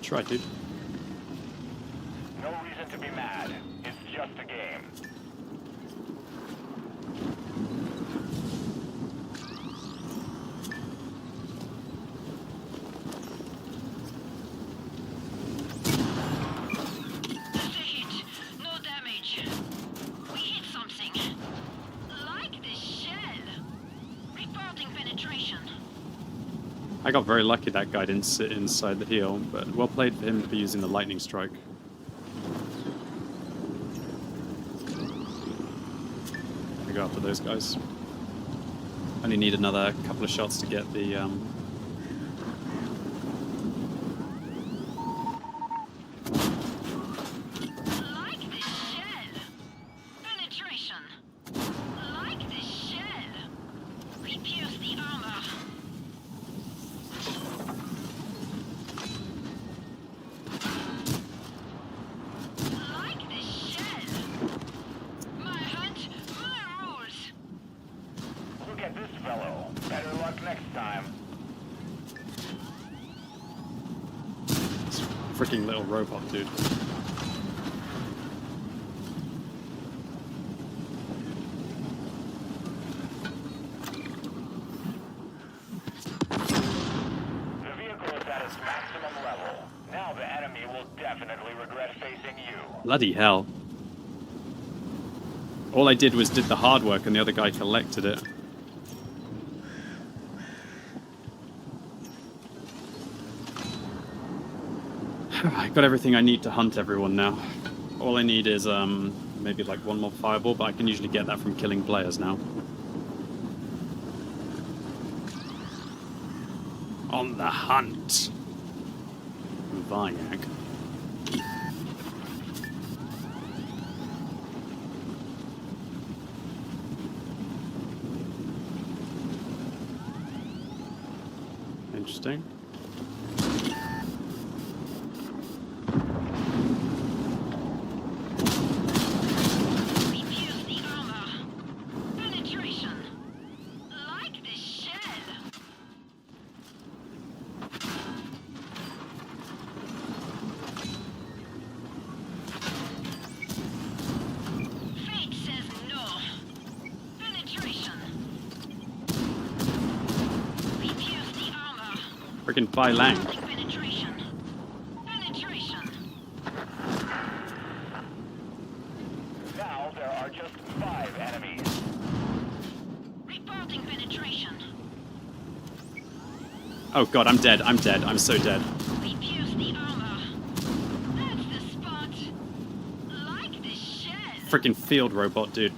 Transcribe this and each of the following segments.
try, dude. No reason to be mad. It's just a game. Just a hit. No damage. We hit something. Like this shell. Reporting penetration. I got very lucky that guy didn't sit inside the heel, but well played for him for using the lightning strike. I go after those guys. Only need another couple of shots to get the Like this shell. Penetration. Like this shell. We pierce the armor. Like this shell. My hunt, my rules. Look at this fellow. Better luck next time. freaking little robot, dude. The vehicle is at its maximum level. Now the enemy will definitely regret facing you. Bloody hell. All I did was did the hard work and the other guy collected it. I got everything I need to hunt everyone now. All I need is maybe like one more fireball, but I can usually get that from killing players now. On the hunt. Varyak. Interesting. Refuse the armor. Penetration. Like this shell. Fate says no. Penetration. Refuse the armor. Freaking Bai Lang. Penetration. Penetration. Now there are just 5 enemies. Reporting penetration. Oh god, I'm dead. I'm dead. I'm so dead. Refuse the armor. That's the spot. Like this shell. Freaking field robot, dude.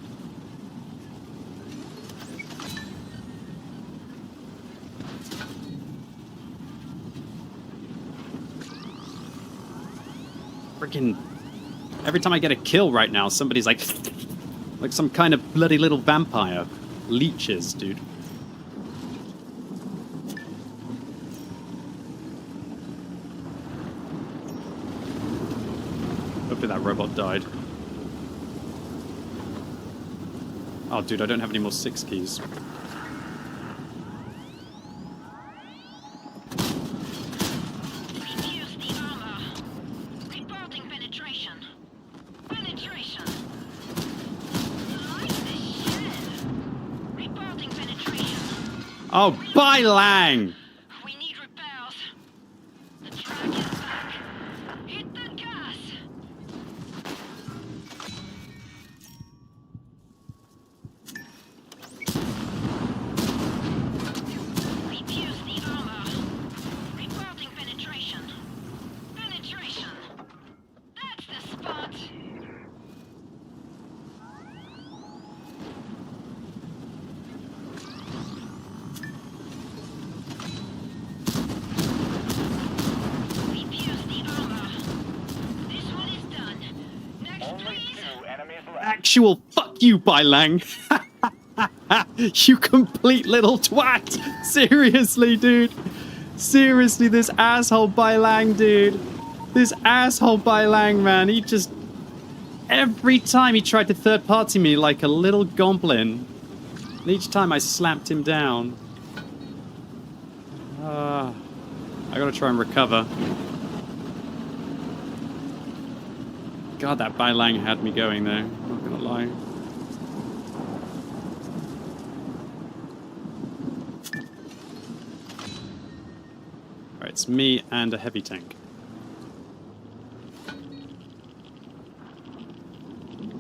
Freaking... Every time I get a kill right now, somebody's like some kind of bloody little vampire. Leeches, dude. Hopefully that robot died. Oh, dude, I don't have any more 6 keys. Refuse the armor. Reporting penetration. Penetration. Like this shell. Reporting penetration. Oh, Bai Lang! We need repairs. The track is back. Hit the gas. Refuse the armor. Reporting penetration. Penetration. That's the spot. Refuse the armor. This one is done. Next, Only please. 2 enemies left. Actual fuck you, Bai Lang! You complete little twat! Seriously, dude! Seriously, this asshole Bai Lang, dude! This asshole Bai Lang, man, he just... Every time he tried to third-party me like a little goblin. And each time I slapped him down. I gotta try and recover. God, that Bai Lang had me going there. Not gonna lie. Alright, it's me and a heavy tank.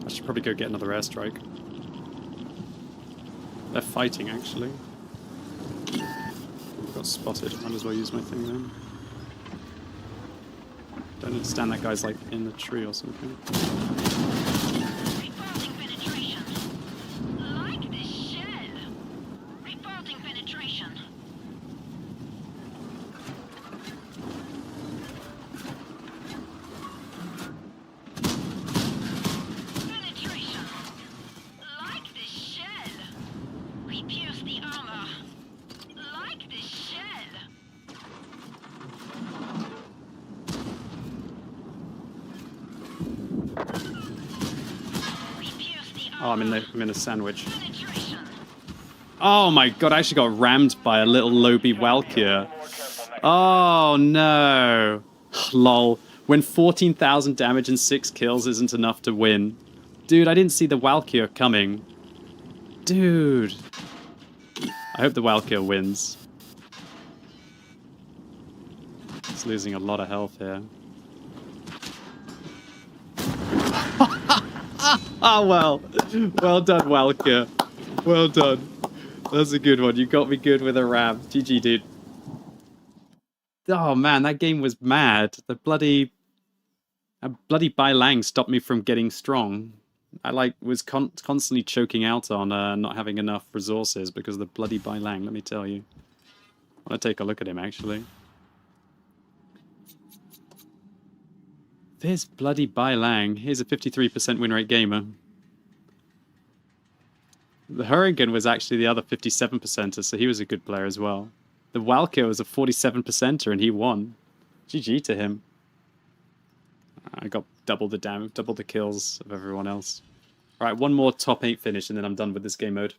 I should probably go get another airstrike. They're fighting, actually. Got spotted. Might as well use my thing then. Don't understand, that guy's like in the tree or something. Reporting penetration. Like this shell. Reporting penetration. Penetration. Like this shell. We pierce the armor. Like this shell. We pierce the Oh, armor. I'm in a sandwich. Penetration. Oh my god, I actually got rammed by a little Lobi Walkure. Oh no. Lol. When 14,000 damage and 6 kills isn't enough to win. Dude, I didn't see the Walkure coming. Dude. I hope the Walkure wins. It's losing a lot of health here. Oh well. Well done, Walkure. Well done. That's a good one. You got me good with a ram. GG, dude. Oh man, that game was mad. The bloody Bai Lang stopped me from getting strong. I was constantly choking out on not having enough resources because of the bloody Bai Lang, let me tell you. I want to take a look at him, actually. This bloody Bai Lang. Here's a 53% win rate gamer. The Hurricane was actually the other 57%er, so he was a good player as well. The Walkure was a 47%er, and he won. GG to him. I got double the damage, double the kills of everyone else. Alright, one more top 8 finish, and then I'm done with this game mode.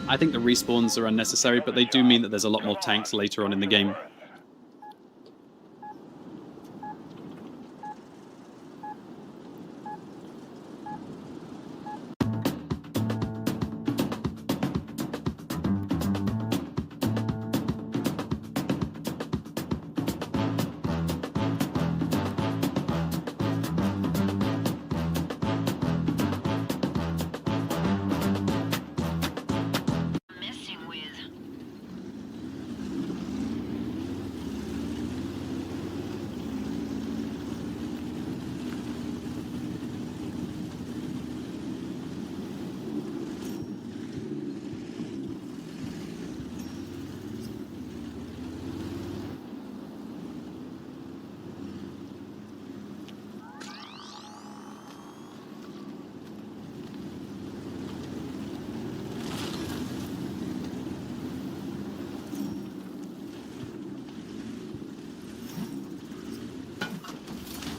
I think the respawns are unnecessary, but they do mean that there's a lot more tanks later on in the game. Messing with.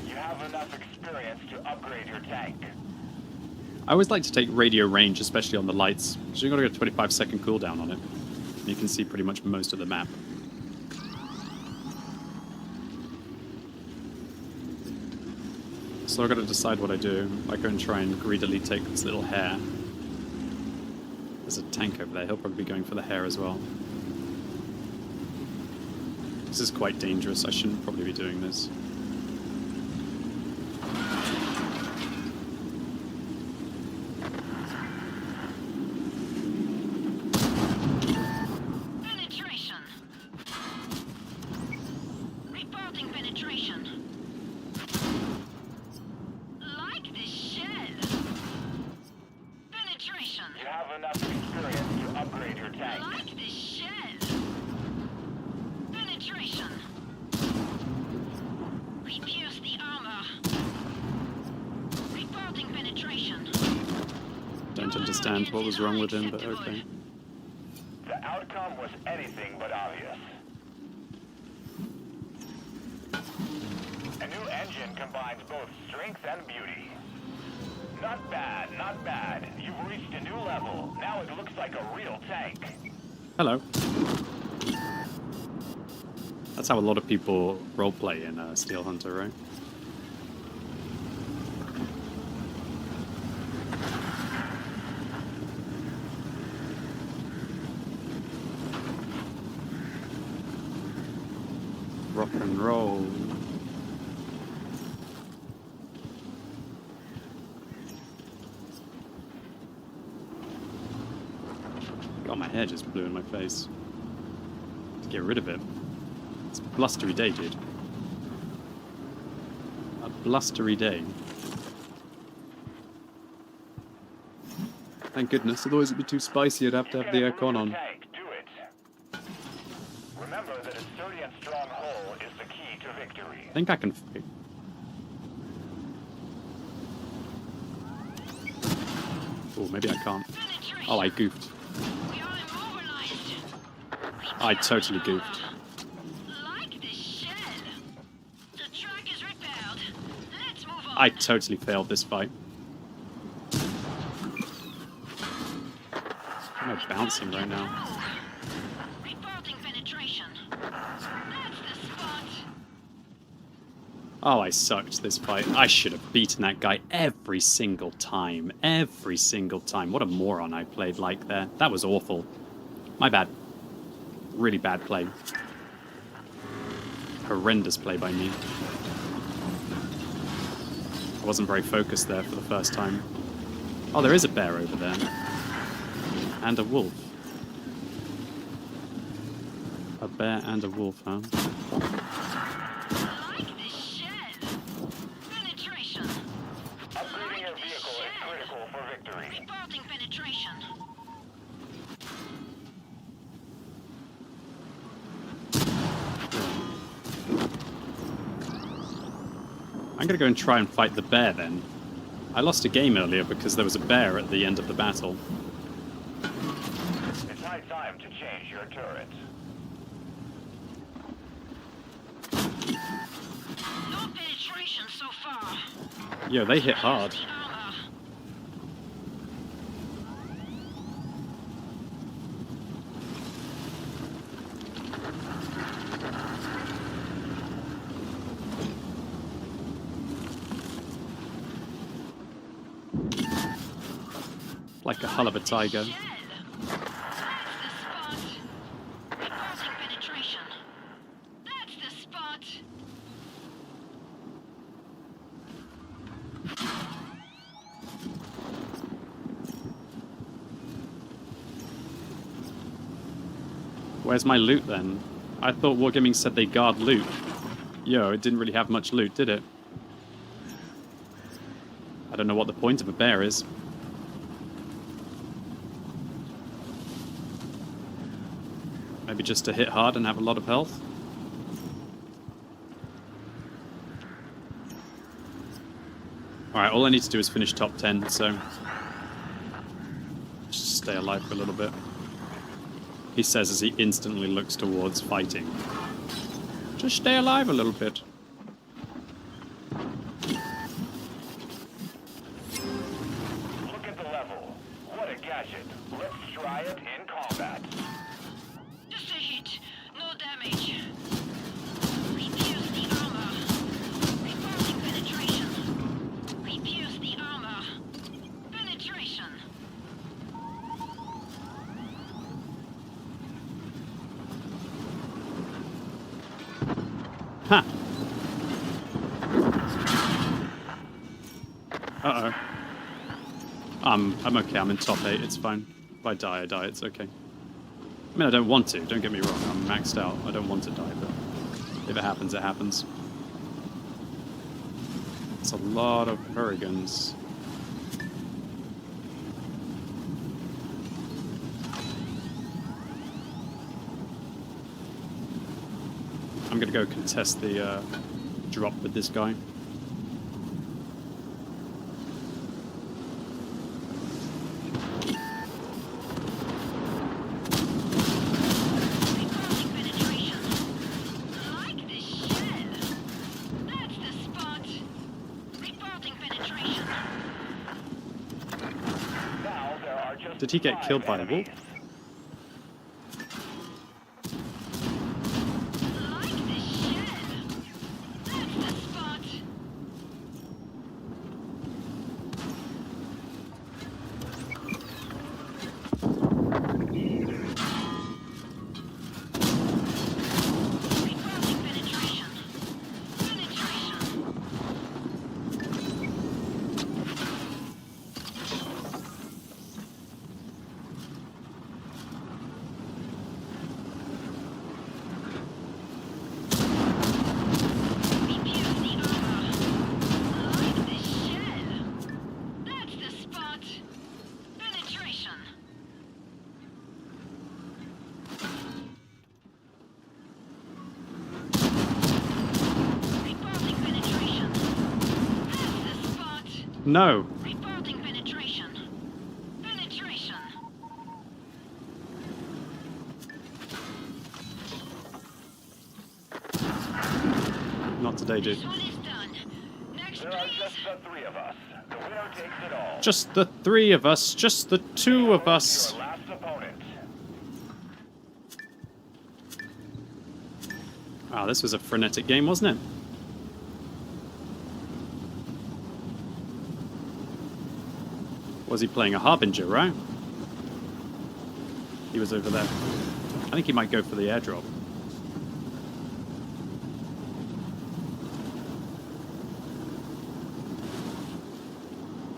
You have enough experience to upgrade your tank. I always like to take radio range, especially on the lights, because you've got to get a 25-second cooldown on it. And you can see pretty much most of the map. So I've got to decide what I do. I go and try and greedily take this little hare. There's a tank over there. He'll probably be going for the hare as well. This is quite dangerous. I shouldn't probably be doing this. Penetration. Reporting penetration. Like this shell. Penetration. You have enough experience to upgrade your tank. Like this shell. Penetration. We pierce the armor. Reporting penetration. Don't understand what was wrong with him, but okay. The outcome was anything but obvious. A new engine combines both strength and beauty. Not bad, not Not bad. You've reached a new level. Now it looks like a real tank. Hello. That's how a lot of people roleplay in Steel Hunter, right? Rock and roll. God, my hair just blew in my face. Let's get rid of it. It's a blustery day, dude. A blustery day. Thank goodness, otherwise it'd be too spicy. I'd have to have the aircon on. Tank, do it. Remember that a sturdy and strong hull is the key to victory. I think I can. Oh, maybe I can't. Oh, I goofed. We are immobilized. I totally goofed. Like this shell. The track is repaired. Let's move on. I totally failed this fight. I'm bouncing right now. Reporting penetration. That's the spot. Oh, I sucked this fight. I should have beaten that guy every single time. Every single time. What a moron I played like there. That was awful. My bad. Really bad play. Horrendous play by me. I wasn't very focused there for the first time. Oh, there is a bear over there. And a wolf. A bear and a wolf, huh? Like this shell. Penetration. Upgrading your vehicle is critical for victory. Reporting penetration. I'm gonna go and try and fight the bear then. I lost a game earlier because there was a bear at the end of the battle. It's high time to change your turret. No penetration so far. Yo, they hit hard. The armor. Like a hull of a tiger. Shell. That's the spot. Reporting penetration. That's the spot. Where's my loot then? I thought Wargaming said they guard loot. Yo, it didn't really have much loot, did it? I don't know what the point of a bear is. Maybe just to hit hard and have a lot of health? Alright, all I need to do is finish top 10, so... just stay alive for a little bit. He says as he instantly looks towards fighting. Just stay alive a little bit. Look at the level. What a gadget. Let's try it in combat. Just a hit. No damage. Refuse the armor. Reporting penetration. Refuse the armor. Penetration. Ha! Uh-oh. I'm okay, I'm in top 8, it's fine. If I die, I die, it's okay. I mean, I don't want to, don't get me wrong, I'm maxed out, I don't want to die, but if it happens, it happens. It's a lot of hurricanes. I'm gonna go contest the drop with this guy. Reporting penetration. Like this shell. That's the spot. Reporting penetration. Did he get killed by the wolf? Like this shed. That's the spot. Reporting penetration. Penetration. We pierce the armor. Like this shed. That's the spot. Penetration. Reporting penetration. That's the spot. No. Reporting penetration. Penetration. Not today, dude. This one is done. Next, There are please. just the three of us. The winner takes it all. Just the three of us. Just the two of us. Your last opponent. Wow, this was a frenetic game, wasn't it? Was he playing a Harbinger, right? He was over there. I think he might go for the airdrop.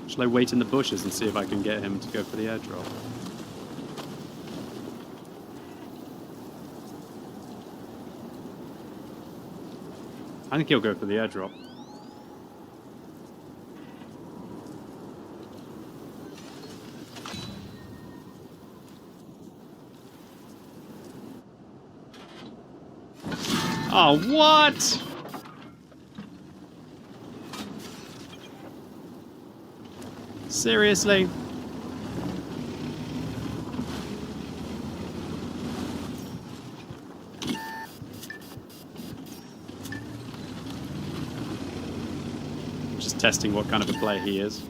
Shall I wait in the bushes and see if I can get him to go for the airdrop? I think he'll go for the airdrop. Oh, what? Seriously? Just testing what kind of a player he is.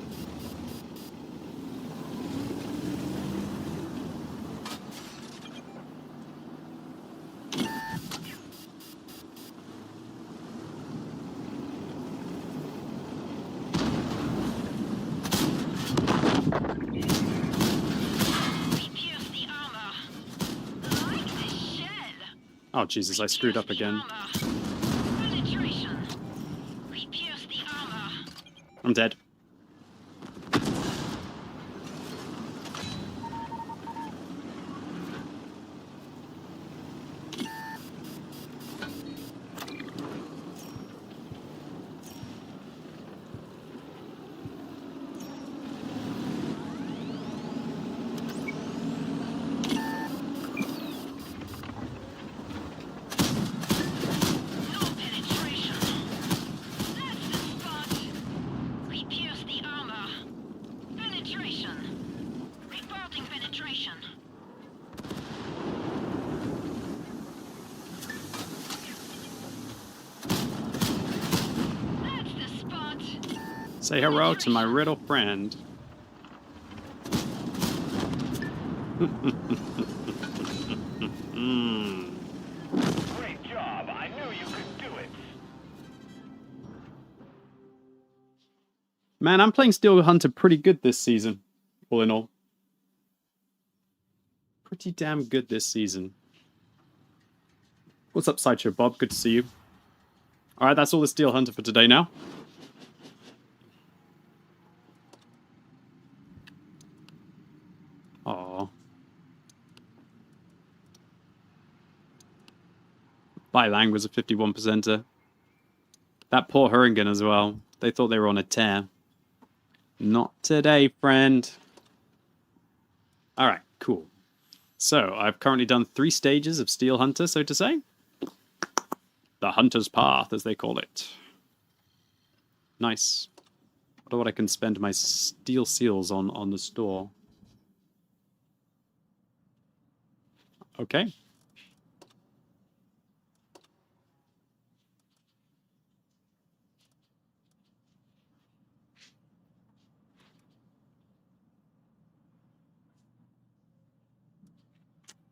We pierce the armor. Like this shed. Oh, Jesus, I screwed up again. Penetration. We pierce the armor. I'm dead. No penetration. That's the spot. We pierce the armor. Penetration. Reporting penetration. That's the spot. Say hello to my riddle friend. Great job. I knew you could do it. Man, I'm playing Steel Hunter pretty good this season, all in all. Pretty damn good this season. What's up, Sideshow Bob? Good to see you. Alright, that's all the Steel Hunter for today now. Aww. Bai Lang was a 51%er. That poor Hurringen as well. They thought they were on a tear. Not today, friend. Alright, cool. So, I've currently done 3 stages of Steel Hunter, so to say. The Hunter's Path, as they call it. Nice. I wonder what I can spend my Steel Seals on the store. Okay.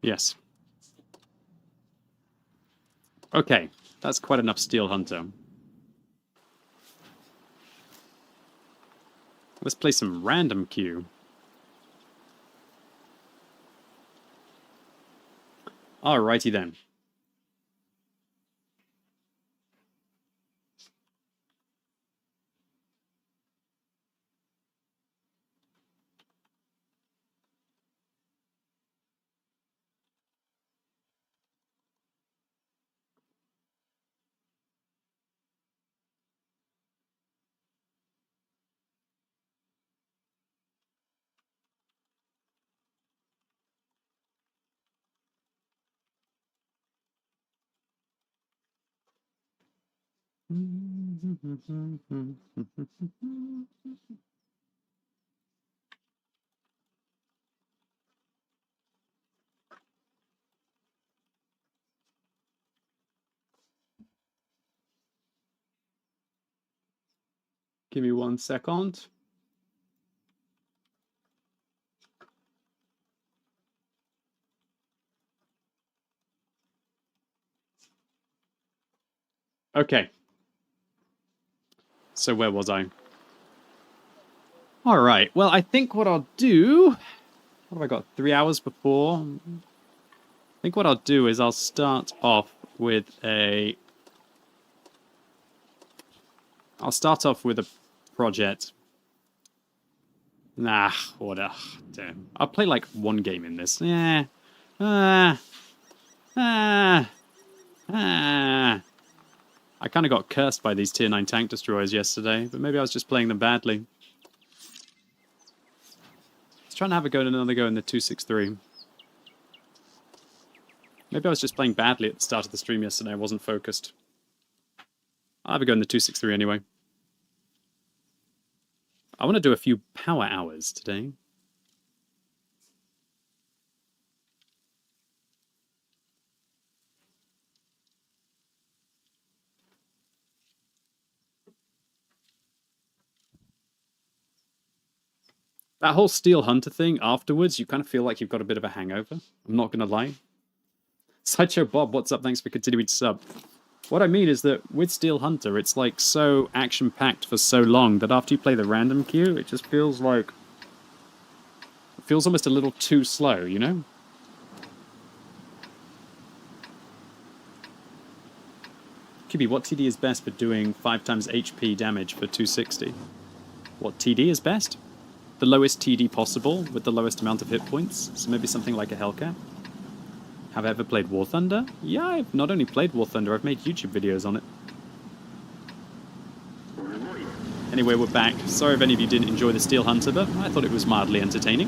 Yes. Okay, that's quite enough Steel Hunter. Let's play some random queue. Alrighty then. Give me 1 second. Okay. So where was I? All right. Well, I think what I'll do... What have I got? 3 hours before? I think what I'll do is I'll start off with a... I'll start off with a project. Nah, what a... Damn. I'll play like 1 game in this. Yeah. I kind of got cursed by these tier 9 tank destroyers yesterday, but maybe I was just playing them badly. Let's try and have another go in the 263. Maybe I was just playing badly at the start of the stream yesterday. I wasn't focused. I'll have a go in the 263 anyway. I want to do a few power hours today. That whole Steel Hunter thing afterwards, you kind of feel like you've got a bit of a hangover. I'm not going to lie. Sideshow Bob, what's up? Thanks for continuing to sub. What I mean is that with Steel Hunter, it's like so action-packed for so long that after you play the random queue, it just feels like... It feels almost a little too slow, you know? Kibby, what TD is best for doing 5 times HP damage for 260? What TD is best? The lowest TD possible with the lowest amount of hit points. So maybe something like a Hellcat. Have I ever played War Thunder? Yeah, I've not only played War Thunder, I've made YouTube videos on it. Anyway, we're back. Sorry if any of you didn't enjoy the Steel Hunter, but I thought it was mildly entertaining.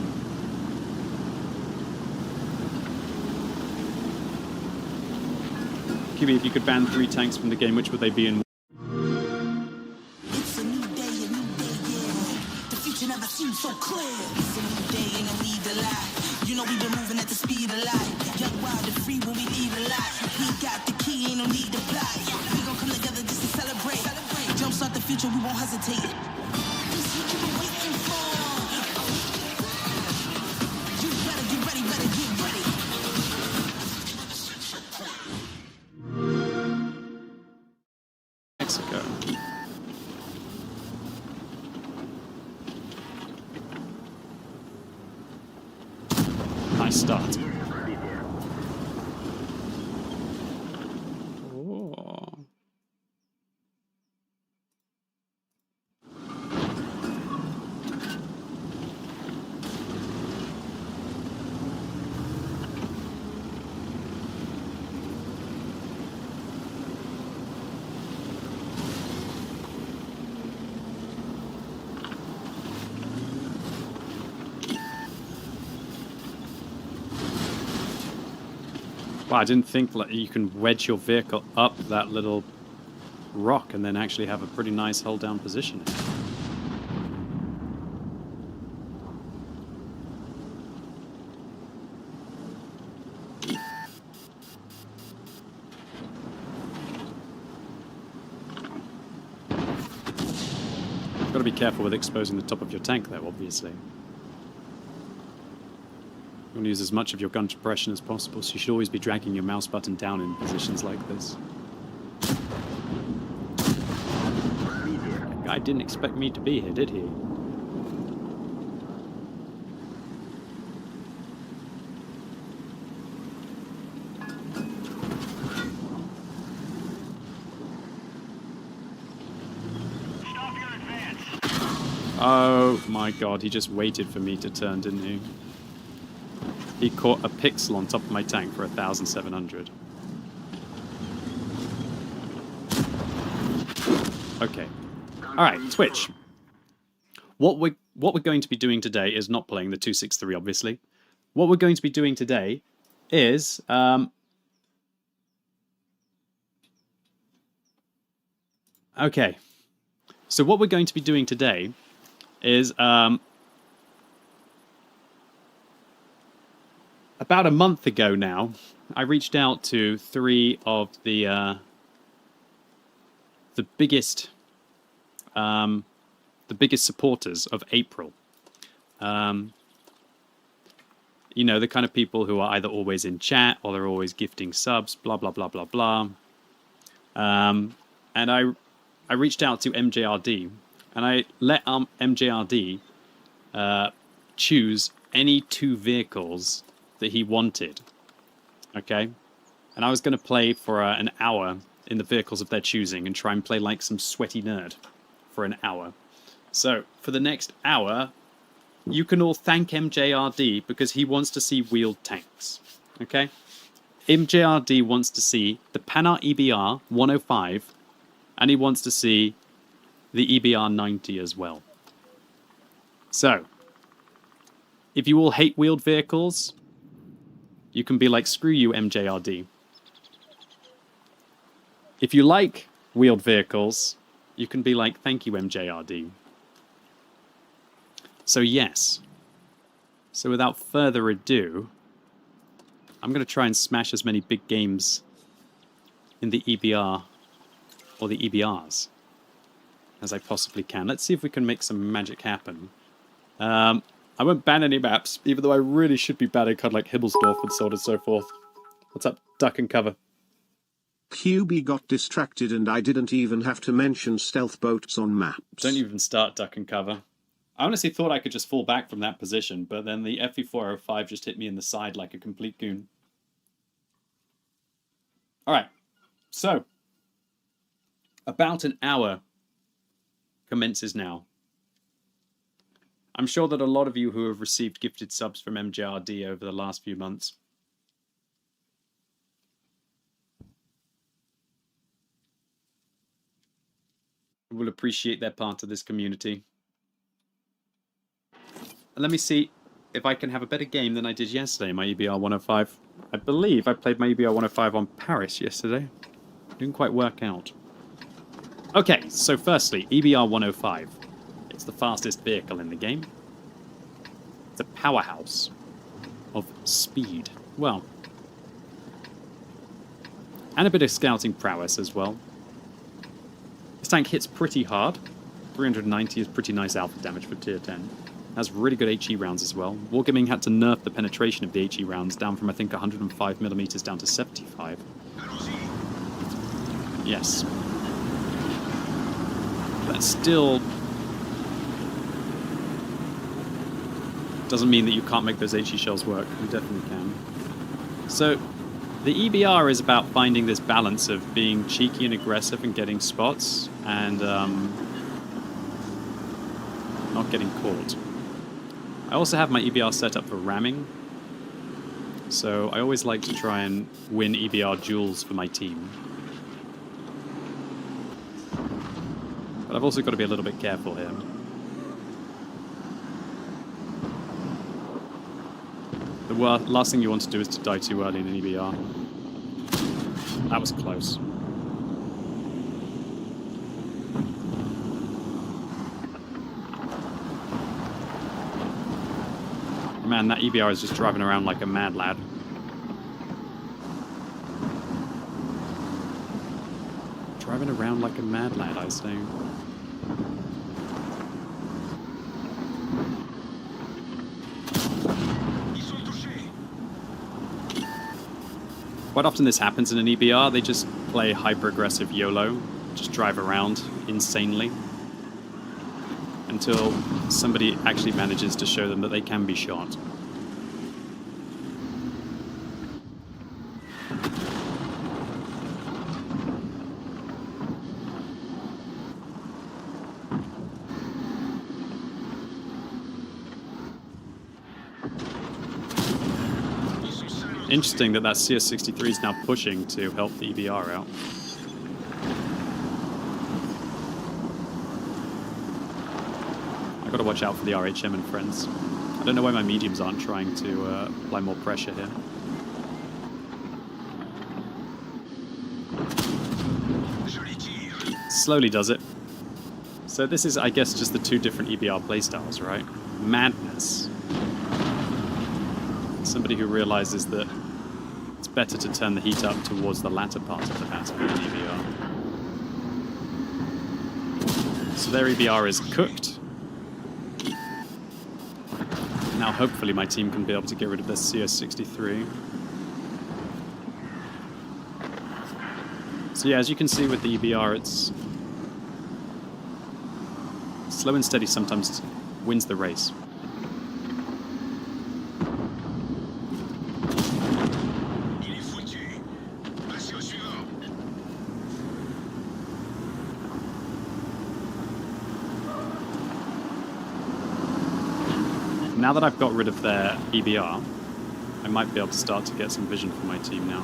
QB, if you could ban 3 tanks from the game, which would they be in? It's a new day, yeah. The future never seems so clear. It's a new day, ain't no need to lie. You know we've been moving at the speed of light. Young, wild, and free when we leave a lot. We got the key, ain't no need to fly. We gon' come together just to celebrate. Jumpstart the future, we won't hesitate. This what you been waiting for. You better get ready, better get ready. Mexico. Nice start. Oh. Wow, I didn't think like, you can wedge your vehicle up that little rock and then actually have a pretty nice hold down position. Got to be careful with exposing the top of your tank, though, obviously. want to use as much of your gun suppression as possible, so you should always be dragging your mouse button down in positions like this. That guy didn't expect me to be here, did he? Oh my god, he just waited for me to turn, didn't he? He caught a pixel on top of my tank for 1,700. Okay. Alright, Twitch. What we're going to be doing today is not playing the 263, obviously. What we're going to be doing today is... okay. So what we're going to be doing today is... about a month ago now, I reached out to 3 of the biggest supporters of April. You know, the kind of people who are either always in chat or they're always gifting subs, blah blah blah blah blah. And I reached out to MJRD, and I let MJRD choose any 2 vehicles that he wanted. Okay? And I was going to play for an hour in the vehicles of their choosing and try and play like some sweaty nerd for an hour. So, for the next hour, you can all thank MJRD because he wants to see wheeled tanks. Okay? MJRD wants to see the Panhard EBR 105, and he wants to see the EBR 90 as well. So, if you all hate wheeled vehicles, you can be like, screw you, MJRD. If you like wheeled vehicles, you can be like, thank you, MJRD. So yes. So without further ado, I'm going to try and smash as many big games in the EBR or the EBRs as I possibly can. Let's see if we can make some magic happen. I won't ban any maps, even though I really should be banning kind of like Himmelsdorf and so on and so forth. What's up, duck and cover? QB got distracted and I didn't even have to mention stealth boats on maps. Don't even start duck and cover. I honestly thought I could just fall back from that position, but then the FE405 just hit me in the side like a complete goon. Alright, so about an hour commences now. I'm sure that a lot of you who have received gifted subs from MJRD over the last few months will appreciate their part of this community. And let me see if I can have a better game than I did yesterday, my EBR 105. I believe I played my EBR 105 on Paris yesterday. Didn't quite work out. Okay, so firstly, EBR 105. It's the fastest vehicle in the game. It's a powerhouse of speed. Well, and a bit of scouting prowess as well. This tank hits pretty hard. 390 is pretty nice alpha damage for tier 10. Has really good HE rounds as well. Wargaming had to nerf the penetration of the HE rounds down from I think 105mm down to 75. Yes. That still doesn't mean that you can't make those HE shells work. You definitely can. So the EBR is about finding this balance of being cheeky and aggressive and getting spots and not getting caught. I also have my EBR set up for ramming, so I always like to try and win EBR duels for my team. But I've also got to be a little bit careful here. The last thing you want to do is to die too early in an EBR. That was close. Man, that EBR is just driving around like a mad lad. Driving around like a mad lad, I say. Quite often this happens in an EBR. They just play hyper-aggressive YOLO, just drive around insanely until somebody actually manages to show them that they can be shot. Interesting that CS63 is now pushing to help the EBR out. I've got to watch out for the RHM and friends. I don't know why my mediums aren't trying to apply more pressure here. Slowly does it. So this is, I guess, just the two different EBR playstyles, right? Madness. Somebody who realizes that it's better to turn the heat up towards the latter part of the battle with EBR. So their EBR is cooked. Now hopefully my team can be able to get rid of this CS63. So yeah, as you can see with the EBR, it's slow and steady sometimes wins the race. Now that I've got rid of their EBR, I might be able to start to get some vision for my team now.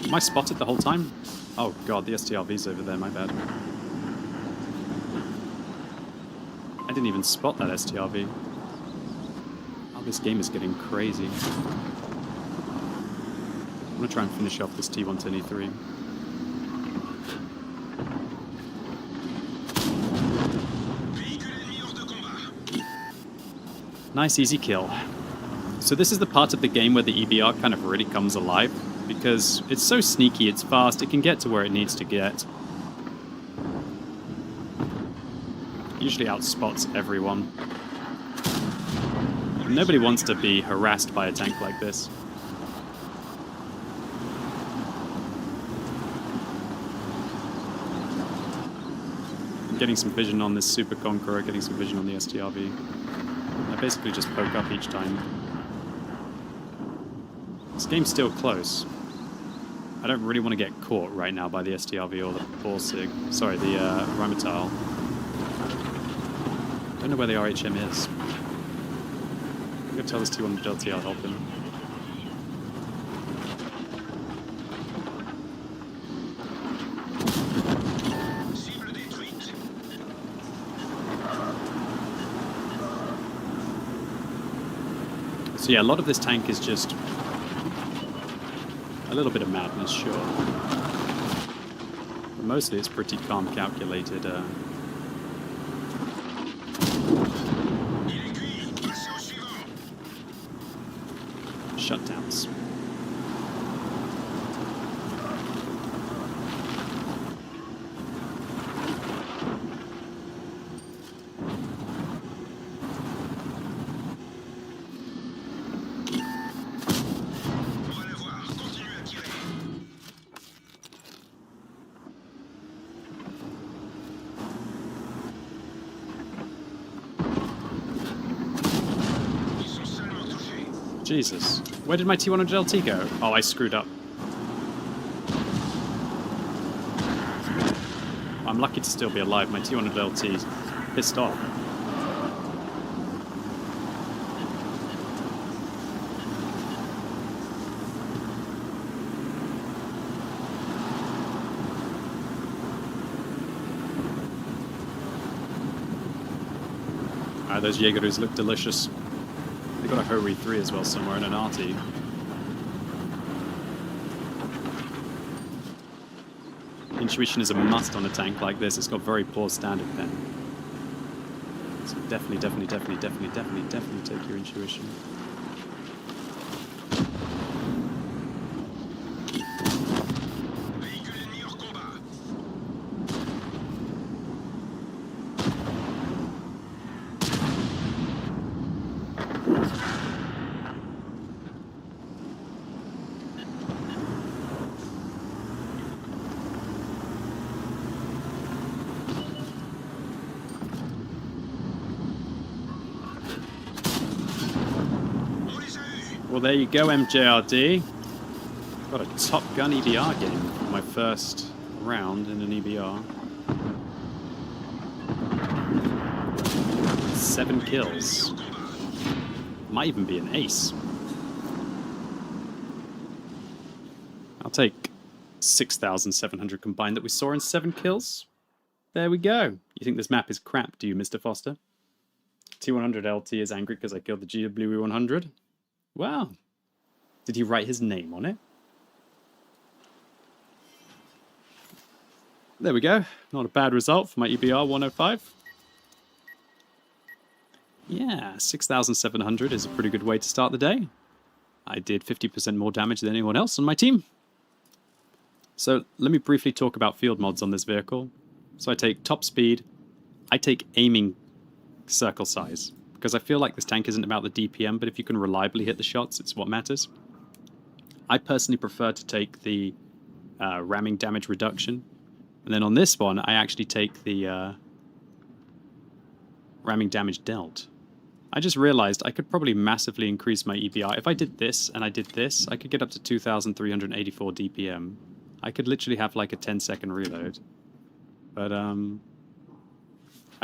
Am I spotted the whole time? Oh god, the STRV's over there, my bad. I didn't even spot that STRV. Oh, this game is getting crazy. I'm gonna try and finish off this T110E3. Nice, easy kill. So this is the part of the game where the EBR kind of really comes alive, because it's so sneaky, it's fast, it can get to where it needs to get. Usually outspots everyone. Nobody wants to be harassed by a tank like this. I'm getting some vision on this Super Conqueror, getting some vision on the STRV. I basically just poke up each time. This game's still close. I don't really want to get caught right now by the STRV or the Borsig. Sorry, the Rheinmetall. I don't know where the RHM is. I'm going to tell this T1LT I'll help him. So yeah, a lot of this tank is just a little bit of madness, sure. But mostly it's pretty calm, calculated. Shutdowns. Jesus. Where did my T100LT go? Oh, I screwed up. I'm lucky to still be alive. My T100LT's pissed off. Ah, those Jaegerus look delicious. They got a Hori 3 as well somewhere and an RT. Intuition is a must on a tank like this. It's got very poor standard pen. So definitely take your intuition. Well, there you go, MJRD. Got a Top Gun EBR game for my first round in an EBR. 7 kills. Might even be an ace. I'll take 6,700 combined that we saw in 7 kills. There we go. You think this map is crap, do you, Mr. Foster? T100 LT is angry because I killed the GW100. Wow. Did he write his name on it? There we go. Not a bad result for my EBR 105. Yeah, 6,700 is a pretty good way to start the day. I did 50% more damage than anyone else on my team. So let me briefly talk about field mods on this vehicle. So I take top speed. I take aiming circle size, because I feel like this tank isn't about the DPM, but if you can reliably hit the shots, it's what matters. I personally prefer to take the ramming damage reduction. And then on this one, I actually take the ramming damage dealt. I just realized I could probably massively increase my EBR. If I did this and I did this, I could get up to 2,384 DPM. I could literally have like a 10-second reload. But I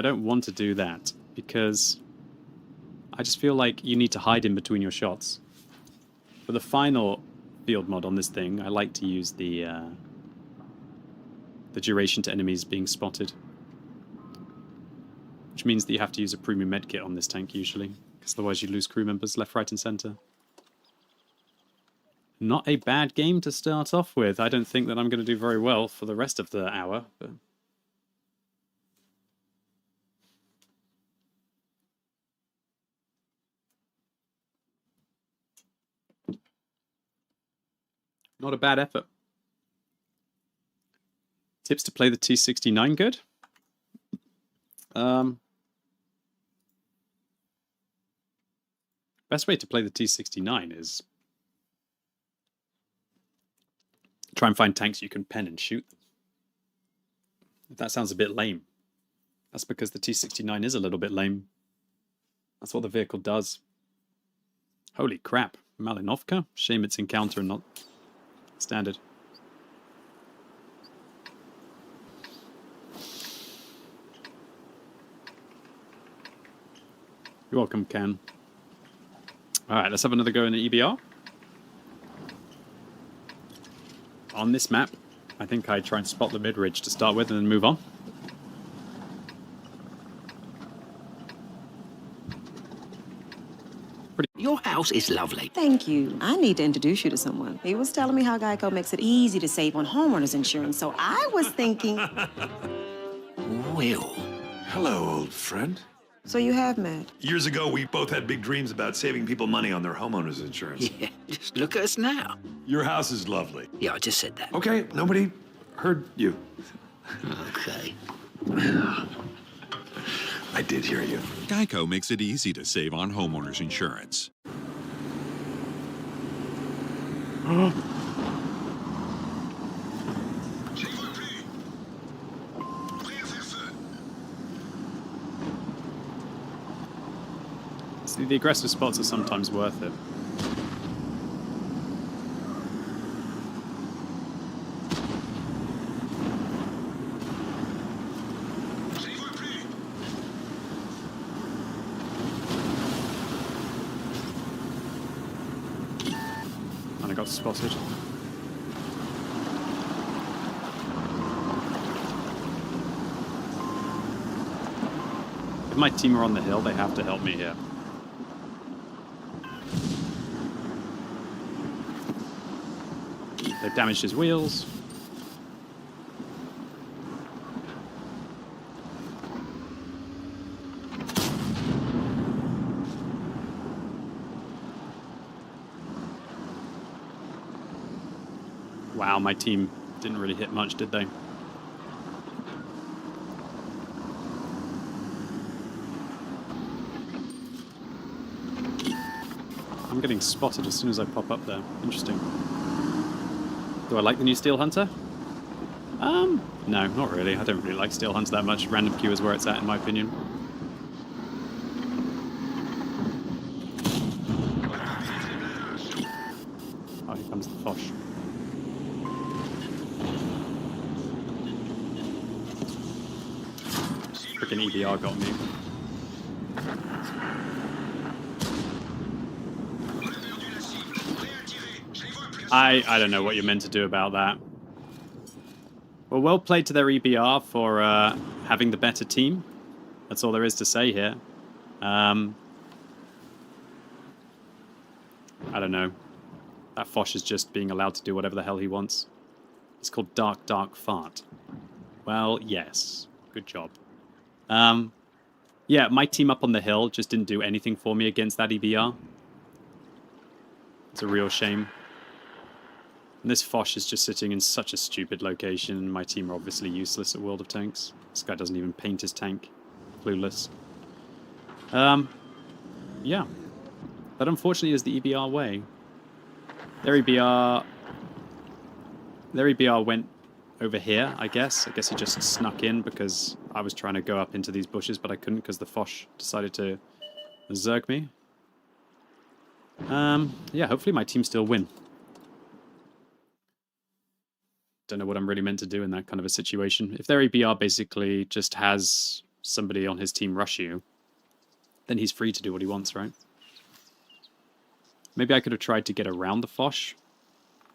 don't want to do that because I just feel like you need to hide in between your shots. For the final field mod on this thing, I like to use the duration to enemies being spotted. Which means that you have to use a premium medkit on this tank usually, because otherwise you lose crew members left, right and center. Not a bad game to start off with. I don't think that I'm going to do very well for the rest of the hour, but... not a bad effort. Tips to play the T69 good? Best way to play the T69 is try and find tanks you can pen and shoot them. If that sounds a bit lame, that's because the T69 is a little bit lame. That's what the vehicle does. Holy crap, Malinovka? Shame it's encounter and not standard. You're welcome, Ken. Alright, let's have another go in the EBR. On this map, I think I try and spot the mid-ridge to start with and then move on. Your house is lovely. Thank you. I need to introduce you to someone. He was telling me how Geico makes it easy to save on homeowners insurance, so I was thinking... Will. Hello, old friend. So you have met? Years ago, we both had big dreams about saving people money on their homeowner's insurance. Yeah, just look at us now. Your house is lovely. Yeah, I just said that. Okay, nobody heard you. Okay. I did hear you. Geico makes it easy to save on homeowners insurance. See, the aggressive spots are sometimes worth it. And I got spotted. If my team are on the hill, they have to help me here. They've damaged his wheels. Wow, my team didn't really hit much, did they? I'm getting spotted as soon as I pop up there. Interesting. Do I like the new Steel Hunter? No, not really. I don't really like Steel Hunter that much. Random Q is where it's at, in my opinion. Freaking EBR got me. I don't know what you're meant to do about that. Well played to their EBR for having the better team. That's all there is to say here. I don't know. That Foch is just being allowed to do whatever the hell he wants. It's called Dark, Dark Fart. Well, yes. Good job. Yeah, my team up on the hill just didn't do anything for me against that EBR. It's a real shame. And this Foch is just sitting in such a stupid location. My team are obviously useless at World of Tanks. This guy doesn't even paint his tank. Clueless. Yeah. That unfortunately is the EBR way. Their EBR went over here, I guess. I guess he just snuck in because I was trying to go up into these bushes, but I couldn't because the Foch decided to zerg me. Yeah, hopefully my team still win. Don't know what I'm really meant to do in that kind of a situation. If their EBR basically just has somebody on his team rush you, then he's free to do what he wants, right? Maybe I could have tried to get around the Foch.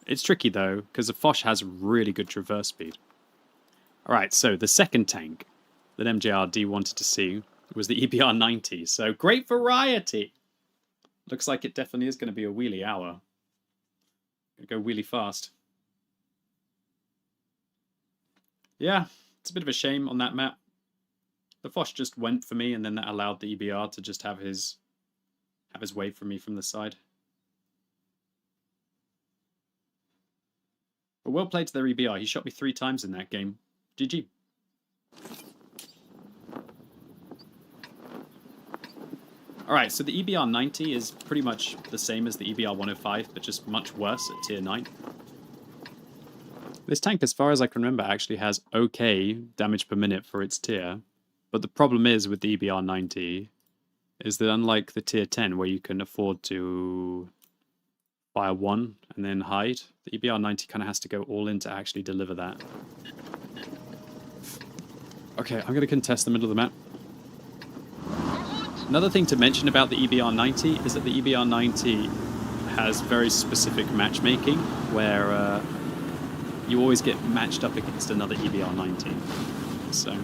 It's tricky, though, because the Foch has really good traverse speed. Alright, so the second tank that MJRD wanted to see was the EBR 90. So, great variety! Looks like it definitely is going to be a wheelie hour. Gonna go wheelie fast. Yeah, it's a bit of a shame on that map. The Foch just went for me, and then that allowed the EBR to just have his way from me from the side. But well played to their EBR. He shot me 3 times in that game. GG. Alright, so the EBR 90 is pretty much the same as the EBR 105, but just much worse at tier 9. This tank, as far as I can remember, actually has okay damage per minute for its tier. But the problem is with the EBR 90 is that unlike the tier 10 where you can afford to fire 1 and then hide, the EBR 90 kind of has to go all in to actually deliver that. Okay, I'm going to contest the middle of the map. Another thing to mention about the EBR 90 is that the EBR 90 has very specific matchmaking where you always get matched up against another EBR 90. So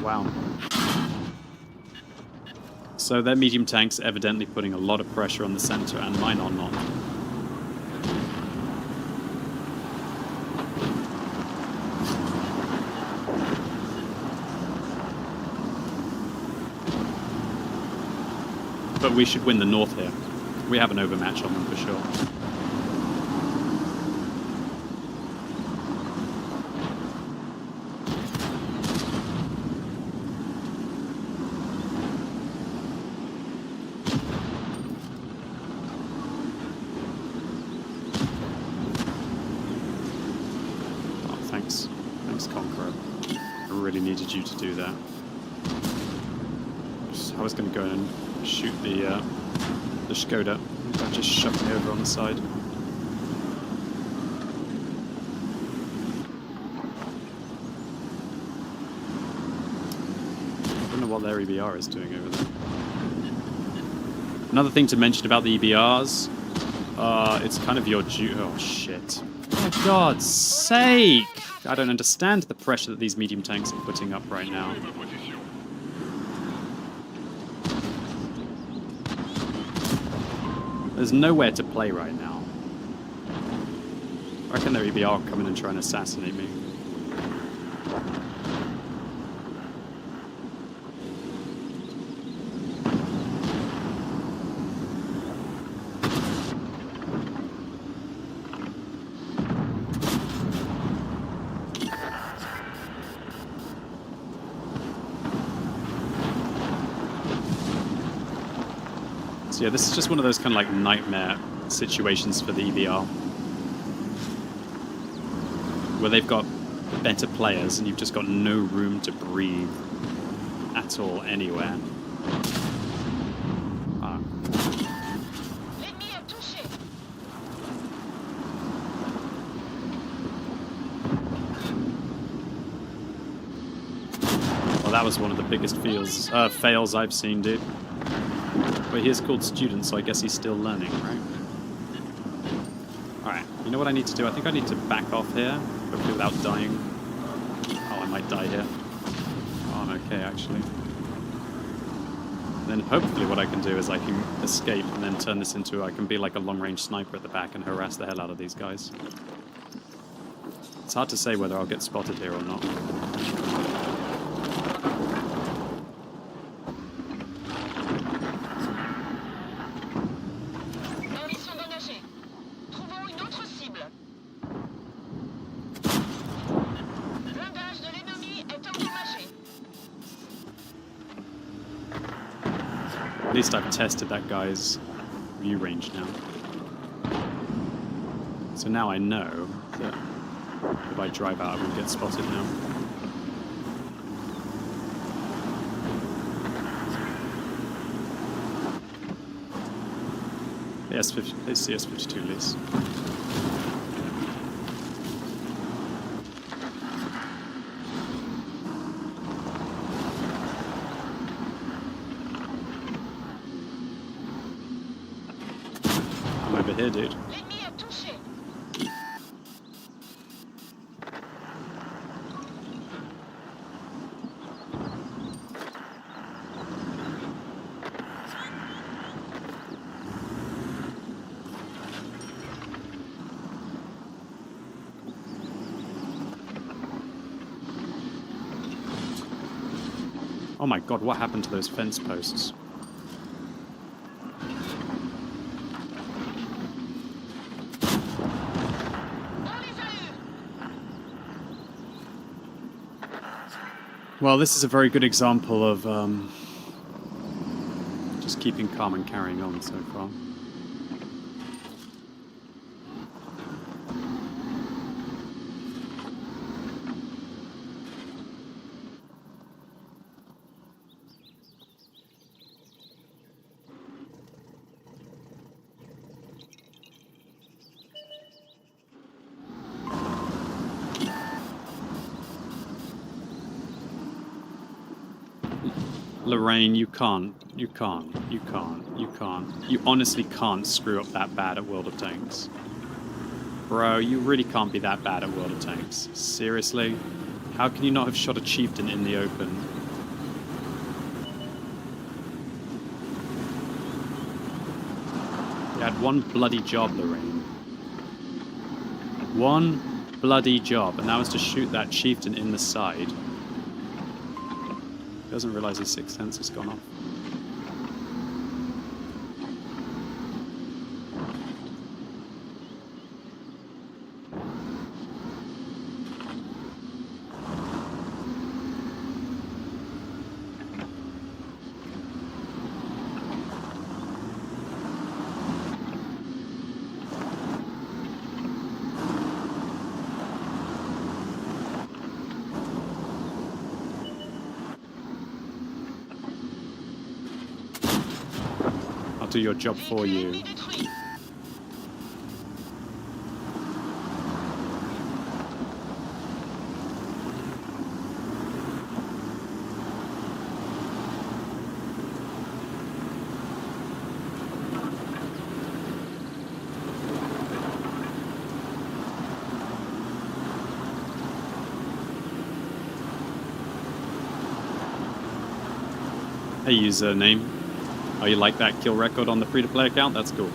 wow. So their medium tanks evidently putting a lot of pressure on the center, and mine are not. But we should win the north here. We have an overmatch on them for sure. Needed you to do that. I was going to go and shoot the Skoda. That just shoved me over on the side. I don't know what their EBR is doing over there. Another thing to mention about the EBRs, it's kind of your oh shit. For God's sake! I don't understand the pressure that these medium tanks are putting up right now. There's nowhere to play right now. I reckon their EBR will come in and try and assassinate me. So yeah, this is just one of those kind of like nightmare situations for the EBR, where they've got better players and you've just got no room to breathe at all anywhere. Ah. L'ennemi est touché. Well, that was one of the biggest fails I've seen, dude. But he is called student, so I guess he's still learning, right? Alright, you know what I need to do? I think I need to back off here, hopefully without dying. Oh, I might die here. Oh, I'm okay, actually. Then hopefully what I can do is I can escape and then turn this into, I can be like a long-range sniper at the back and harass the hell out of these guys. It's hard to say whether I'll get spotted here or not. Munitions dégagées. Trouvons une autre cible. Blindage de l'ennemi est endommagé. At least I've tested that guy's view range now. So now I know that if I drive out, I won't get spotted now. It's CS52 at least. I'm over here, dude. L'ennemi est touché. Oh my god, what happened to those fence posts? On les a eus. Well, this is a very good example of just keeping calm and carrying on so far. Lorraine, you can't. You honestly can't screw up that bad at World of Tanks. Bro, you really can't be that bad at World of Tanks. Seriously? How can you not have shot a chieftain in the open? You had one bloody job, Lorraine. One bloody job, and that was to shoot that chieftain in the side. Doesn't realize his sixth sense has gone off. I'll do your job for you. Ennemi détruit. Hey, username. Oh, you like that kill record on the free-to-play account? That's cool.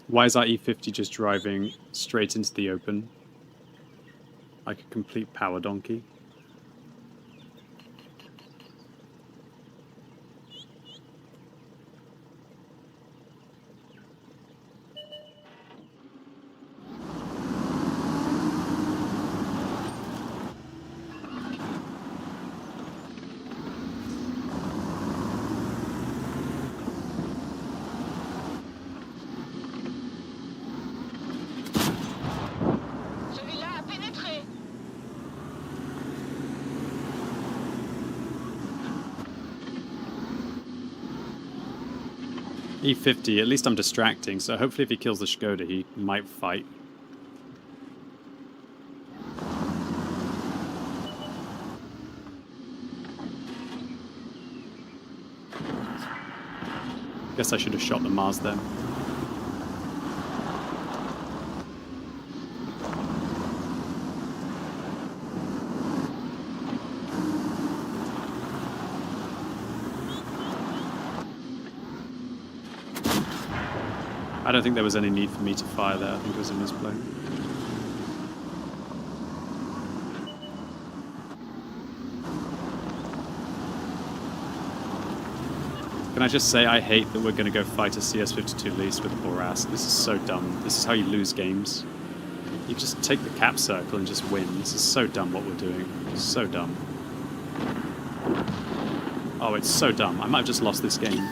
Why is our E50 just driving straight into the open? Like a complete power donkey. Celui-là a pénétré. E50, at least I'm distracting, so hopefully if he kills the Skoda, he might fight. Guess I should have shot the Mars there. I don't think there was any need for me to fire there. I think it was a misplay. Can I just say I hate that we're going to go fight a CS-52 lease with a Boras. This is so dumb. This is how you lose games. You just take the cap circle and just win. This is so dumb what we're doing. So dumb. Oh, it's so dumb. I might have just lost this game.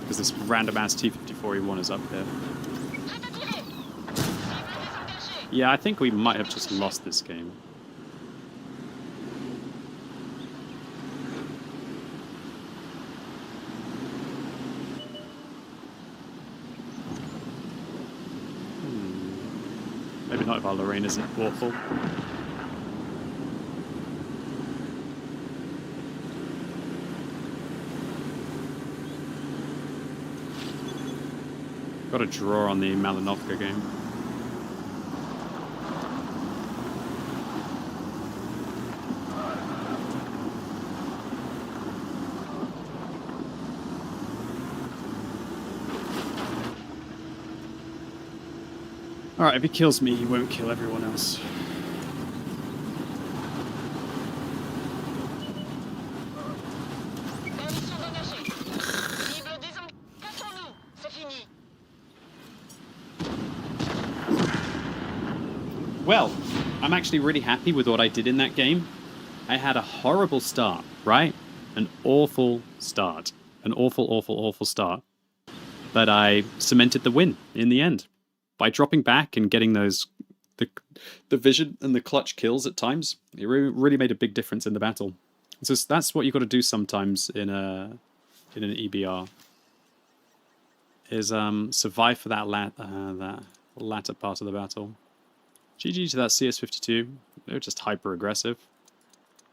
Because this random ass T-54E1 is up here. Yeah, I think we might have just lost this game. Maybe not if our Lorraine isn't awful. Got a draw on the Malinovka game. Alright, if he kills me, he won't kill everyone else. Well, I'm actually really happy with what I did in that game. I had a horrible start, right? An awful start. An awful, awful, awful start. But I cemented the win in the end. By dropping back and getting those, the vision and the clutch kills at times, it really made a big difference in the battle. So that's what you've got to do sometimes in an EBR. Is survive for that latter part of the battle. GG to that CS-52. They're just hyper aggressive.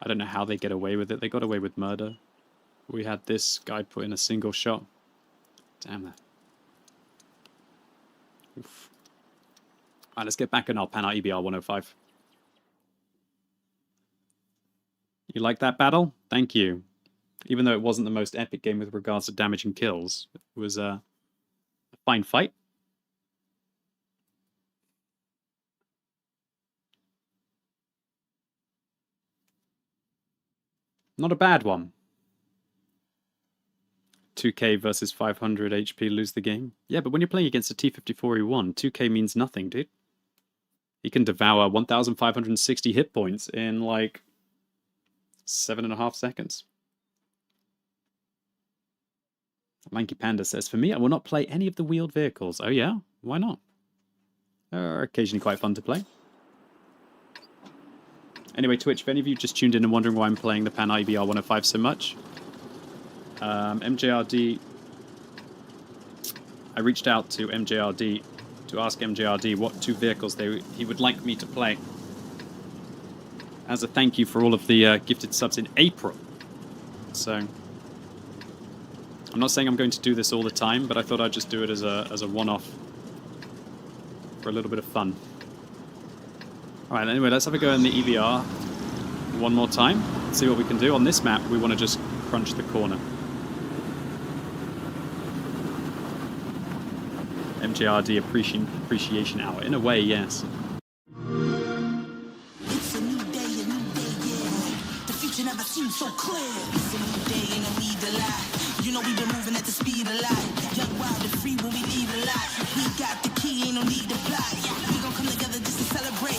I don't know how they get away with it. They got away with murder. We had this guy put in a single shot. Damn that. Oof. Alright, let's get back on our Pan-Out EBR 105. You like that battle? Thank you. Even though it wasn't the most epic game with regards to damage and kills, it was a fine fight. Not a bad one. 2k versus 500 HP lose the game. Yeah, but when you're playing against a T-54E1, 2k means nothing, dude. He can devour 1,560 hit points in, like, 7.5 seconds. Lanky Panda says, for me, I will not play any of the wheeled vehicles. Oh, yeah? Why not? They're occasionally quite fun to play. Anyway, Twitch, if any of you just tuned in and wondering why I'm playing the Pan IBR 105 so much, MJRD, I reached out to MJRD to ask MJRD what 2 vehicles he would like me to play as a thank you for all of the gifted subs in April. So I'm not saying I'm going to do this all the time, but I thought I'd just do it as a one-off for a little bit of fun. Alright, anyway, let's have a go in the EBR one more time. Let's see what we can do. On this map, we want to just crunch the corner. MJRD appreciation hour. In a way, yes. It's a new day, yeah. The future never seems so clear. It's a new day, ain't no need to lie. You know we've been moving at the speed of light. Young, wild, and free when we lead a lot. We got the key, ain't no need to plot. We gon' come together just to celebrate.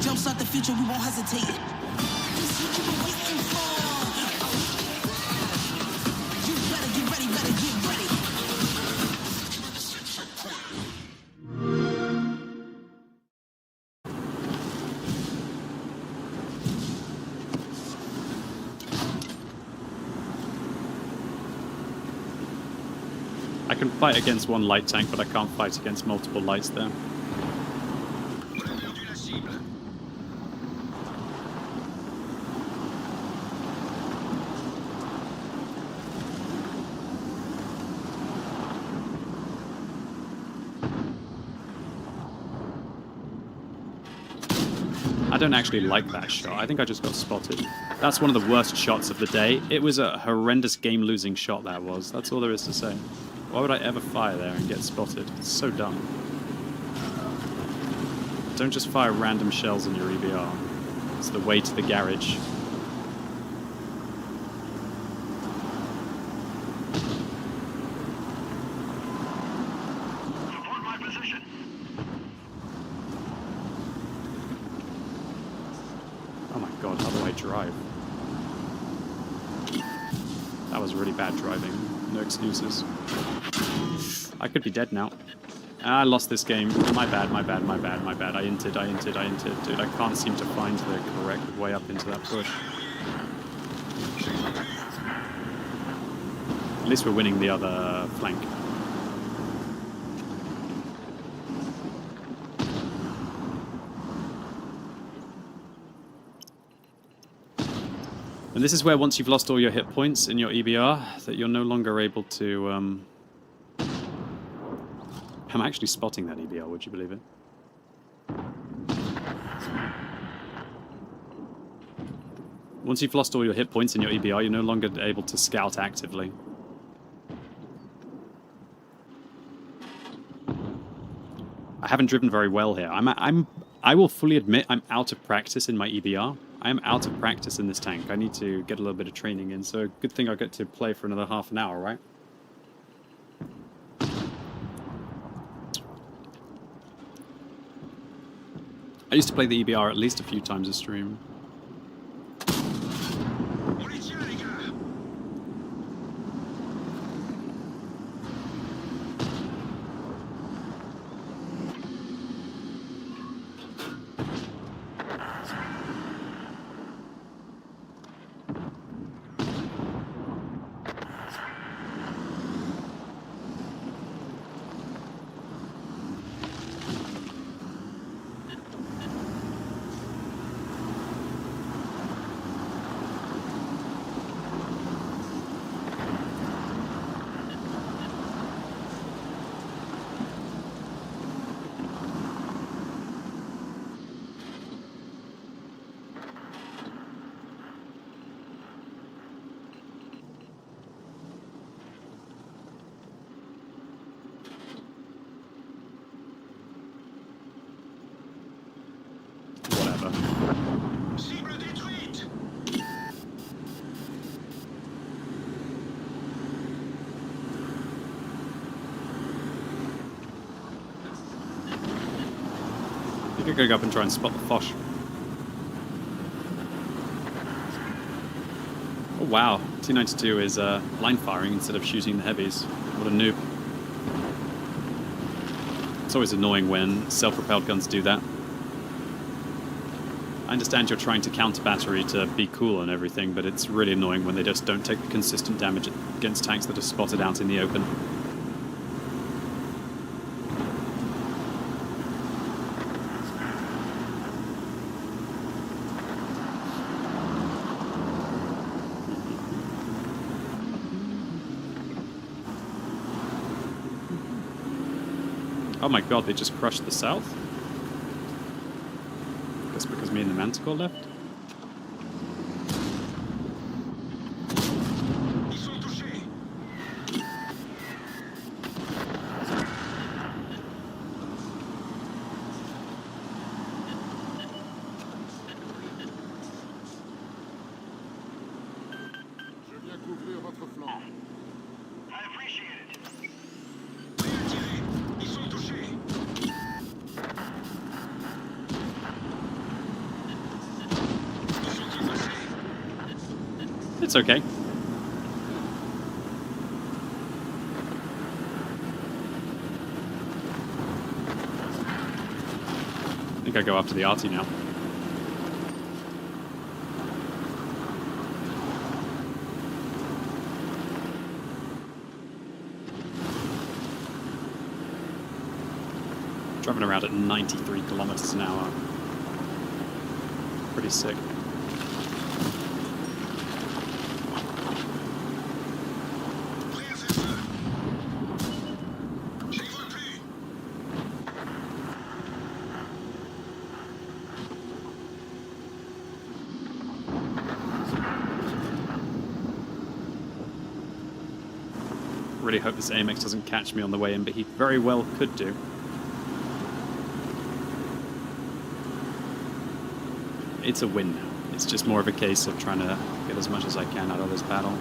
Jumpstart the future, we won't hesitate. This is what you've been waiting for. You better get ready, better get ready. I can fight against one light tank, but I can't fight against multiple lights there. I don't actually like that shot. I think I just got spotted. That's one of the worst shots of the day. It was a horrendous game-losing shot, that was. That's all there is to say. Why would I ever fire there and get spotted? It's so dumb. Don't just fire random shells in your EBR. It's the way to the garage. Support my position. Oh my god, how do I drive? That was really bad driving. No excuses. I could be dead now. I lost this game. My bad. I inted. Dude, I can't seem to find the correct way up into that push. At least we're winning the other flank. And this is where once you've lost all your hit points in your EBR, that you're no longer able to... I'm actually spotting that EBR, would you believe it? Once you've lost all your hit points in your EBR, you're no longer able to scout actively. I haven't driven very well here. I will fully admit I'm out of practice in my EBR. I am out of practice in this tank. I need to get a little bit of training in, so good thing I get to play for another half an hour, right? I used to play the EBR at least a few times a stream. I think I could go up and try and spot the Foch. Oh wow, T92 is line firing instead of shooting the heavies. What a noob. It's always annoying when self-propelled guns do that. I understand you're trying to counter battery to be cool and everything, but it's really annoying when they just don't take the consistent damage against tanks that are spotted out in the open. Oh my god, they just crushed the south? That's because me and the Manticore left? It's okay. I think I go after the arty now. Driving around at 93 kilometers an hour. Pretty sick. Really hope this AMX doesn't catch me on the way in, but he very well could do. It's a win now. It's just more of a case of trying to get as much as I can out of this battle.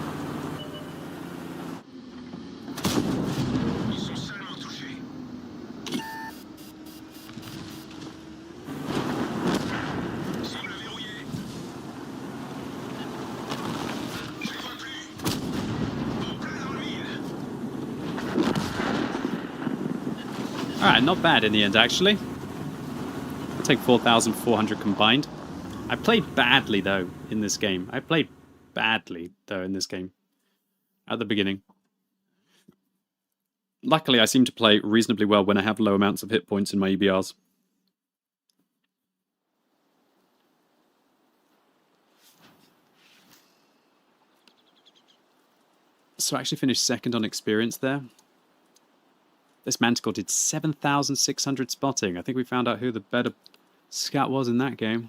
Alright, not bad in the end, actually. I'll take 4,400 combined. I played badly, though, in this game. At the beginning. Luckily, I seem to play reasonably well when I have low amounts of hit points in my EBRs. So I actually finished second on experience there. This Manticore did 7,600 spotting. I think we found out who the better scout was in that game.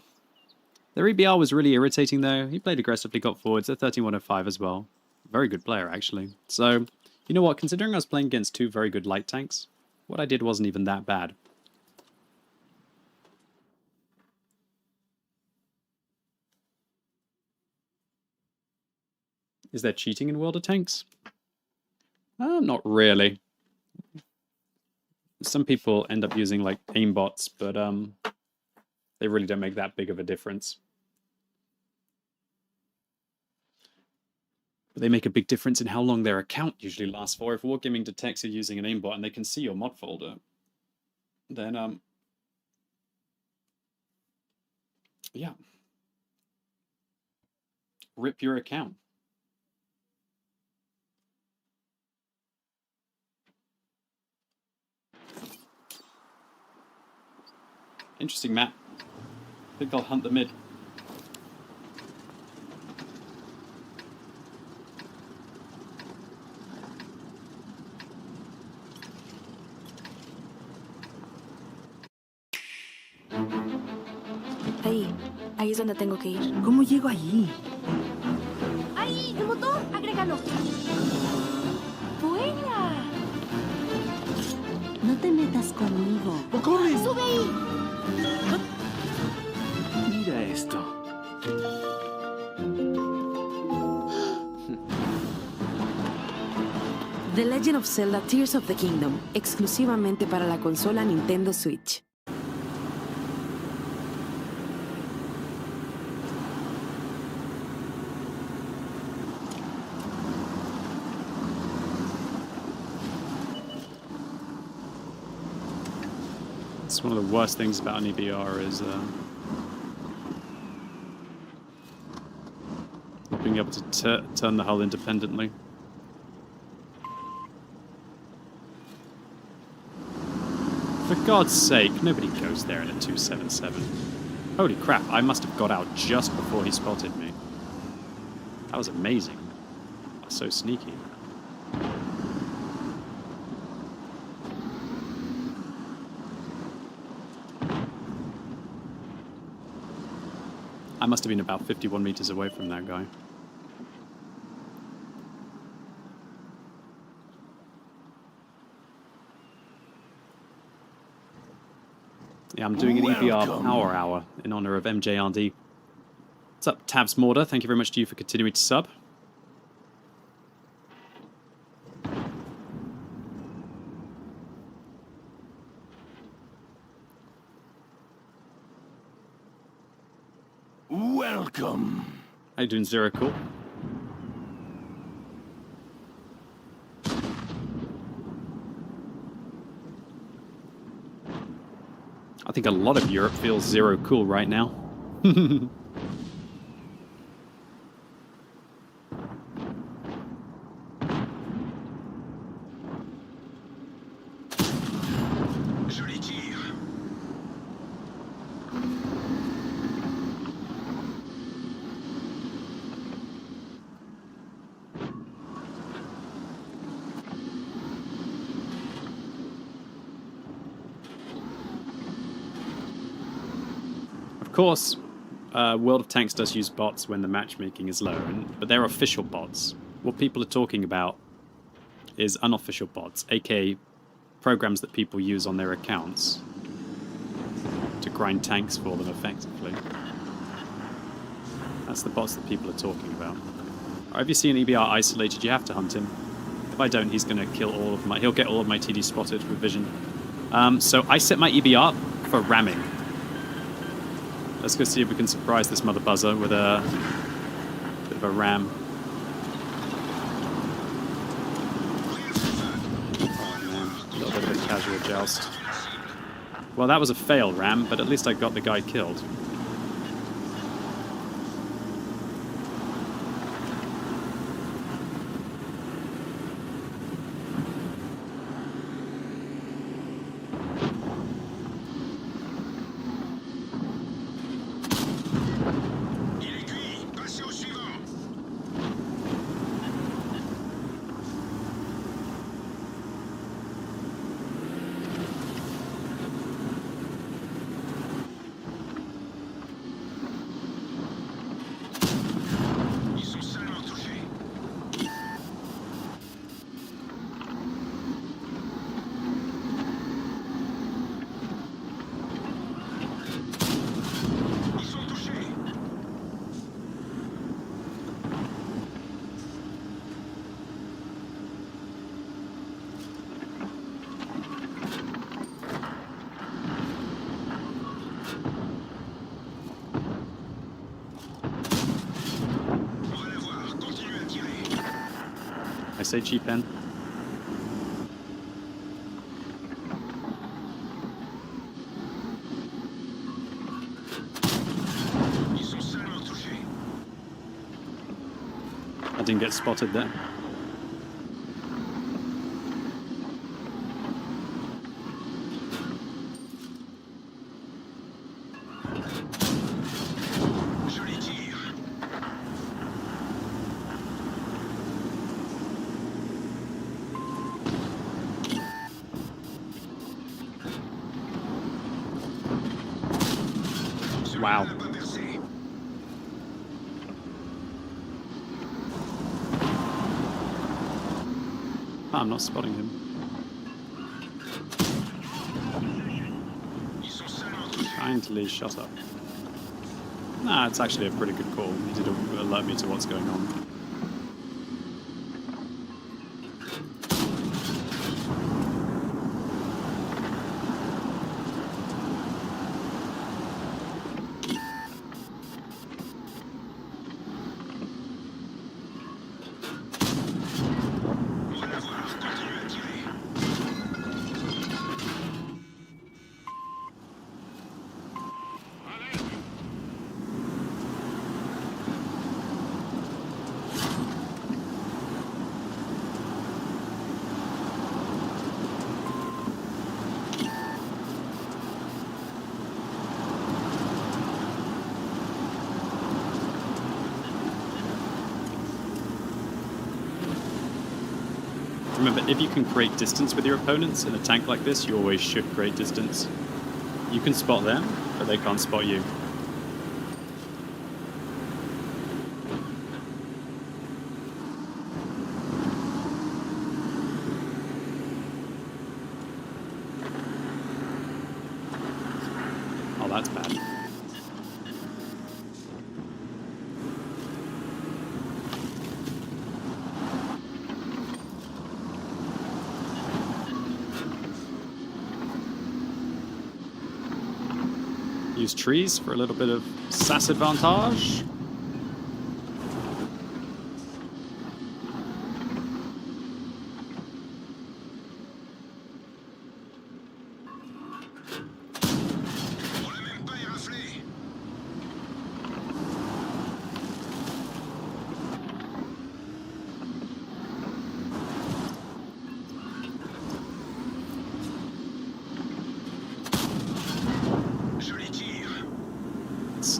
Their EBR was really irritating, though. He played aggressively, got forwards at 13,105 as well. Very good player, actually. So, you know what? Considering I was playing against two very good light tanks, what I did wasn't even that bad. Is there cheating in World of Tanks? Not really. Some people end up using, like, aimbots, but they really don't make that big of a difference. But they make a big difference in how long their account usually lasts for. If Wargaming detects you're using an aimbot and they can see your mod folder, then, yeah. Rip your account. Interesting map. I think I'll hunt the mid. Ahí es donde tengo que ir. ¿Cómo llego allí? ¡Ahí! ¡El motor! ¡Agrégalo! ¡Vuela! No te metas conmigo. ¡Corre! ¡Sube ahí! Mira esto. The Legend of Zelda Tears of the Kingdom, exclusivamente para la consola Nintendo Switch. It's one of the worst things about an EBR is not being able to turn the hull independently. For God's sake, nobody goes there in a 277. Holy crap, I must have got out just before he spotted me. That was amazing. That's so sneaky. I must have been about 51 meters away from that guy. Yeah, I'm doing an EBR Power Hour in honor of MJRD. What's up, Tabs Mortar? Thank you very much to you for continuing to sub. Welcome. How you doing, Zero Cool? I think a lot of Europe feels zero cool right now. Of course, World of Tanks does use bots when the matchmaking is low, but they're official bots. What people are talking about is unofficial bots, aka programs that people use on their accounts to grind tanks for them effectively. That's the bots that people are talking about. If you see an EBR isolated, you have to hunt him. If I don't, he's going to kill all of my... He'll get all of my TD spotted with vision. So I set my EBR for ramming. Let's go see if we can surprise this mother buzzer with a bit of a ram. Oh man, a little bit of a casual joust. Well, that was a fail ram, but at least I got the guy killed. I say G-Pen. I didn't get spotted there. Wow. I'm not spotting him. Kindly shut up. Nah, it's actually a pretty good call. He did alert me to what's going on. Remember, if you can create distance with your opponents in a tank like this, you always should create distance. You can spot them, but they can't spot you. Oh, that's bad. Use trees for a little bit of sass advantage.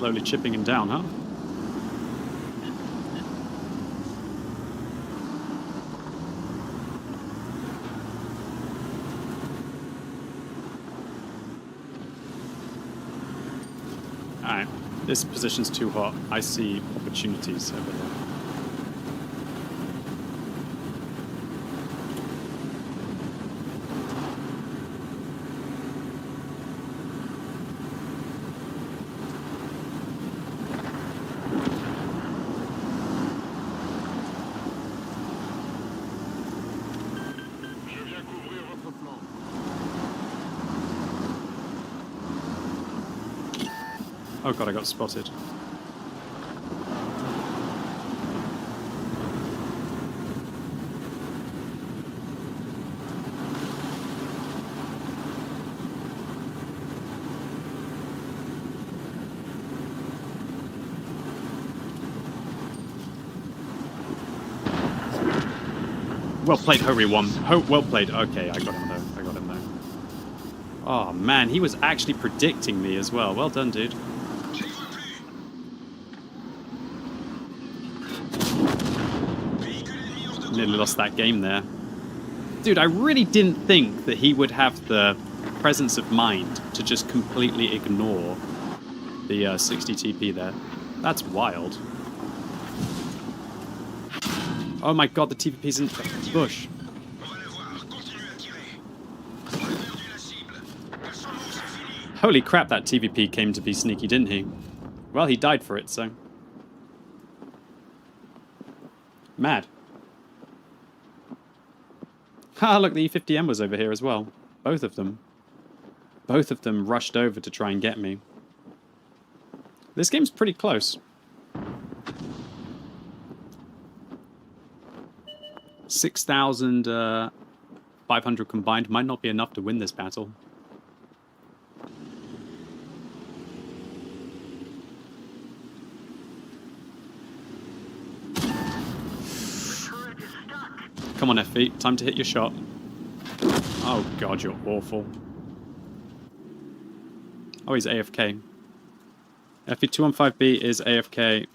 Slowly chipping him down, huh? Alright, this position's too hot. I see opportunities over there. Oh god, I got spotted. Well played, Hurry One. Well played. Okay, I got him though. I got him though. Oh man, he was actually predicting me as well. Well done, dude. Nearly lost that game there. Dude, I really didn't think that he would have the presence of mind to just completely ignore the 60 TP there. That's wild. Oh my god, the TPP's in the bush. Holy crap, that TVP came to be sneaky, didn't he? Well, he died for it, so... Mad. Ah, look, the E50M was over here as well. Both of them. Both of them rushed over to try and get me. This game's pretty close. 6,500 combined might not be enough to win this battle. Come on, FV, time to hit your shot. Oh god, you're awful. Oh, he's AFK. FV215B is AFK.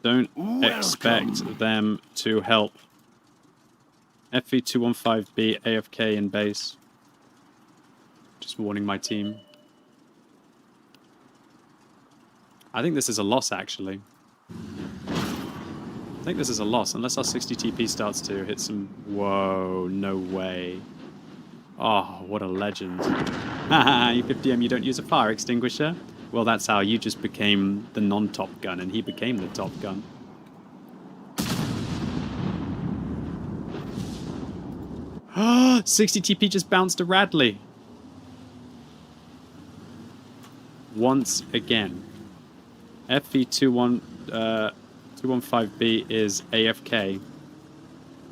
Don't expect them to help. FV215B AFK in base. Just warning my team. I think this is a loss, actually. I think this is a loss, unless our 60 TP starts to hit some... Whoa, no way. Oh, what a legend. Haha, you 50M, you don't use a fire extinguisher? Well, that's how you just became the non-top gun, and he became the top gun. Ah, 60 TP just bounced to Radley. Once again. FV215B is AFK.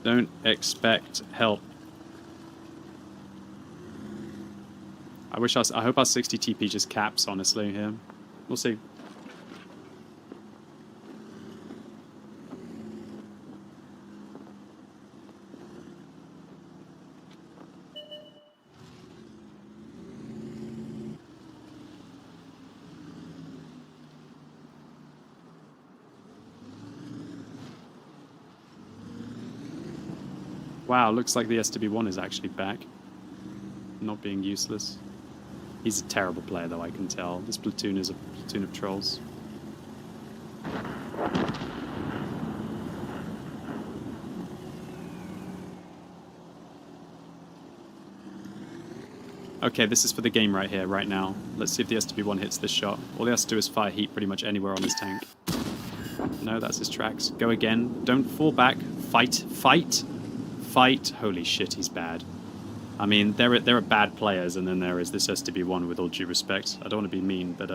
Don't expect help. I hope our 60 TP just caps, honestly, here. We'll see. Wow, looks like the SWB1 is actually back. Not being useless. He's a terrible player, though, I can tell. This platoon is a platoon of trolls. Okay, this is for the game right here, right now. Let's see if the SWB1 hits this shot. All he has to do is fire heat pretty much anywhere on his tank. No, that's his tracks. Go again. Don't fall back. Fight. Fight. Fight. Holy shit, he's bad. I mean, there are bad players, and then there is this SWB1 with all due respect. I don't want to be mean, but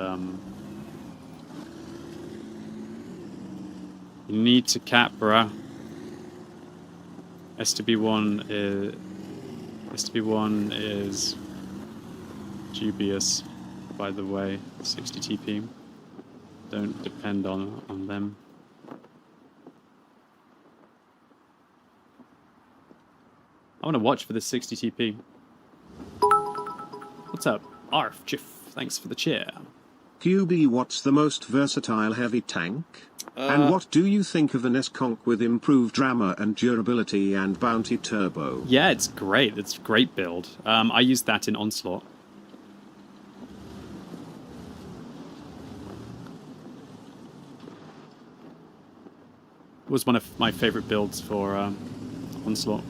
you need to cap, bruh. SWB1 is dubious, by the way. 60 TP. Don't depend on them. I want to watch for this 60 TP. What's up? Arf, Jiff. Thanks for the cheer. QB, what's the most versatile heavy tank? And what do you think of an S-Conk with improved drama and durability and bounty turbo? Yeah, it's great. It's a great build. I used that in Onslaught. It was one of my favorite builds for Onslaught.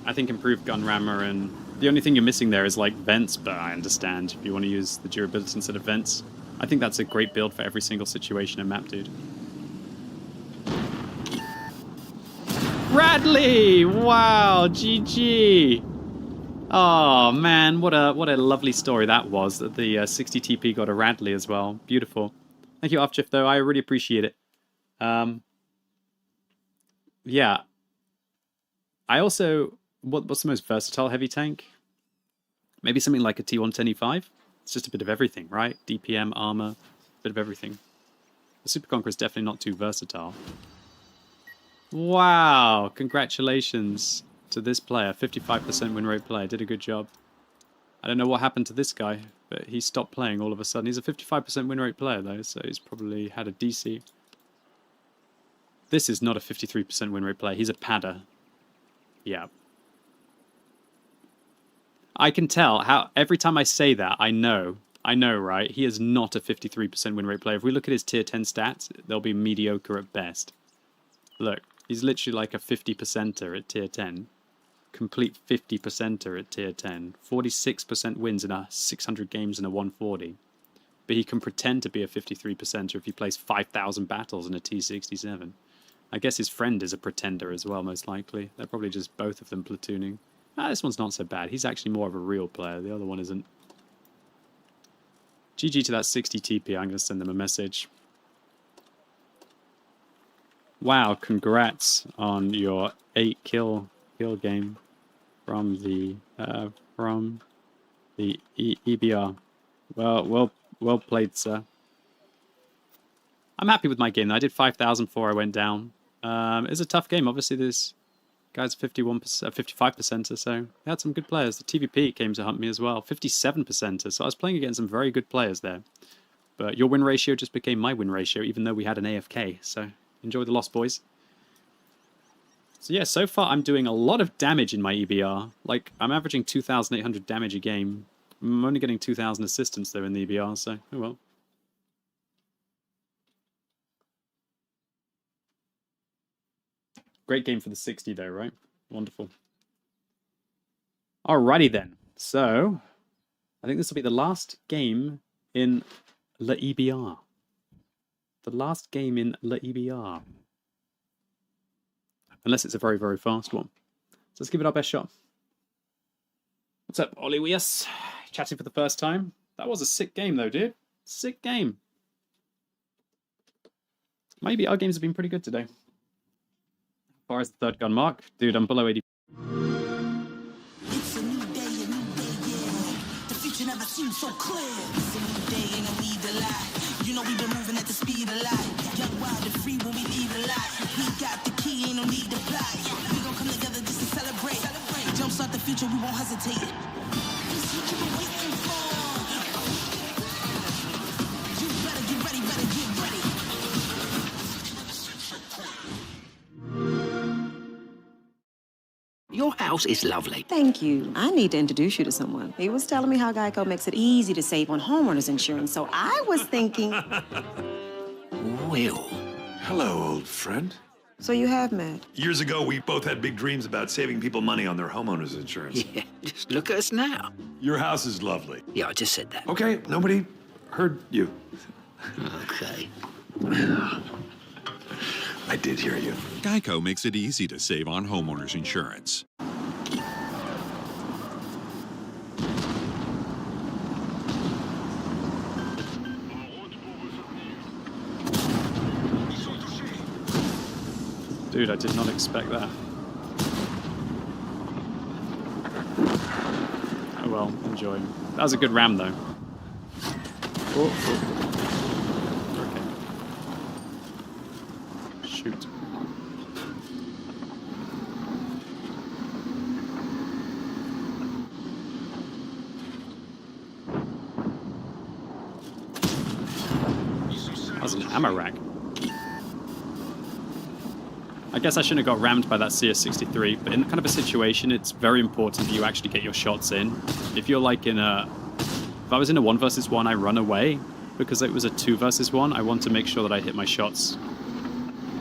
I think improved gun rammer, and the only thing you're missing there is like vents, but I understand if you want to use the durability instead of vents. I think that's a great build for every single situation and map, dude. Radley! Wow, GG! Oh man, what a lovely story that was, that the 60 TP got a Radley as well. Beautiful. Thank you, Offchiff, though. I really appreciate it. Yeah. I also... What's the most versatile heavy tank? Maybe something like a T110E5? It's just a bit of everything, right? DPM, armor, a bit of everything. The Super Conqueror is definitely not too versatile. Wow! Congratulations to this player. 55% win rate player. Did a good job. I don't know what happened to this guy, but he stopped playing all of a sudden. He's a 55% win rate player, though, so he's probably had a DC. This is not a 53% win rate player. He's a padder. Yeah. I can tell how every time I say that, I know, right? He is not a 53% win rate player. If we look at his tier 10 stats, they'll be mediocre at best. Look, he's literally like a 50%er at tier 10. Complete 50%er at tier 10. 46% wins in a 600 games and a 140. But he can pretend to be a 53%er if he plays 5,000 battles in a T67. I guess his friend is a pretender as well, most likely. They're probably just both of them platooning. This one's not so bad. He's actually more of a real player. The other one isn't. GG to that 60 TP. I'm going to send them a message. Wow, congrats on your 8 kill game from the EBR. Well played, sir. I'm happy with my game. I did 5,000 before I went down. It was a tough game. Obviously, this guy's 55% or so. They had some good players. The TVP came to hunt me as well. 57%. So I was playing against some very good players there. But your win ratio just became my win ratio, even though we had an AFK. So enjoy the loss, boys. So yeah, so far I'm doing a lot of damage in my EBR. Like, I'm averaging 2,800 damage a game. I'm only getting 2,000 assistance, though, in the EBR, so oh well. Great game for the 60, though, right? Wonderful. Alrighty, then. So, I think this will be the last game in Le EBR. The last game in Le EBR. Unless it's a very, very fast one. So let's give it our best shot. What's up, Oliwius? Chatting for the first time. That was a sick game, though, dude. Sick game. Maybe our games have been pretty good today. As far as the third gun mark, dude, I'm below 80. It's a new day, yeah. The future never seems so clear. It's a new day and no need to lie. You know we've been moving at the speed of light. Young, wild, and free when we leave a lot. We got the key, ain't no need to fly. We gon' come together just to celebrate. Jumpstart the future, we won't hesitate. This what you been waiting for. You better get ready, better get ready. Your house is lovely. Thank you. I need to introduce you to someone. He was telling me how Geico makes it easy to save on homeowners insurance, so I was thinking... Will. Hello, old friend. So you have met? Years ago, we both had big dreams about saving people money on their homeowners insurance. Yeah, just look at us now. Your house is lovely. Yeah, I just said that. Okay, nobody heard you. Okay. I did hear you. Geico makes it easy to save on homeowners insurance. Dude, I did not expect that. Oh well, enjoy. That was a good ram, though. Oh. Okay. Shoot. there's an ammo rack. I guess I shouldn't have got rammed by that CS-63, but in kind of a situation, it's very important that you actually get your shots in. If you're like in a... If I was in a 1 versus 1, I run away. Because it was a 2 versus 1, I want to make sure that I hit my shots.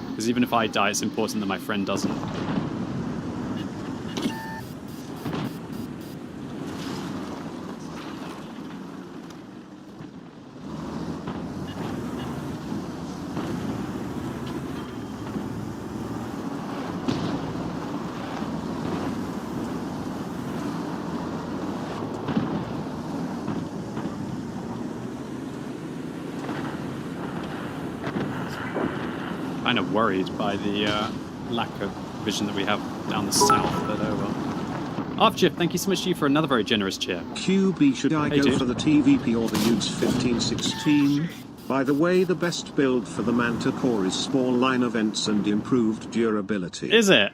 Because even if I die, it's important that my friend doesn't. Kind of worried by the lack of vision that we have down the south, but over. Arfchip, thank you so much to you for another very generous cheer. QB, should I go for the TVP or the Utes 1516? By the way, the best build for the Manta core is small line events and improved durability. Is it?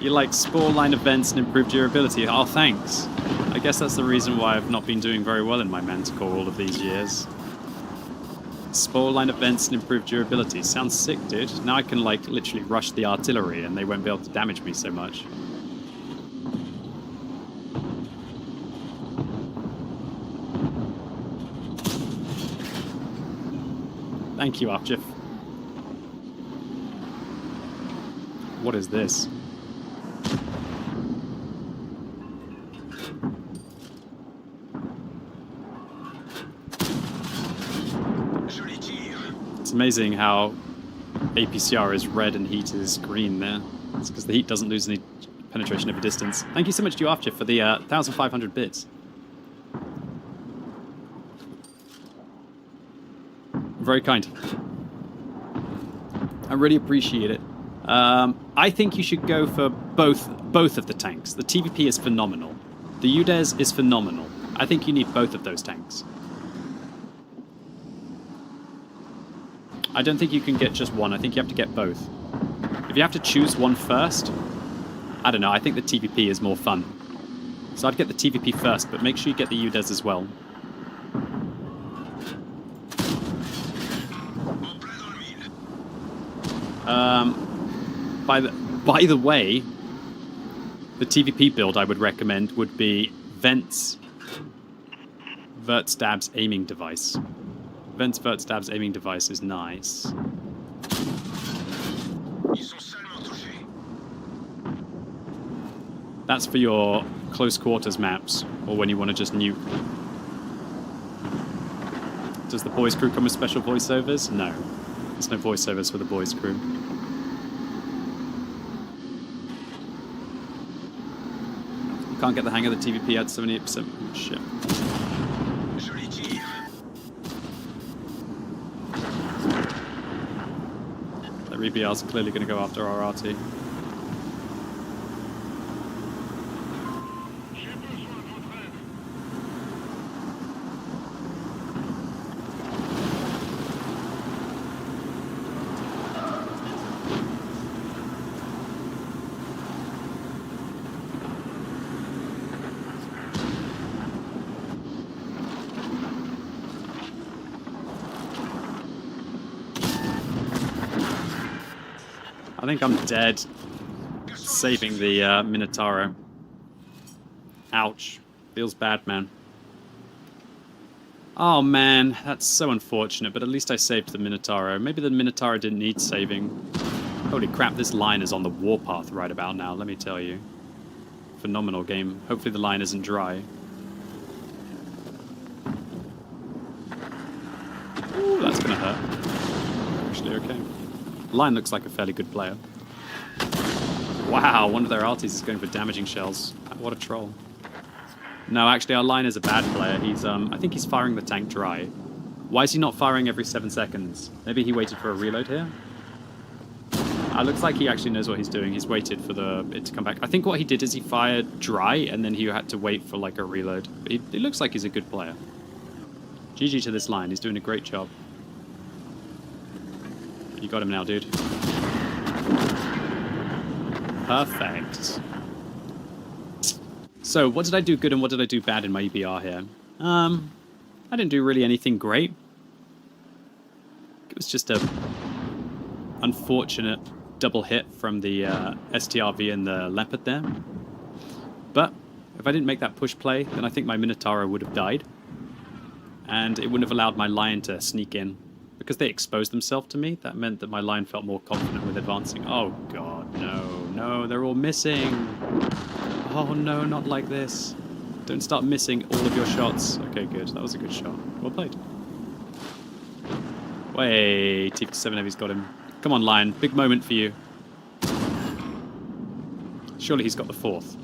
You like small line events and improved durability? Oh, thanks. I guess that's the reason why I've not been doing very well in my Manta core all of these years. Spore line events and improved durability. Sounds sick, dude. Now I can, like, literally rush the artillery and they won't be able to damage me so much. Thank you, Archif. What is this? It's amazing how APCR is red and heat is green there. It's because the heat doesn't lose any penetration over distance. Thank you so much to you, Archif, for the 1,500 bits. Very kind. I really appreciate it. I think you should go for both of the tanks. The TVP is phenomenal. The UDES is phenomenal. I think you need both of those tanks. I don't think you can get just one. I think you have to get both. If you have to choose one first, I don't know. I think the TVP is more fun. So I'd get the TVP first, but make sure you get the UDES as well. By the way, the TVP build I would recommend would be Vent's Vert Stab's aiming device. Vent's Vert Stab's aiming device is nice. That's for your close quarters maps, or when you want to just nuke. Does the boys crew come with special voiceovers? No. There's no voiceovers for the boys crew. You can't get the hang of the TVP at 78%. Shit. The RBR's clearly going to go after our RT. I think I'm dead saving the Minotauro. Ouch. Feels bad, man. Oh, man. That's so unfortunate, but at least I saved the Minotauro. Maybe the Minotauro didn't need saving. Holy crap, this line is on the warpath right about now, let me tell you. Phenomenal game. Hopefully the line isn't dry. Ooh, that's gonna hurt. Actually, okay. Line looks like a fairly good player. Wow, one of their alties is going for damaging shells. What a troll. No, actually, our line is a bad player. He's, I think he's firing the tank dry. Why is he not firing every 7 seconds? Maybe he waited for a reload here? Looks like he actually knows what he's doing. He's waited for it to come back. I think what he did is he fired dry, and then he had to wait for, like, a reload. But he looks like he's a good player. GG to this line. He's doing a great job. You got him now, dude. Perfect. So, what did I do good and what did I do bad in my EBR here? I didn't do really anything great. it was just a unfortunate double hit from the STRV and the Leopard there. But if I didn't make that push play, then I think my Minotaur would have died. And it wouldn't have allowed my Lion to sneak in. Because they exposed themselves to me, that meant that my Lion felt more confident with advancing. Oh god, no, they're all missing. Oh no, not like this. Don't start missing all of your shots. Okay, good. That was a good shot. Well played. Wait, T-57 Heavy's got him. Come on, Lion. Big moment for you. Surely he's got the 4th.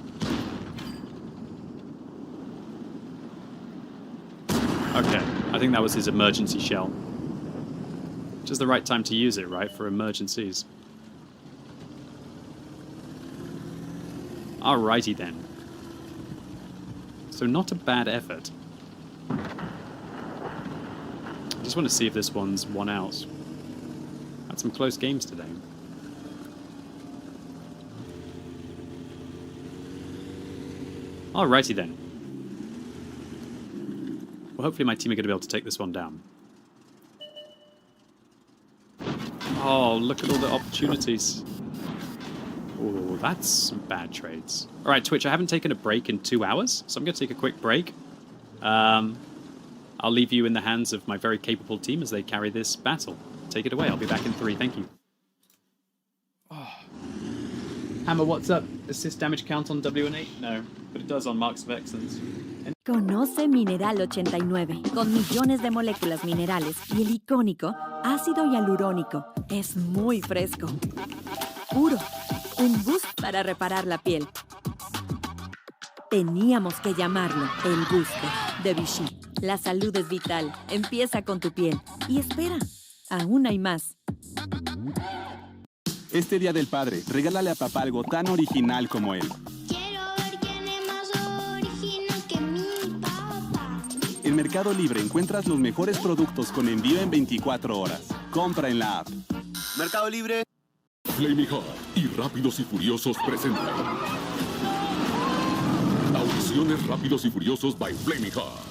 Okay, I think that was his emergency shell. Just the right time to use it, right? For emergencies. Alrighty then. So not a bad effort. I just want to see if this one's won out. Had some close games today. Alrighty then. Well, hopefully my team are going to be able to take this one down. Oh, look at all the opportunities. Oh, that's some bad trades. Alright, Twitch, I haven't taken a break in 2 hours, so I'm going to take a quick break. I'll leave you in the hands of my very capable team as they carry this battle. Take it away. I'll be back in 3. Thank you. Oh. Hammer, what's up? Assist damage count on W&8? No, but it does on Marks of Excellence. Conoce Mineral 89, con millones de moléculas minerales y el icónico ácido hialurónico. Es muy fresco. Puro. Un boost para reparar la piel. Teníamos que llamarlo el booster de Vichy. La salud es vital. Empieza con tu piel. Y espera, aún hay más. Este Día del Padre, regálale a papá algo tan original como él. Quiero ver quién es más original que mi papá. En Mercado Libre encuentras los mejores productos con envío en 24 horas. Compra en la app. Mercado Libre. Flaming Hot y Rápidos y Furiosos presentan Audiciones Rápidos y Furiosos by Flaming Hot.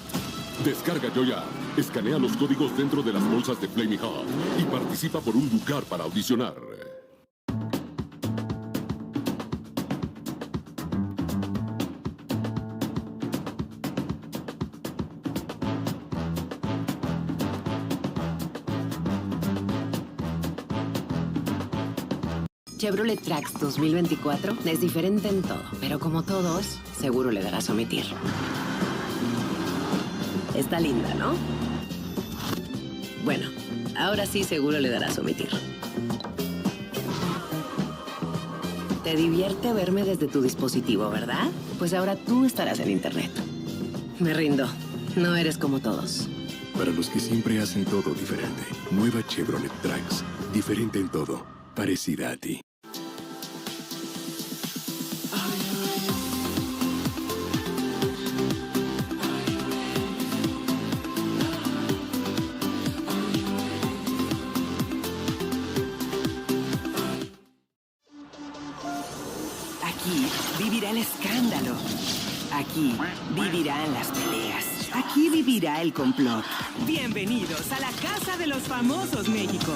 Descarga yo ya, escanea los códigos dentro de las bolsas de Flaming Hot y participa por un lugar para audicionar. Chevrolet Trax 2024 es diferente en todo, pero como todos, seguro le darás omitir. Está linda, ¿no? Bueno, ahora sí seguro le darás omitir. Te divierte verme desde tu dispositivo, ¿verdad? Pues ahora tú estarás en internet. Me rindo. No eres como todos. Para los que siempre hacen todo diferente. Nueva Chevrolet Trax. Diferente en todo. Parecida a ti. Aquí vivirá el escándalo. Aquí vivirán las peleas. Aquí vivirá el complot. Bienvenidos a la Casa de los Famosos, México.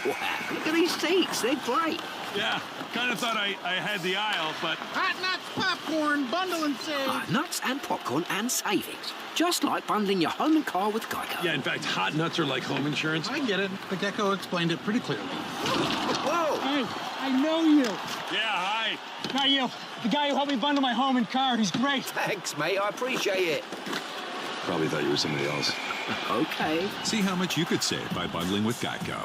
Wow, look at these seats. They're great. Yeah, kind of thought I had the aisle, but... Hot nuts, popcorn, bundle and save. Nuts and popcorn and savings. Just like bundling your home and car with Geico. Yeah, in fact, hot nuts are like home insurance. I get it. The Gecko explained it pretty clearly. Whoa! Hey, I know you. Yeah, hi. Not you. The guy who helped me bundle my home and car. He's great. Thanks, mate. I appreciate it. Probably thought you were somebody else. Okay. See how much you could save by bundling with Geico.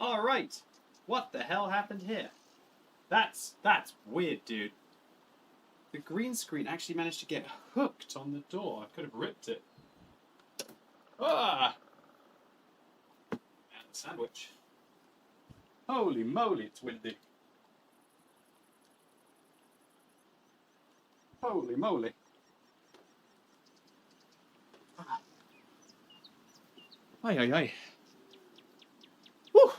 All right. What the hell happened here? That's weird, dude. The green screen actually managed to get hooked on the door. I could have ripped it. Ah! And sandwich. Holy moly, it's windy. Holy moly. Ay, ay, ay. Woo!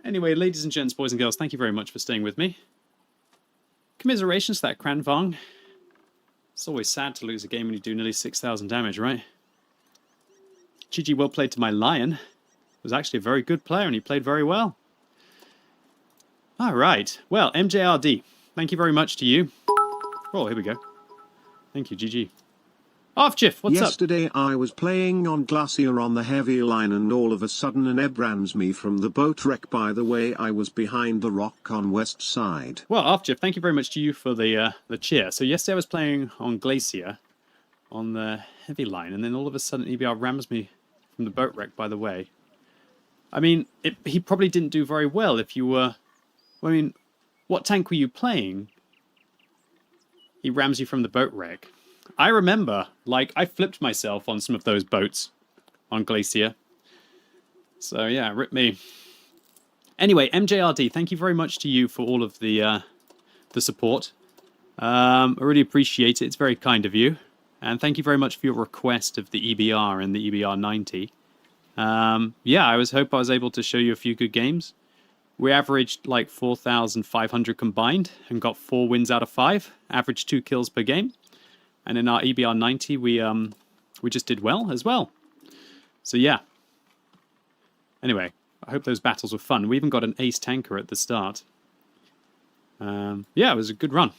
Anyway, ladies and gents, boys and girls, thank you very much for staying with me. Commiserations to that Kranvang. It's always sad to lose a game when you do nearly 6,000 damage, right? GG, well played to my Lion. Was actually a very good player and he played very well. Alright, well, MJRD, thank you very much to you. Oh, here we go. Thank you, GG. Jiff, what's up? Yesterday I was playing on Glacier on the heavy line and all of a sudden an ebb rams me from the boat wreck. By the way, I was behind the rock on west side. Well, Jiff, thank you very much to you for the cheer. So yesterday I was playing on Glacier on the heavy line and then all of a sudden EBR rams me from the boat wreck, by the way. I mean, he probably didn't do very well if you were... I mean, what tank were you playing? He rams you from the boat wreck. I remember, like, I flipped myself on some of those boats on Glacier. So, yeah, rip me. Anyway, MJRD, thank you very much to you for all of the support. I really appreciate it. It's very kind of you. And thank you very much for your request of the EBR and the EBR 90. Yeah, I hope I was able to show you a few good games. We averaged like 4,500 combined and got 4 wins out of 5. Averaged 2 kills per game. And in our EBR 90, we just did well as well. So yeah. Anyway, I hope those battles were fun. We even got an ace tanker at the start. Yeah, it was a good run.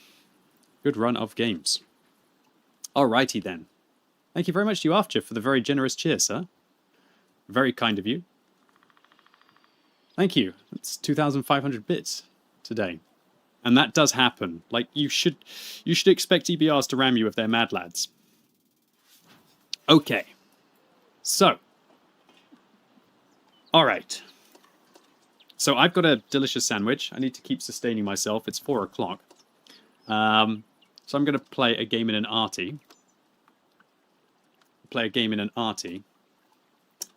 Good run of games. Alrighty then. Thank you very much to you, After, for the very generous cheer, sir. Very kind of you. Thank you. That's 2,500 bits today. And that does happen. Like, you should expect EBRs to ram you if they're mad lads. Okay. So. Alright. So I've got a delicious sandwich. I need to keep sustaining myself. It's 4 o'clock. So I'm going to play a game in an arty.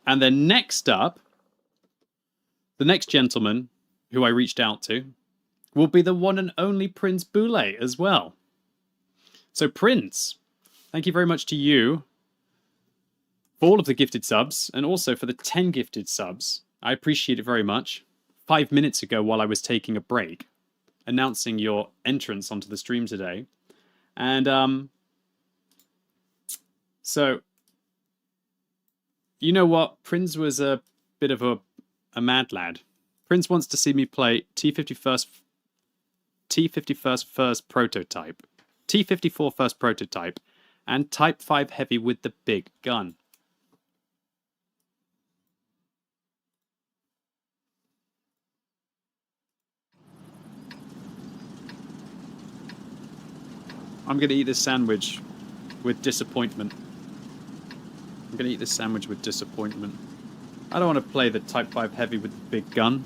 And then next up, the next gentleman who I reached out to will be the one and only Prince Boulay as well. So Prince, thank you very much to you for all of the gifted subs and also for the 10 gifted subs. I appreciate it very much. 5 minutes ago while I was taking a break, announcing your entrance onto the stream today. And so you know what? Prince was a bit of a mad lad. Prince wants to see me play T54 first prototype, T54 first prototype, and Type 5 heavy with the big gun. I'm going to eat this sandwich with disappointment. I don't want to play the Type 5 heavy with the big gun.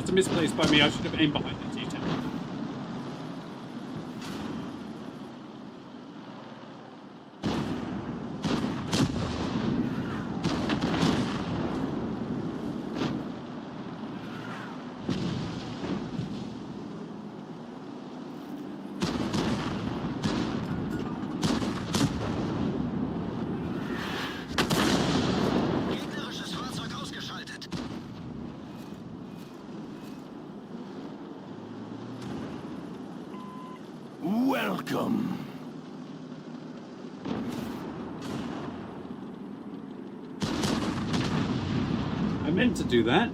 That's a misplace by me. I should have aimed behind the T-10. Welcome. I meant to do that.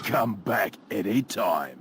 Come back any time.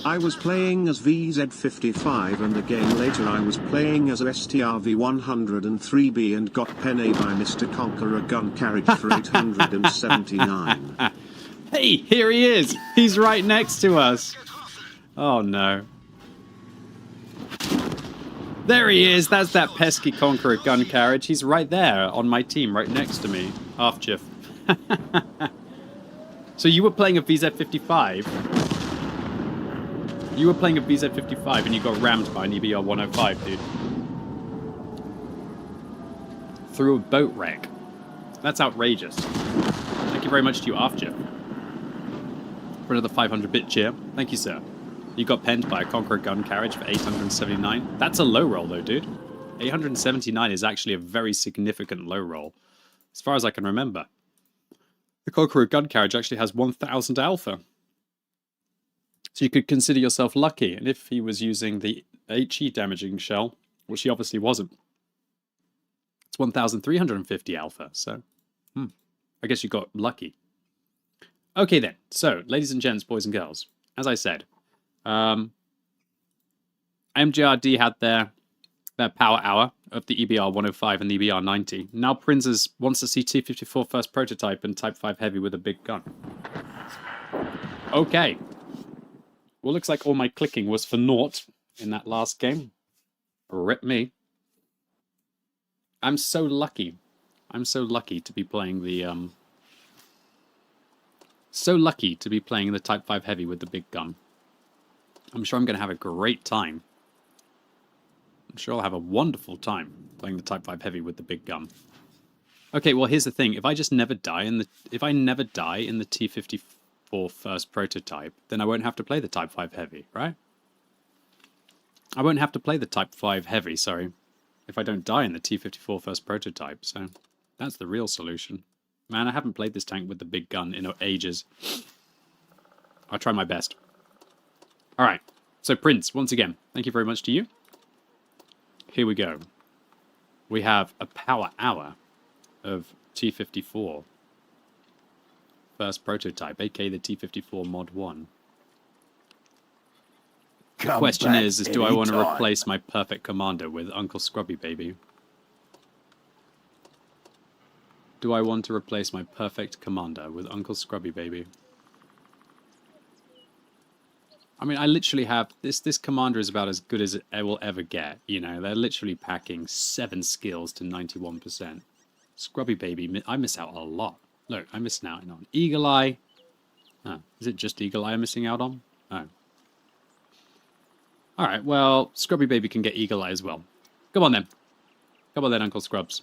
I was playing as VZ55 and a game later I was playing as STRV103B and got penne by Mr. Conqueror gun carriage for 879. Hey, here he is. He's right next to us. Oh no. There he is. That's that pesky Conqueror gun carriage. He's right there on my team, right next to me. Half Jiff. So you were playing a VZ55? You were playing a VZ55 and you got rammed by an EBR 105, dude. Through a boat wreck. That's outrageous. Thank you very much to you, Afjip, for another 500-bit cheer. Thank you, sir. You got penned by a Conqueror gun carriage for 879. That's a low roll, though, dude. 879 is actually a very significant low roll, as far as I can remember. The Conqueror gun carriage actually has 1,000 alpha. So you could consider yourself lucky. And if he was using the HE damaging shell, which he obviously wasn't, it's 1,350 alpha. So, I guess you got lucky. Okay then. So, ladies and gents, boys and girls, as I said, MGRD had their power hour of the EBR 105 and the EBR 90. Now Prinz wants to see T-54 first prototype and Type 5 heavy with a big gun. Okay. Well, looks like all my clicking was for naught in that last game. Rip me. I'm so lucky. I'm so lucky to be playing the Type 5 heavy with the big gun. I'm sure I'm going to have a great time. I'm sure I'll have a wonderful time playing the Type 5 heavy with the big gun. Okay, well here's the thing. If I never die in the T-54 first prototype, then I won't have to play the Type 5 heavy, right? I won't have to play the Type 5 heavy, sorry, if I don't die in the T-54 first prototype, so that's the real solution. Man, I haven't played this tank with the big gun in ages. I'll try my best. Alright, so Prinz, once again, thank you very much to you. Here we go. We have a power hour of T-54 first prototype, aka the T-54 Mod 1. The question is do I want to replace my perfect commander with Uncle Scrubby Baby? Do I want to replace my perfect commander with Uncle Scrubby Baby? I mean, I literally have... This commander is about as good as it will ever get, you know? They're literally packing 7 skills to 91%. Scrubby Baby, I miss out a lot. Look, I'm missing out on Eagle Eye. Oh, is it just Eagle Eye I'm missing out on? Oh. Alright, well, Scrubby Baby can get Eagle Eye as well. Come on then. Come on then, Uncle Scrubs.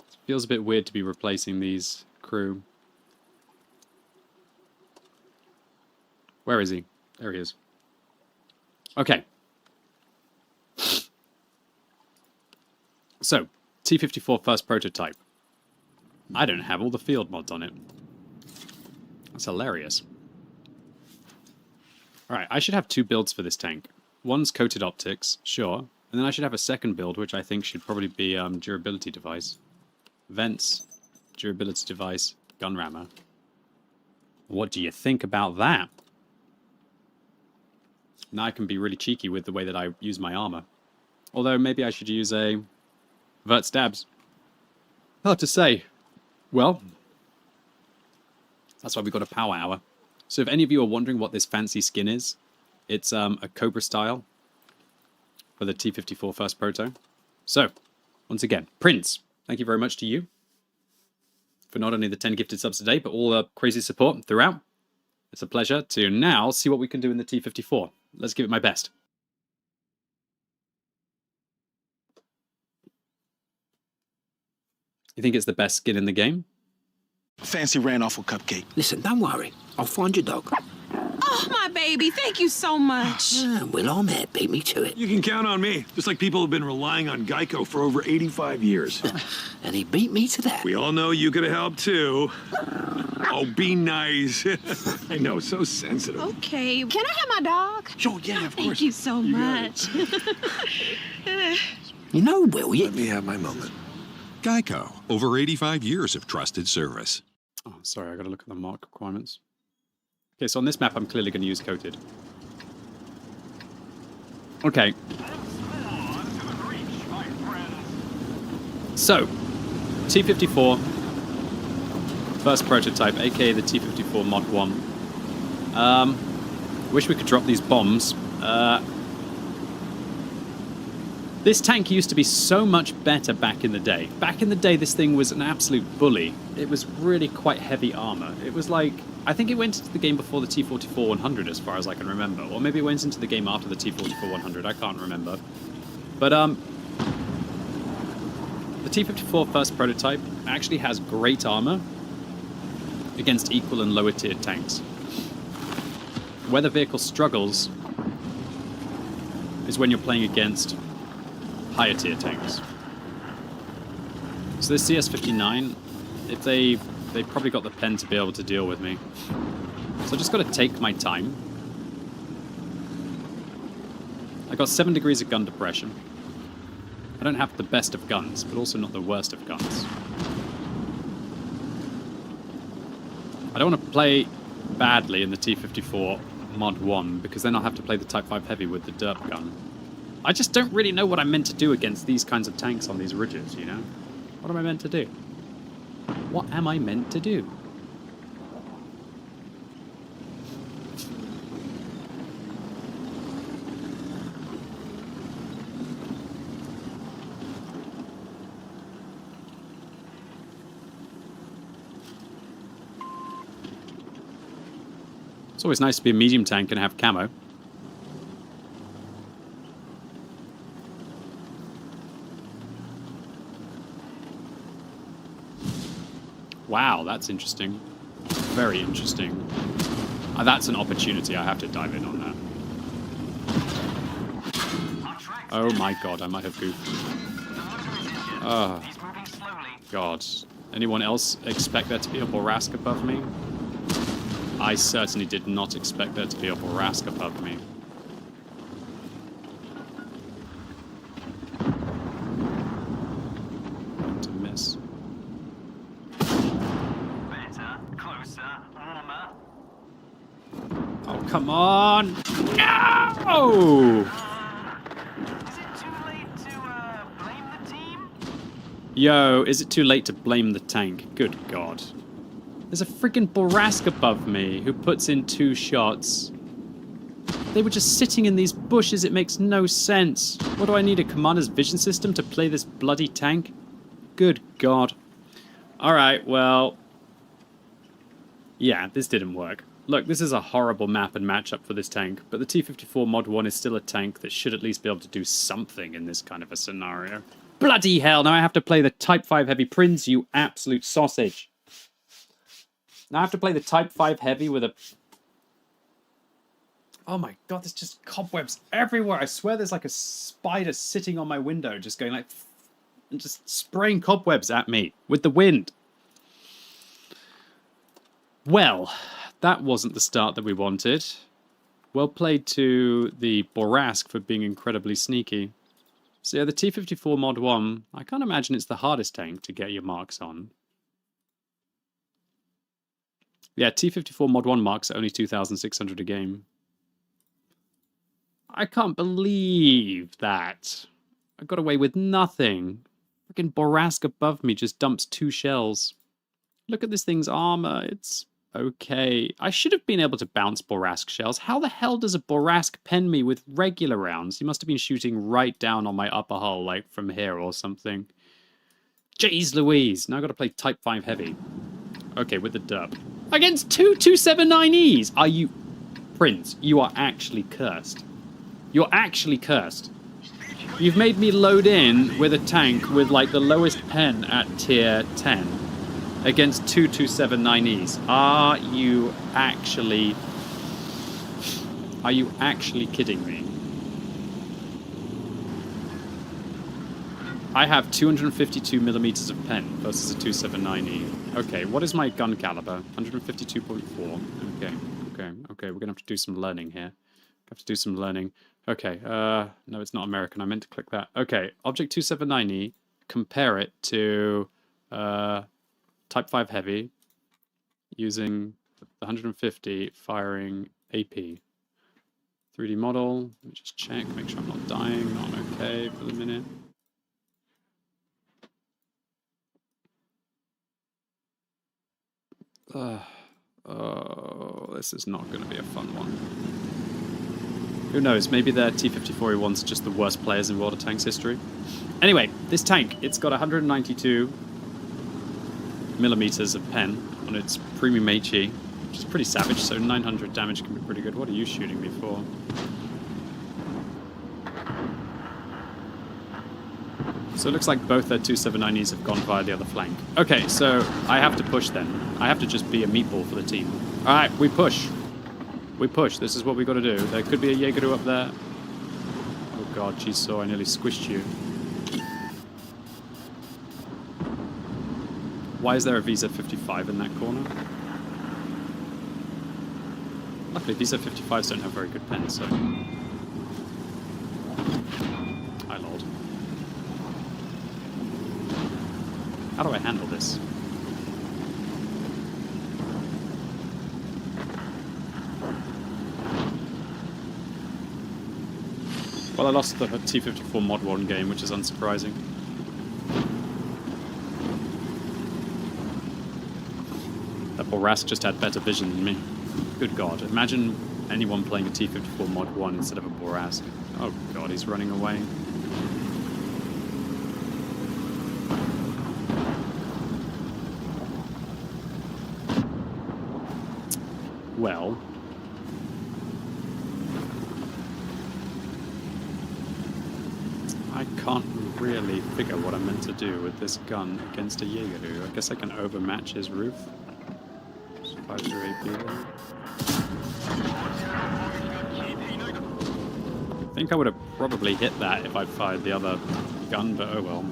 It feels a bit weird to be replacing these crew. Where is he? There he is. Okay. So, T-54 first prototype. I don't have all the field mods on it. That's hilarious. Alright, I should have 2 builds for this tank. One's coated optics, sure. And then I should have a second build, which I think should probably be durability device. Vents, durability device, gun rammer. What do you think about that? Now I can be really cheeky with the way that I use my armor. Although maybe I should use a vert stabs. Hard to say. Well, that's why we got a power hour. So if any of you are wondering what this fancy skin is, it's a Cobra style for the T-54 first proto. So, once again, Prinz, thank you very much to you for not only the 10 gifted subs today, but all the crazy support throughout. It's a pleasure to now see what we can do in the T-54. Let's give it my best. You think it's the best skin in the game? Fancy ran off a cupcake. Listen, don't worry. I'll find your dog. Oh, my baby, thank you so much. Well, I'm mad. Beat me to it. You can count on me. Just like people have been relying on Geico for over 85 years. And he beat me to that. We all know you could have helped too. Oh, be nice. I know, so sensitive. Okay, can I have my dog? Sure, yeah, of course. Thank you so much. You know, will you? Let me have my moment. Geico, over 85 years of trusted service. Oh, sorry, I gotta look at the mark requirements. Okay, so on this map, I'm clearly going to use coated. Okay. So, T-54, first prototype, aka the T-54 Mod 1. Wish we could drop these bombs. This tank used to be so much better back in the day. Back in the day, this thing was an absolute bully. It was really quite heavy armor. It was like... I think it went into the game before the T-44-100 as far as I can remember. Or maybe it went into the game after the T-44-100. I can't remember. But, the T-54 first prototype actually has great armor against equal and lower tier tanks. Where the vehicle struggles is when you're playing against higher tier tanks. So this CS-59, if they've probably got the pen to be able to deal with me. So I just got to take my time. I got 7 degrees of gun depression. I don't have the best of guns, but also not the worst of guns. I don't want to play badly in the T-54 Mod 1, because then I'll have to play the Type 5 Heavy with the derp gun. I just don't really know what I'm meant to do against these kinds of tanks on these ridges, you know? What am I meant to do? What am I meant to do? It's always nice to be a medium tank and have camo. Wow, that's interesting. Very interesting. That's an opportunity. I have to dive in on that. Oh my god, I might have goofed. Oh, god. Anyone else expect there to be a Borask above me? I certainly did not expect there to be a Borask above me. To miss. Oh, come on! No! Yo, is it too late to blame the tank? Good god. There's a freaking Borask above me who puts in 2 shots. They were just sitting in these bushes. It makes no sense. What do I need, a commander's vision system to play this bloody tank? Good god. Alright, well... yeah, this didn't work. Look, this is a horrible map and matchup for this tank, but the T-54 Mod 1 is still a tank that should at least be able to do something in this kind of a scenario. Bloody hell, now I have to play the Type 5 Heavy Prince, you absolute sausage. Now I have to play the Type 5 Heavy with a... oh my god, there's just cobwebs everywhere. I swear there's like a spider sitting on my window just going like... and just spraying cobwebs at me with the wind. Well, that wasn't the start that we wanted. Well played to the Borask for being incredibly sneaky. So yeah, the T-54 Mod 1, I can't imagine it's the hardest tank to get your marks on. Yeah, T-54 Mod 1 marks are only 2,600 a game. I can't believe that. I got away with nothing. Freaking Borask above me just dumps 2 shells. Look at this thing's armor. It's okay. I should have been able to bounce Borask shells. How the hell does a Borask pen me with regular rounds? He must have been shooting right down on my upper hull, like from here or something. Jeez Louise. Now I've got to play Type 5 Heavy. Okay, with the derp. Against 2 279Es! Are you... Prince, you are actually cursed. You're actually cursed. You've made me load in with a tank with like the lowest pen at tier 10 against 2 279Es. Are you actually kidding me? I have 252 millimeters of pen versus a 279E. Okay, what is my gun caliber? 152.4. Okay, we're gonna have to do some learning here. Okay, no, it's not American. I meant to click that. Okay, Object 279E, compare it to Type 5 Heavy using the 150 firing AP. 3D model, let me just check, make sure I'm not dying, not okay for the minute. Oh, this is not going to be a fun one. Who knows, maybe their T-54E1's just the worst players in World of Tanks history. Anyway, this tank, it's got 192 millimeters of pen on its premium HE, which is pretty savage, so 900 damage can be pretty good. What are you shooting me for? So it looks like both their 279Es have gone via the other flank. Okay, so I have to push then. I have to just be a meatball for the team. Alright, we push. We push. This is what we got to do. There could be a Jaeger up there. Oh god, geez, so I nearly squished you. Why is there a Visa 55 in that corner? Luckily, Visa 55s don't have very good pens, so... Hi, Lord. How do I handle this? Well, I lost the T-54 Mod 1 game, which is unsurprising. That Borask just had better vision than me. Good God. Imagine anyone playing a T-54 Mod 1 instead of a Borask. Oh God, he's running away. Well... I can't really figure what I'm meant to do with this gun against a Jaeger. I guess I can overmatch his roof. Just fire through AP there. I think I would have probably hit that if I'd fired the other gun, but oh well.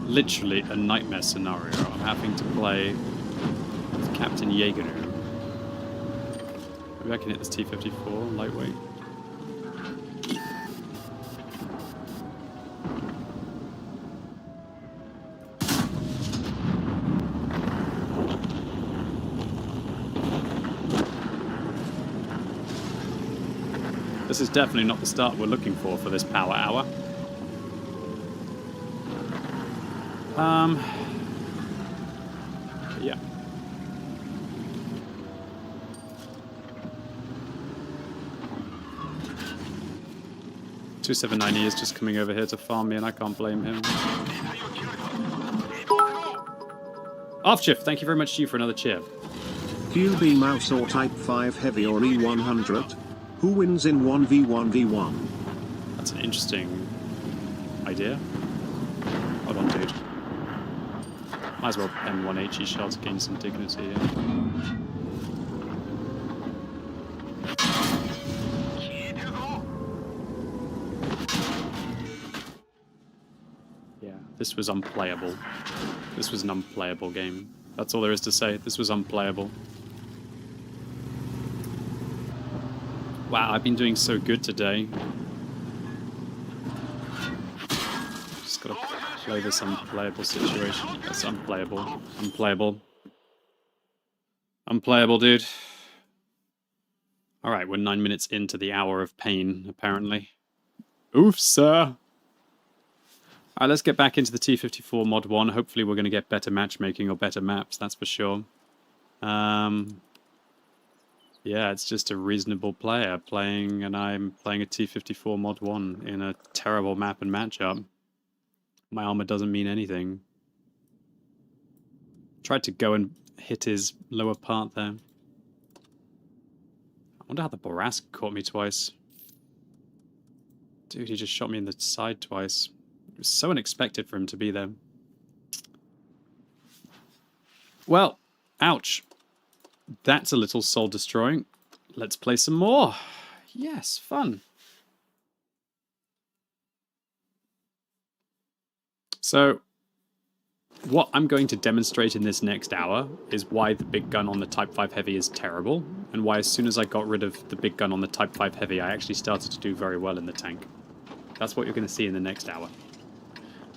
Literally a nightmare scenario. I'm having to play with Captain Jaeger. Maybe I can hit this T-54 lightweight. This is definitely not the start we're looking for this power hour. Yeah. $279E is just coming over here to farm me, and I can't blame him. Off shift, thank you very much to you for another cheer. QB mouse or Type 5 heavy or E100? Who wins in 1v1v1? That's an interesting idea. Hold on, dude. Might as well M1 HE shell to gain some dignity here. Yeah, this was unplayable. This was an unplayable game. That's all there is to say. This was unplayable. Wow, I've been doing so good today. Just gotta play this unplayable situation. That's unplayable. Unplayable. Unplayable, dude. Alright, we're 9 minutes into the hour of pain, apparently. Oof, sir! Alright, let's get back into the T-54 Mod 1. Hopefully we're going to get better matchmaking or better maps, that's for sure. Yeah, it's just a reasonable player playing, and I'm playing a T-54 Mod 1 in a terrible map and matchup. My armor doesn't mean anything. Tried to go and hit his lower part there. I wonder how the Borask caught me twice. Dude, he just shot me in the side twice. It was so unexpected for him to be there. Well, ouch. That's a little soul-destroying. Let's play some more. Yes, fun. So, what I'm going to demonstrate in this next hour is why the big gun on the Type 5 Heavy is terrible, and why as soon as I got rid of the big gun on the Type 5 Heavy, I actually started to do very well in the tank. That's what you're going to see in the next hour.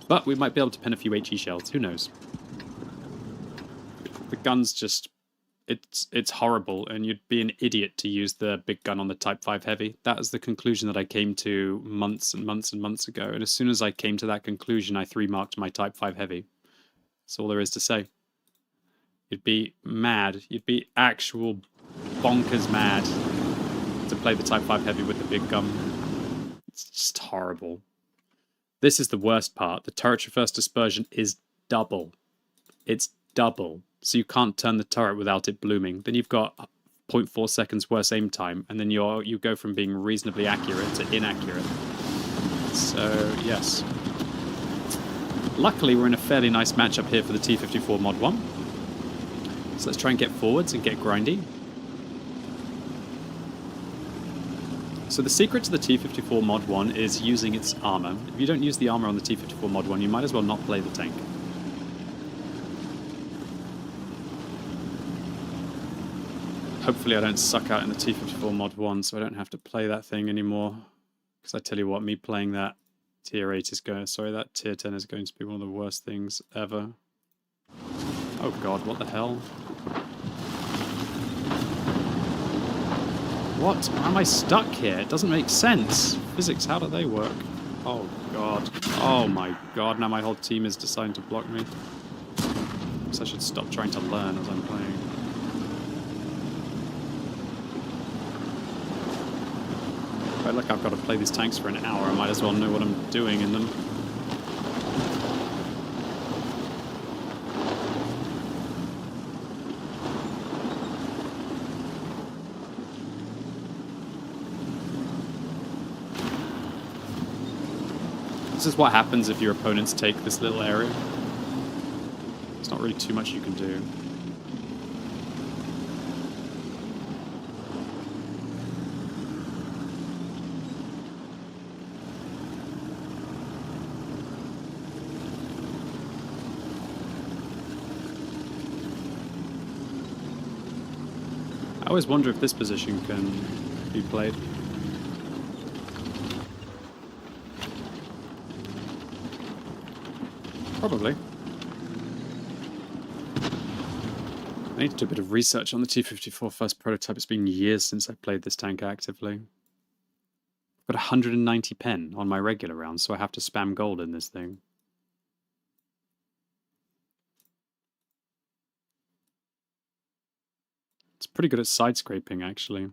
But we might be able to pen a few HE shells, who knows? The gun's just... It's horrible, and you'd be an idiot to use the big gun on the Type 5 Heavy. That is the conclusion that I came to months and months and months ago, and as soon as I came to that conclusion, I 3-marked my Type 5 Heavy. That's all there is to say. You'd be mad. You'd be actual bonkers mad to play the Type 5 Heavy with the big gun. It's just horrible. This is the worst part. The turret reverse dispersion is double. It's double. So you can't turn the turret without it blooming. Then you've got 0.4 seconds worse aim time, and then you go from being reasonably accurate to inaccurate. So, yes. Luckily, we're in a fairly nice matchup here for the T-54 Mod 1. So let's try and get forwards and get grindy. So the secret to the T-54 Mod 1 is using its armor. If you don't use the armor on the T-54 Mod 1, you might as well not play the tank. Hopefully I don't suck out in the T-54 Mod 1, so I don't have to play that thing anymore. Because I tell you what, me playing that Tier 8 is going... Sorry, that Tier 10 is going to be one of the worst things ever. Oh god, what the hell? What? Why am I stuck here? It doesn't make sense. Physics, how do they work? Oh god. Oh my god, now my whole team is deciding to block me. So I should stop trying to learn as I'm playing. Right, look, I've got to play these tanks for an hour. I might as well know what I'm doing in them. This is what happens if your opponents take this little area. There's not really too much you can do. I always wonder if this position can be played. Probably. I need to do a bit of research on the T-54 first prototype. It's been years since I played this tank actively. I've got 190 pen on my regular round, so I have to spam gold in this thing. It's pretty good at side scraping, actually.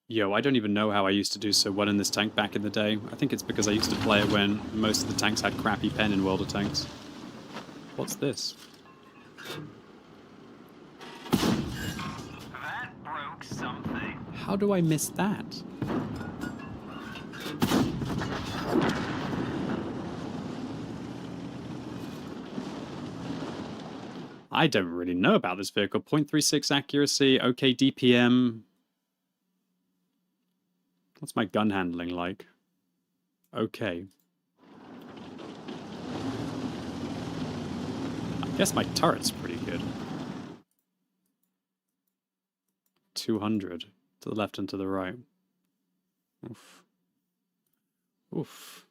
Yo, I don't even know how I used to do so well in this tank back in the day. I think it's because I used to play it when most of the tanks had crappy pen in World of Tanks. What's this? That broke something. How do I miss that? I don't really know about this vehicle. 0.36 accuracy, okay DPM. What's my gun handling like? Okay. I guess my turret's pretty good. 200 to the left and to the right. Oof. Oof.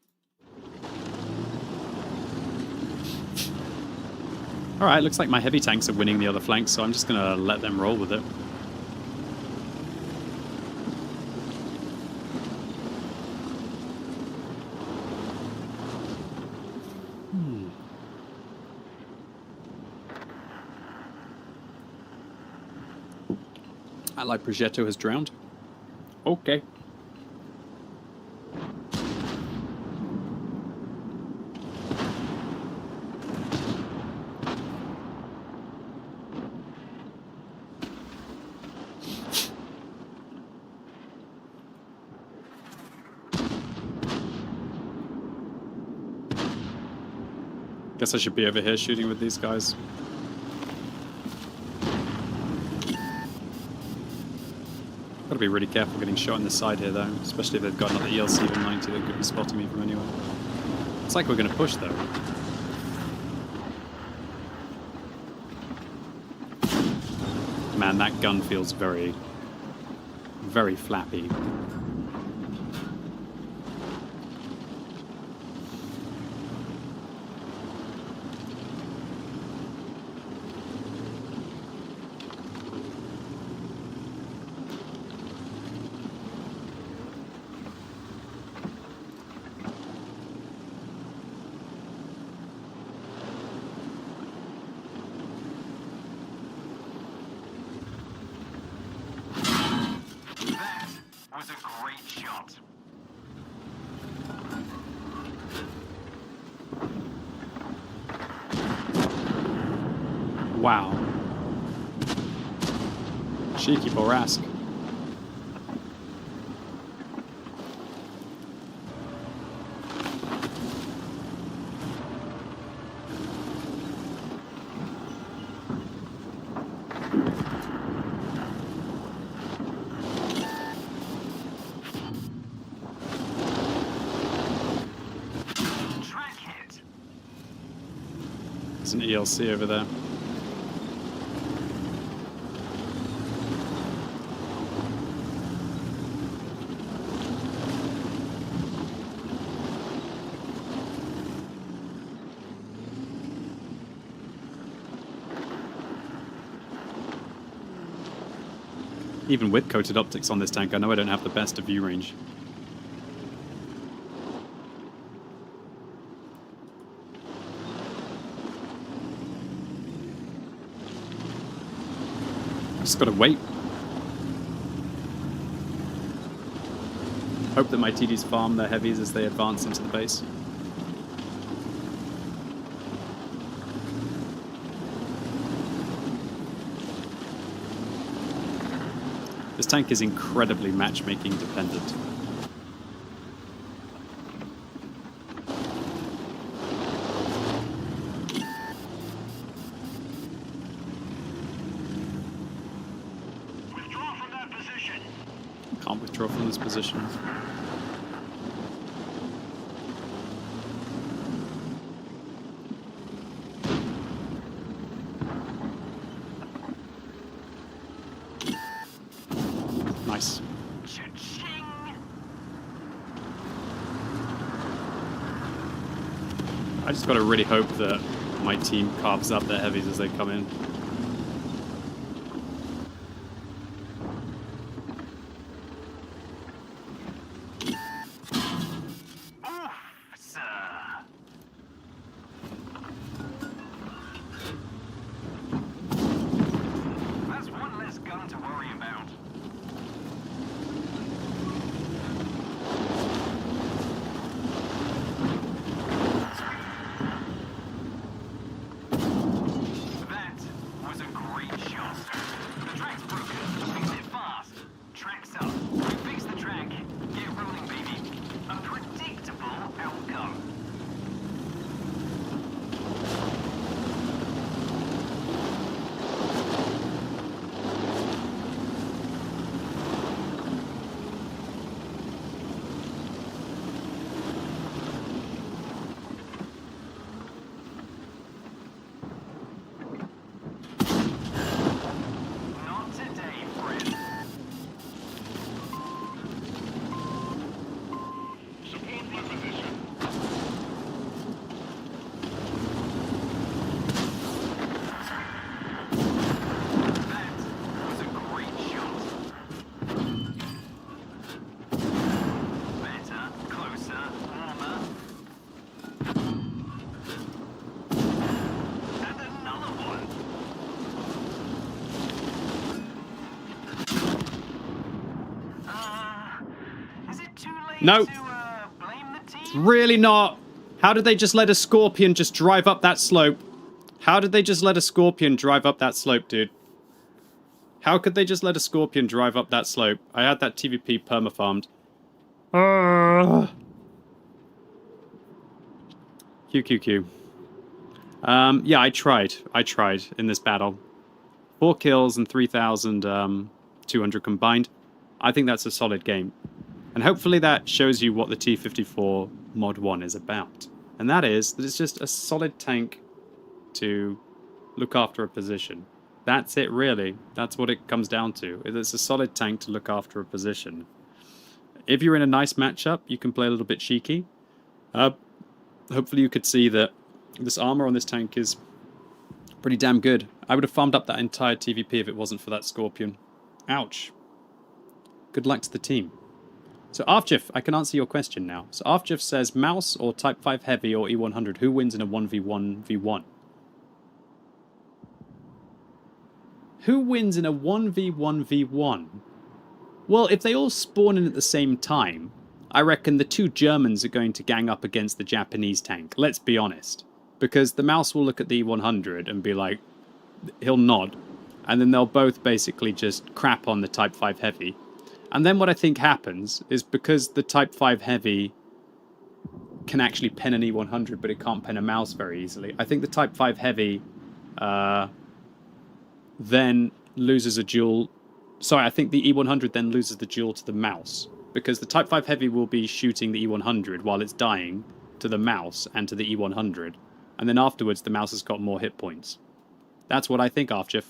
Alright, looks like my heavy tanks are winning the other flank, so I'm just gonna let them roll with it. Allied Progetto has drowned. Okay. Guess I should be over here shooting with these guys. Gotta be really careful getting shot in the side here, though, especially if they've got another ELC of 90 that could be spotting me from anywhere. It's like we're gonna push, though. Man, that gun feels very, very flappy. Was a great shot. Wow. Cheeky Borask. There's an ELC over there. even with coated optics on this tank, I know I don't have the best of view range. Just gotta wait. Hope that my TDs farm their heavies as they advance into the base. This tank is incredibly matchmaking dependent. Withdraw from that position. Can't withdraw from this position. Nice. I just gotta really hope that my team carves up their heavies as they come in. That's one less gun to worry about. That was a great shot. The track's broken. Fix it fast. Track's up. We fix the track. Get rolling, baby. A predictable outcome. Not today, friend. Support my position. That was a great shot. Better, closer, warmer. And another one. Is it too late No. to blame the team? It's really not. How did they just let a Scorpion just drive up that slope? How did they just let a Scorpion drive up that slope, dude? How could they just let a Scorpion drive up that slope? I had that TVP perma-farmed. QQQ. Yeah, I tried. I tried in this battle. 4 kills and 3,200 combined. I think that's a solid game. And hopefully that shows you what the T-54 Mod 1 is about. And that is that it's just a solid tank to look after a position. That's it, really. That's what it comes down to. It's a solid tank to look after a position. If you're in a nice matchup, you can play a little bit cheeky. Hopefully you could see that this armor on this tank is pretty damn good. I would have farmed up that entire TVP if it wasn't for that Scorpion. Ouch. Good luck to the team. So Arfjif, I can answer your question now. So Arfjif says, Mouse or Type 5 Heavy or E100, who wins in a 1v1v1? Who wins in a 1v1v1? Well, if they all spawn in at the same time, I reckon the two Germans are going to gang up against the Japanese tank. Let's be honest. Because the Mouse will look at the E100 and be like, he'll nod. And then they'll both basically just crap on the Type 5 Heavy. And then what I think happens is because the Type 5 Heavy can actually pen an E100, but it can't pen a Mouse very easily. I think the Type 5 Heavy then loses a duel. Sorry, I think the E100 then loses the duel to the Mouse. Because the Type 5 Heavy will be shooting the E100 while it's dying to the Mouse and to the E100. And then afterwards, the Mouse has got more hit points. That's what I think, Arfjif.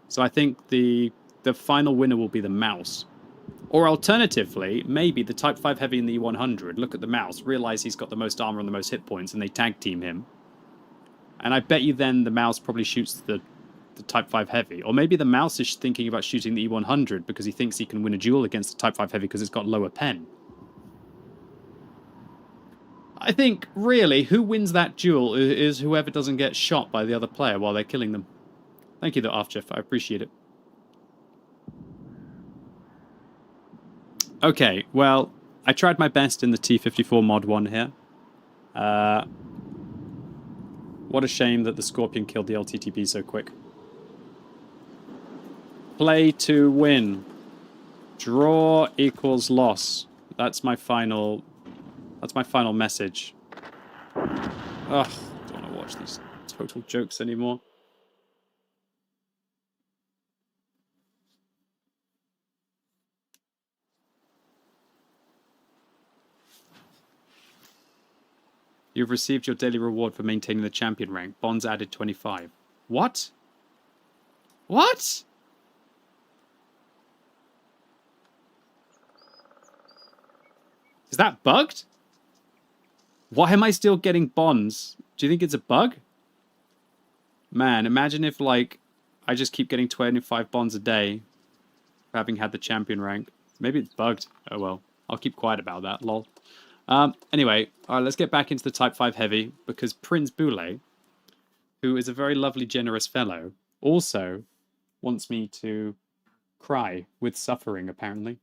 So I think the final winner will be the Mouse. Or alternatively, maybe the Type 5 Heavy in the E100 look at the Mouse, realize he's got the most armor and the most hit points, and they tag team him. And I bet you then the Mouse probably shoots the the Type 5 Heavy. Or maybe the mouse is thinking about shooting the E100 because he thinks he can win a duel against the Type 5 Heavy because it's got lower pen. I think, really, who wins that duel is whoever doesn't get shot by the other player while they're killing them. Thank you, though, Archif. I appreciate it. Okay, well, I tried my best in the T-54 Mod 1 here. What a shame that the Scorpion killed the LTTB so quick. Play to win. Draw equals loss. That's my final message. Ugh, I don't want to watch these total jokes anymore. You've received your daily reward for maintaining the champion rank. Bonds added 25. What? What? Is that bugged? Why am I still getting bonds? Do you think it's a bug? Man, imagine if, like, I just keep getting 25 bonds a day for having had the champion rank. Maybe it's bugged. Oh well. I'll keep quiet about that, lol. Anyway, all right, let's get back into the Type 5 Heavy, because Prince Boule, who is a very lovely, generous fellow, also wants me to cry with suffering, apparently.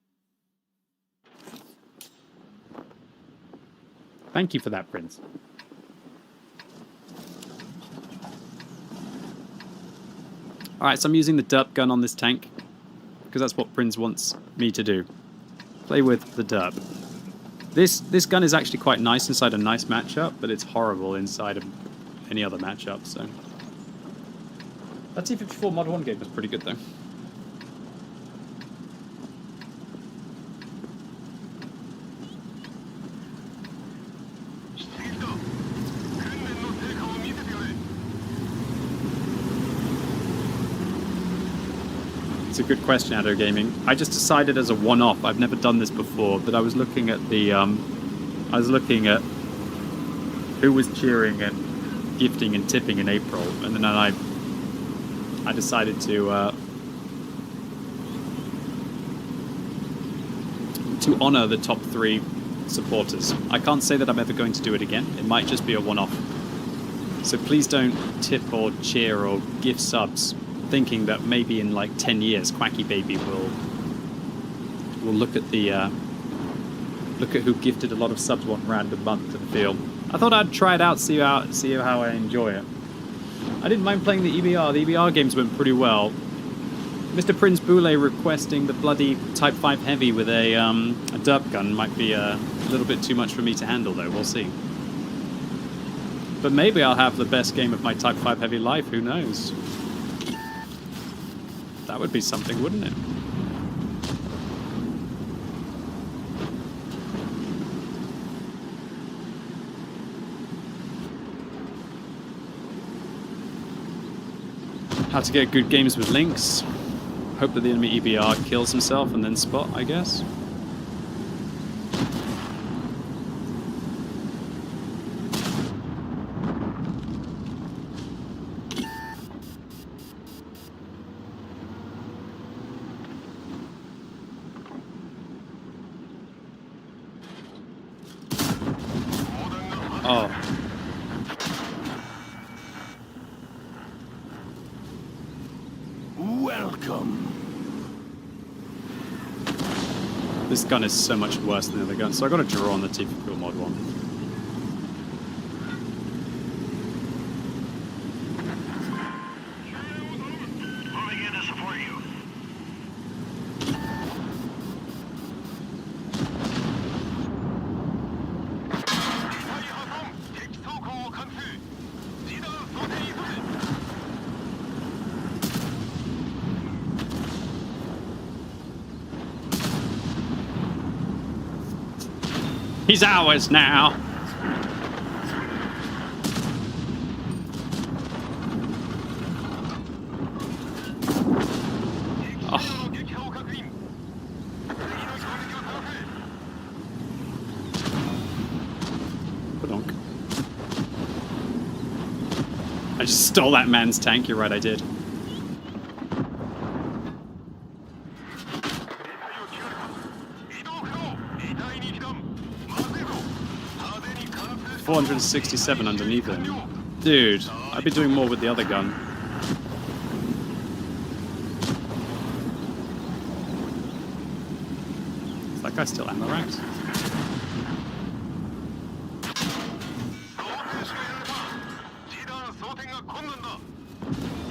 Thank you for that, Prince. Alright, so I'm using the derp gun on this tank, because that's what Prince wants me to do. Play with the derp. This gun is actually quite nice inside a nice matchup, but it's horrible inside of any other matchup, so... That T-54 Mod 1 game was pretty good, though. It's a good question, Addo Gaming. I just decided as a one-off, I've never done this before, that I was looking at the, I was looking at who was cheering and gifting and tipping in April, and then I decided to honor the top 3 supporters. I can't say that I'm ever going to do it again. It might just be a one-off. So please don't tip or cheer or gift subs thinking that maybe in like 10 years Quackybaby will look at the look at who gifted a lot of subs one random month and feel, I thought I'd try it out, see how I enjoy it. I didn't mind playing the EBR. The EBR games went pretty well. Mr. Prince Boule requesting the bloody Type 5 Heavy with a derp gun might be a little bit too much for me to handle, though. We'll see. But maybe I'll have the best game of my Type 5 Heavy life. Who knows? That would be something, wouldn't it? How to get good games with links. Hope that the enemy EBR kills himself and then spot, I guess. Oh. Welcome. This gun is so much worse than the other gun, so I got a draw on the T-54 Mod 1. He's ours now. Oh. Badonk. I just stole that man's tank. You're right, I did. 467 underneath him. Dude, I'd be doing more with the other gun. Is that guy still ammo racked?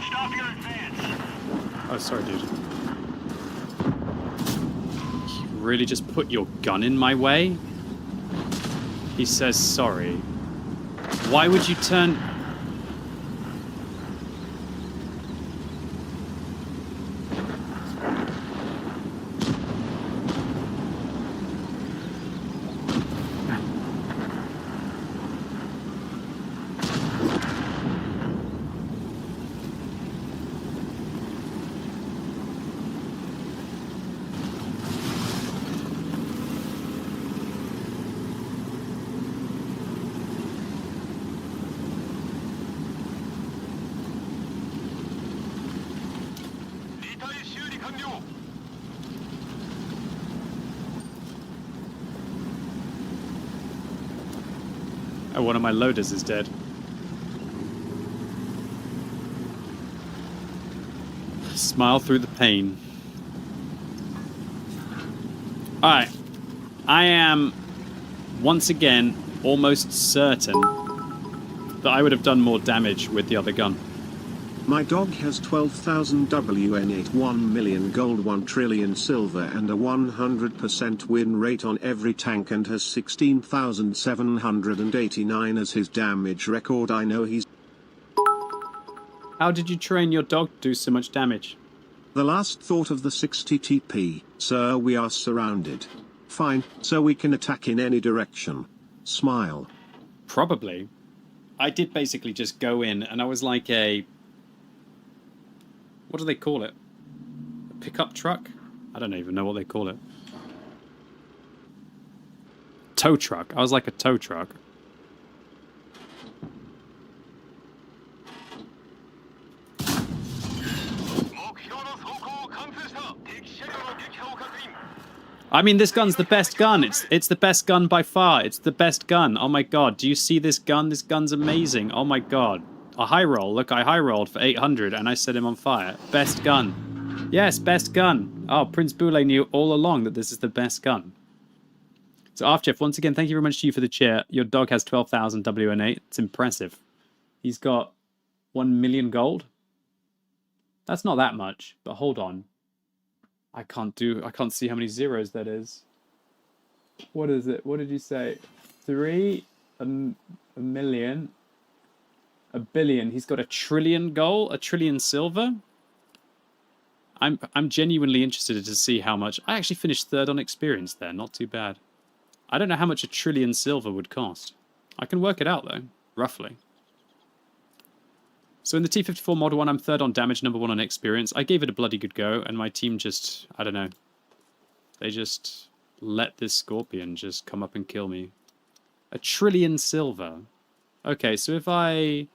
Stop your advance. Oh, sorry, dude. You really just put your gun in my way? He says sorry. Why would you turn... Oh, one of my loaders is dead. Smile through the pain. Alright. I am, once again, almost certain that I would have done more damage with the other gun. My dog has 12,000 WN8, 1 million gold, 1 trillion silver and a 100% win rate on every tank and has 16,789 as his damage record. I know he's... How did you train your dog to do so much damage? The last thought of the 60 TP, sir, we are surrounded. Fine, so we can attack in any direction. Smile. Probably. I did basically just go in and I was like a... What do they call it? A pickup truck? I don't even know what they call it. Tow truck. I was like a tow truck. I mean, this gun's the best gun. It's the best gun by far. It's the best gun. Oh my god. Do you see this gun? This gun's amazing. Oh my god. A high roll. Look, I high rolled for 800 and I set him on fire. Best gun. Yes, best gun. Oh, Prince Boule knew all along that this is the best gun. So, Afchef, once again, thank you very much to you for the chair. Your dog has 12,000 WN8. It's impressive. He's got 1 million gold. That's not that much, but hold on. I can't see how many zeros that is. What is it? What did you say? 3, a million, a billion. He's got 1 trillion gold, 1 trillion silver. I'm genuinely interested to see how much. I actually finished third on experience there. Not too bad. I don't know how much 1 trillion silver would cost. I can work it out though, roughly. So in the T-54 Model 1, I'm third on damage, number 1 on experience. I gave it a bloody good go, and my team just, I don't know. They just let this Scorpion just come up and kill me. 1 trillion silver. Okay, so if I...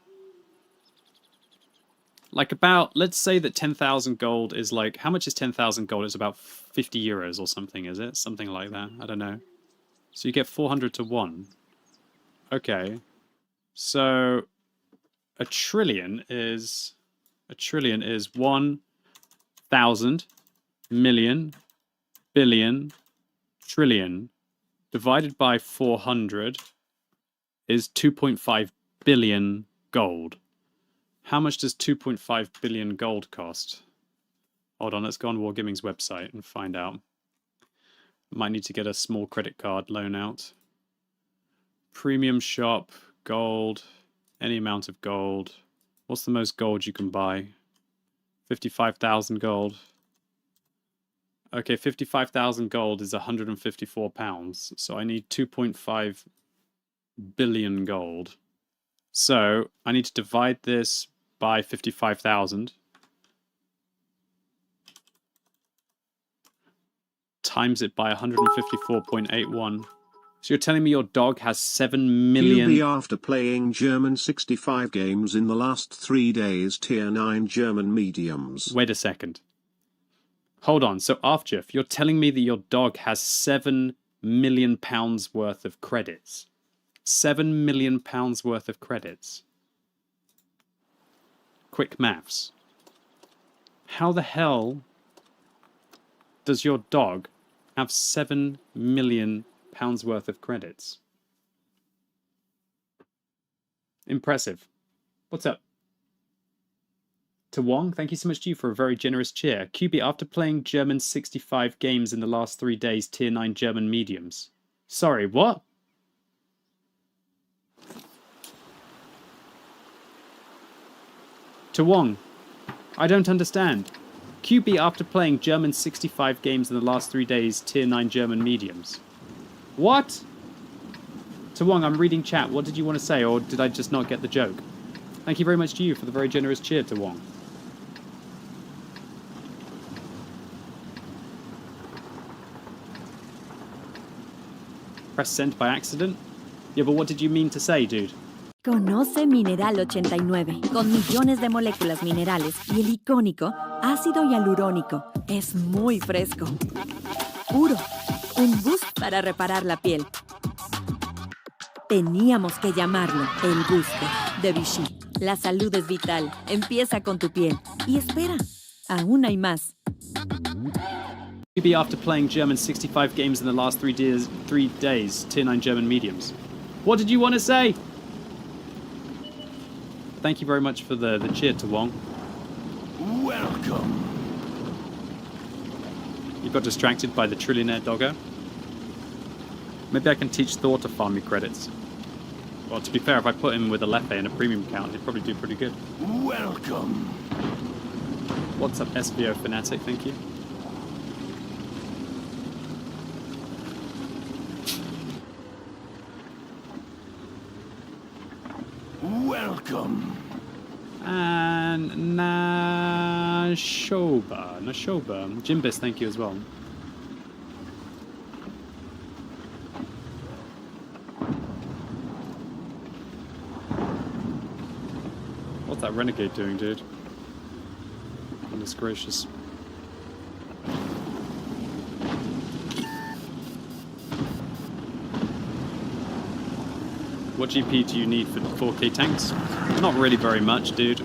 Like about, let's say that 10,000 gold is like, how much is 10,000 gold? It's about 50 euros or something, is it? Something like that, I don't know. So you get 400 to 1. Okay. So... 1 trillion is 1,000 million billion trillion divided by 400 is 2.5 billion gold. How much does 2.5 billion gold cost? Hold on, let's go on Wargaming's website and find out. Might need to get a small credit card loan out. Premium shop, gold... Any amount of gold. What's the most gold you can buy? 55,000 gold. Okay, 55,000 gold is 154 pounds. So I need 2.5 billion gold. So I need to divide this by 55,000. Times it by 154.81. So you're telling me your dog has 7 million... QB after playing German 65 games in the last 3 days, tier 9 German mediums. Wait a second. Hold on, so Afjef, you're telling me that your dog has 7 million pounds worth of credits. £7 million worth of credits. Quick maths. How the hell does your dog have £7 million worth of credits? Impressive. What's up? To Wong, thank you so much to you for a very generous cheer. QB, after playing German 65 games in the last 3 days, tier 9 German mediums. Sorry, what? To Wong, I don't understand. QB, after playing German 65 games in the last 3 days, tier 9 German mediums. What? To Wong, I'm reading chat. What did you want to say, or did I just not get the joke? Thank you very much to you for the very generous cheer, To Wong. Press send by accident? Yeah, but what did you mean to say, dude? Conoce Mineral 89, con millones de moléculas minerales y el icónico ácido hialurónico. Es muy fresco. Puro. Un boost para reparar la piel. Teníamos que llamarlo el booster de Vichy. La salud es vital. Empieza con tu piel. Y espera, aún hay más. QB after playing German 65 games in the last 3 days, tier 9 German mediums. What did you want to say? Thank you very much for the cheer, To Wong. Welcome. You got distracted by the trillionaire doggo? Maybe I can teach Thor to farm me credits. Well, to be fair, if I put him with a Lefe and a premium account, he'd probably do pretty good. Welcome. What's up, SVO Fanatic? Thank you. Welcome. And Nashoba. Jimbis, thank you as well. What's that renegade doing, dude? Goodness gracious. What GP do you need for 4K tanks? Not really very much, dude.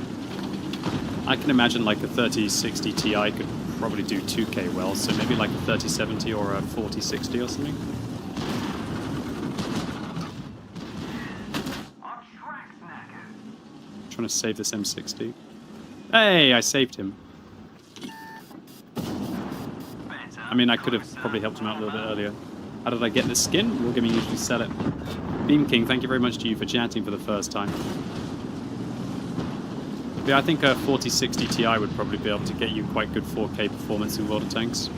I can imagine like a 3060 Ti could probably do 2K well, so maybe like a 3070 or a 4060 or something. Trying to save this M60. Hey, I saved him. I mean, I could have probably helped him out a little bit earlier. How did I get this skin? Wargaming usually sell it. Beam King, thank you very much to you for chatting for the first time. Yeah, I think a 4060 Ti would probably be able to get you quite good 4K performance in World of Tanks.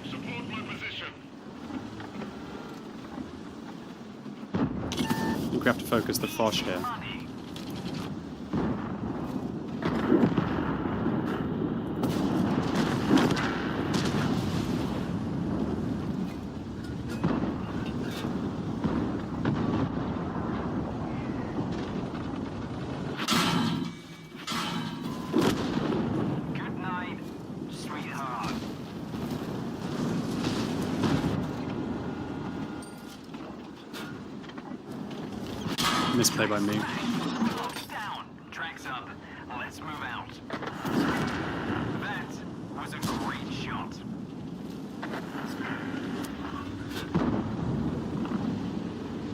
Support my position. I think we have to focus the Foch here. Misplay by me. Down. Tracks up. Let's move out. That was a great shot.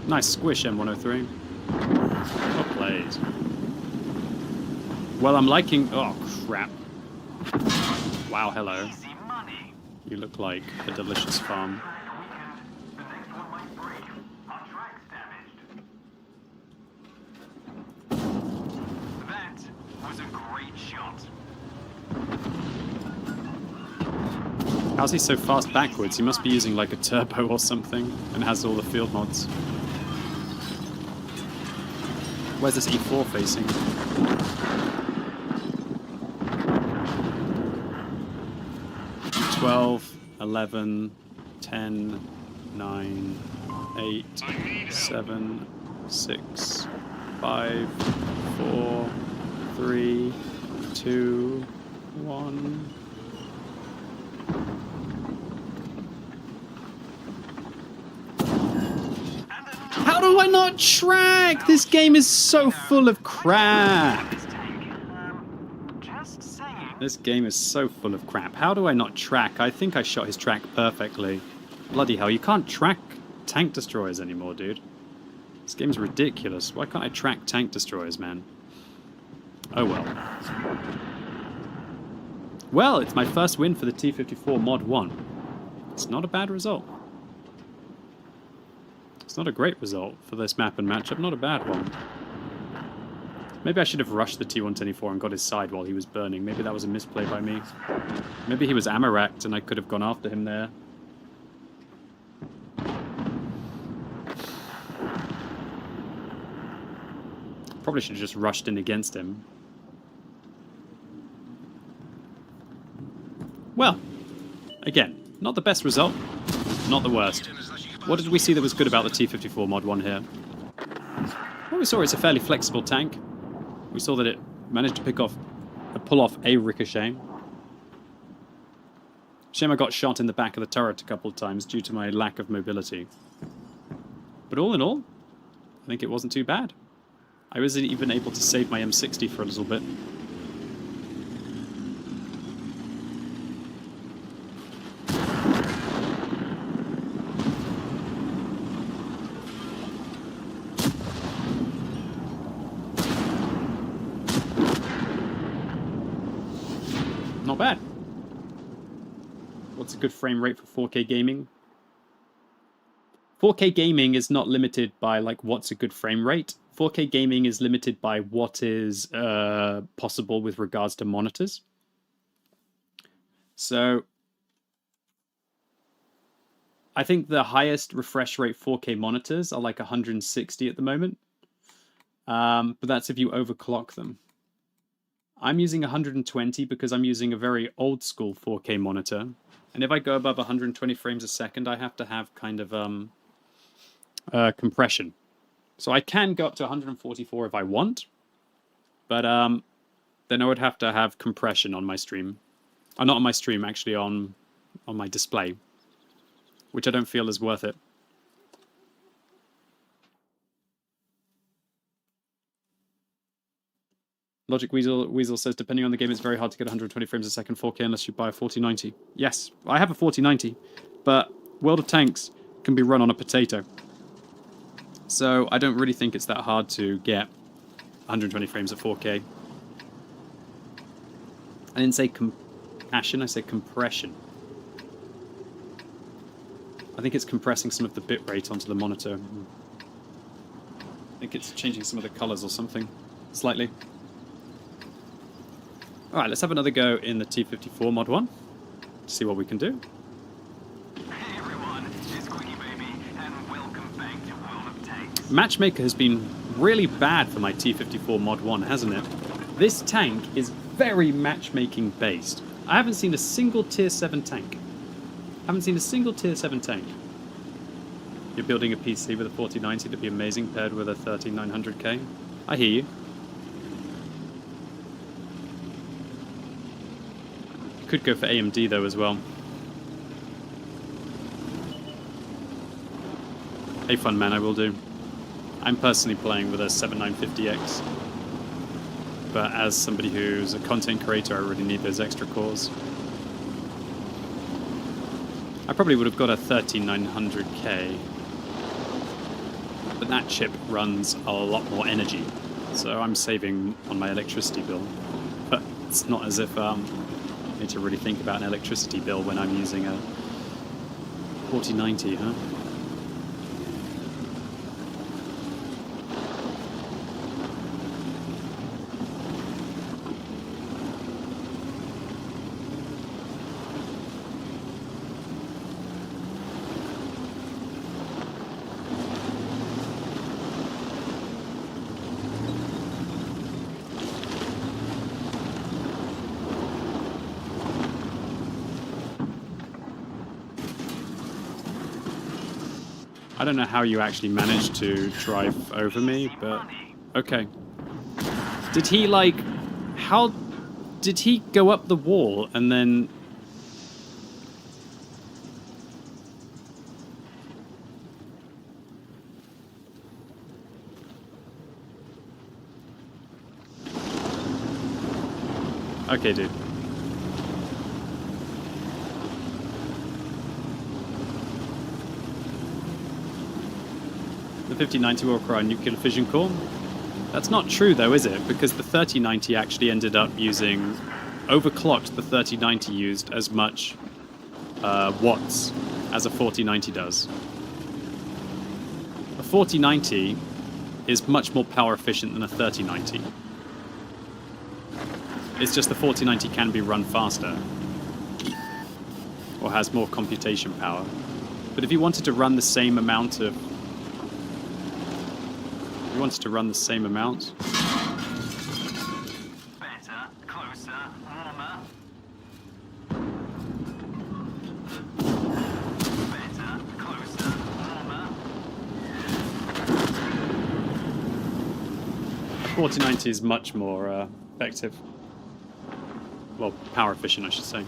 Nice squish, M103. Well played. Well, I'm liking... Oh, crap. Wow, hello. You look like a delicious farm. How's he so fast backwards? He must be using like a turbo or something and has all the field mods. Where's this E4 facing? "12, 11, 10, 9, 8, 7, 6, 5, 4, 3, 2, 1... do I not track? This game is so full of crap. This game is so full of crap. How do I not track? I think I shot his track perfectly. Bloody hell, you can't track tank destroyers anymore, dude. This game's ridiculous. Why can't I track tank destroyers, man? Oh well. Well, it's my first win for the T-54 Mod 1. It's not a bad result. It's not a great result for this map and matchup, not a bad one. Maybe I should have rushed the T-124 and got his side while he was burning. Maybe that was a misplay by me. Maybe he was ammo-racked and I could have gone after him there. Probably should have just rushed in against him. Well, again, not the best result, not the worst. What did we see that was good about the T-54 Mod 1 here? Well, we saw it's a fairly flexible tank. We saw that it managed to pull off a ricochet. Shame I got shot in the back of the turret a couple of times due to my lack of mobility. But all in all, I think it wasn't too bad. I was even able to save my M60 for a little bit. Not bad. What's a good frame rate for 4K gaming? 4K gaming is not limited by like what's a good frame rate. 4K gaming is limited by what is possible with regards to monitors. So I think the highest refresh rate 4K monitors are like 160 at the moment. But that's if you overclock them. I'm using 120 because I'm using a very old school 4K monitor. And if I go above 120 frames a second, I have to have kind of compression. So I can go up to 144 if I want, but then I would have to have compression on my stream. Not on my stream, actually on my display, which I don't feel is worth it. Logic Weasel says, depending on the game, it's very hard to get 120 frames a second 4K unless you buy a 4090. Yes, I have a 4090, but World of Tanks can be run on a potato. So I don't really think it's that hard to get 120 frames at 4K. I didn't say compassion, I said compression. I think it's compressing some of the bitrate onto the monitor. I think it's changing some of the colors or something, slightly. Alright, let's have another go in the T-54 Mod 1. See what we can do. Hey everyone, it's Quickybaby, and welcome back to World of Tanks. Matchmaker has been really bad for my T-54 Mod 1, hasn't it? This tank is very matchmaking based. I haven't seen a single Tier 7 tank. Haven't seen a single Tier 7 tank. You're building a PC with a 4090 to be amazing paired with a 13900K. I hear you. Could go for AMD though as well. A fun man, I will do. I'm personally playing with a 7950X, but as somebody who's a content creator, I really need those extra cores. I probably would have got a 13900K, but that chip runs a lot more energy, so I'm saving on my electricity bill. But it's not as if I need to really think about an electricity bill when I'm using a 4090, huh? I don't know how you actually managed to drive over me, but okay. Did he like... How did he go up the wall and then... Okay, dude. The 5090 will require a nuclear fission core. That's not true, though, is it? Because the 3090 actually ended up using... Overclocked, the 3090 used as much watts as a 4090 does. A 4090 is much more power efficient than a 3090. It's just the 4090 can be run faster. Or has more computation power. But if you wanted to run the same amount of... If you wanted to run the same amount... Better, closer, warmer. Better, closer, warmer. 4090 is much more effective. Well, power efficient, I should say.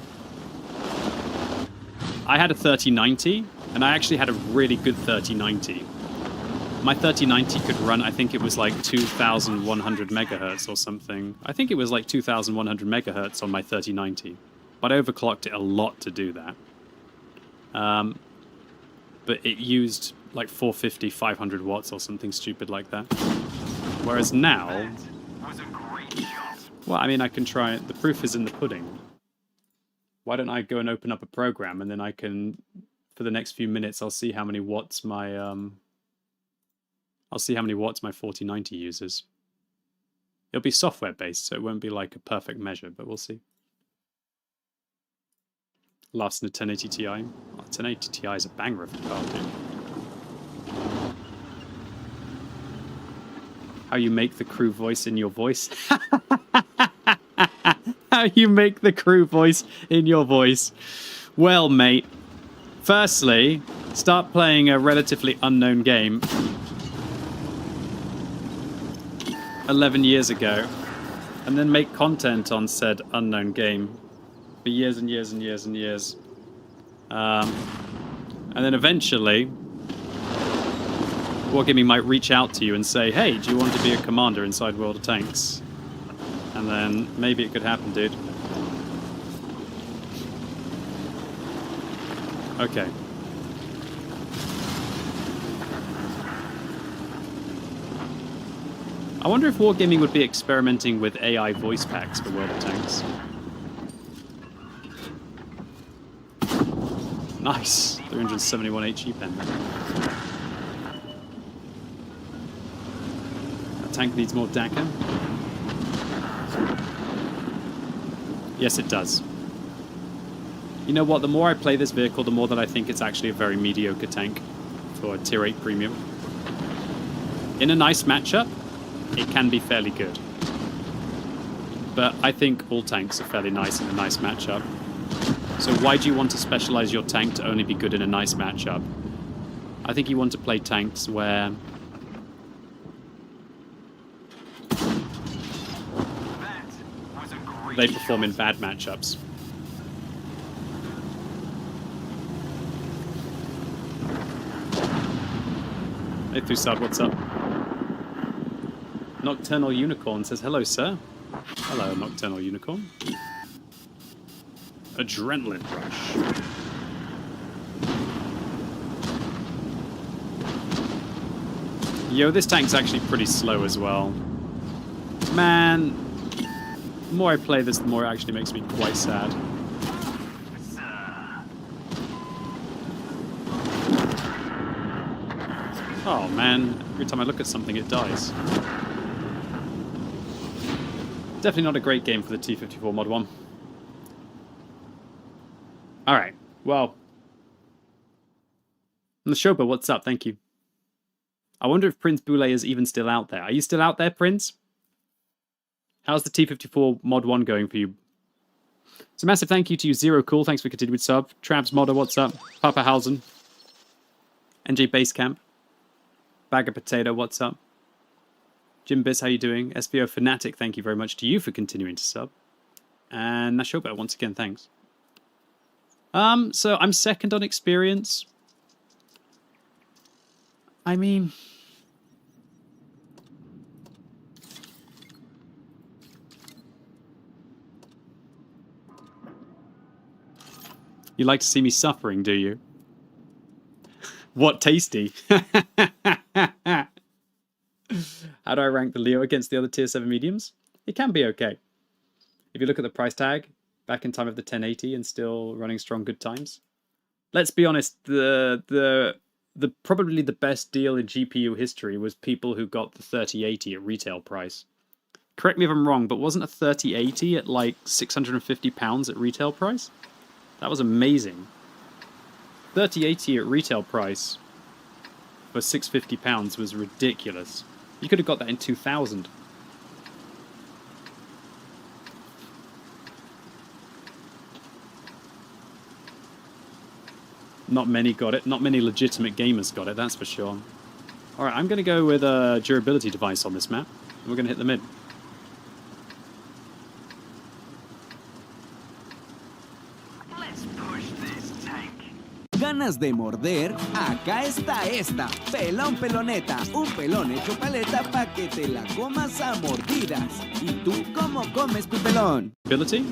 I had a 3090, and I actually had a really good 3090. My 3090 could run, I think it was like 2,100 megahertz or something. I think it was like 2,100 megahertz on my 3090. But I overclocked it a lot to do that. But it used like 450, 500 watts or something stupid like that. Whereas now... Well, I mean, I can try it. The proof is in the pudding. Why don't I go and open up a program, and then I can, for the next few minutes, I'll see how many watts my... I'll see how many watts my 4090 uses. It'll be software-based, so it won't be like a perfect measure, but we'll see. Last in a 1080 Ti. Oh, 1080 Ti is a banger of a card, dude. How you make the crew voice in your voice? How you make the crew voice in your voice? Well, mate. Firstly, start playing a relatively unknown game 11 years ago, and then make content on said unknown game for years and years and years and years. And then eventually, Wargaming might reach out to you and say, hey, do you want to be a commander inside World of Tanks? And then maybe it could happen, dude. Okay. I wonder if Wargaming would be experimenting with AI voice packs for World of Tanks. Nice. 371 HE pen. That tank needs more DACA. Yes, it does. You know what? The more I play this vehicle, the more that I think it's actually a very mediocre tank for Tier 8 Premium. In a nice matchup, it can be fairly good. But I think all tanks are fairly nice in a nice matchup. So why do you want to specialize your tank to only be good in a nice matchup? I think you want to play tanks where... they perform in bad matchups. Hey, Thusad, what's up? Nocturnal Unicorn says, hello, sir. Hello, Nocturnal Unicorn. Adrenaline Rush. Yo, this tank's actually pretty slow as well. Man, the more I play this, the more it actually makes me quite sad. Oh man, every time I look at something it dies. Definitely not a great game for the T-54 Mod 1. Alright, well. Nashoba, what's up? Thank you. I wonder if Prince Boulay is even still out there. Are you still out there, Prince? How's the T-54 Mod 1 going for you? So massive thank you to you, Zero Cool. Thanks for continued sub. Travis Modder, what's up? Papa Hausen. NJ Basecamp. Bag of Potato, what's up? Jim Biss, how you doing? SVO Fanatic, thank you very much to you for continuing to sub. And Nashoba, once again, thanks. So I'm second on experience. I mean... You like to see me suffering, do you? What tasty. How do I rank the Leo against the other tier 7 mediums? It can be okay. If you look at the price tag, back in time of the 1080 and still running strong good times. Let's be honest, the probably the best deal in GPU history was people who got the 3080 at retail price. Correct me if I'm wrong, but wasn't a 3080 at like £650 at retail price? That was amazing. 3080 at retail price for £650 was ridiculous. You could have got that in 2000. Not many got it. Not many legitimate gamers got it, that's for sure. Alright, I'm going to go with a durability device on this map. And we're going to hit the mid. ¿Ganas de morder? Acá está esta. Pelón peloneta. Un pelón hecho paleta pa' que te la comas a mordidas. ¿Y tú cómo comes tu pelón? Ability.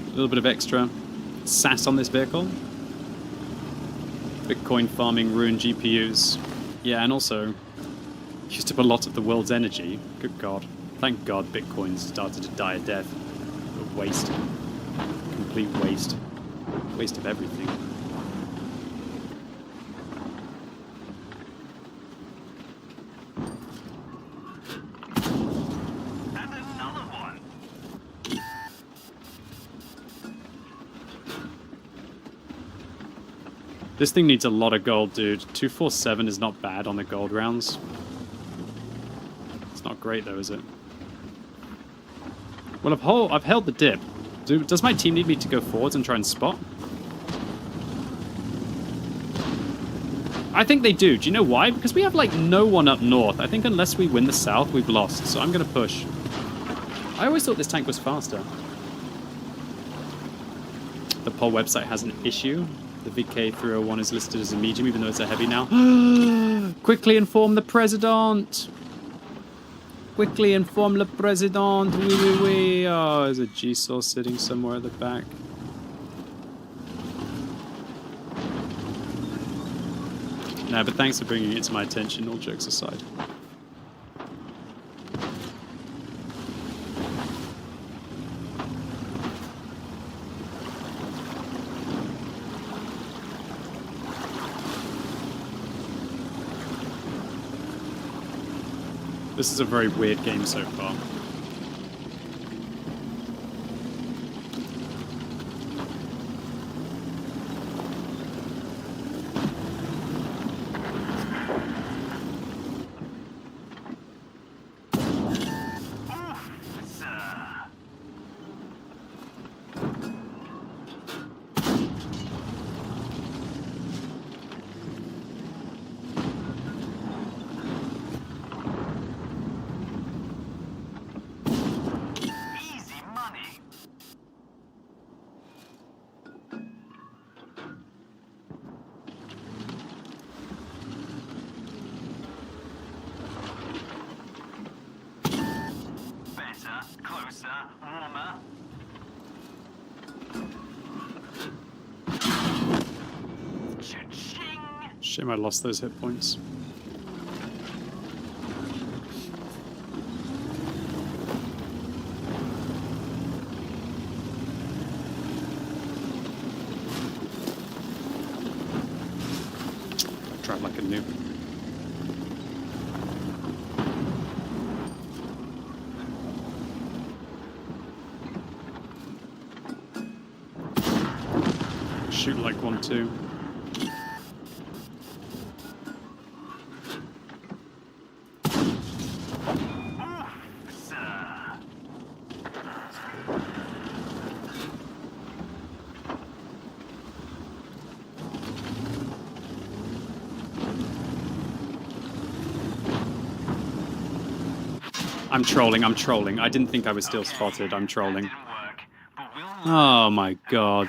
A little bit of extra sass on this vehicle. Bitcoin farming ruined GPUs. Yeah, and also used up a lot of the world's energy. Good God. Thank God Bitcoin started to die a death. A waste. Complete waste. Waste of everything. And another one. This thing needs a lot of gold, dude. 247 is not bad on the gold rounds. It's not great though, is it? Well, I've held the dip. Does my team need me to go forwards and try and spot? I think they do. Do you know why? Because we have, like, no one up north. I think unless we win the south, we've lost. So I'm going to push. I always thought this tank was faster. The poll website has an issue. The VK301 is listed as a medium, even though it's a heavy now. Quickly inform the president! Quickly inform le president. Oui, oui, oui. Oh, there's a G-Saw sitting somewhere at the back. Nah, but thanks for bringing it to my attention, all jokes aside. This is a very weird game so far. Closer, warmer. Cha-ching! Shame I lost those hit points. Drive like a noob. Shoot like one, too. I'm trolling, I'm trolling. I didn't think I was still spotted. I'm trolling. Oh my god.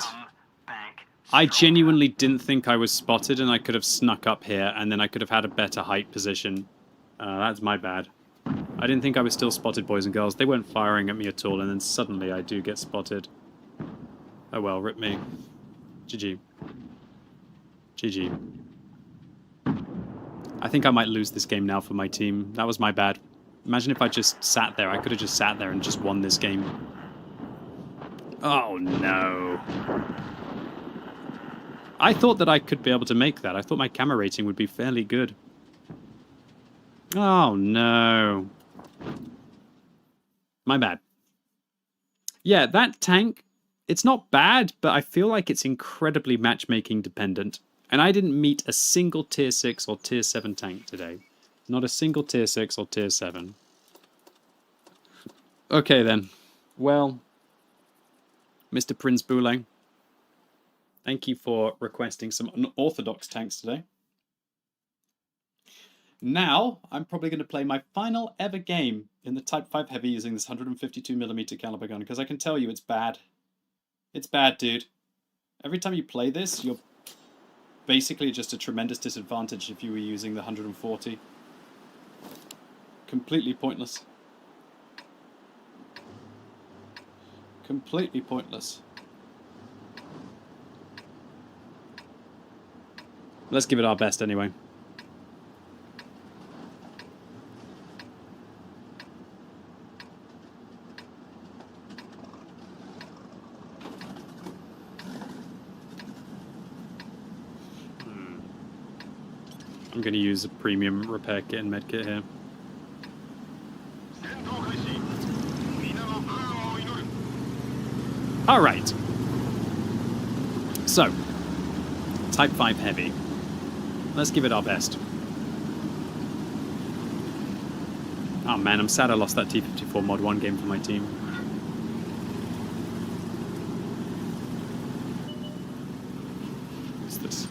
I genuinely didn't think I was spotted and I could have snuck up here and then I could have had a better height position. That's my bad. I didn't think I was still spotted, boys and girls. They weren't firing at me at all and then suddenly I do get spotted. Oh well, rip me. GG. GG. I think I might lose this game now for my team. That was my bad. Imagine if I just sat there. I could have just sat there and just won this game. Oh no. I thought that I could be able to make that. I thought my camera rating would be fairly good. Oh no. My bad. Yeah, that tank, it's not bad, but I feel like it's incredibly matchmaking dependent. And I didn't meet a single tier 6 or tier 7 tank today. Not a single tier 6 or tier 7. Okay then. Well, Mr. Prince Boulay, thank you for requesting some unorthodox tanks today. Now, I'm probably going to play my final ever game in the Type 5 Heavy using this 152mm caliber gun, because I can tell you it's bad. It's bad, dude. Every time you play this, you're basically just a tremendous disadvantage if you were using the 140. Completely pointless. Completely pointless. Let's give it our best anyway. I'm going to use a premium repair kit and med kit here. Alright. So, Type 5 Heavy. Let's give it our best. Oh man, I'm sad I lost that T-54 Mod 1 game for my team. What's this?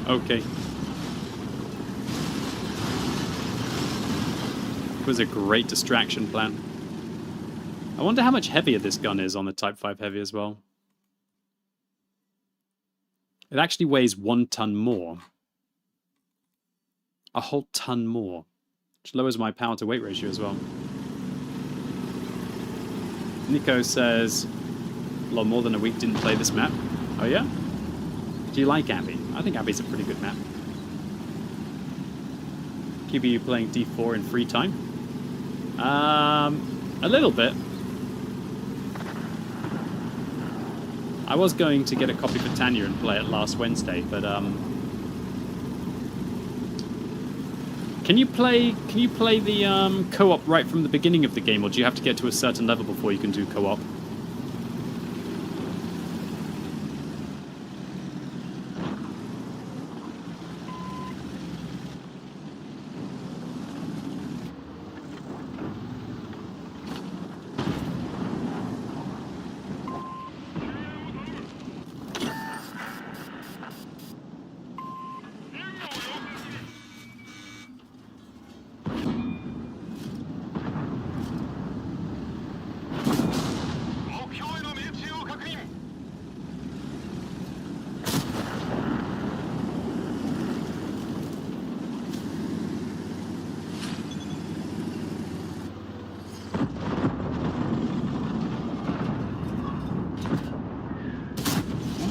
Okay. It was a great distraction plan. I wonder how much heavier this gun is on the Type 5 Heavy as well. It actually weighs 1 ton more. A whole ton more. Which lowers my power to weight ratio as well. Nico says, "Lol, more than a week didn't play this map." Oh yeah? Do you like Abby? I think Abby's a pretty good map. QB, you playing D4 in free time? A little bit. I was going to get a copy for Tanya and play it last Wednesday, but can you play the co-op right from the beginning of the game, or do you have to get to a certain level before you can do co-op?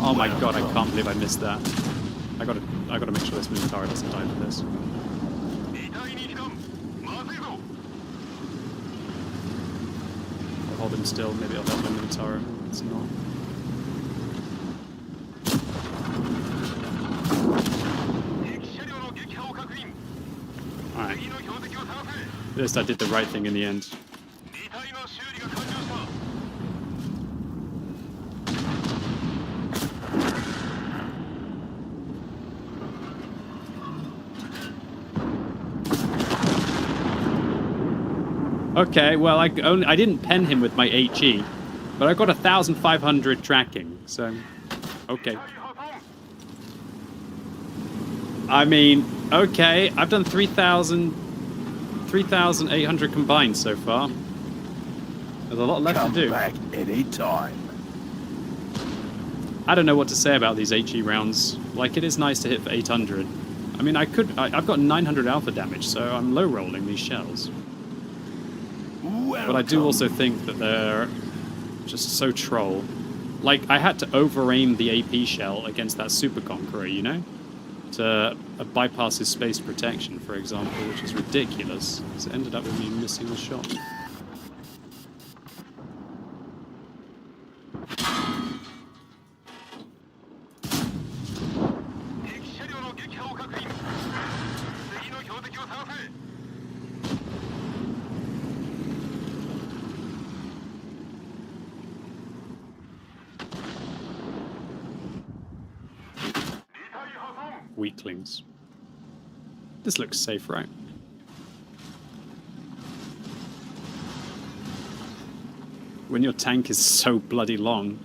Oh my god, I can't believe I missed that. I gotta make sure this Minotaur doesn't die for this. I'll hold him still, maybe I'll help my Minotaur. It's not. Alright. At least I did the right thing in the end. Okay, well, I didn't pen him with my HE, but I got 1,500 tracking, so okay. I mean, okay, I've done 3,800 combined so far. There's a lot left to do. Back anytime. I don't know what to say about these HE rounds. Like, it is nice to hit for 800. I mean, I've got 900 alpha damage, so I'm low rolling these shells. But I do also think that they're just so troll. Like, I had to over-aim the AP shell against that Super Conqueror, you know? To bypass his spaced protection, for example, which is ridiculous. So it ended up with me missing the shot. Weaklings. This looks safe, right? When your tank is so bloody long,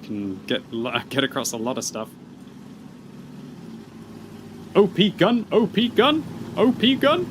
you can get across a lot of stuff. OP gun! OP gun! OP gun!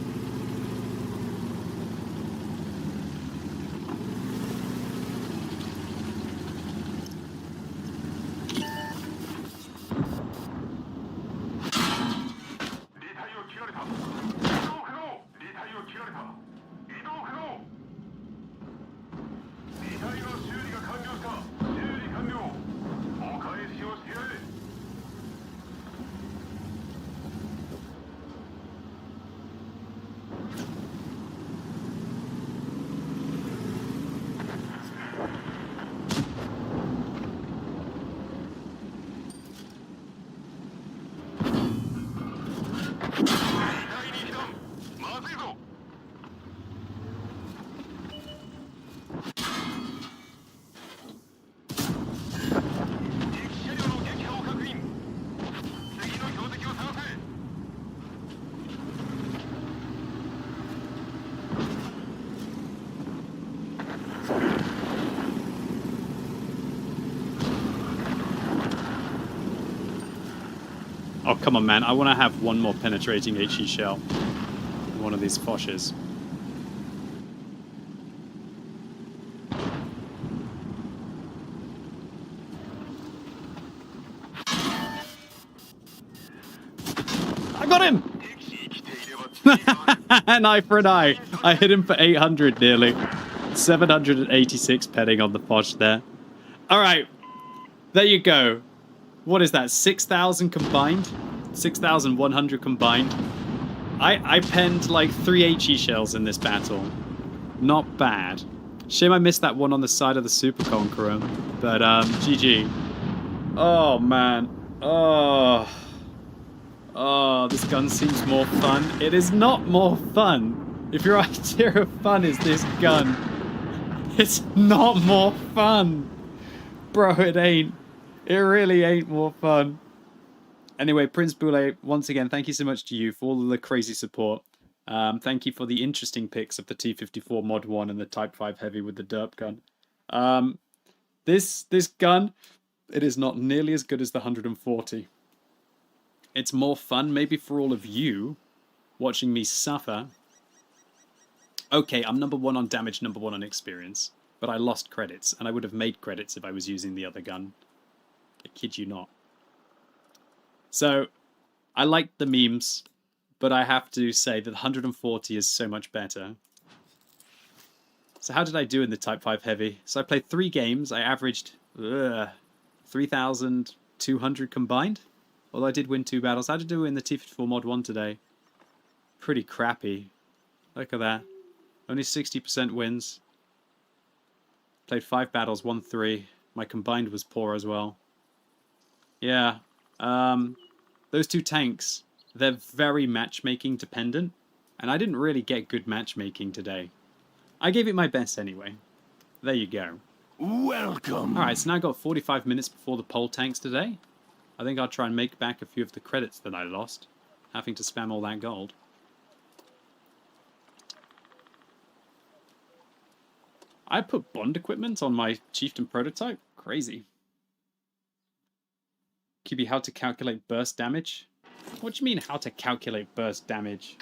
Oh, come on, man. I want to have one more penetrating HE shell. One of these Foshes. I got him! An eye for an eye. I hit him for 800 nearly. 786 petting on the Fosh there. Alright. There you go. What is that? 6,000 combined? 6,100 combined? I penned like 3 HE shells in this battle. Not bad. Shame I missed that one on the side of the Super Conqueror. But, GG. Oh, man. Oh. Oh, this gun seems more fun. It is not more fun. If your idea of fun is this gun, it's not more fun. Bro, it ain't. It really ain't more fun. Anyway, Prince Boule, once again, thank you so much to you for all of the crazy support. Thank you for the interesting picks of the T-54 Mod 1 and the Type 5 Heavy with the derp gun. This gun, it is not nearly as good as the 140. It's more fun, maybe for all of you, watching me suffer. Okay, I'm number 1 on damage, number 1 on experience. But I lost credits, and I would have made credits if I was using the other gun. I kid you not. So, I like the memes, but I have to say that 140 is so much better. So how did I do in the Type 5 Heavy? So I played 3 games. I averaged 3,200 combined. Although I did win 2 battles. How did I do in the T-54 Mod 1 today? Pretty crappy. Look at that. Only 60% wins. Played 5 battles, won 3. My combined was poor as well. Yeah. Those 2 tanks, they're very matchmaking dependent. And I didn't really get good matchmaking today. I gave it my best anyway. There you go. Welcome. Alright, so now I've got 45 minutes before the pole tanks today. I think I'll try and make back a few of the credits that I lost, having to spam all that gold. I put bond equipment on my Chieftain prototype? Crazy. QB, how to calculate burst damage? What do you mean, how to calculate burst damage?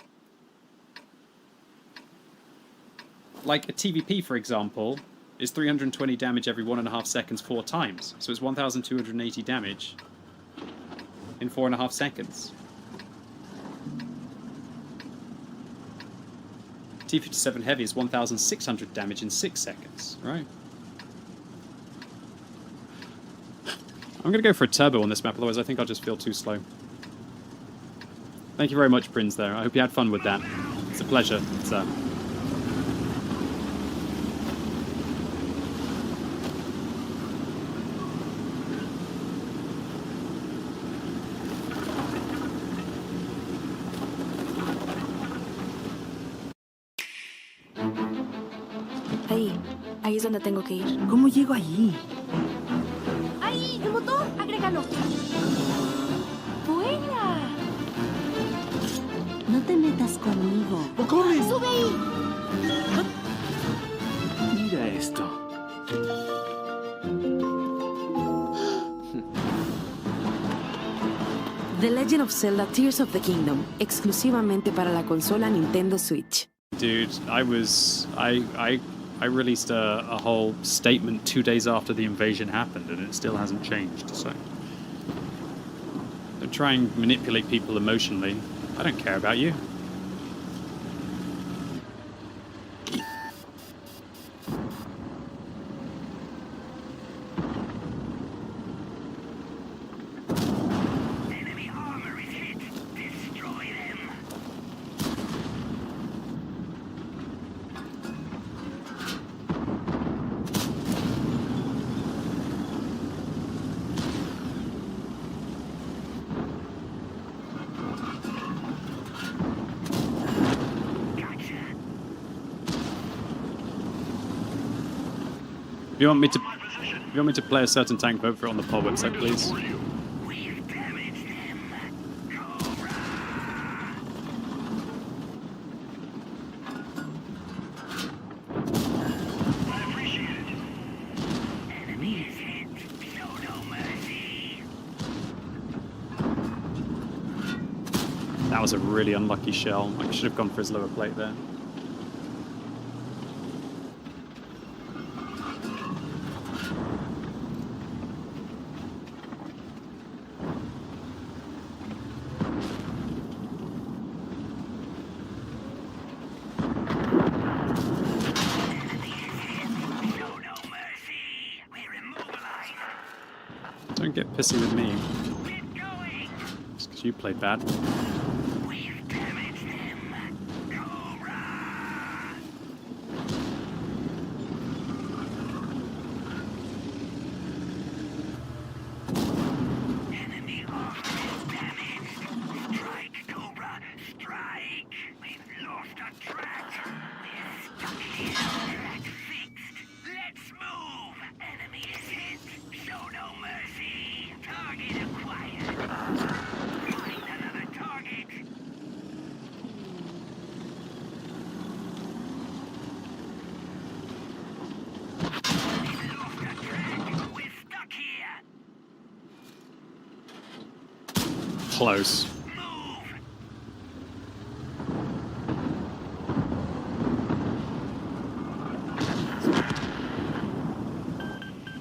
Like a TVP, for example, is 320 damage every 1.5 seconds 4 times. So it's 1,280 damage in 4.5 seconds. T-57 Heavy is 1,600 damage in 6 seconds, right? I'm going to go for a turbo on this map, otherwise I think I'll just feel too slow. Thank you very much, Prince, there. I hope you had fun with that. It's a pleasure. It's, Ahí es donde tengo que ir. ¿Cómo llego allí? ¡Ahí! ¡El motor! ¡Agrégalo! ¡Vuela! No te metas conmigo. ¡Corre! ¡Sube ahí! Mira esto. The Legend of Zelda Tears of the Kingdom, exclusivamente para la consola Nintendo Switch. dude, I released a whole statement 2 days after the invasion happened, and it still hasn't changed, so... Don't try and manipulate people emotionally. I don't care about you. If you want me to play a certain tank, vote for it on the poll website, please. That was a really unlucky shell. I should have gone for his lower plate there. Don't get pissy with me. Just because you played bad. Close.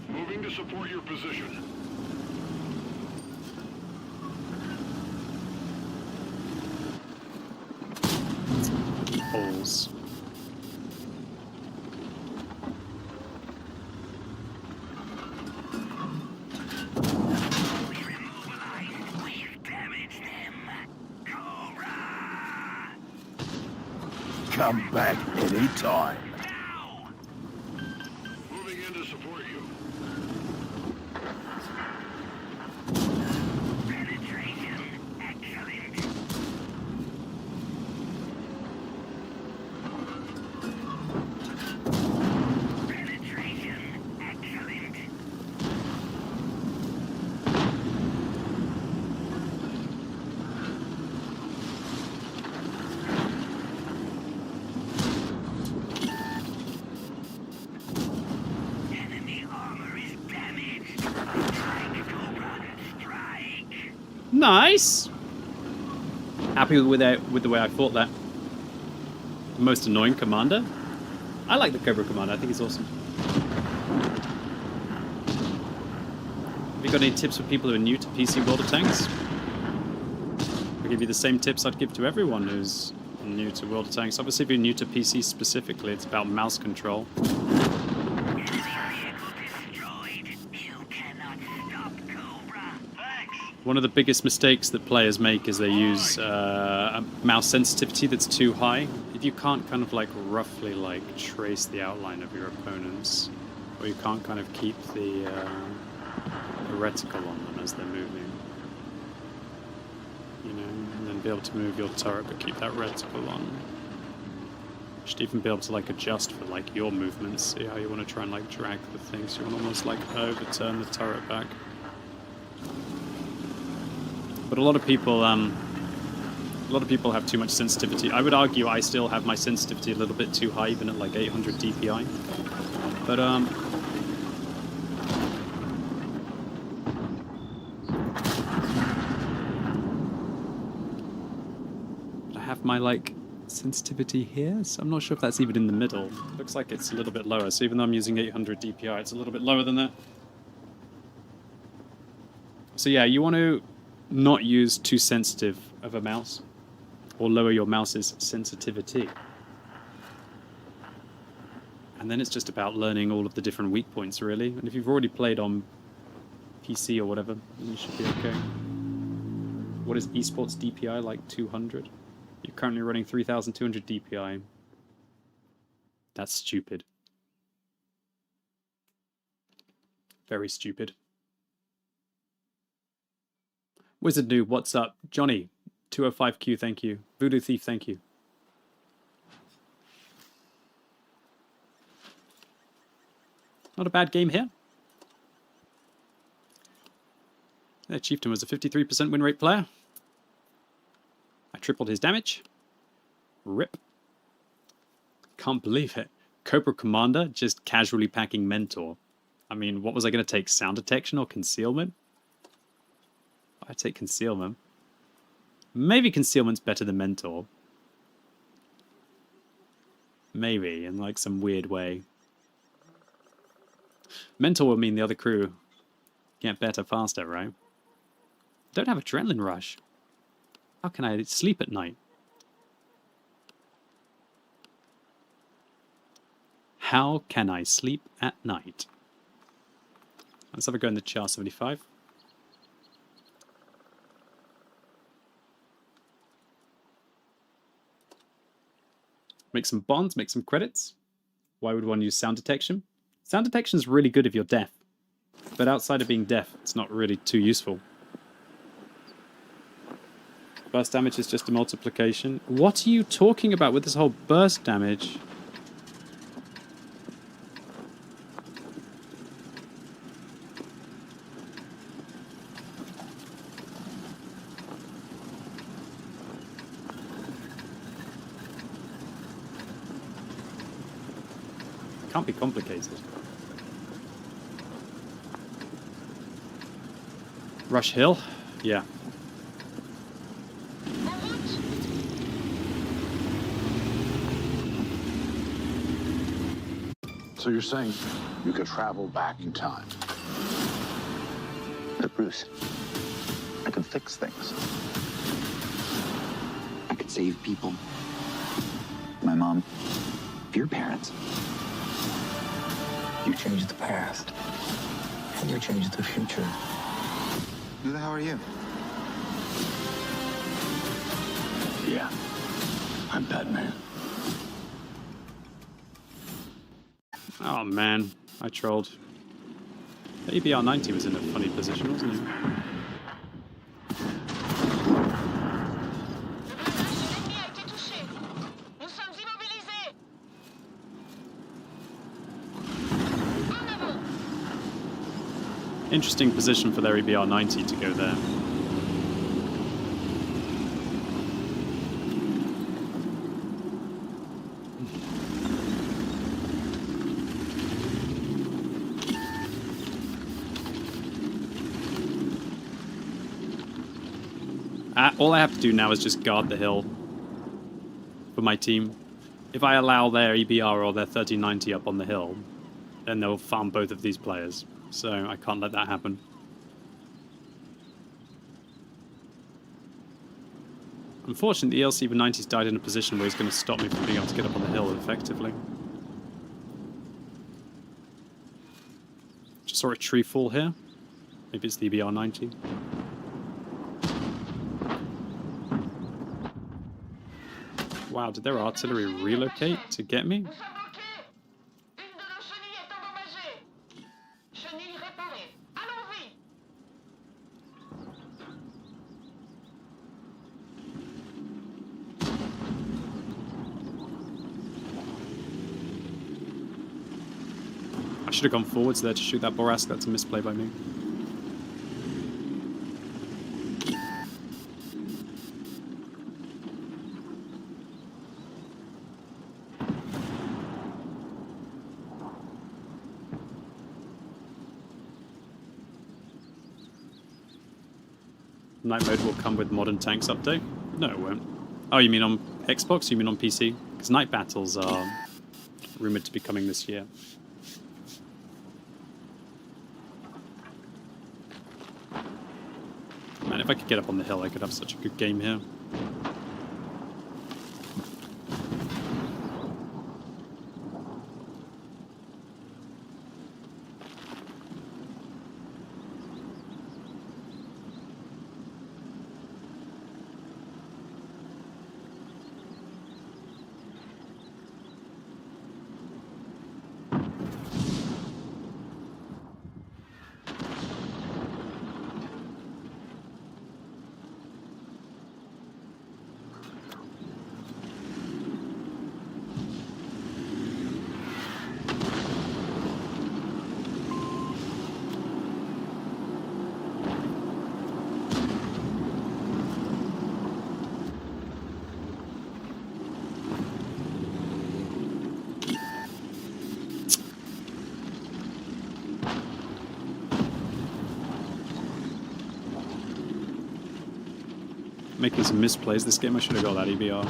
Moving to support your position. Holes. Come back anytime. Moving in to support you. Nice! Happy with the way I fought that. Most annoying commander? I like the Cobra commander, I think he's awesome. you got any tips for people who are new to PC World of Tanks? I'll give you the same tips I'd give to everyone who's new to World of Tanks. Obviously, if you're new to PC specifically, it's about mouse control. One of the biggest mistakes that players make is they use a mouse sensitivity that's too high. If you can't kind of like roughly like trace the outline of your opponents, or you can't kind of keep the reticle on them as they're moving, you know, and then be able to move your turret but keep that reticle on. You should even be able to like adjust for like your movements, see how you want to try and like drag the thing, so you want to almost like overturn the turret back. But a lot of people have too much sensitivity. I would argue I still have my sensitivity a little bit too high, even at like 800 DPI. But I have my like sensitivity here, so I'm not sure if that's even in the middle. Looks like it's a little bit lower. So even though I'm using 800 DPI, it's a little bit lower than that. So yeah, you want to not use too sensitive of a mouse, or lower your mouse's sensitivity. And then it's just about learning all of the different weak points, really. And if you've already played on PC or whatever, then you should be okay. What is esports DPI? Like 200? You're currently running 3,200 DPI. That's stupid. Very stupid. Wizard Noob, what's up? Johnny, 205Q, thank you. Voodoo Thief, thank you. Not a bad game here. Their Chieftain was a 53% win rate player. I tripled his damage. Rip. Can't believe it. Cobra Commander just casually packing Mentor. I mean, what was I going to take? Sound detection or concealment? I'd take concealment. Maybe concealment's better than Mentor. Maybe, in like some weird way. Mentor will mean the other crew get better faster, right? Don't have adrenaline rush. How can I sleep at night? How can I sleep at night? Let's have a go in the Char 75. Make some bonds, make some credits. Why would one use sound detection? Sound detection is really good if you're deaf. But outside of being deaf, it's not really too useful. Burst damage is just a multiplication. What are you talking about with this whole burst damage? Can't be complicated. Rush Hill? Yeah. So you're saying you could travel back in time? But Bruce, I could fix things. I could save people. My mom, your parents. You changed the past, and you changed the future. Who the hell are you? Yeah, I'm Batman. Oh man, I trolled. The EBR-90 was in a funny position, wasn't he? Interesting position for their EBR-90 to go there. All I have to do now is just guard the hill for my team. If I allow their EBR or their 1390 up on the hill, then they'll farm both of these players. So I can't let that happen. Unfortunately, the LC-90's died in a position where he's going to stop me from being able to get up on the hill effectively. Just saw a tree fall here. Maybe it's the EBR-90. Wow, did their artillery relocate to get me? I should have gone forwards there to shoot that Borask. That's a misplay by me. Night mode will come with modern tanks update? No, it won't. Oh, you mean on Xbox? You mean on PC? Because night battles are rumored to be coming this year. Man, if I could get up on the hill, I could have such a good game here. Making some misplays this game. I should have got that EBR.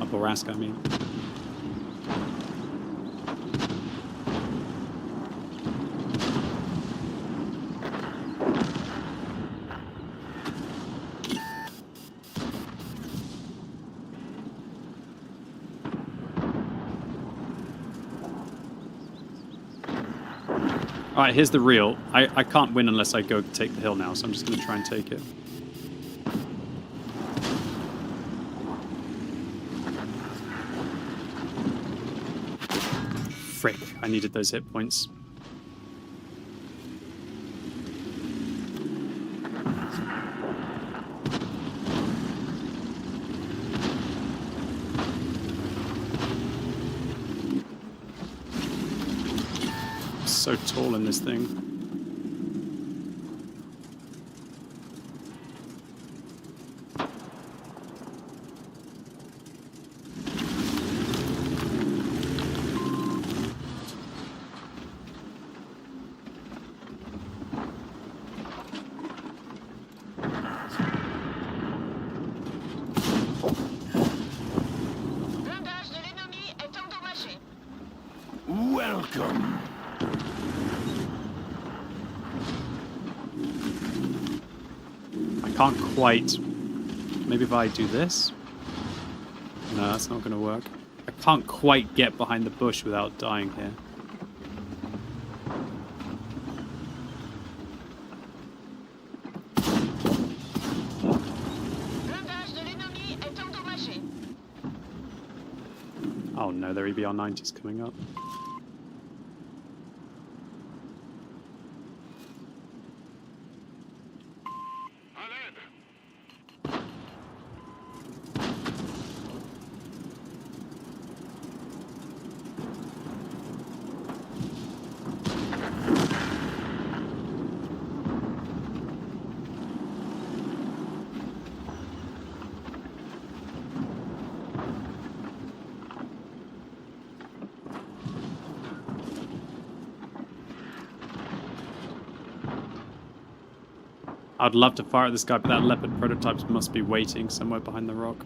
A Borask, I mean. Alright, here's the real. I can't win unless I go take the hill now, so I'm just going to try and take it. Frick, I needed those hit points. I'm so tall in this thing. Welcome. I can't quite. Maybe if I do this? No, that's not going to work. I can't quite get behind the bush without dying here. Oh no, their EBR-90's coming up. I'd love to fire at this guy, but that Leopard prototype must be waiting somewhere behind the rock.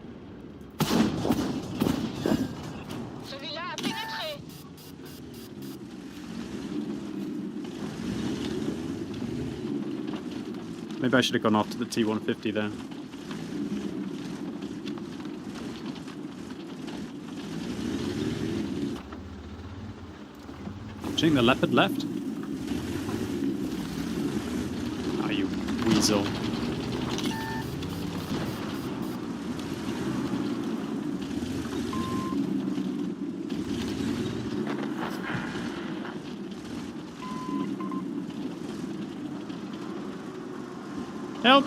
Maybe I should have gone after the T-150 there. you think the leopard left? Oh, you weasel. Help!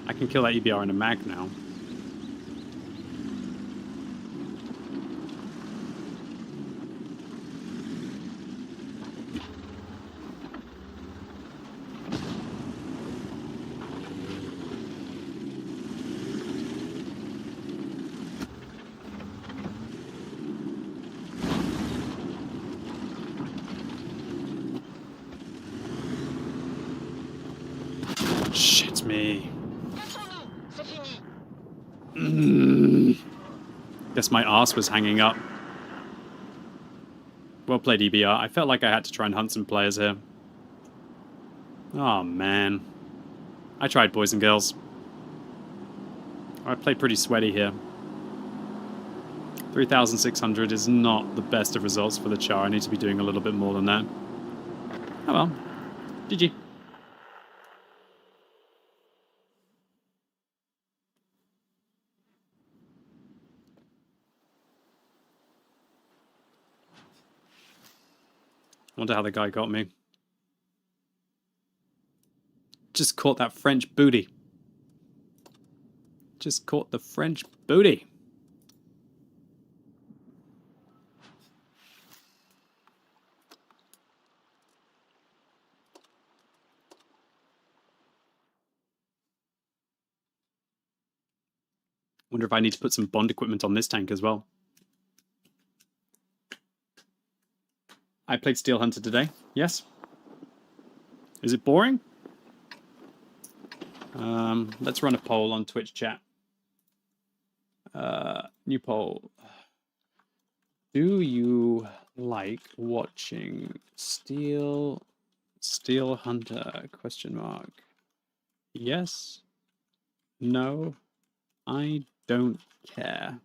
I can kill that EBR in a mag now. Shit me. Guess my arse was hanging up. Well played, EBR. I felt like I had to try and hunt some players here. Oh, man. I tried, boys and girls. I played pretty sweaty here. 3,600 is not the best of results for the char. I need to be doing a little bit more than that. Oh well. GG. Wonder how the guy got me. Just caught that French booty. Just caught the French booty. Wonder if I need to put some bond equipment on this tank as well. I played Steel Hunter today. Yes. Is it boring? Let's run a poll on Twitch chat. New poll. Do you like watching Steel Hunter? Question mark. Yes. No. I don't care.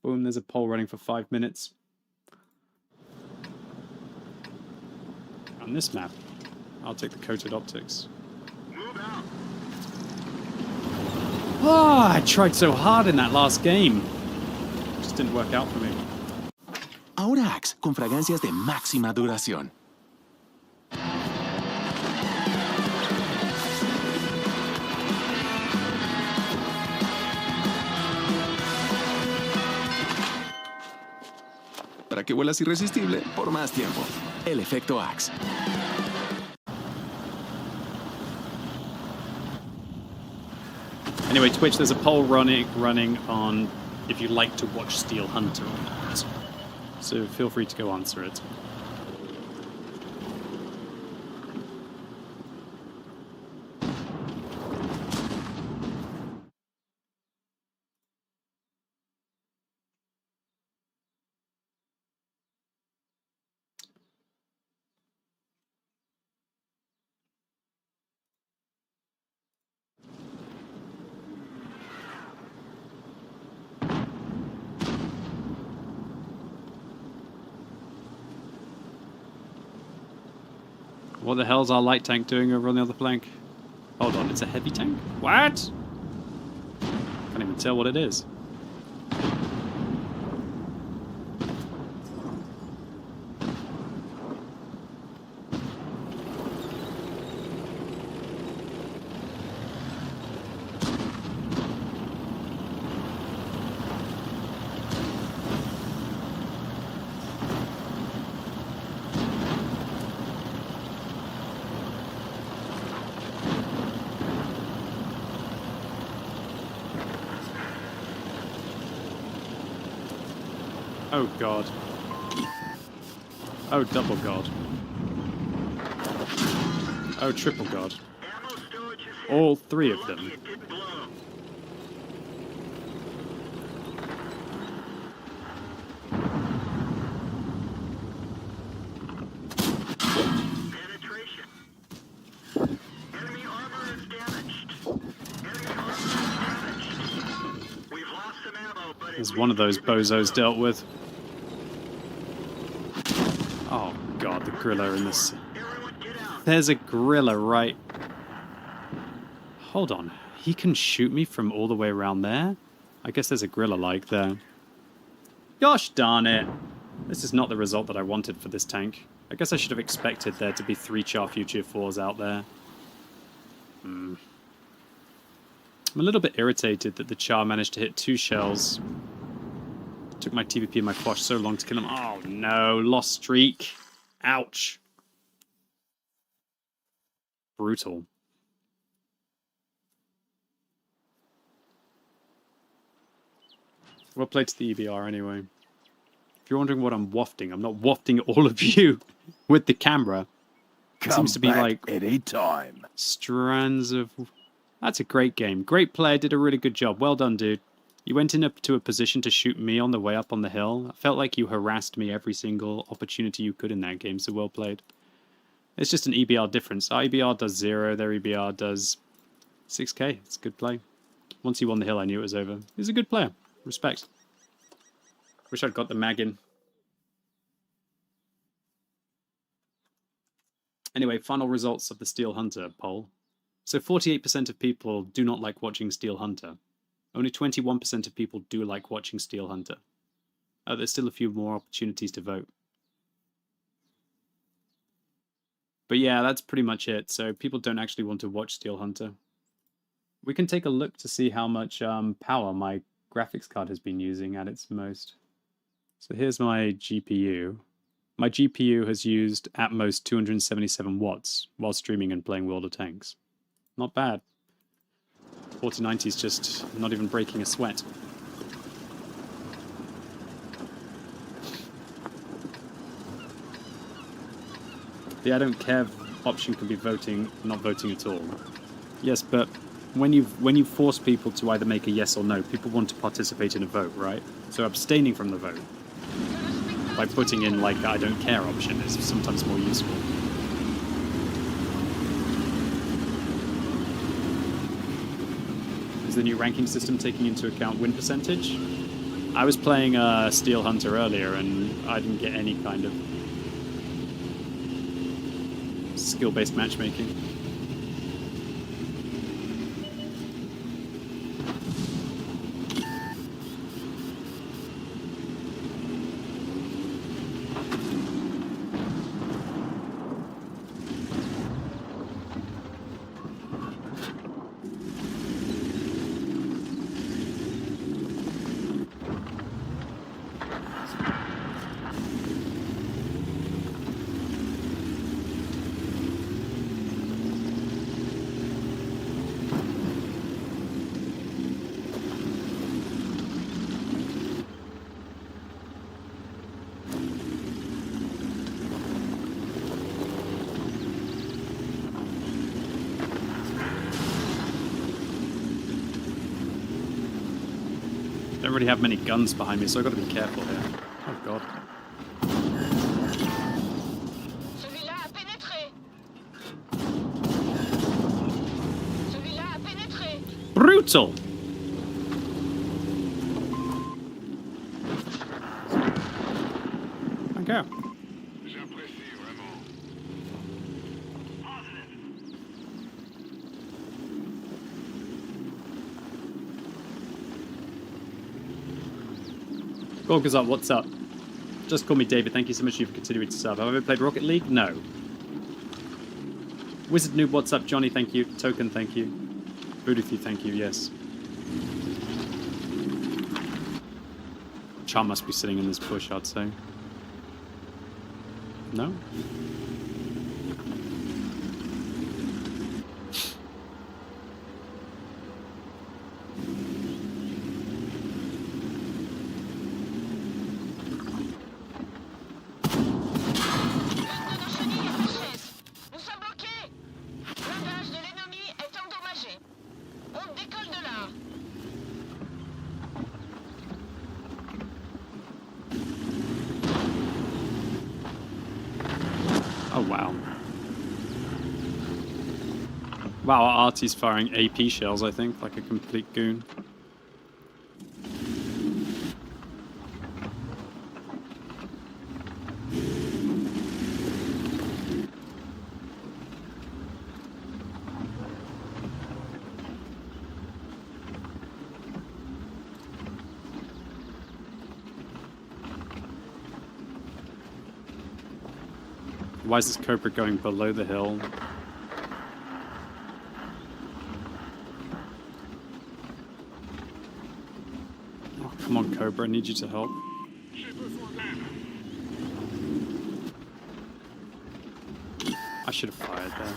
Boom, there's a poll running for 5 minutes. On this map, I'll take the coated optics. Oh, I tried so hard in that last game. Just didn't work out for me. Aurax, con fragancias de máxima duración. Para que vuelas irresistible por más tiempo. El efecto Axe. Anyway, Twitch, there's a poll running on if you like to watch Steel Hunter or not. So feel free to go answer it. What the hell's our light tank doing over on the other flank? Hold on, it's a heavy tank? What? Can't even tell what it is. Oh god. Oh double god. Oh triple god. All three of them. There's one of those bozos dealt with. Oh god, the gorilla in this. There's a gorilla right. Hold on. He can shoot me from all the way around there? I guess there's a gorilla like there. Gosh darn it. This is not the result that I wanted for this tank. I guess I should have expected there to be 3 Char Future 4s out there. I'm a little bit irritated that the Char managed to hit 2 shells. It took my TVP and my Foch so long to kill him. Oh no, lost streak. Ouch. Brutal. Well played to the EBR anyway. If you're wondering what I'm wafting, I'm not wafting all of you with the camera. It seems to be like any time. Strands of... That's a great game. Great player, did a really good job. Well done, dude. You went into a position to shoot me on the way up on the hill. I felt like you harassed me every single opportunity you could in that game, so well played. It's just an EBR difference. Our EBR does 0, their EBR does 6k. It's a good play. Once he won the hill, I knew it was over. He's a good player. Respect. Wish I'd got the mag in. Anyway, final results of the Steel Hunter poll. So 48% of people do not like watching Steel Hunter. Only 21% of people do like watching Steel Hunter. There's still a few more opportunities to vote. But yeah, that's pretty much it. So people don't actually want to watch Steel Hunter. We can take a look to see how much power my graphics card has been using at its most. So here's my GPU. My GPU has used at most 277 watts while streaming and playing World of Tanks. Not bad. 4090 is just not even breaking a sweat. The I don't care option can be voting, not voting at all. Yes, but when you force people to either make a yes or no, people want to participate in a vote, right? So abstaining from the vote by putting in like the I don't care option is sometimes more useful. Is the new ranking system taking into account win percentage? I was playing Steel Hunter earlier and I didn't get any kind of skill-based matchmaking. Don't really have many guns behind me, so I've got to be careful here. Oh god. Brutal! Okay. Gorg's up, what's up? Just call me David, thank you so much for continuing to sub. Have I ever played Rocket League? No. Wizard Noob, what's up? Johnny, thank you. Token, thank you. Boodithy, thank you, yes. Char must be sitting in this bush, I'd say. No? Wow, Artie's firing AP shells, I think, like a complete goon. Why is this Cobra going below the hill? Oh, come on, Cobra, I need you to help. I should have fired there.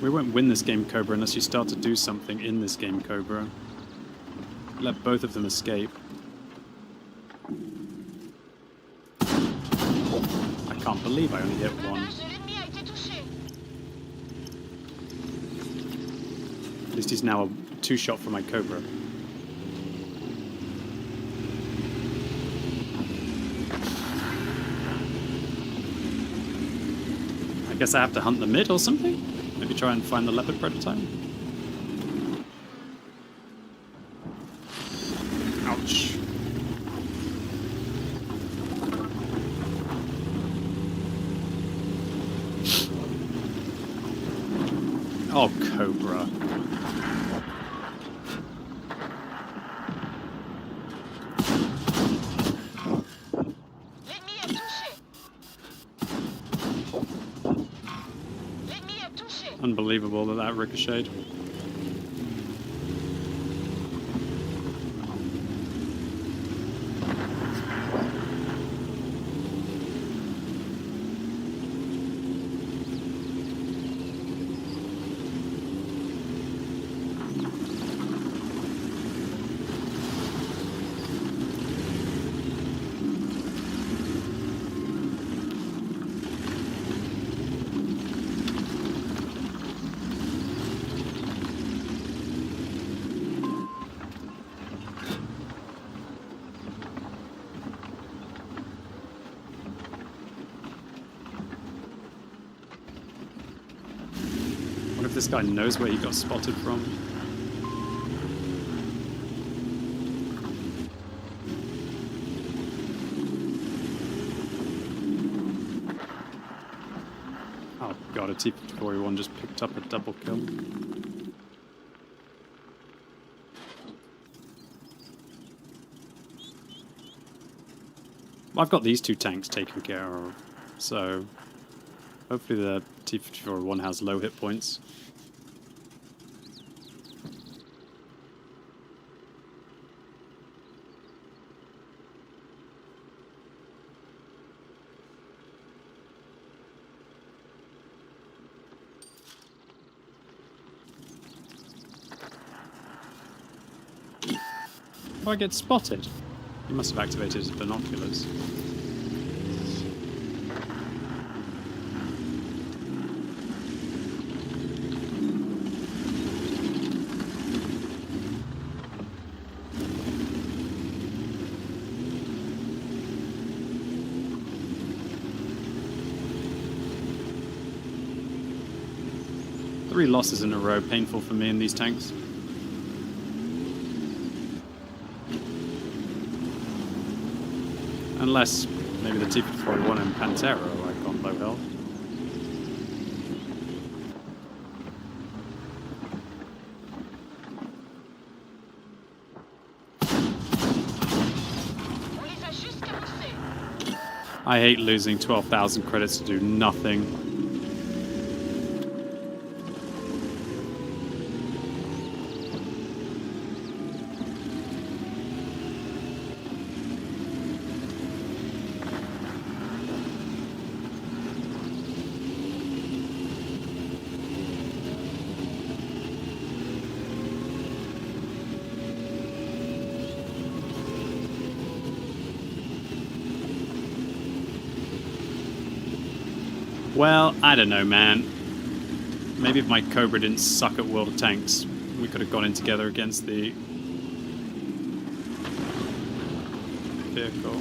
We won't win this game, Cobra, unless you start to do something in this game, Cobra. Let both of them escape. I can't believe I only hit one. At least he's now a two-shot for my Cobra. I guess I have to hunt the mid or something? Maybe try and find the leopard prototype? Ouch. Oh, Cobra. Unbelievable that that ricocheted. What if this guy knows where he got spotted from? Oh god, a T-51 just picked up a double kill. I've got these two tanks taken care of, so hopefully the T-51 has low hit points. Oh, I get spotted. He must have activated his binoculars. Three losses in a row, painful for me in these tanks. Unless maybe the T-41 and Pantera are like on low health. I hate losing 12,000 credits to do nothing. Well, I don't know, man. Maybe if my Cobra didn't suck at World of Tanks, we could have gone in together against the vehicle.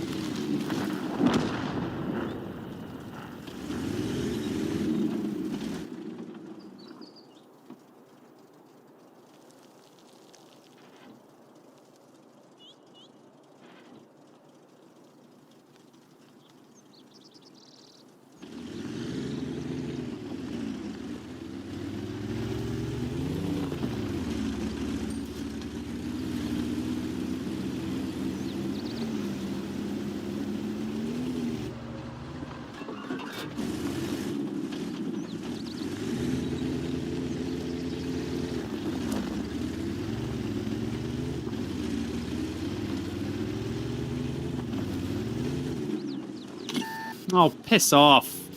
Oh, piss off.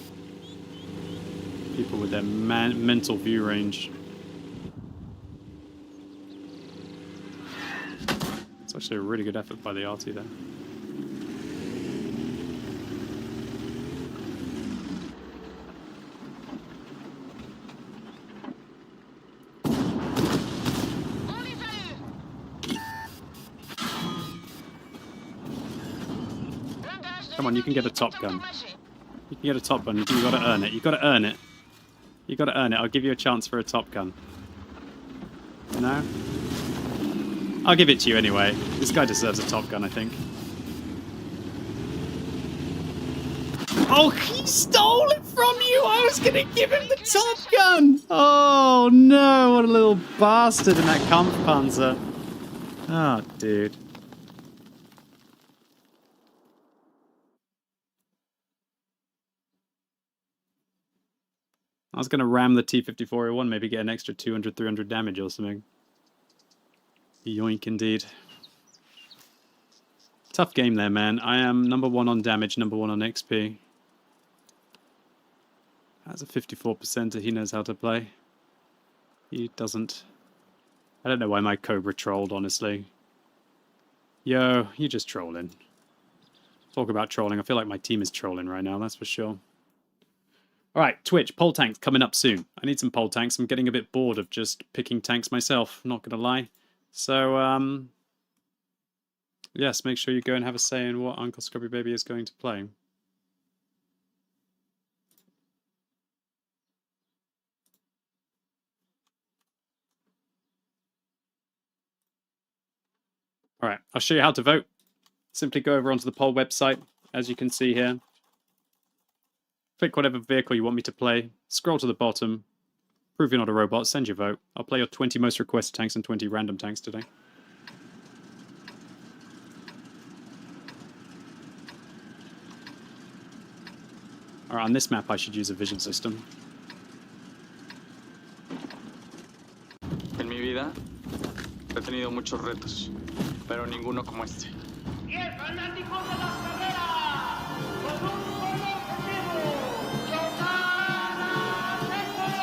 People with their mental view range. It's actually a really good effort by the RT there. Come on, you can get a top gun. You can get a top gun. You gotta earn it. You gotta earn it. You gotta earn it. I'll give you a chance for a top gun. No? I'll give it to you anyway. This guy deserves a top gun, I think. Oh, he stole it from you! I was gonna give him the top gun! Oh no, what a little bastard in that Kampfpanzer. Oh, dude. I was going to ram the T-5401, maybe get an extra 200, 300 damage or something. Yoink indeed. Tough game there, man. I am number 1 on damage, number 1 on XP. That's a 54%er. He knows how to play. He doesn't. I don't know why my Cobra trolled, honestly. Yo, you just trolling. Talk about trolling. I feel like my team is trolling right now, that's for sure. Alright, Twitch, pole tanks coming up soon. I need some pole tanks. I'm getting a bit bored of just picking tanks myself, not gonna lie. So, yes, make sure you go and have a say in what Uncle Scrubby Baby is going to play. Alright, I'll show you how to vote. Simply go over onto the poll website, as you can see here. Pick whatever vehicle you want me to play. Scroll to the bottom. Prove you're not a robot. Send your vote. I'll play your 20 most requested tanks and 20 random tanks today. Alright, on this map I should use a vision system. En mi vida he tenido muchos retos, pero ninguno como este. ¡10 fanáticos de las carreras! ¡Con un solo objetivo! ¡Chocar a México!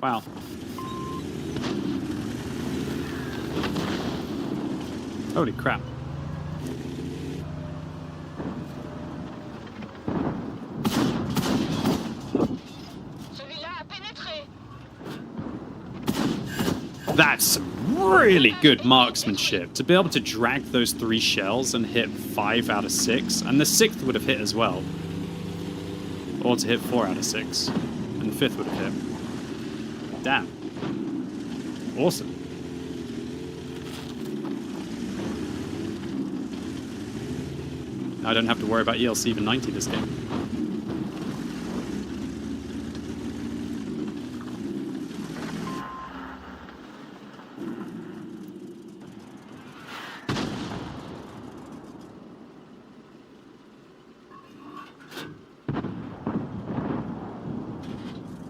Wow. Holy crap. That's really good marksmanship. To be able to drag those 3 shells and hit 5 out of 6, and the 6th would have hit as well. Or to hit 4 out of 6, and the 5th would have hit. Damn. Awesome. I don't have to worry about ELC even 90 this game.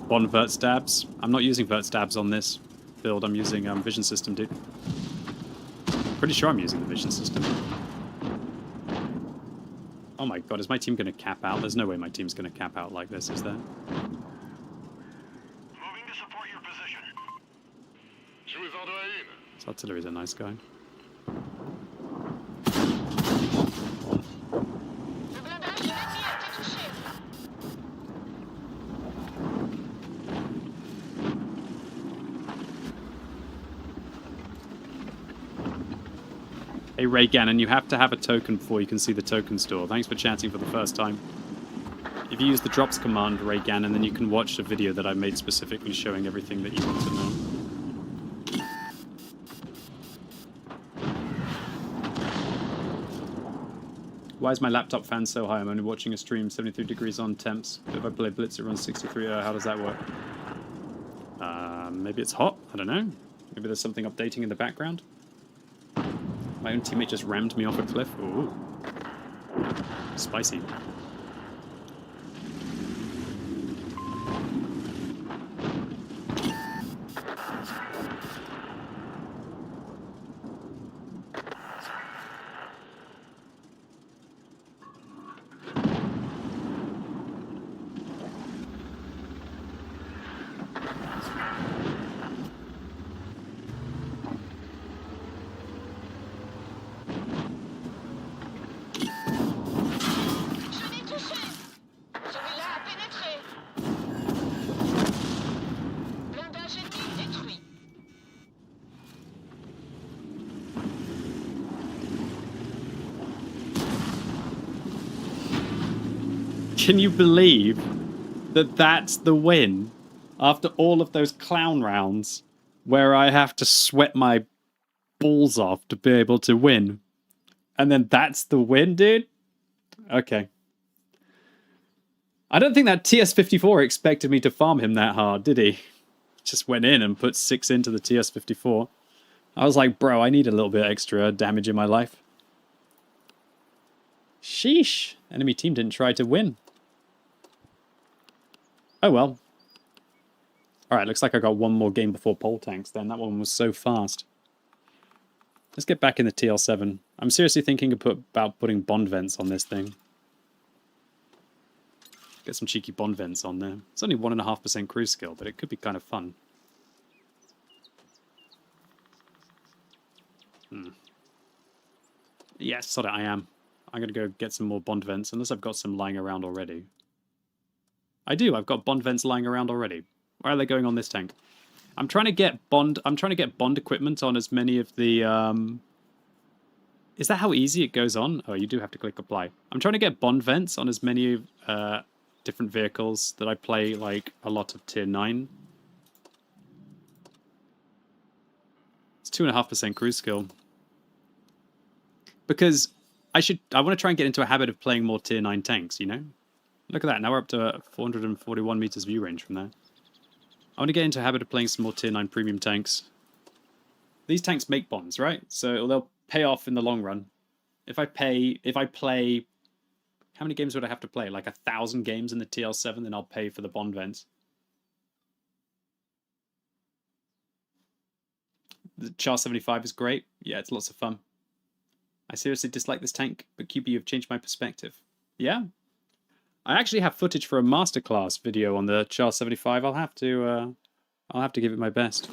On vert stabs. I'm not using vert stabs on this build. I'm using vision system, dude. Pretty sure I'm using the vision system. Oh my god, is my team going to cap out? There's no way my team's going to cap out like this, is there? This artillery's a nice guy. Hey Ray Gannon, you have to have a token before you can see the token store. Thanks for chatting for the first time. If you use the drops command, Ray Gannon, then you can watch the video that I made specifically showing everything that you want to know. Why is my laptop fan so high? I'm only watching a stream, 73 degrees on temps. If I play Blitz, it runs 63. How does that work? Maybe it's hot? I don't know. Maybe there's something updating in the background? My own teammate just rammed me off a cliff. Ooh. Spicy. Can you believe that that's the win after all of those clown rounds where I have to sweat my balls off to be able to win? And then that's the win, dude? Okay. I don't think that TS-54 expected me to farm him that hard, did he? Just went in and put 6 into the TS-54. I was like, bro, I need a little bit extra damage in my life. Sheesh. Enemy team didn't try to win. Oh well. Alright, looks like I got one more game before pole tanks then. That one was so fast. Let's get back in the TL7. I'm seriously thinking about putting bond vents on this thing. Get some cheeky bond vents on there. It's only 1.5% cruise skill, but it could be kind of fun. Yes, sod it, I am. I'm going to go get some more bond vents, unless I've got some lying around already. I do, I've got bond vents lying around already. Where are they going on this tank? I'm trying to get bond equipment on as many of the Is that how easy it goes on? Oh, you do have to click apply. I'm trying to get bond vents on as many different vehicles that I play like a lot of tier 9. It's 2.5% cruise skill. Because I want to try and get into a habit of playing more tier 9 tanks, you know? Look at that, now we're up to 441 meters view range from there. I want to get into a habit of playing some more tier 9 premium tanks. These tanks make bonds, right? So they'll pay off in the long run. If I play, how many games would I have to play? Like 1,000 games in the TL7, then I'll pay for the bond vents. The Char 75 is great. Yeah, it's lots of fun. I seriously dislike this tank, but QB, you've changed my perspective. Yeah? I actually have footage for a masterclass video on the Char 75. I'll have to give it my best.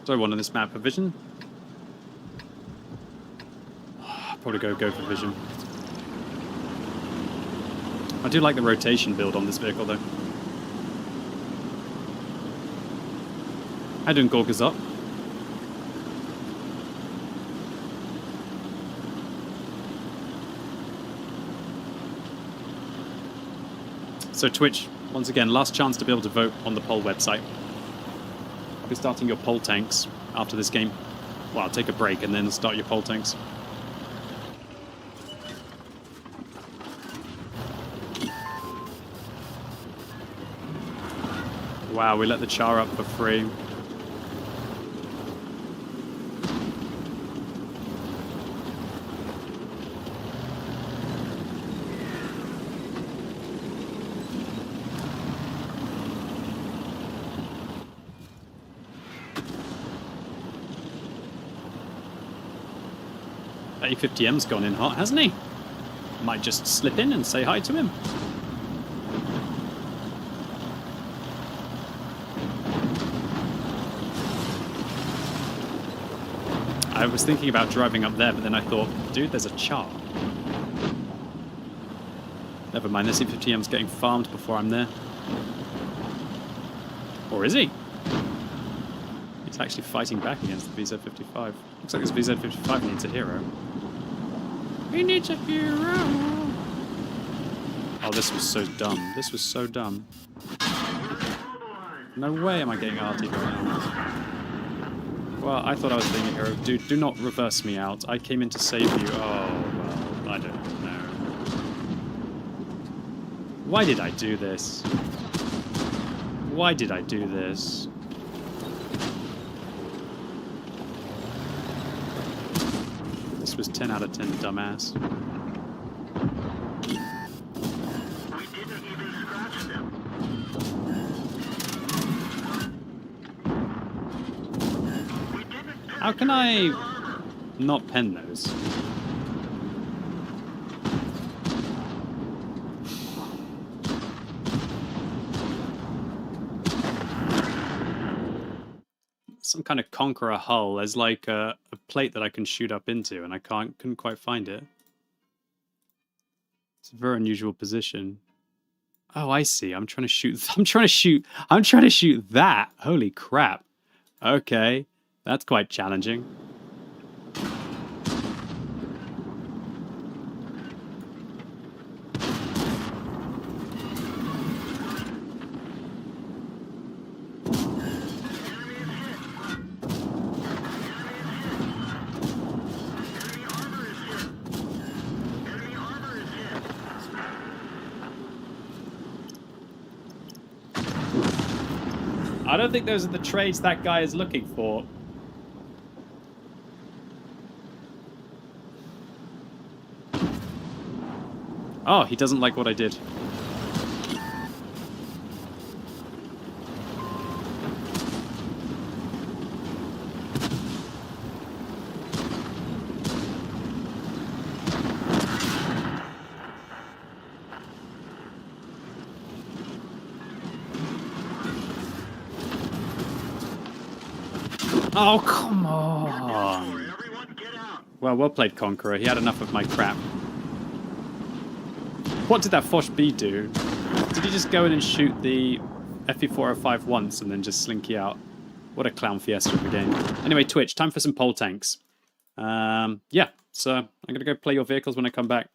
Do I want on this map for vision? Probably go for vision. I do like the rotation build on this vehicle though. How doing, Gorgas up? So Twitch, once again, last chance to be able to vote on the poll website. I'll be starting your poll tanks after this game. Well, I'll take a break and then start your poll tanks. Wow, we let the char up for free. A50M's gone in hot, hasn't he? Might just slip in and say hi to him. I was thinking about driving up there, but then I thought, dude, there's a char. Never mind, this A50M's getting farmed before I'm there. Or is he? He's actually fighting back against the VZ55. Looks like this VZ55 needs a hero. He needs a hero! Oh, this was so dumb. This was so dumb. No way am I getting RT'd right now. Well, I thought I was being a hero. Dude, do not reverse me out. I came in to save you. Oh, well, I don't know. Why did I do this? Why did I do this? This was 10 out of 10, dumbass. How can I not pen those? Some kind of Conqueror hull. There's like a plate that I can shoot up into, and I couldn't quite find it. It's a very unusual position. Oh, I see. I'm trying to shoot that. Holy crap. Okay. That's quite challenging. I don't think those are the trades that guy is looking for. Oh, he doesn't like what I did. Oh, come on. Well played, Conqueror. He had enough of my crap. What did that Foch B do? Did he just go in and shoot the FE405 once and then just slinky out? What a clown fiesta of a game. Anyway, Twitch, time for some pole tanks. Yeah, so I'm going to go play your vehicles when I come back.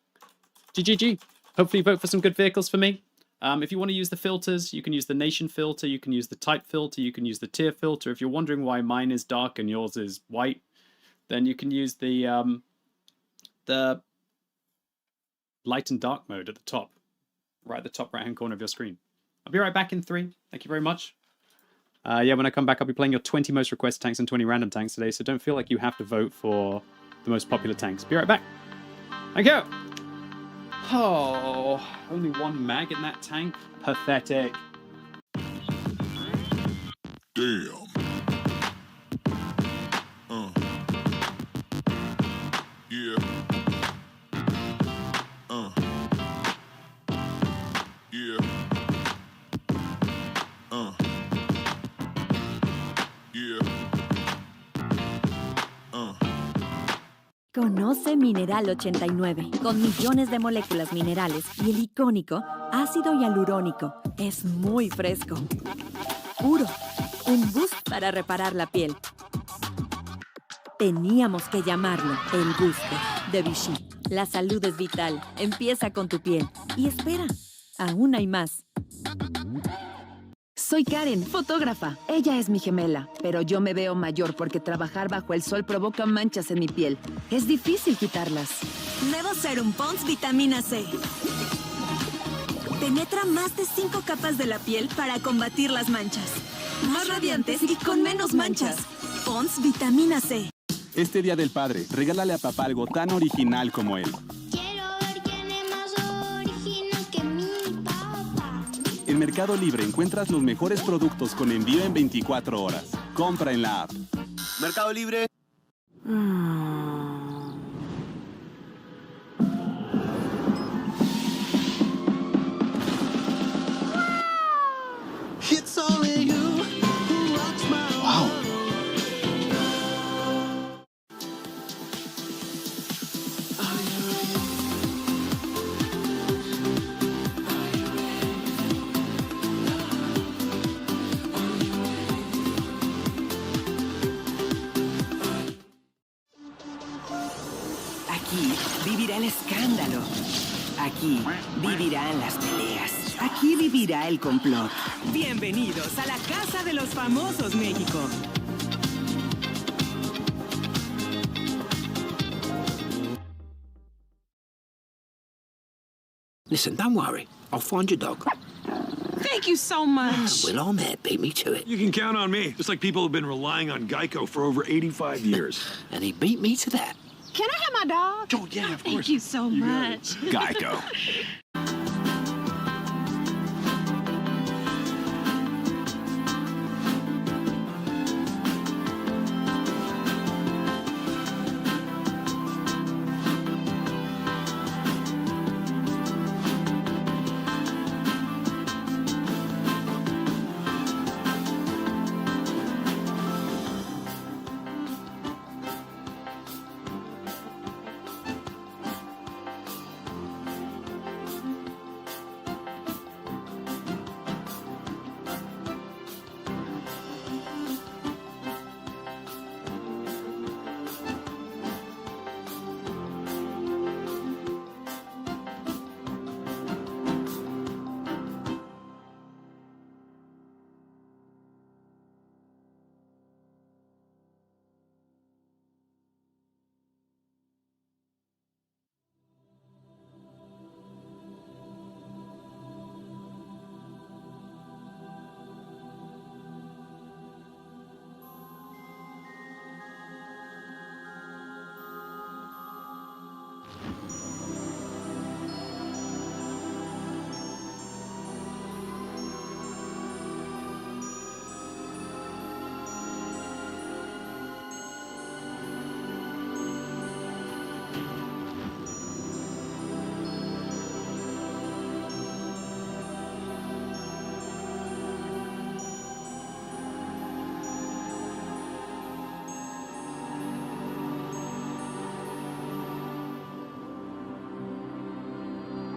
GGG. Hopefully vote for some good vehicles for me. If you want to use the filters, you can use the nation filter, you can use the type filter, you can use the tier filter. If you're wondering why mine is dark and yours is white, then you can use the light and dark mode at the top, right at the top right hand corner of your screen. I'll be right back in 3. Thank you very much. Yeah, when I come back, I'll be playing your 20 most requested tanks and 20 random tanks today, so don't feel like you have to vote for the most popular tanks. Be right back. Thank you. Oh, only one mag in that tank? Pathetic. Damn. Yeah. Yeah. Conoce Mineral 89, con millones de moléculas minerales y el icónico ácido hialurónico. Es muy fresco, puro, un boost para reparar la piel. Teníamos que llamarlo el booster de Vichy. La salud es vital, empieza con tu piel. Y espera, aún hay más. Soy Karen, fotógrafa. Ella es mi gemela, pero yo me veo mayor porque trabajar bajo el sol provoca manchas en mi piel. Es difícil quitarlas. Nuevo Serum Pond's Vitamina C. Penetra más de 5 capas de la piel para combatir las manchas. Más radiantes y con menos manchas. Pond's Vitamina C. Este Día del Padre, regálale a papá algo tan original como él. Quiero ver quién es más original que mi papá. En Mercado Libre encuentras los mejores productos con envío en 24 horas. Compra en la app. Mercado Libre. It's only you who rocks my Wow. Aquí vivirá el escándalo. Aquí vivirán las peleas. Aquí vivirá el complot. Bienvenidos a la Casa de los Famosos, México. Listen, don't worry. I'll find your dog. Thank you so much. Well, I'm there. Beat me to it. You can count on me. Just like people have been relying on Geico for over 85 years. And he beat me to that. Can I have my dog? Oh, yeah, of course. Thank you so much. Geico.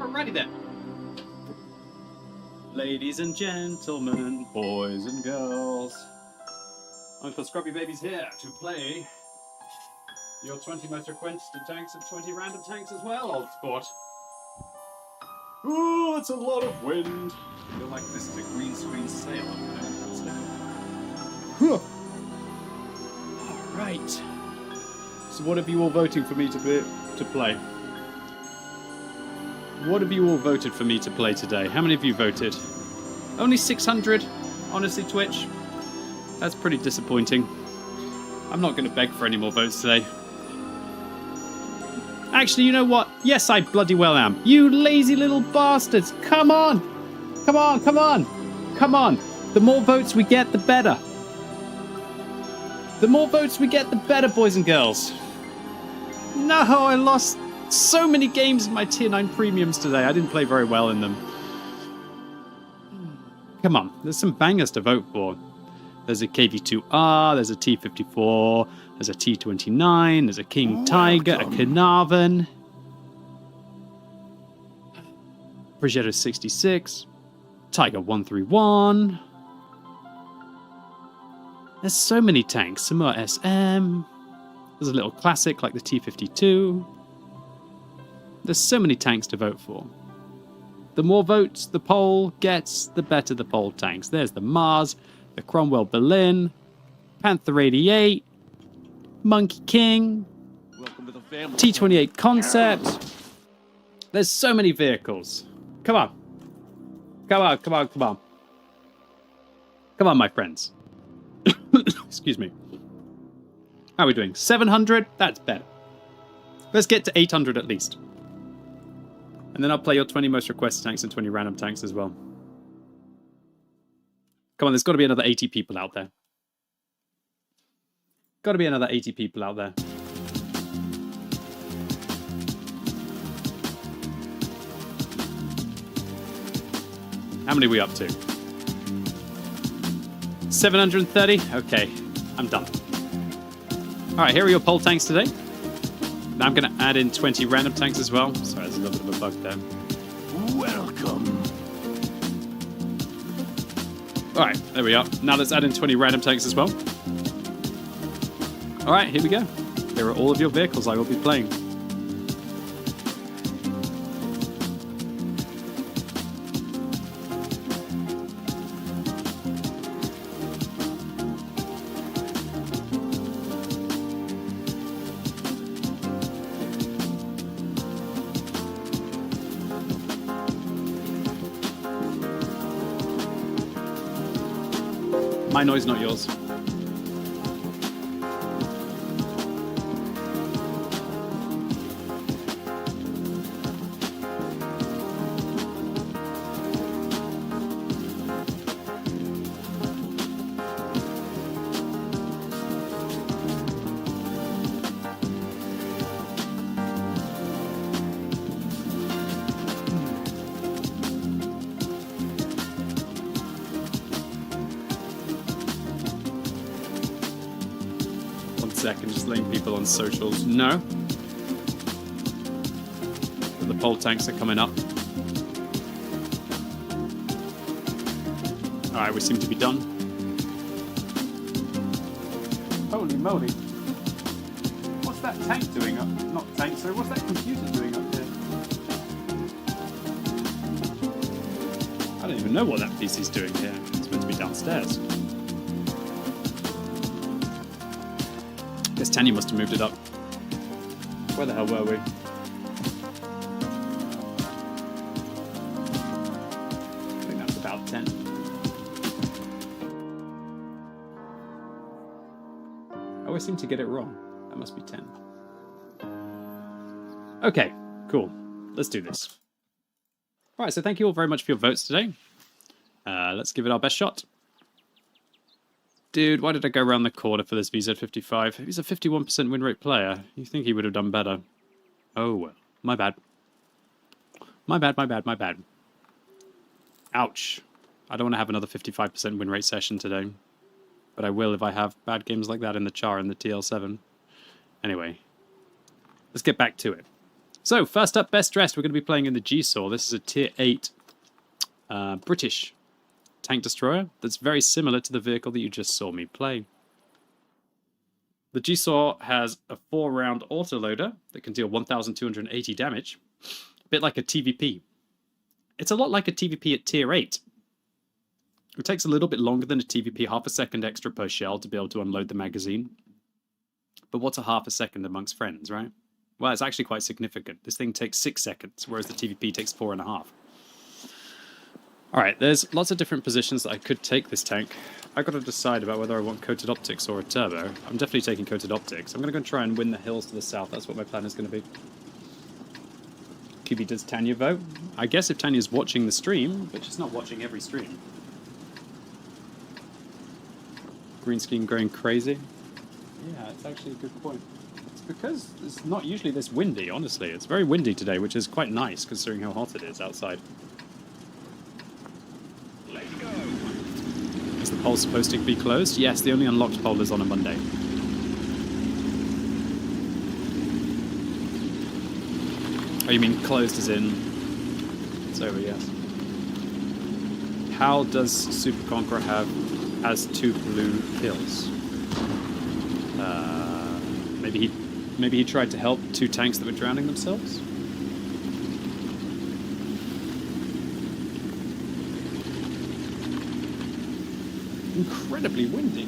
Alrighty then. Ladies and gentlemen, boys and girls, Uncle Scrubby Baby's here to play your 20 most requested tanks and 20 random tanks as well, old sport. Ooh, it's a lot of wind. I feel like this is a green screen sail up there. Alright. So what have you all voting for me to play? What have you all voted for me to play today? How many of you voted? Only 600? Honestly, Twitch? That's pretty disappointing. I'm not going to beg for any more votes today. Actually, you know what? Yes, I bloody well am. You lazy little bastards! Come on! Come on, come on! Come on! The more votes we get, the better. The more votes we get, the better, boys and girls. No, I lost so many games in my tier 9 premiums today. I didn't play very well in them. Come on, there's some bangers to vote for. There's a KV2R, there's a T54, there's a T29, there's a King Tiger, a Carnarvon, Progetto 66, Tiger 131. There's so many tanks. Samur SM. There's a little classic like the T52. There's so many tanks to vote for. The more votes the poll gets, the better the poll tanks. There's the Mars, the Cromwell Berlin, Panther 88, Monkey King, T28 Concept. There's so many vehicles. Come on. Come on, come on, come on. Come on, my friends. Excuse me. How are we doing? 700? That's better. Let's get to 800 at least. And then I'll play your 20 most requested tanks and 20 random tanks as well. Come on, there's got to be another 80 people out there. Got to be another 80 people out there. How many are we up to? 730? Okay, I'm done. Alright, here are your pole tanks today. Now I'm going to add in 20 random tanks as well. Sorry, there's a little bit of a bug there. Welcome. Alright, there we are. Now let's add in 20 random tanks as well. Alright, here we go. Here are all of your vehicles I will be playing. My noise, not yours. Second, just letting people on socials know that the pole tanks are coming up. Alright, we seem to be done. Holy moly. What's that tank doing up? Not tank, sorry, what's that computer doing up here? I don't even know what that PC's doing here. It's meant to be downstairs. Guess Tanya must have moved it up. Where the hell were we? I think that's about 10. I always seem to get it wrong. That must be 10. Okay, cool. Let's do this. Alright, so thank you all very much for your votes today. Let's give it our best shot. Dude, why did I go around the corner for this VZ55? He's a 51% win rate player. You think he would have done better. Oh well. My bad. My bad, my bad, my bad. Ouch. I don't want to have another 55% win rate session today. But I will if I have bad games like that in the Char and the TL7. Anyway. Let's get back to it. So, first up, best dressed. We're going to be playing in the G-Saw. This is a tier 8 British tank destroyer that's very similar to the vehicle that you just saw me play. The G-Saw has a 4-round autoloader that can deal 1,280 damage, a bit like a TVP. It's a lot like a TVP at tier 8. It takes a little bit longer than a TVP, half a second extra per shell to be able to unload the magazine. But what's a half a second amongst friends, right? Well, it's actually quite significant. This thing takes 6 seconds, whereas the TVP takes 4.5. Alright, there's lots of different positions that I could take this tank. I've got to decide about whether I want coated optics or a turbo. I'm definitely taking coated optics. I'm going to go and try and win the hills to the south. That's what my plan is going to be. QB, does Tanya vote? I guess if Tanya's watching the stream, but she's not watching every stream. Green screen going crazy. Yeah, it's actually a good point. It's because it's not usually this windy, honestly. It's very windy today, which is quite nice considering how hot it is outside. Is the poll supposed to be closed? Yes, the only unlocked poll is on a Monday. Oh, you mean closed as in it's over, yes. How does Super Conqueror has 2 blue pills? Maybe he tried to help 2 tanks that were drowning themselves? Incredibly windy.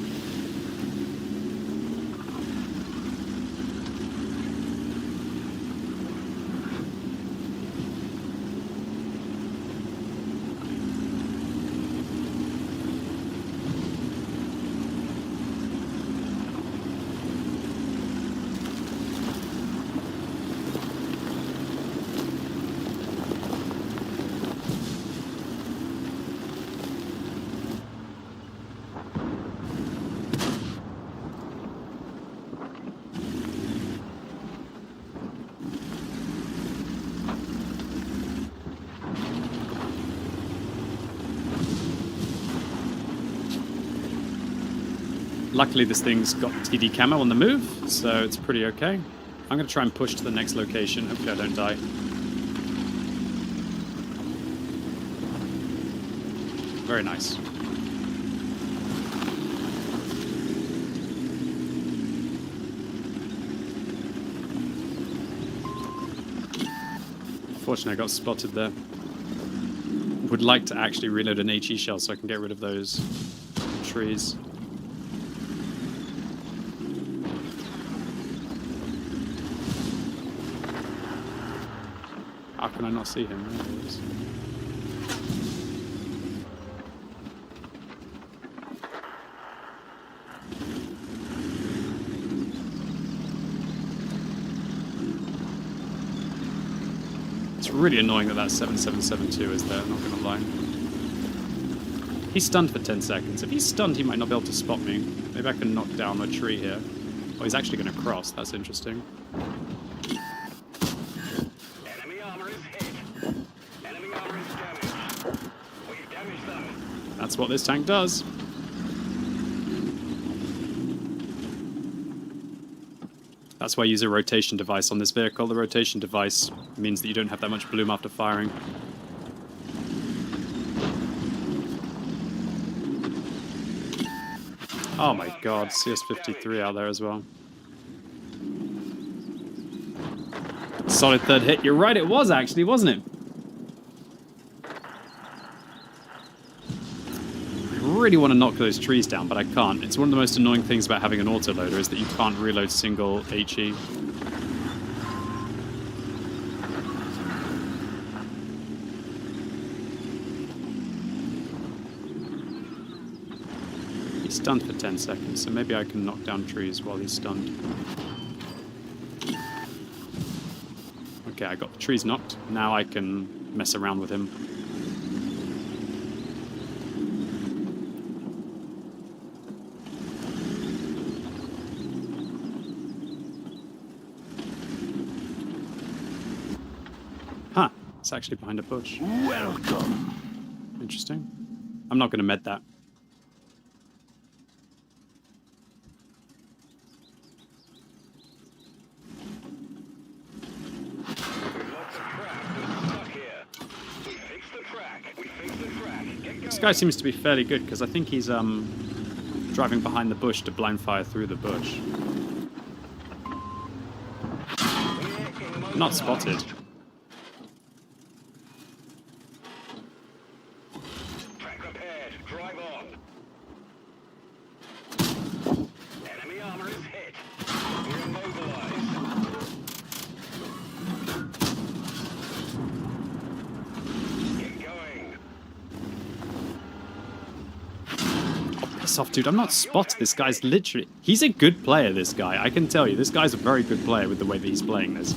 Luckily, this thing's got TD camo on the move, so it's pretty okay. I'm going to try and push to the next location. Hopefully I don't die. Very nice. Unfortunately, I got spotted there. Would like to actually reload an HE shell so I can get rid of those trees. How can I not see him? There he is. It's really annoying that 7772 is there, not gonna lie. He's stunned for 10 seconds. If he's stunned, he might not be able to spot me. Maybe I can knock down a tree here. Oh, he's actually gonna cross. That's interesting. That's what this tank does. That's why I use a rotation device on this vehicle. The rotation device means that you don't have that much bloom after firing. Oh my god, CS-53 out there as well. Solid third hit. You're right, it was actually, wasn't it? I really want to knock those trees down, but I can't. It's one of the most annoying things about having an autoloader is that you can't reload single HE. He's stunned for 10 seconds, so maybe I can knock down trees while he's stunned. Okay, I got the trees knocked. Now I can mess around with him. Huh, it's actually behind a bush. Welcome. Interesting. I'm not going to med that. This guy seems to be fairly good because I think he's driving behind the bush to blind fire through the bush. Not spotted. Off, dude. I'm not spotted. This guy's literally... He's a good player, this guy. I can tell you. This guy's a very good player with the way that he's playing this.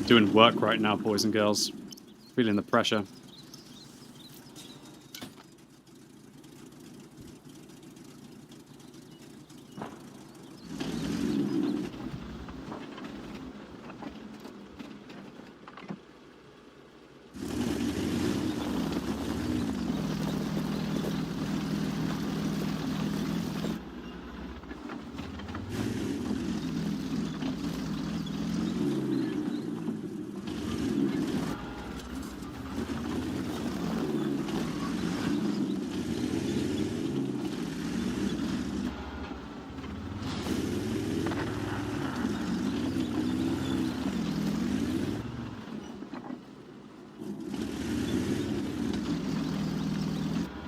Doing work right now, boys and girls. Feeling the pressure.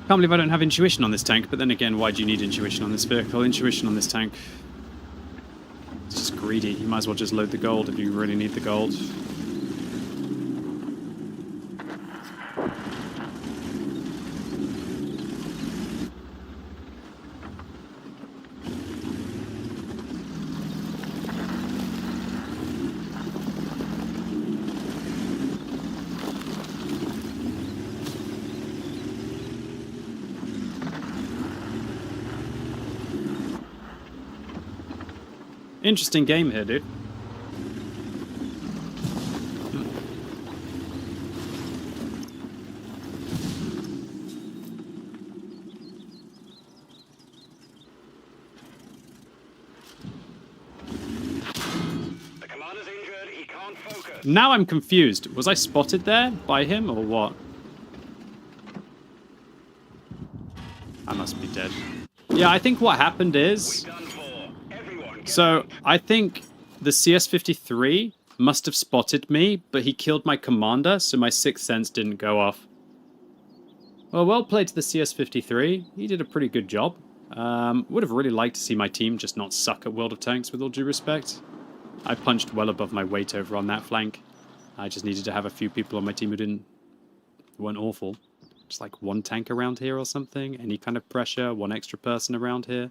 Can't believe I don't have intuition on this tank, but then again, why do you need intuition on this vehicle? Intuition on this tank just greedy. You might as well just load the gold if you really need the gold. Interesting game here, dude. Now I'm confused. Was I spotted there by him or what? I must be dead. Yeah, I think what happened is... So, I think the CS-53 must have spotted me, but he killed my commander, so my sixth sense didn't go off. Well played to the CS-53. He did a pretty good job. Would have really liked to see my team just not suck at World of Tanks, with all due respect. I punched well above my weight over on that flank. I just needed to have a few people on my team who weren't awful. Just like one tank around here or something. Any kind of pressure, one extra person around here.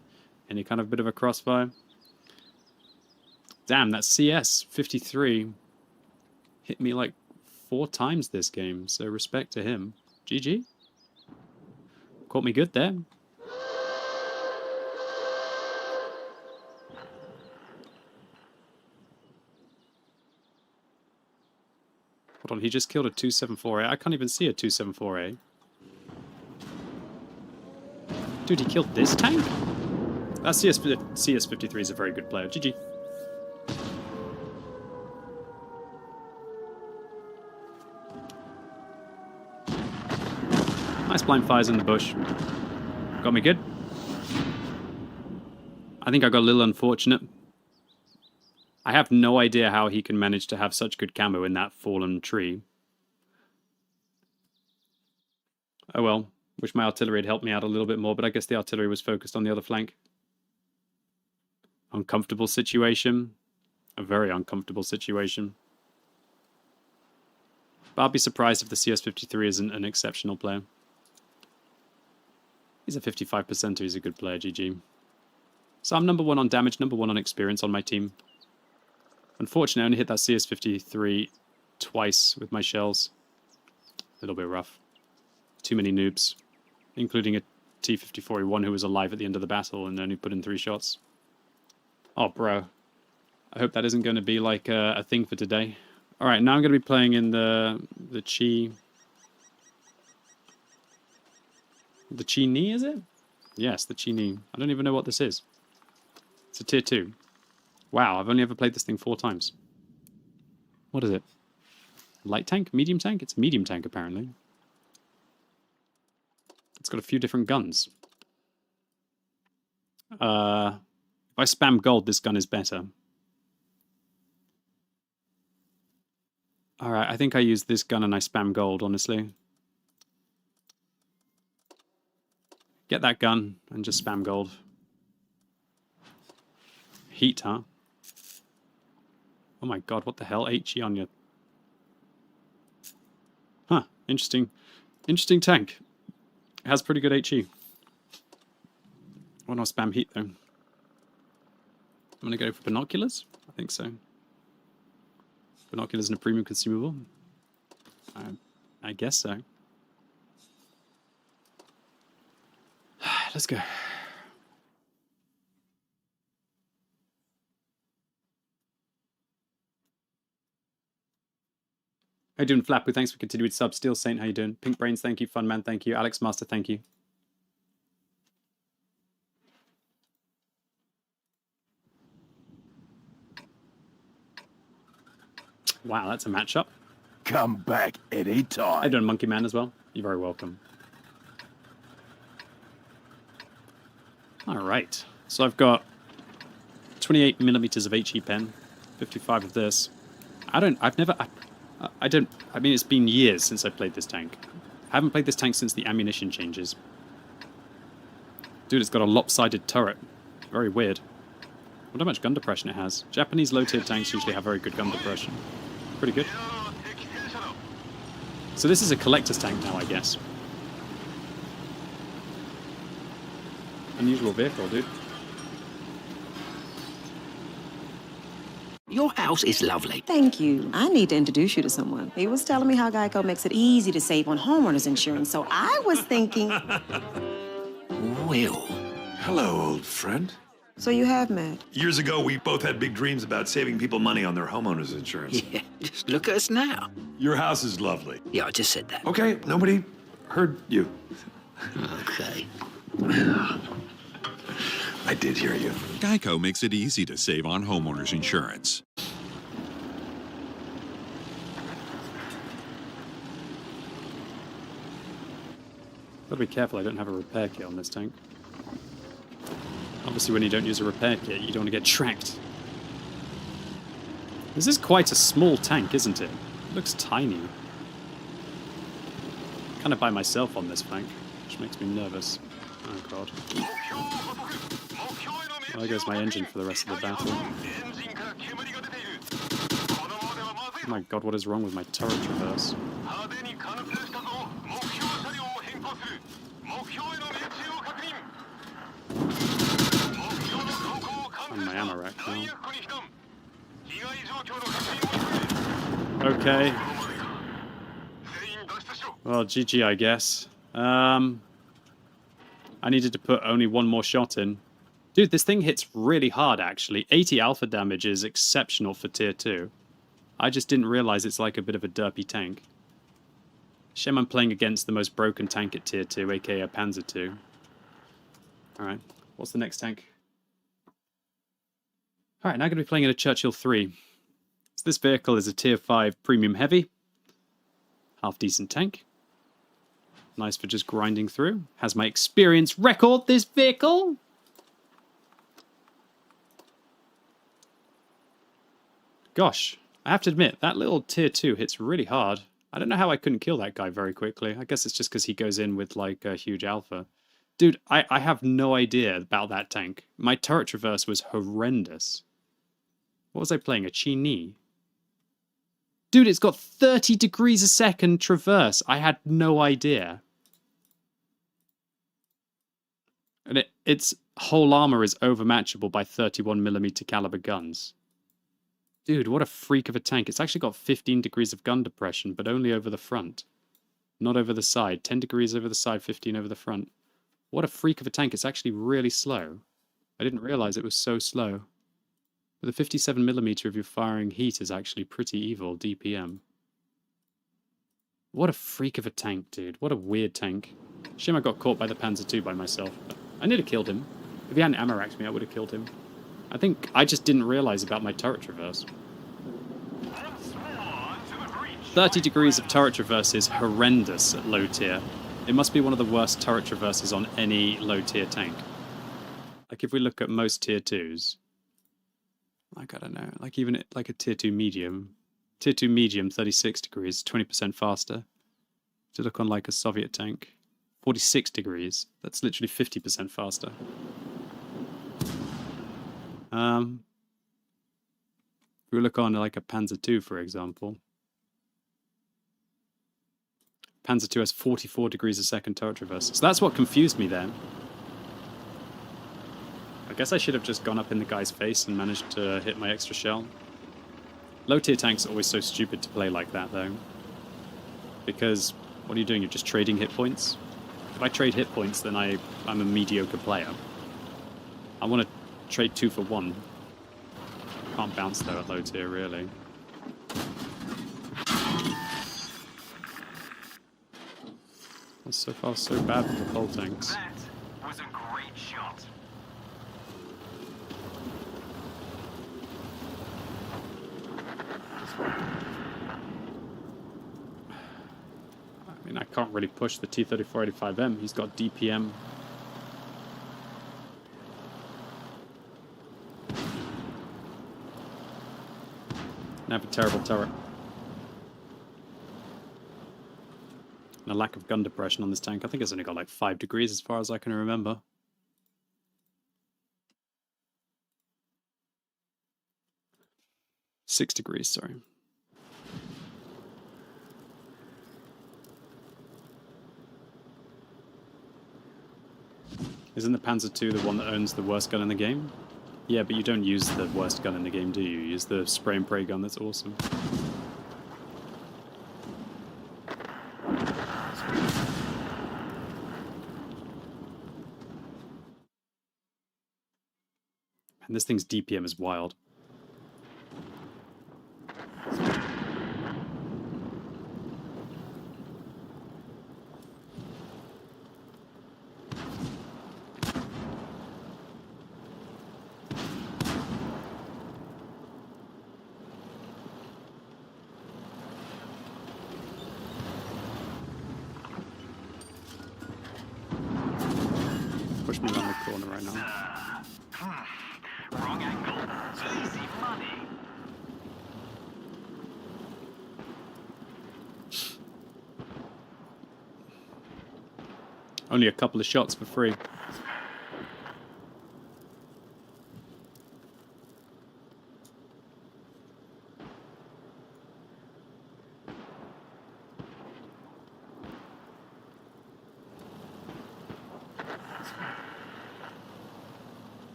Any kind of bit of a crossfire. Damn, that CS-53 hit me like 4 times this game, so respect to him. GG. Caught me good there. Hold on, he just killed a 274A. I can't even see a 274A. Dude, he killed this tank? That CS-53 is a very good player. GG. Nice blind fires in the bush. Got me good. I think I got a little unfortunate. I have no idea how he can manage to have such good camo in that fallen tree. Oh well. Wish my artillery had helped me out a little bit more, but I guess the artillery was focused on the other flank. Uncomfortable situation. A very uncomfortable situation. But I'll be surprised if the CS-53 isn't an exceptional player. He's a 55%er, he's a good player, GG. So I'm number 1 on damage, number 1 on experience on my team. Unfortunately, I only hit that CS-53 twice with my shells. A little bit rough. Too many noobs. Including a T-54E1 who was alive at the end of the battle and only put in 3 shots. Oh, bro. I hope that isn't going to be like a thing for today. Alright, now I'm going to be playing in the Chi... The Chi-Ni, is it? Yes, the Chi-Ni. I don't even know what this is. It's a tier 2. Wow, I've only ever played this thing 4 times. What is it? Light tank? Medium tank? It's medium tank, apparently. It's got a few different guns. If I spam gold, this gun is better. Alright, I think I use this gun and I spam gold, honestly. Get that gun and just spam gold. Heat, huh? Oh my god, what the hell? HE on you. Huh, interesting. Interesting tank. It has pretty good HE. Why not spam heat, though? I'm going to go for binoculars? I think so. Binoculars and a premium consumable? I guess so. Let's go. How you doing, Flappy? Thanks for continued sub. Steel Saint, how you doing? Pink Brains, thank you. Fun Man, thank you. Alex Master, thank you. Wow, that's a matchup. Come back anytime. How you doing, Monkey Man, as well? You're very welcome. Alright, so I've got 28 millimeters of HE pen, 55 of this. I mean, it's been years since I played this tank. I haven't played this tank since the ammunition changes. Dude, it's got a lopsided turret. Very weird. wonder how much gun depression it has. Japanese low-tier tanks usually have very good gun depression. Pretty good. So this is a collector's tank now, I guess. Unusual vehicle, dude. Your house is lovely. Thank you. I need to introduce you to someone. He was telling me how Geico makes it easy to save on homeowners insurance, so I was thinking... Will. Hello, old friend. So you have met? Years ago, we both had big dreams about saving people money on their homeowners insurance. Yeah, just look at us now. Your house is lovely. Yeah, I just said that. Okay, nobody heard you. Okay. I did hear you. Geico makes it easy to save on homeowners insurance. Gotta be careful I don't have a repair kit on this tank. Obviously when you don't use a repair kit, you don't want to get tracked. This is quite a small tank, isn't it? It looks tiny. Kind of by myself on this flank, which makes me nervous. Oh god. Well, there goes my engine for the rest of the battle. Oh my god, what is wrong with my turret traverse? On my ammo rack now. Okay. Well, GG, I guess. I needed to put only one more shot in. Dude, this thing hits really hard, actually. 80 alpha damage is exceptional for tier 2. I just didn't realize it's like a bit of a derpy tank. Shame I'm playing against the most broken tank at tier 2, aka Panzer II. Alright, what's the next tank? Alright, now I'm going to be playing in a Churchill 3. So this vehicle is a tier 5 premium heavy. Half decent tank. Nice for just grinding through. Has my experience record, this vehicle. Gosh, I have to admit, that little tier 2 hits really hard. I don't know how I couldn't kill that guy very quickly. I guess it's just because he goes in with like a huge alpha. Dude, I have no idea about that tank. My turret traverse was horrendous. What was I playing? A Chi-Ni? Dude, it's got 30 degrees a second traverse. I had no idea. And its whole armor is overmatchable by 31mm caliber guns. Dude, what a freak of a tank. It's actually got 15 degrees of gun depression, but only over the front. Not over the side. 10 degrees over the side, 15 over the front. What a freak of a tank. It's actually really slow. I didn't realize it was so slow. But the 57mm of your firing heat is actually pretty evil, DPM. What a freak of a tank, dude. What a weird tank. Shame I got caught by the Panzer II by myself. But I nearly killed him. If he hadn't ammo racked me, I would have killed him. I think I just didn't realize about my turret traverse. 30 degrees of turret traverse is horrendous at low tier. It must be one of the worst turret traverses on any low tier tank. Like if we look at most tier 2s, like I don't know, like even at like a tier 2 medium. Tier 2 medium, 36 degrees, 20% faster. To look on like a Soviet tank, 46 degrees. That's literally 50% faster. If we look on like a Panzer II, for example. Panzer II has 44 degrees a second turret traverse. So that's what confused me then. I guess I should have just gone up in the guy's face and managed to hit my extra shell. Low tier tanks are always so stupid to play like that though. Because what are you doing? You're just trading hit points? If I trade hit points, then I'm a mediocre player. I want to trade 2 for 1. Can't bounce though at low tier, really. That's so far so bad for the pole tanks. That was a great shot. I mean, I can't really push the T-3485M. He's got DPM. And I have a terrible turret. And a lack of gun depression on this tank. I think it's only got like 5 degrees as far as I can remember. 6 degrees, sorry. Isn't the Panzer II the one that owns the worst gun in the game? Yeah, but you don't use the worst gun in the game, do you? You use the spray and pray gun that's awesome. And this thing's DPM is wild. Push me around the corner right now. Wrong angle. Easy money. Only a couple of shots for free.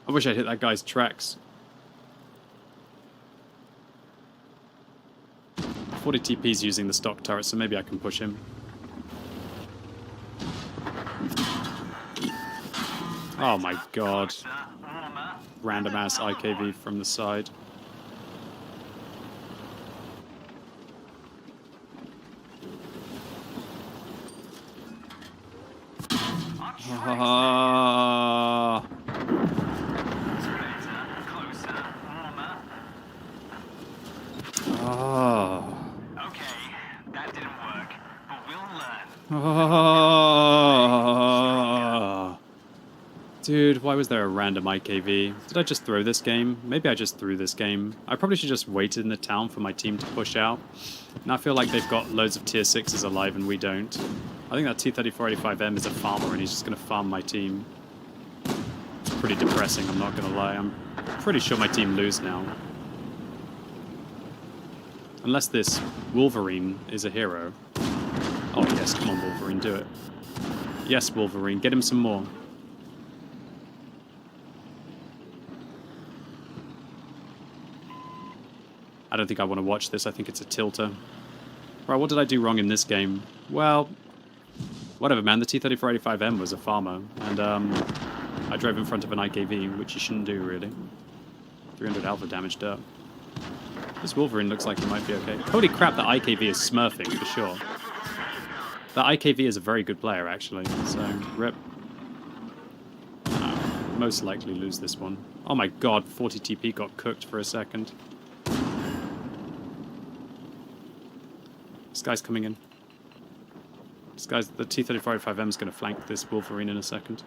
I wish I'd hit that guy's tracks. 40 TP's using the stock turret, so maybe I can push him. Oh my god. Random ass IKV from the side. Dude, why was there a random IKV? Did I just throw this game? Maybe I just threw this game. I probably should just waited in the town for my team to push out. And I feel like they've got loads of tier 6s alive and we don't. I think that T-3485M is a farmer and he's just going to farm my team. It's pretty depressing, I'm not going to lie. I'm pretty sure my team lose now. Unless this Wolverine is a hero. Oh yes, come on Wolverine, do it. Yes, Wolverine, get him some more. I don't think I want to watch this. I think it's a tilter. Right, what did I do wrong in this game? Well, whatever, man. The T-3485M was a farmer, and I drove in front of an IKV, which you shouldn't do, really. 300 alpha damage up. This Wolverine looks like he might be okay. Holy crap, the IKV is smurfing, for sure. The IKV is a very good player, actually, so rip. Most likely lose this one. Oh my god, 40 TP got cooked for a second. This guy's coming in. This guy's, the T-3485M is going to flank this Wolverine in a second.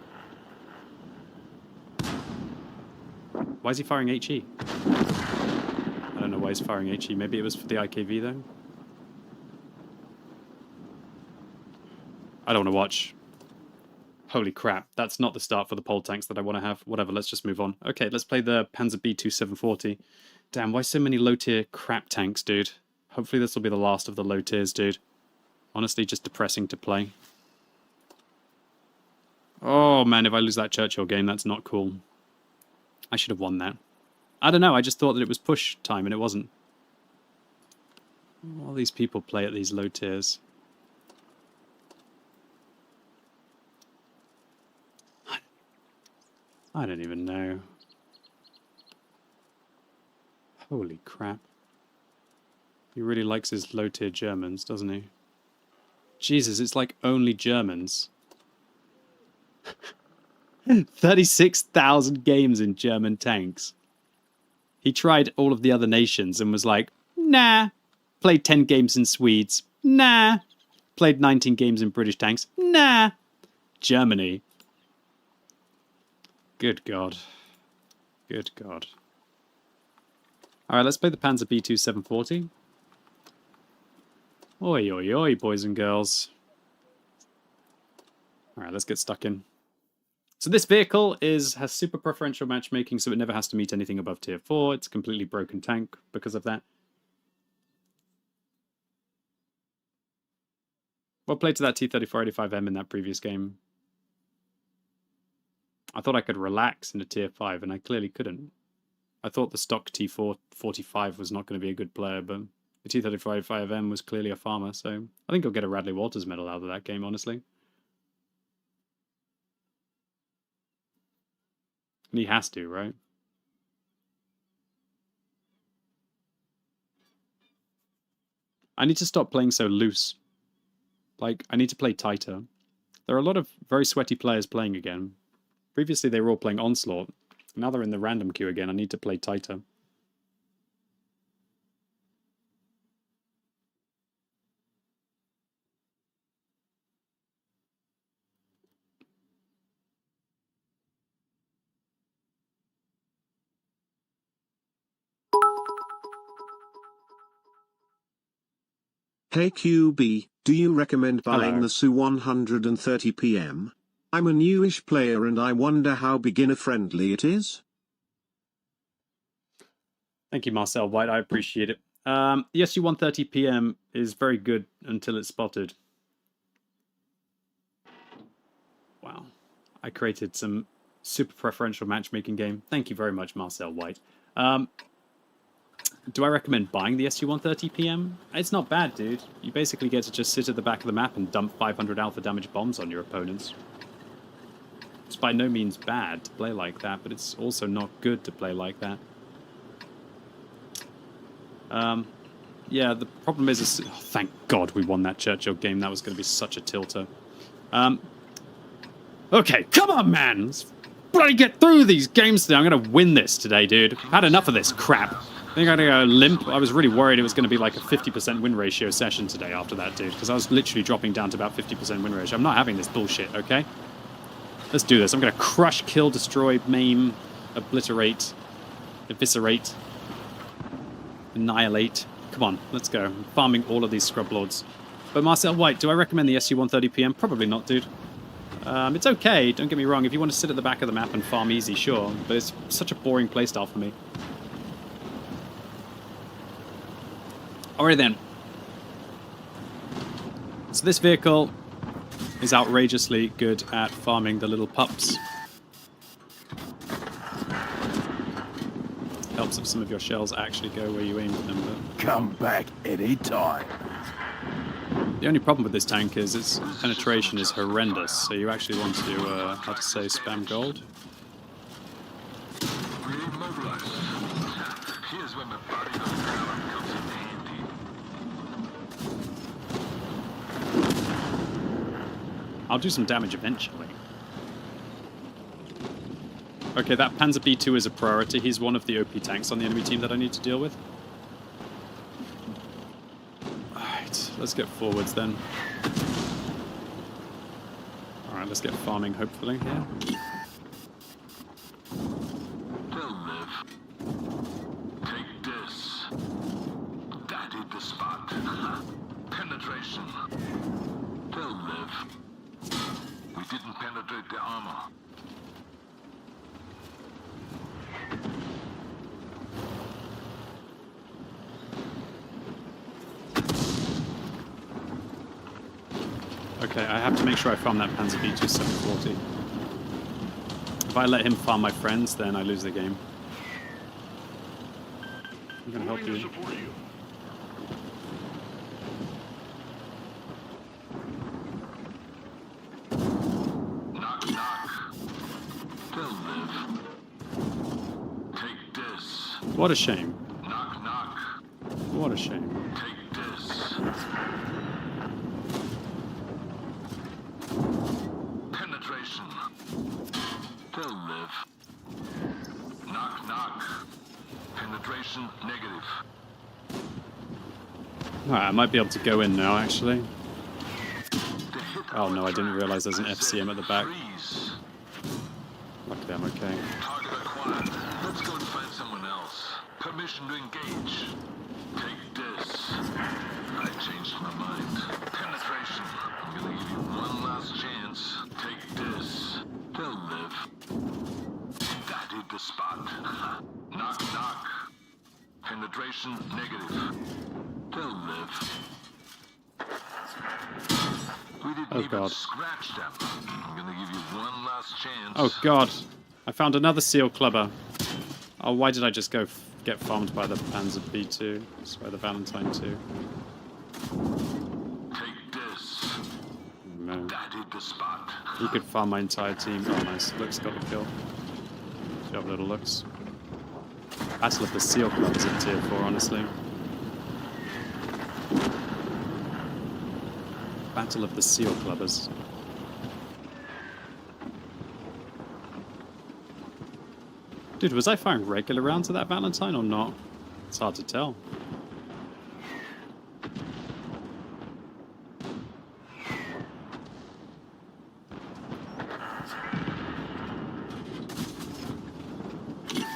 Why is he firing HE? I don't know why he's firing HE. Maybe it was for the IKV though. I don't want to watch. Holy crap, that's not the start for the pole tanks that I want to have. Whatever, let's just move on. Okay, let's play the Panzer B2 740. Damn, why so many low tier crap tanks, dude? Hopefully this will be the last of the low tiers, dude. Honestly, just depressing to play. Oh man, if I lose that Churchill game, that's not cool. I should have won that. I don't know, I just thought that it was push time and it wasn't. All these people play at these low tiers. I don't even know. Holy crap. He really likes his low-tier Germans, doesn't he? Jesus, it's like only Germans. 36,000 games in German tanks. He tried all of the other nations and was like, nah. Played 10 games in Swedes. Nah. Played 19 games in British tanks. Nah. Germany. Good God. Good God. Alright, let's play the Panzer B2 740. Oi, oi, oi, boys and girls. Alright, let's get stuck in. So this vehicle has super preferential matchmaking, so it never has to meet anything above tier 4. It's a completely broken tank because of that. Well played to that T-3485M in that previous game. I thought I could relax in a tier 5, and I clearly couldn't. I thought the stock T-445 was not going to be a good player, but the T-35M was clearly a farmer, so I think he'll get a Radley Walters medal out of that game, honestly. And he has to, right? I need to stop playing so loose. Like, I need to play tighter. There are a lot of very sweaty players playing again. Previously, they were all playing Onslaught. Now they're in the random queue again. I need to play tighter. Hey QB, do you recommend buying Hello. the SU 130 PM? I'm a newish player and I wonder how beginner-friendly it is. Thank you, Marcel White. I appreciate it. The SU 130 PM is very good until it's spotted. Wow. I created some super preferential matchmaking game. Thank you very much, Marcel White. Do I recommend buying the SU 130 PM? It's not bad, dude. You basically get to just sit at the back of the map and dump 500 alpha damage bombs on your opponents. It's by no means bad to play like that, but it's also not good to play like that. Yeah, the problem is oh, thank God we won that Churchill game. That was going to be such a tilter. Okay, come on, man. Let's bloody get through these games today. I'm going to win this today, dude. I've had enough of this crap. I think I'm going to go limp. I was really worried it was going to be like a 50% win ratio session today after that, dude, because I was literally dropping down to about 50% win ratio. I'm not having this bullshit, okay? Let's do this. I'm going to crush, kill, destroy, maim, obliterate, eviscerate, annihilate. Come on, let's go. I'm farming all of these scrub lords. But Marcel White, do I recommend the SU 130 PM? Probably not, dude. It's okay, don't get me wrong. If you want to sit at the back of the map and farm easy, sure. But it's such a boring playstyle for me. Alright then. So this vehicle is outrageously good at farming the little pups. Helps if some of your shells actually go where you aimed them. But Come back any time. the only problem with this tank is its penetration is horrendous. So you actually want to, how to say, spam gold. Here's when the body of Carol comes in handy. I'll do some damage eventually. Okay, that Panzer B2 is a priority. He's one of the OP tanks on the enemy team that I need to deal with. Alright, let's get forwards then. Alright, let's get farming hopefully here. Take this. That hit the spot. Penetration. Tell Liv. We didn't penetrate the armor. Okay, I have to make sure I farm that Panzer B2 740. If I let him farm my friends, then I lose the game. I'm gonna help you. Knock, knock. Tell Liv. Take this. What a shame. Knock, knock. What a shame. Take this. Penetration. Tell Liv. Knock, knock. Penetration negative. Alright, I might be able to go in now, actually. Oh no, I didn't realize there's an FCM at the back. Luckily I'm okay. Target acquired. Let's go and find someone else. Permission to engage. Take this. I changed my mind. Penetration. I'm gonna give you one last chance. Take this. Tell Liv. Penetration negative. They'll live. We didn't Oh even god. scratch them. I'm gonna give you one last chance. Oh god. I found another seal clubber. Oh, why did I just go get farmed by the Panzer B2? Sorry, the Valentine 2. Take this. No. That hit the spot. You could farm my entire team. Oh, nice. Looks got the kill. Good job, little Looks. Battle of the Seal Clubs at tier 4, honestly. Battle of the Seal Clubbers. Dude, was I firing regular rounds of that Valentine or not? It's hard to tell.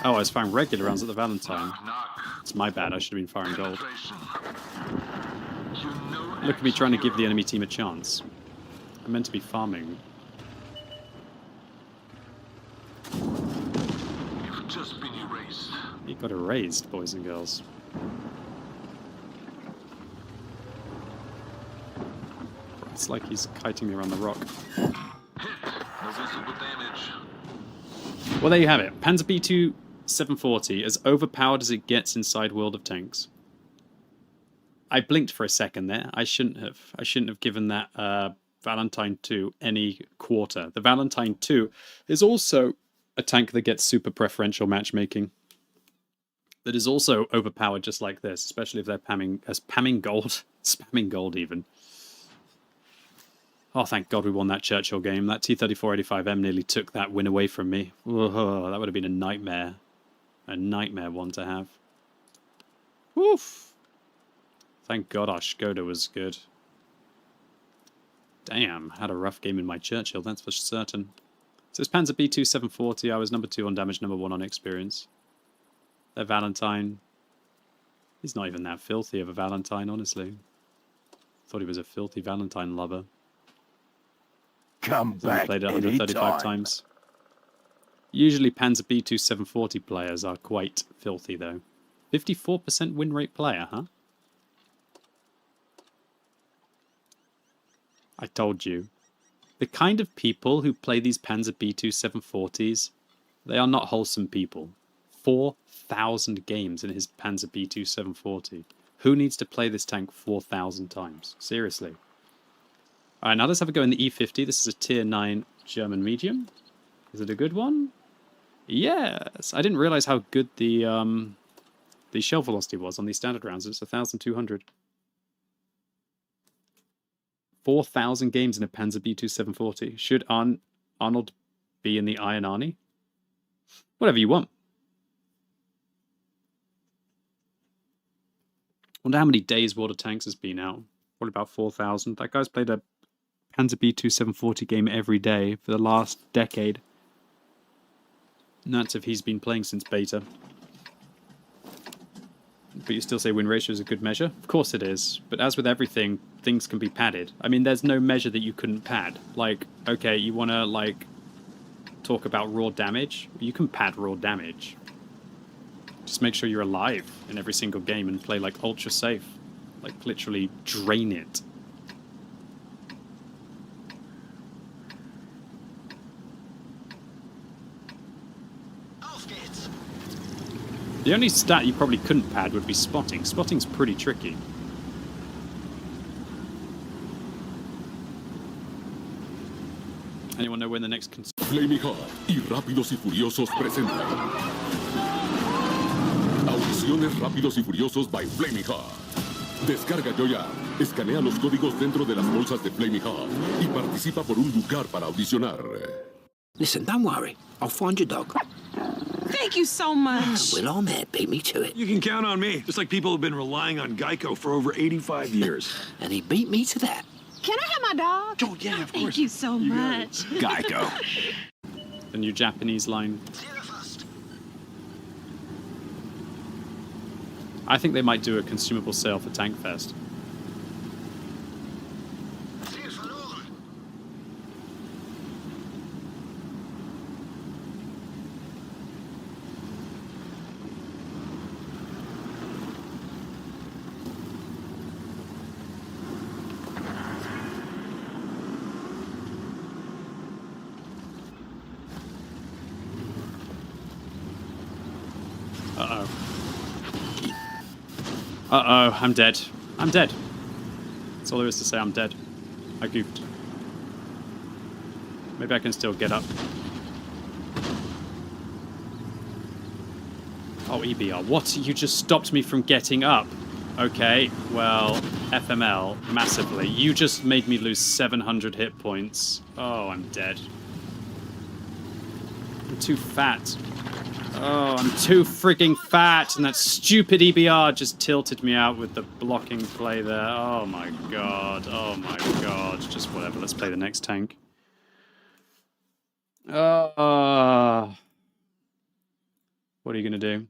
Oh, I was firing regular rounds at the Valentine. It's my bad, I should have been firing gold. Look at me trying to give the enemy team a chance. I'm meant to be farming. You've just been erased. You got erased, boys and girls. It's like he's kiting me around the rock. Hit. No visible damage. Well, there you have it. Panzer B2 740, as overpowered as it gets inside World of Tanks. I blinked for a second there. I shouldn't have. I shouldn't have given that Valentine 2 any quarter. The Valentine 2 is also a tank that gets super preferential matchmaking. That is also overpowered just like this, especially if they're spamming gold. Spamming gold even. Oh, thank God we won that Churchill game. That T-34-85M nearly took that win away from me. Whoa, that would have been a nightmare. A nightmare one to have. Woof. Thank God our Skoda was good. Damn, had a rough game in my Churchill, that's for certain. So it's Panzer B2 740. I was number 2 on damage, number 1 on experience. Their Valentine. He's not even that filthy of a Valentine, honestly. Thought he was a filthy Valentine lover. Come back Played it 135 times. Usually Panzer B2 740 players are quite filthy, though. 54% win rate player, huh? I told you. The kind of people who play these Panzer B2 740s, they are not wholesome people. 4,000 games in his Panzer B2 740. Who needs to play this tank 4,000 times? Seriously. Alright, now let's have a go in the E50. This is a tier 9 German medium. Is it a good one? Yes! I didn't realize how good the shell velocity was on these standard rounds. It's 1,200. 4,000 games in a Panzer B2 740. Should Arnold be in the Iron Army? Whatever you want. Wonder how many days World of Tanks has been out. Probably about 4,000. That guy's played a Panzer B2 740 game every day for the last decade. And that's if he's been playing since beta. But you still say win ratio is a good measure? Of course it is. But as with everything, things can be padded. I mean, there's no measure that you couldn't pad. Like, okay, you want to, like, talk about raw damage? You can pad raw damage. Just make sure you're alive in every single game and play, like, ultra safe. Like, literally drain it. The only stat you probably couldn't pad would be spotting. Spotting's pretty tricky. Anyone know when the next... Flaming Hot y Rápidos y Furiosos presentan Audiciones Rápidos y Furiosos by Flaming Hot. Descarga yo ya, escanea los códigos dentro de las bolsas de Flaming Hot y participa por un lugar para audicionar. Listen, don't worry. I'll find your dog. Thank you so much. Well, Ahmed beat me to it. You can count on me. Just like people have been relying on Geico for over 85 years. And he beat me to that. Can I have my dog? Oh, yeah, of course. Thank you so much. Geico. The new Japanese line. I think they might do a consumable sale for Tank Fest. Uh-oh, I'm dead. I'm dead. That's all there is to say, I'm dead. I goofed. Maybe I can still get up. Oh, EBR, what? You just stopped me from getting up. Okay, well, FML, massively. You just made me lose 700 hit points. Oh, I'm dead. I'm too fat. Oh, I'm too frigging fat, and that stupid EBR just tilted me out with the blocking play there. Oh my god, oh my god. Just whatever, let's play the next tank. What are you gonna do?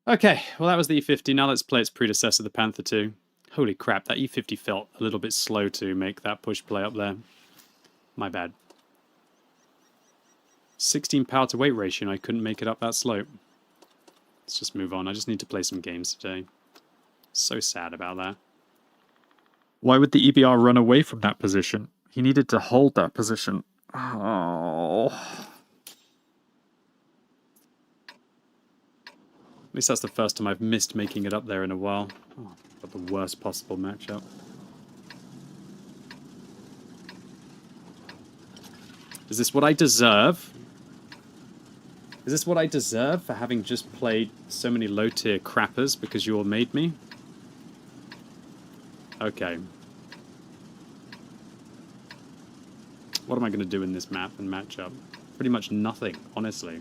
Okay, well that was the E50. Now let's play its predecessor, the Panther 2. Holy crap, that E50 felt a little bit slow to make that push play up there. My bad. 16 power to weight ratio and I couldn't make it up that slope. Let's just move on. I just need to play some games today. So sad about that. Why would the EBR run away from that position? He needed to hold that position. Oh. At least that's the first time I've missed making it up there in a while. Oh, got the worst possible matchup. Is this what I deserve? Is this what I deserve for having just played so many low-tier crappers because you all made me? Okay. What am I going to do in this map and matchup? Pretty much nothing, honestly.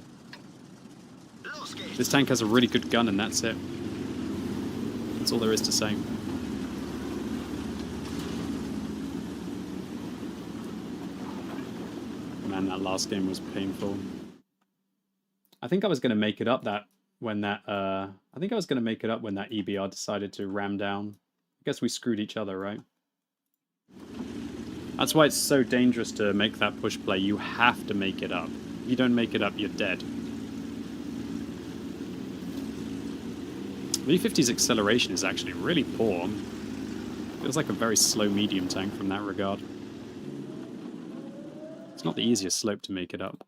This tank has a really good gun and that's it. That's all there is to say. Man, that last game was painful. I think I was going to make it up that when that EBR decided to ram down. I guess we screwed each other, right? That's why it's so dangerous to make that push play. You have to make it up. If you don't make it up, you're dead. The E50's acceleration is actually really poor. Feels like a very slow medium tank from that regard. It's not the easiest slope to make it up.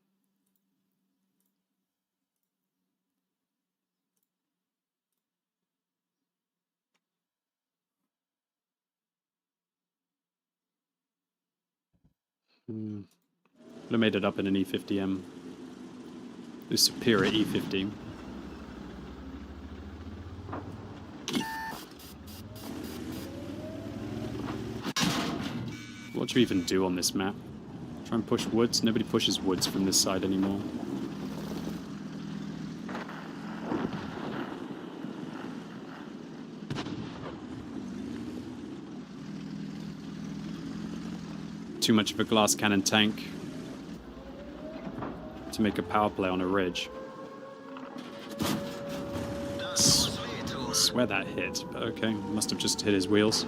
Would have made it up in an E50M. The superior E50. What do you even do on this map? Try and push woods? Nobody pushes woods from this side anymore. Too much of a glass cannon tank to make a power play on a ridge. I swear that hit, but okay, must have just hit his wheels.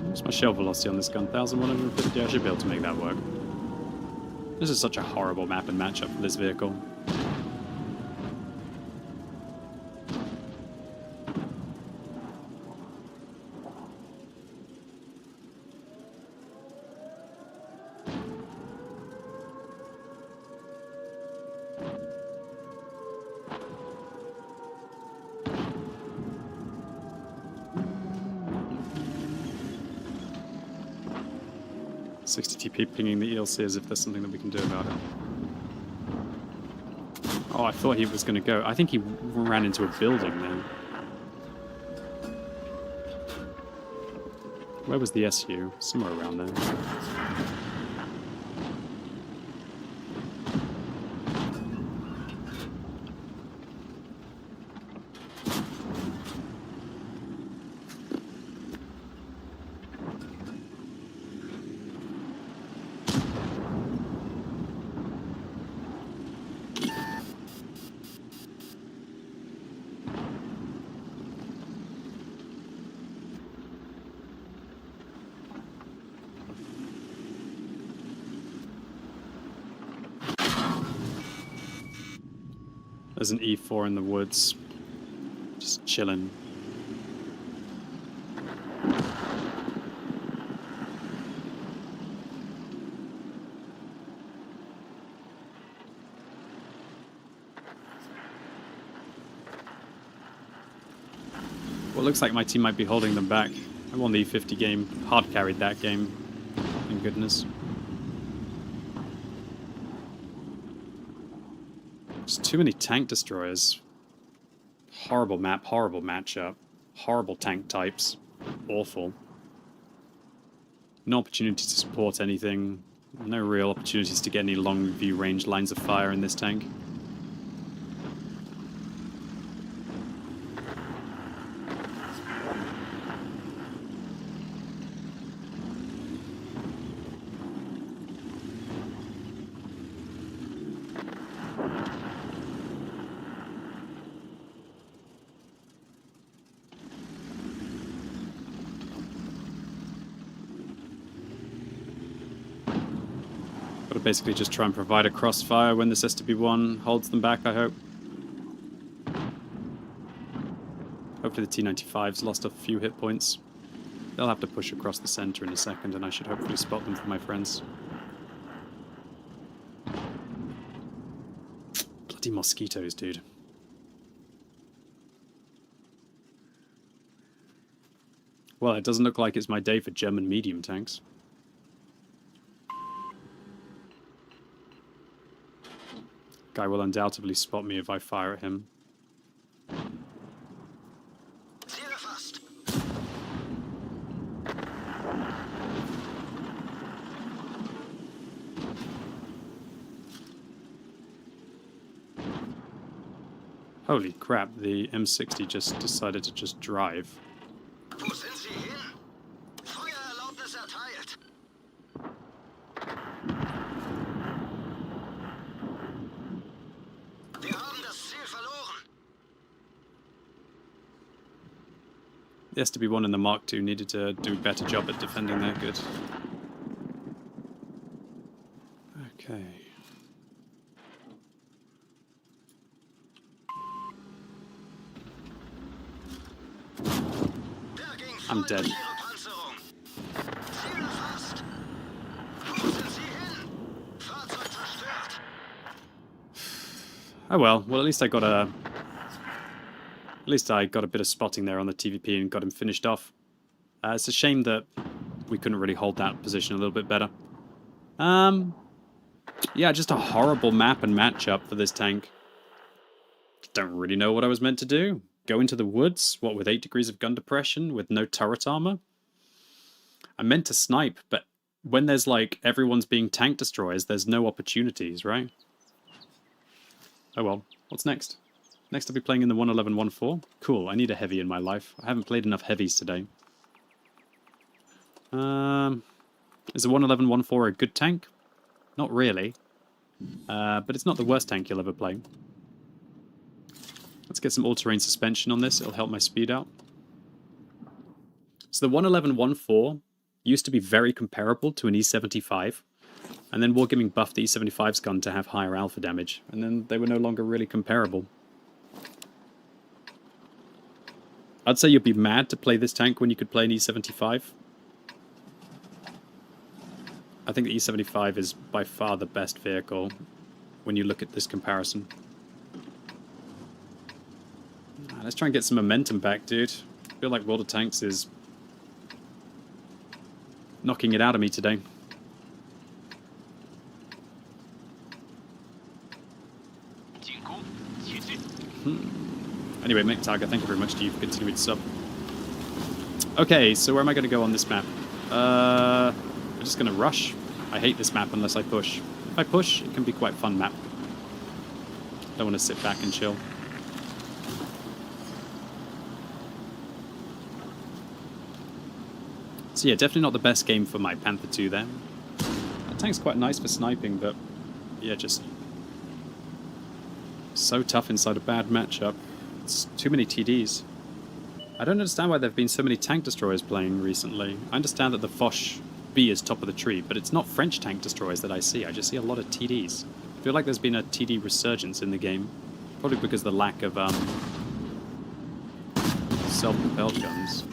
What's my shell velocity on this gun? 1,150? I should be able to make that work. This is such a horrible map and matchup for this vehicle. TP pinging the ELC as if there's something that we can do about it. Oh, I thought he was going to go. I think he ran into a building then. Where was the SU? Somewhere around there. There's an E4 in the woods. Just chilling. Well, it looks like my team might be holding them back. I won the E50 game. Hard carried that game. Thank goodness. Just too many tank destroyers. Horrible map, horrible matchup. Horrible tank types. Awful. No opportunity to support anything. No real opportunities to get any long view range lines of fire in this tank. Gotta basically just try and provide a crossfire when this STB-1 holds them back, I hope. Hopefully the T-95's lost a few hit points. They'll have to push across the center in a second, and I should hopefully spot them for my friends. Bloody mosquitoes, dude. Well, it doesn't look like it's my day for German medium tanks. Guy will undoubtedly spot me if I fire at him. Holy crap, the M60 just decided to just drive. The STB-1 and the Mark II needed to do a better job at defending that good. Okay. I'm dead. Oh well, at least I got a... At least I got a bit of spotting there on the TVP and got him finished off. It's a shame that we couldn't really hold that position a little bit better. Yeah, just a horrible map and matchup for this tank. Don't really know what I was meant to do. Go into the woods, what, with 8 degrees of gun depression, with no turret armor? I meant to snipe, but when there's like everyone's being tank destroyers, there's no opportunities, right? Oh well, what's next? Next I'll be playing in the 111-1-4. Cool, I need a heavy in my life. I haven't played enough heavies today. Is the 111-1-4 a good tank? Not really. But it's not the worst tank you'll ever play. Let's get some all-terrain suspension on this. It'll help my speed out. So the 111-1-4 used to be very comparable to an E75. And then Wargaming buffed the E75's gun to have higher alpha damage. And then they were no longer really comparable. I'd say you'd be mad to play this tank when you could play an E75. I think the E75 is by far the best vehicle when you look at this comparison. Let's try and get some momentum back, dude. I feel like World of Tanks is knocking it out of me today. Anyway, Mick Tiger, thank you very much to you for continuing to sub. Okay, so where am I going to go on this map? I'm just going to rush. I hate this map unless I push. If I push, it can be quite a fun map. Don't want to sit back and chill. So yeah, definitely not the best game for my Panther 2 there. That tank's quite nice for sniping, but yeah, just so tough inside a bad matchup. It's too many TDs. I don't understand why there have been so many tank destroyers playing recently. I understand that the Foch B is top of the tree, but it's not French tank destroyers that I see. I just see a lot of TDs. I feel like there's been a TD resurgence in the game. Probably because of the lack of self-propelled guns.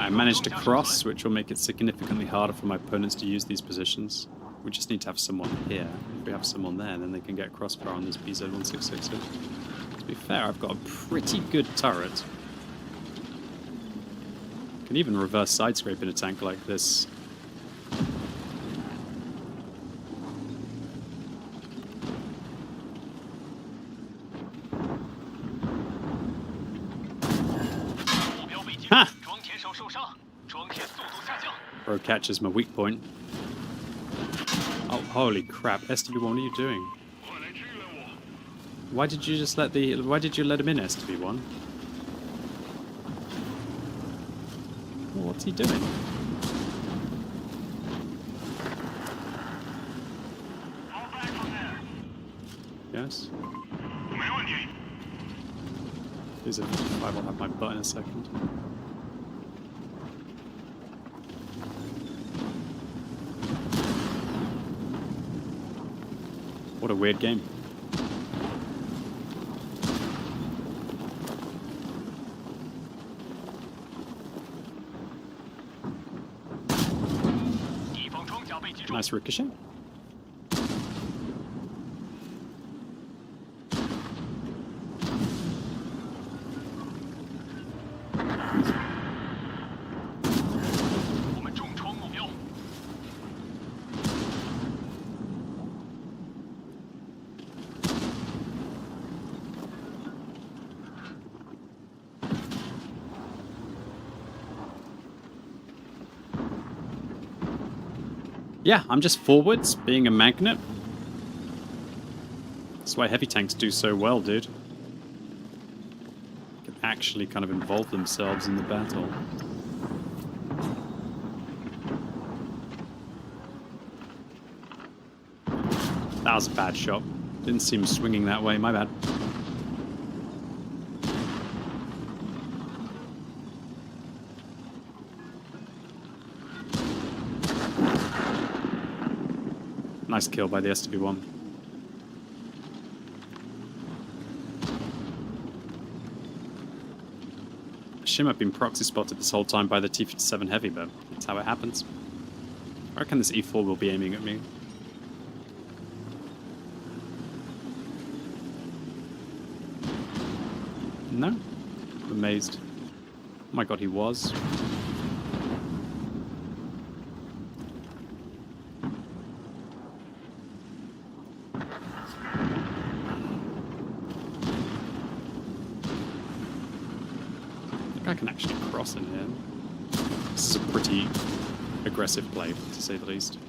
I managed to cross, which will make it significantly harder for my opponents to use these positions. We just need to have someone here. If we have someone there, then they can get crossfire on this BZ-1660. To be fair, I've got a pretty good turret. Can even reverse side scrape in a tank like this. Ha! Bro catches my weak point. Oh, holy crap. STB1, what are you doing? Why did you just let the... Why did you let him in, STB1? Well, what's he doing? Yes? He's at 55, I'll have my butt in a second. What a weird game. Nice ricochet. Yeah, I'm just forwards, being a magnet. That's why heavy tanks do so well, dude. They can actually kind of involve themselves in the battle. That was a bad shot. Didn't seem swinging that way, my bad. Nice kill by the STB1. Shim have been proxy spotted this whole time by the T-57 Heavy, though. That's how it happens. I reckon this E4 will be aiming at me. No? I'm amazed. Oh my god, he was. I can actually cross in here. This is a pretty aggressive play, to say the least.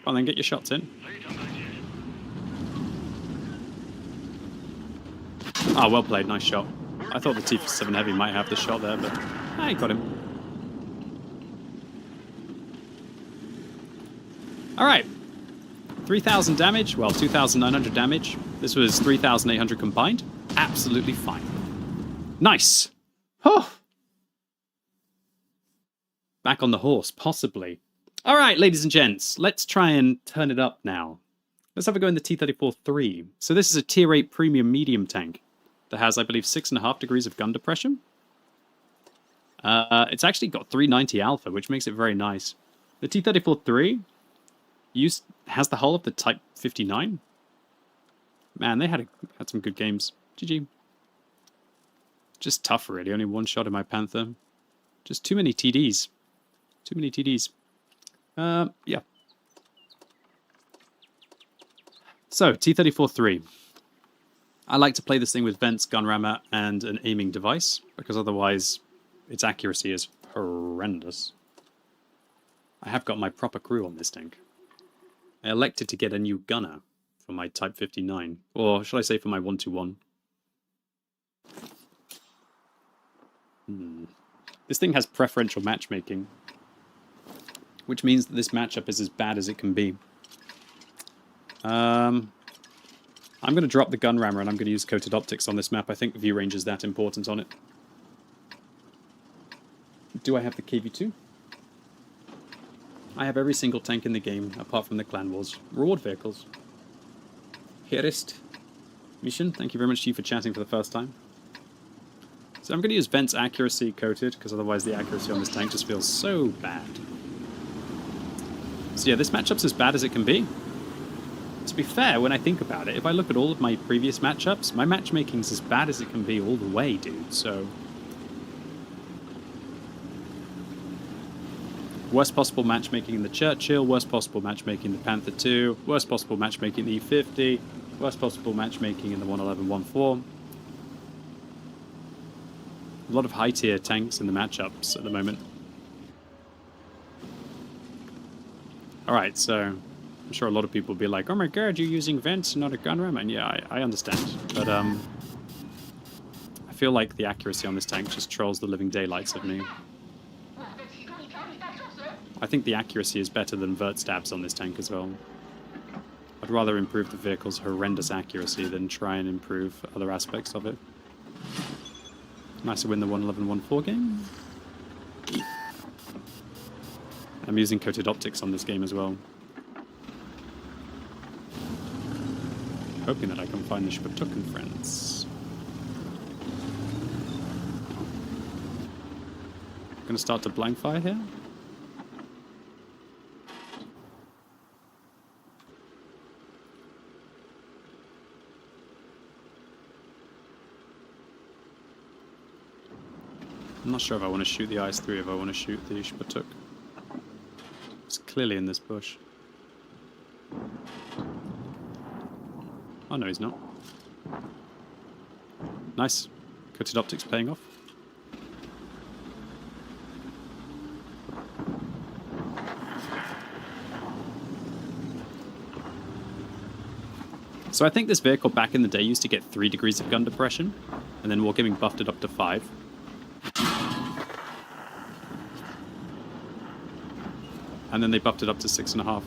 Come on then, get your shots in. Ah, well played, nice shot. I thought the T-57 Heavy might have the shot there, but I got him. Alright, 3,000 damage, well 2,900 damage. This was 3,800 combined. Absolutely fine. Nice! Oh! Back on the horse, possibly. Alright, ladies and gents, let's try and turn it up now. Let's have a go in the T-34-3. So this is a tier 8 premium medium tank that has, I believe, 6.5 degrees of gun depression. It's actually got 390 alpha, which makes it very nice. The T-34-3 has the hull of the Type 59. Man, they had some good games. GG. Just tough, really. Only one shot in my Panther. Just too many TDs. Too many TDs. Yeah. So, T-34-3. I like to play this thing with vents, gun rammer, and an aiming device, because otherwise its accuracy is horrendous. I have got my proper crew on this tank. I elected to get a new gunner for my Type 59, or should I say for my 121. This thing has preferential matchmaking, which means that this matchup is as bad as it can be. I'm going to drop the gun rammer and I'm going to use coated optics on this map. I think view range is that important on it. Do I have the KV2? I have every single tank in the game, apart from the Clan Wars. Reward vehicles. Herist. Mission, thank you very much to you for chatting for the first time. So I'm going to use Vent's accuracy coated, because otherwise the accuracy on this tank just feels so bad. So yeah, this matchup's as bad as it can be. To be fair, when I think about it, if I look at all of my previous matchups, my matchmaking's as bad as it can be all the way, dude, so... Worst possible matchmaking in the Churchill, worst possible matchmaking in the Panther 2, worst possible matchmaking in the E50, worst possible matchmaking in the 111-14. A lot of high-tier tanks in the matchups at the moment. Alright, so I'm sure a lot of people will be like, oh my god, you're using vents and not a gun ram, and yeah, I understand. But I feel like the accuracy on this tank just trolls the living daylights of me. I think the accuracy is better than vert stabs on this tank as well. I'd rather improve the vehicle's horrendous accuracy than try and improve other aspects of it. Nice to win the 111-14 game. I'm using coated optics on this game as well. Hoping that I can find the Shpatukan friends. Gonna start to blind fire here. I'm not sure if I want to shoot the IS-3, if I want to shoot the Shpatuk. It's clearly in this bush. Oh no, he's not. Nice. Coated optics paying off. So I think this vehicle back in the day used to get 3 degrees of gun depression, and then Wargaming buffed it up to 5. And then they buffed it up to 6.5.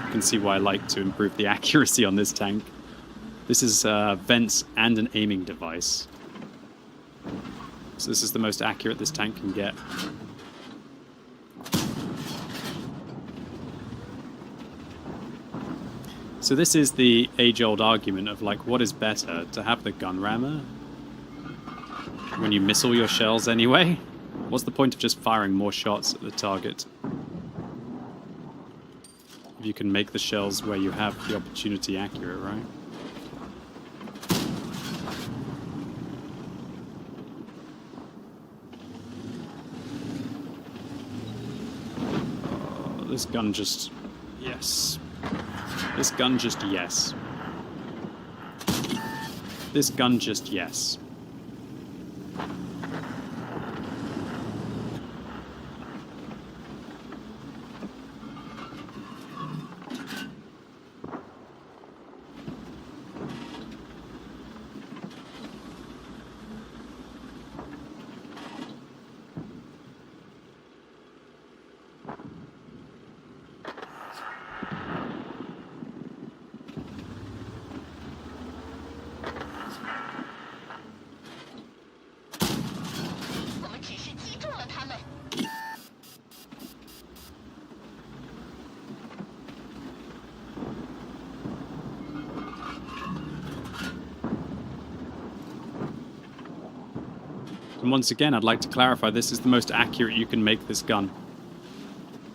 You can see why I like to improve the accuracy on this tank. This is vents and an aiming device. So this is the most accurate this tank can get. So this is the age-old argument of, like, what is better, to have the gun rammer when you miss all your shells anyway? What's the point of just firing more shots at the target if you can make the shells where you have the opportunity accurate, right? Oh, this gun just... yes. This gun just yes. This gun just yes. And once again, I'd like to clarify, this is the most accurate you can make this gun.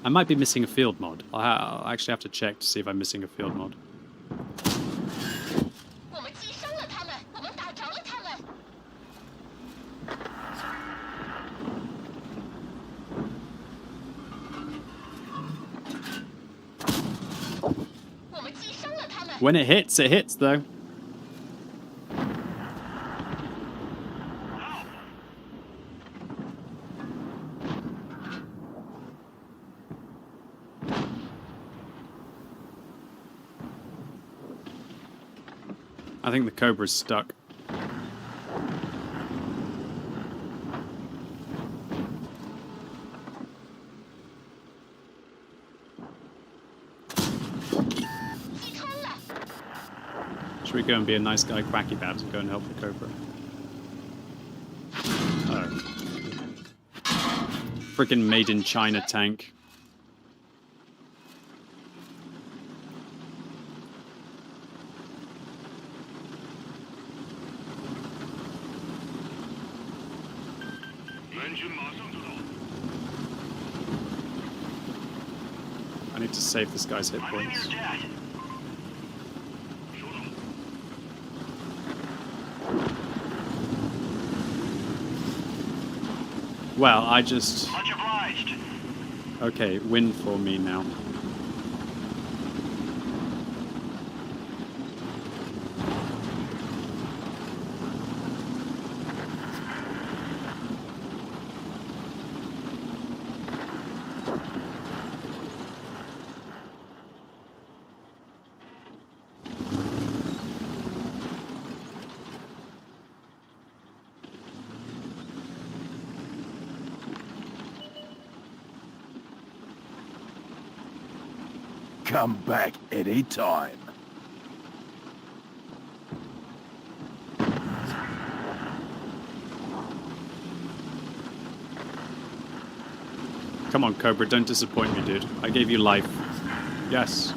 I might be missing a field mod. I'll actually have to check to see if I'm missing a field mod. When it hits though. I think the Cobra's stuck. Should we go and be a nice guy, Quackybabs, and go and help the Cobra? Oh. Freaking made in China tank. I need to save this guy's hit points. Well, I just... Much obliged. Okay, win for me now. Come back any time. Come on, Cobra, don't disappoint me, dude. I gave you life. Yes.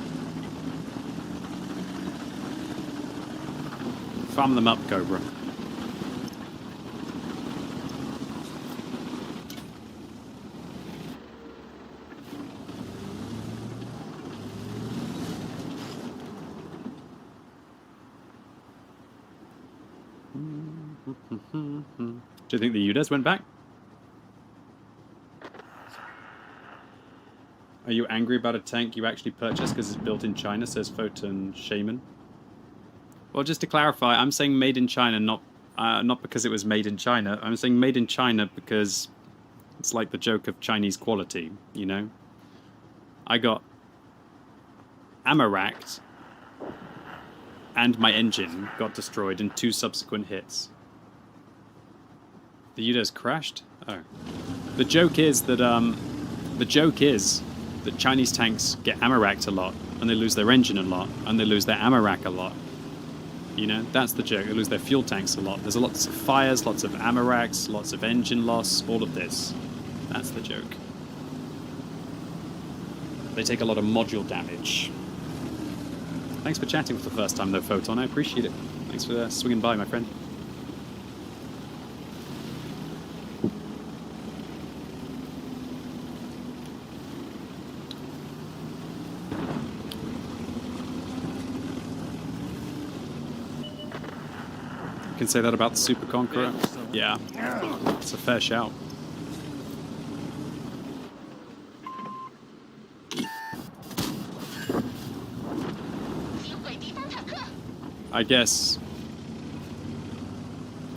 Farm them up, Cobra. Do you think the Udas went back? Are you angry about a tank you actually purchased because it's built in China, says Photon Shaman? Well, just to clarify, I'm saying made in China, not because it was made in China. I'm saying made in China because it's like the joke of Chinese quality, you know? I got ammo racked and my engine got destroyed in 2 subsequent hits. The Udas crashed? Oh. The joke is that Chinese tanks get ammo racked a lot, and they lose their engine a lot, and they lose their ammo rack a lot. You know, that's the joke. They lose their fuel tanks a lot. There's lots of fires, lots of ammo racks, lots of engine loss, all of this. That's the joke. They take a lot of module damage. Thanks for chatting for the first time, though, Photon. I appreciate it. Thanks for swinging by, my friend. You can say that about the Super Conqueror. Yeah, it's a fair shout. I guess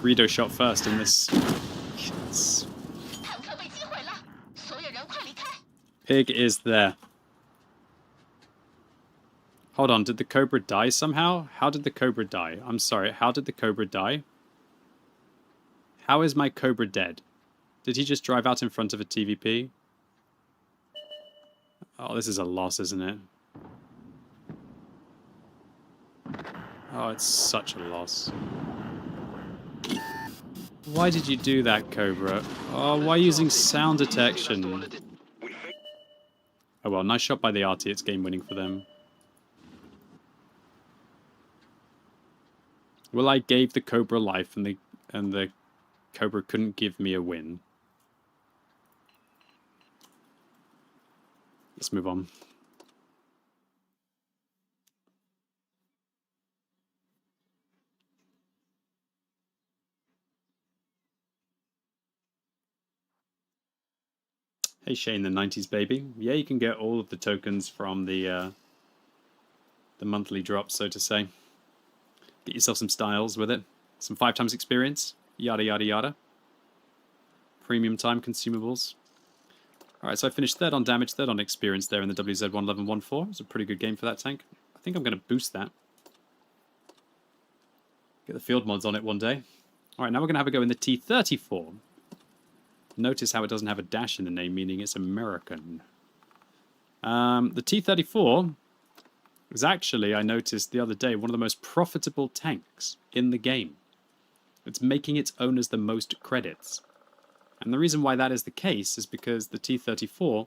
Greedo shot first in this. Yes. Pig is there. Hold on, did the Cobra die somehow? How did the Cobra die? I'm sorry, how did the Cobra die? How is my Cobra dead? Did he just drive out in front of a TVP? Oh, this is a loss, isn't it? Oh, it's such a loss. Why did you do that, Cobra? Oh, why using sound detection? Oh well, nice shot by the RT, it's game winning for them. Well, I gave the Cobra life and the Cobra couldn't give me a win. Let's move on. Hey Shane, the 90s baby. Yeah, you can get all of the tokens from the monthly drop, so to say. Get yourself some styles with it. Some 5 times experience. Yada, yada, yada. Premium time consumables. Alright, so I finished 3rd on damage, 3rd on experience there in the WZ-1114. It was a pretty good game for that tank. I think I'm going to boost that. Get the field mods on it one day. Alright, now we're going to have a go in the T-34. Notice how it doesn't have a dash in the name, meaning it's American. The T-34 is actually, I noticed the other day, one of the most profitable tanks in the game. It's making its owners the most credits. And the reason why that is the case is because the T-34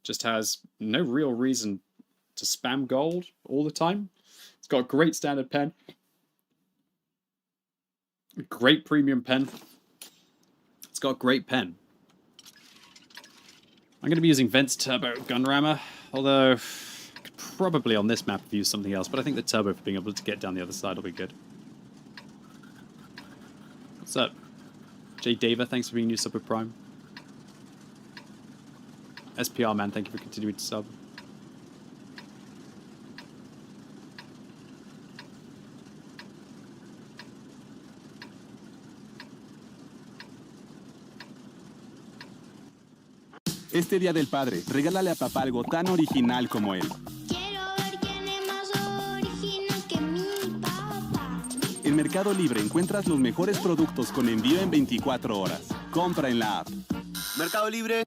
just has no real reason to spam gold all the time. It's got a great standard pen, a great premium pen. It's got a great pen. I'm going to be using Vent's Turbo Gun Rammer, although I could probably on this map have used something else, but I think the Turbo for being able to get down the other side will be good. What's up? Jay Dava, thanks for being new sub with Prime. SPR man, thank you for continuing to sub. Este Día del Padre, regálale a papá algo tan original como él. Quiero ver quién es más original que mi papá. En Mercado Libre encuentras los mejores productos con envío en 24 horas. Compra en la app. Mercado Libre.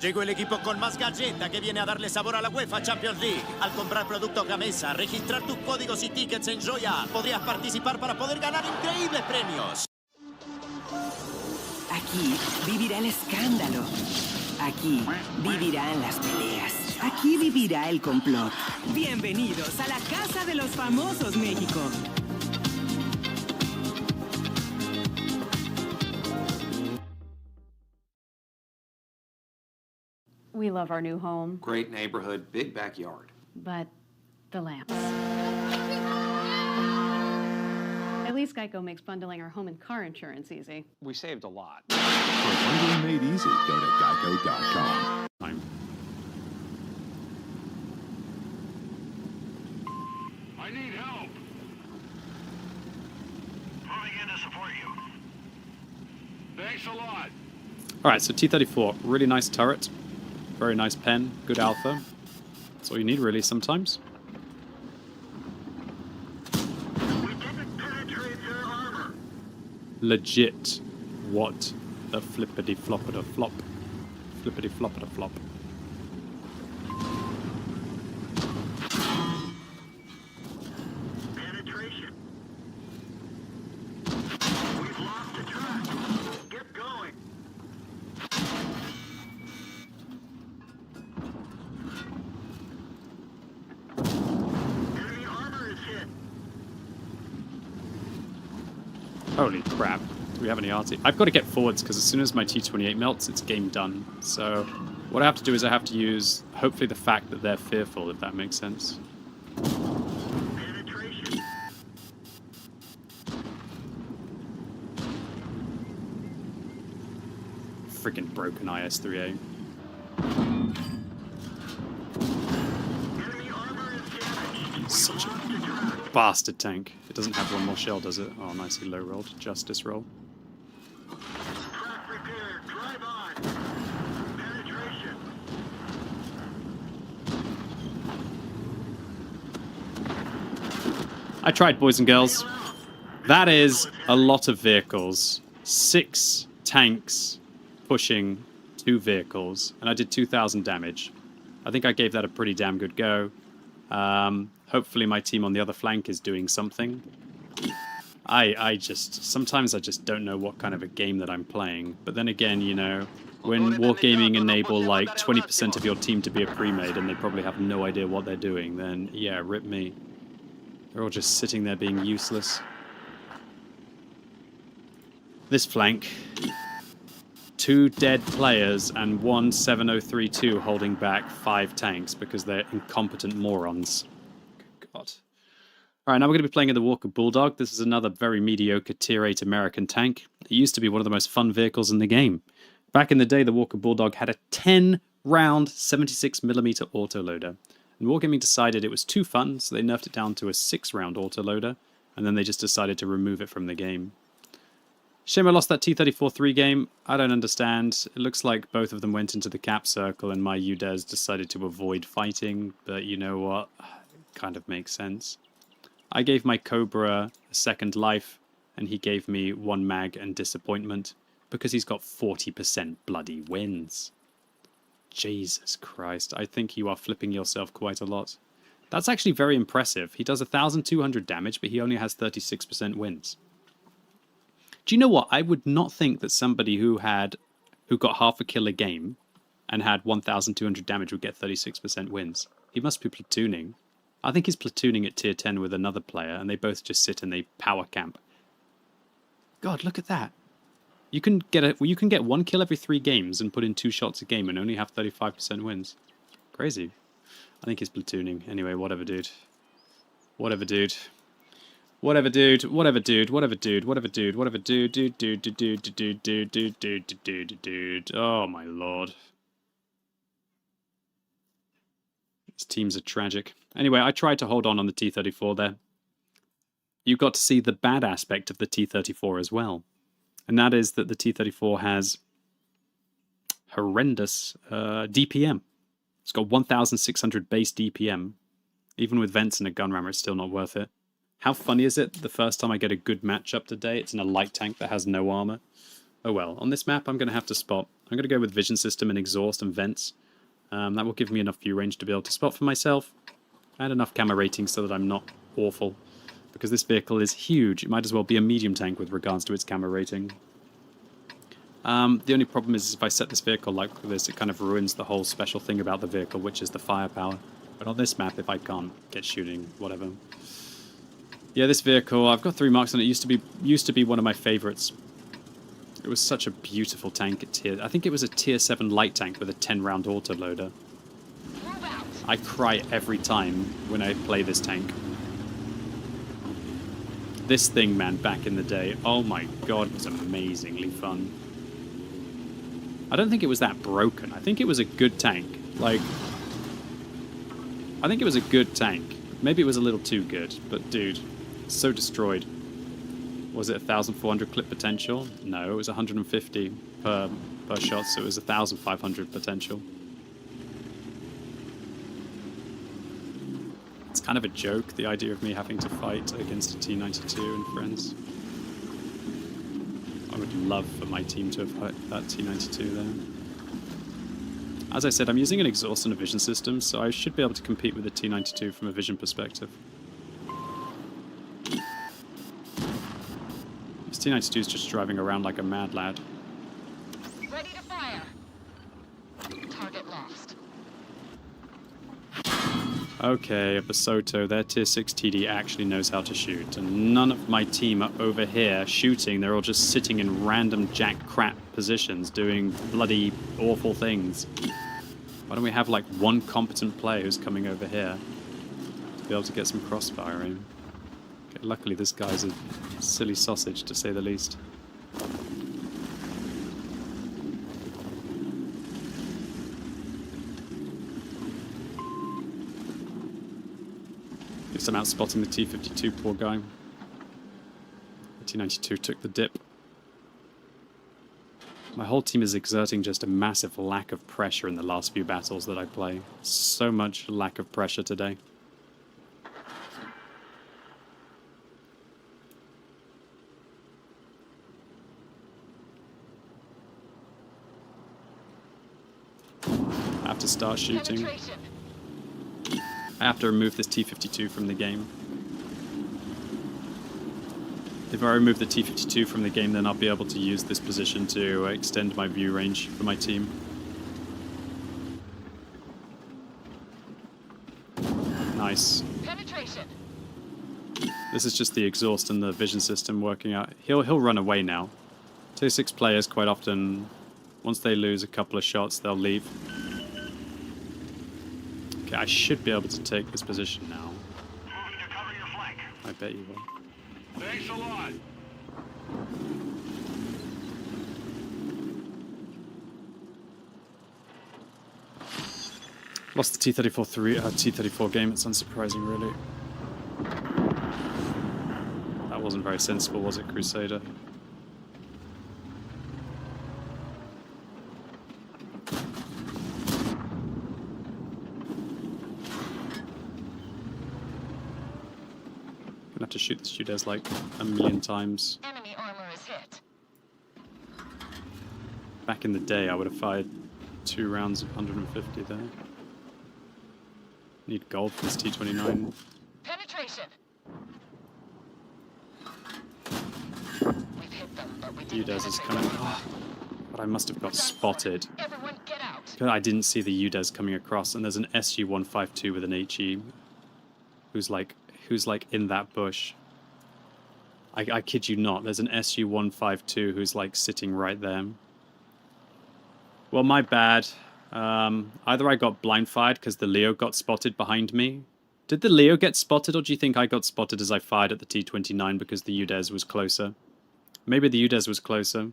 Llegó el equipo con más galleta que viene a darle sabor a la UEFA Champions League. Al comprar productos Gamesa, registrar tus códigos y tickets en Joya, podrías participar para poder ganar increíbles premios. Aquí vivirá el escándalo. Aquí vivirán las peleas. Aquí vivirá el complot. Bienvenidos a la Casa de los Famosos, México. We love our new home, Great neighborhood, big backyard. but the lamps. At least Geico makes bundling our home and car insurance easy. We saved a lot. For bundling made easy, go to geico.com. I need help. Moving in to support you. Thanks a lot. Alright, so T-34, really nice turret. Very nice pen, good alpha. That's all you need really sometimes. Legit. What the flippity floppity flop. Flippity floppity flop. Penetration. We've lost the track. Get going. Enemy armor is hit. Holy crap. Do we have any RT? I've got to get forwards because as soon as my T-28 melts, it's game done. So what I have to do is I have to use, hopefully, the fact that they're fearful, if that makes sense. Penetration. Freaking broken IS-3A. Such a bastard tank. It doesn't have one more shell, does it? Oh, nicely low rolled. Justice roll. Track repair. Drive on. Penetration. I tried, boys and girls. That is a lot of vehicles. 6 tanks pushing 2 vehicles. And I did 2,000 damage. I think I gave that a pretty damn good go. Hopefully my team on the other flank is doing something. Sometimes I just don't know what kind of a game that I'm playing. But then again, you know, when Wargaming enable like 20% of your team to be a pre-made and they probably have no idea what they're doing, then yeah, rip me. They're all just sitting there being useless. This flank. 2 dead players and 1 7032 holding back 5 tanks because they're incompetent morons. Good God. Alright, now we're going to be playing in the Walker Bulldog. This is another very mediocre Tier 8 American tank. It used to be one of the most fun vehicles in the game. Back in the day, the Walker Bulldog had a 10-round 76mm autoloader. And Wargaming decided it was too fun, so they nerfed it down to a 6-round autoloader, and then they just decided to remove it from the game. Shame I lost that T-34-3 game. I don't understand. It looks like both of them went into the cap circle and my UDES decided to avoid fighting, but you know what? It kind of makes sense. I gave my Cobra a second life, and he gave me 1 mag and disappointment, because he's got 40% bloody wins. Jesus Christ, I think you are flipping yourself quite a lot. That's actually very impressive. He does 1,200 damage, but he only has 36% wins. Do you know what? I would not think that somebody who got half a kill a game and had 1,200 damage would get 36% wins. He must be platooning. I think he's platooning at tier 10 with another player, and they both just sit and they power camp. God, look at that. You can get 1 kill every 3 games and put in 2 shots a game and only have 35% wins. Crazy. I think he's platooning. Anyway, whatever, dude. Whatever, dude. Whatever, dude. Whatever, dude. Whatever, dude. Whatever, dude. Whatever, dude. Dude. Oh my lord. These teams are tragic. Anyway, I tried to hold on the T-34 there. You got to see the bad aspect of the T-34 as well. And that is that the T-34 has horrendous DPM. It's got 1,600 base DPM. Even with vents and a gun rammer, it's still not worth it. How funny is it the first time I get a good matchup today, it's in a light tank that has no armor? Oh well, on this map I'm going to have to spot. I'm going to go with vision system and exhaust and vents. That will give me enough view range to be able to spot for myself. And enough camera rating so that I'm not awful. Because this vehicle is huge. It might as well be a medium tank with regards to its camera rating. The only problem is if I set this vehicle like this, it kind of ruins the whole special thing about the vehicle, which is the firepower. But on this map, if I can't get shooting, whatever. Yeah, this vehicle, I've got 3 marks on it. It used to be one of my favorites. It was such a beautiful tank at tier... I think it was a tier 7 light tank with a 10-round autoloader. I cry every time when I play this tank. This thing, man, back in the day, oh my god, it was amazingly fun. I don't think it was that broken. I think it was a good tank. Like, I think it was a good tank. Maybe it was a little too good, but dude, so destroyed. Was it 1,400 clip potential? No, it was 150 per shot, so it was 1,500 potential. It's kind of a joke, the idea of me having to fight against a T-92 and friends. I would love for my team to have hit that T-92 there. As I said, I'm using an exhaust and a vision system, so I should be able to compete with the T-92 from a vision perspective. This T-92 is just driving around like a mad lad. Ready to fire. Target lost. Okay, Basoto, their tier 6 TD actually knows how to shoot, and none of my team are over here shooting. They're all just sitting in random jack crap positions doing bloody awful things. Why don't we have like one competent player who's coming over here to be able to get some crossfire in? Okay, luckily this guy's a silly sausage to say the least. At least I'm out spotting the T-52, poor guy. The T-92 took the dip. My whole team is exerting just a massive lack of pressure in the last few battles that I play. So much lack of pressure today. I have to start shooting. I have to remove this T-52 from the game. If I remove the T-52 from the game, then I'll be able to use this position to extend my view range for my team. Nice. Penetration. This is just the exhaust and the vision system working out. He'll run away now. Tier 6 players quite often, once they lose a couple of shots, they'll leave. Okay, I should be able to take this position now. Moving to cover your flank. I bet you will. Thanks a lot. Lost the T-34 game. It's unsurprising, really. That wasn't very sensible, was it, Crusader? Gonna have to shoot this Judez like a million times. Enemy armor is hit. Back in the day, I would have fired 2 rounds of 150 there. Need gold for this T29. Penetration. UDES is coming. Oh, but I must have got spotted. Everyone get out. I didn't see the UDES coming across, and there's an SG-152 with an HE who's like in that bush. I kid you not, there's an SU-152 who's like sitting right there. Well, my bad. Either I got blind fired because the Leo got spotted behind me. Did the Leo get spotted, or do you think I got spotted as I fired at the T-29 because the UDES was closer? Maybe the UDES was closer.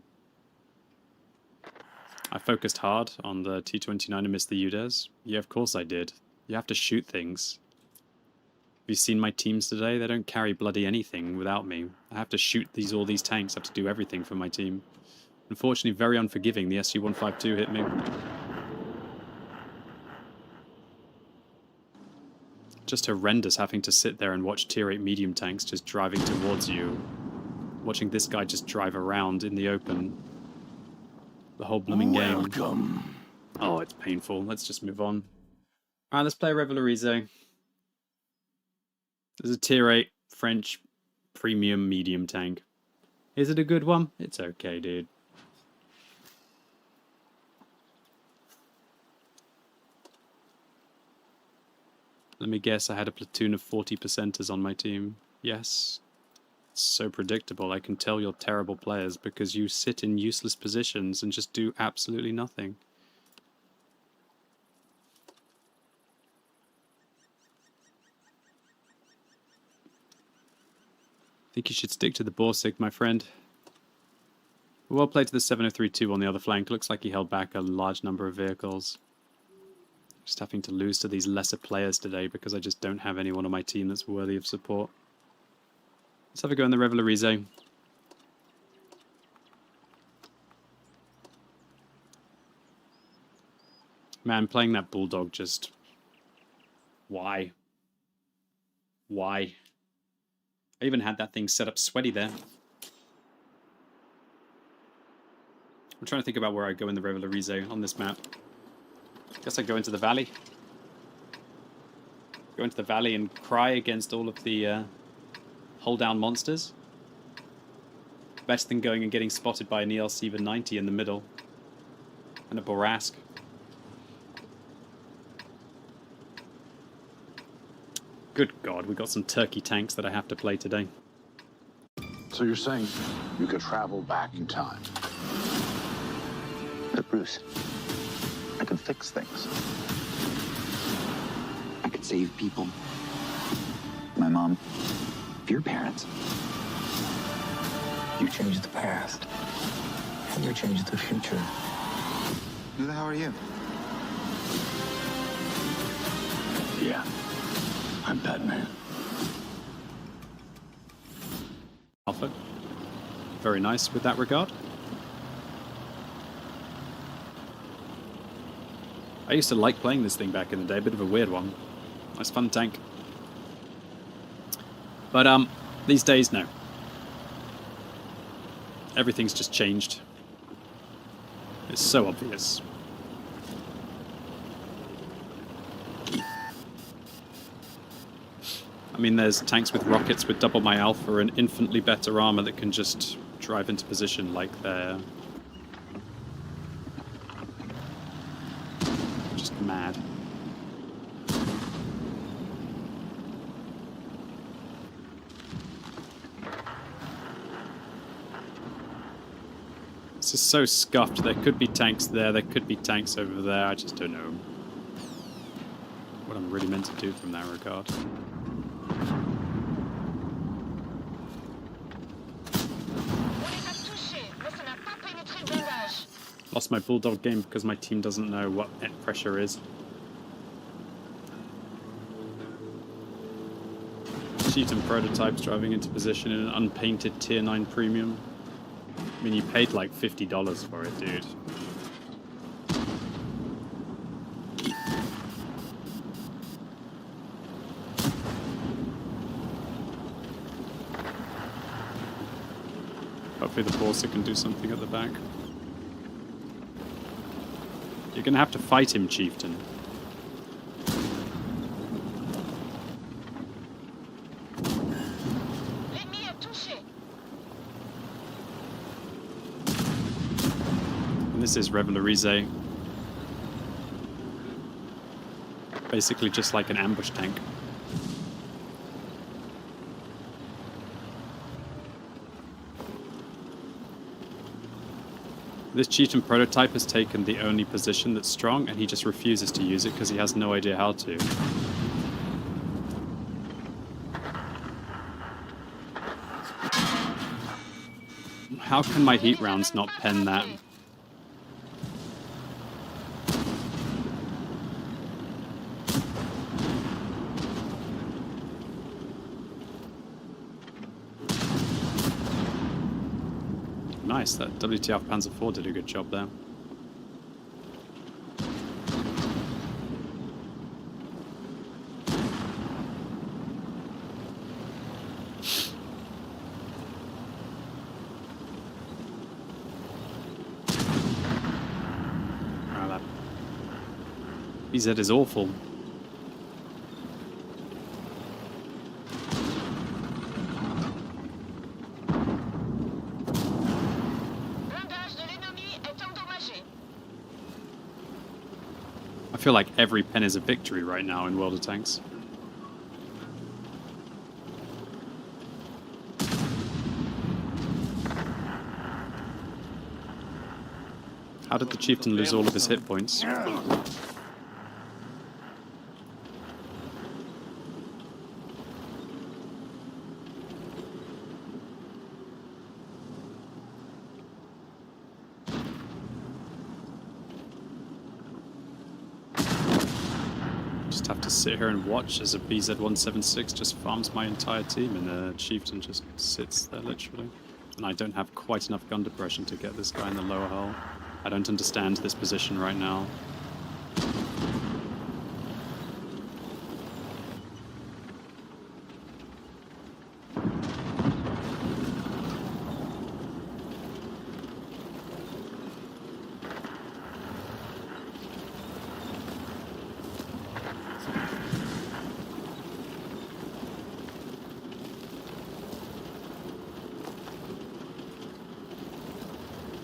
I focused hard on the T-29 and missed the UDES. Yeah, of course I did. You have to shoot things. Have you seen my teams today? They don't carry bloody anything without me. I have to shoot all these tanks. I have to do everything for my team. Unfortunately, very unforgiving. The SU-152 hit me. Just horrendous having to sit there and watch tier 8 medium tanks just driving towards you. Watching this guy just drive around in the open. The whole blooming game. Welcome. Oh, it's painful. Let's just move on. Alright, let's play Revelarizo. There's a tier 8 French premium medium tank. Is it a good one? It's okay, dude. Let me guess, I had a platoon of 40%ers on my team. Yes. It's so predictable. I can tell you're terrible players because you sit in useless positions and just do absolutely nothing. I think you should stick to the Borsig, my friend. Well played to the 703-2 on the other flank. Looks like he held back a large number of vehicles. Just having to lose to these lesser players today because I just don't have anyone on my team that's worthy of support. Let's have a go in the Revelarizo. Man, playing that Bulldog just... Why? Why? I even had that thing set up sweaty there. I'm trying to think about where I go in the Revelarizo on this map. Guess I go into the valley. Go into the valley and cry against all of the hold down monsters. Better than going and getting spotted by an ELC with 90 in the middle. And a Borask. Good God, we got some turkey tanks that I have to play today. So you're saying you could travel back in time? But Bruce, I could fix things. I could save people. My mom, your parents. You changed the past, and you changed the future. Who the hell are you? Yeah, I'm Batman. Alpha. Very nice with that regard. I used to like playing this thing back in the day, a bit of a weird one. Nice fun tank. But these days, no. Everything's just changed. It's so obvious. I mean, there's tanks with rockets with double my alpha and infinitely better armor that can just drive into position like they're just mad. This is so scuffed. There could be tanks there, there could be tanks over there. I just don't know what I'm really meant to do from that regard. Lost my Bulldog game because my team doesn't know what net pressure is. Cheating prototypes driving into position in an unpainted tier 9 premium. I mean, you paid like $50 for it, dude. Hopefully the Borsa can do something at the back. You're gonna have to fight him, Chieftain. And this is Revelarize. Basically just like an ambush tank. This chieftain prototype has taken the only position that's strong, and he just refuses to use it because he has no idea how to. How can my heat rounds not pen that? Nice, that WTF Panzer IV did a good job there. Wow, that BZ is awful. I feel like every pen is a victory right now in World of Tanks. How did the chieftain lose all of his hit points? Just have to sit here and watch as a BZ-176 just farms my entire team and the chieftain just sits there literally. And I don't have quite enough gun depression to get this guy in the lower hull. I don't understand this position right now.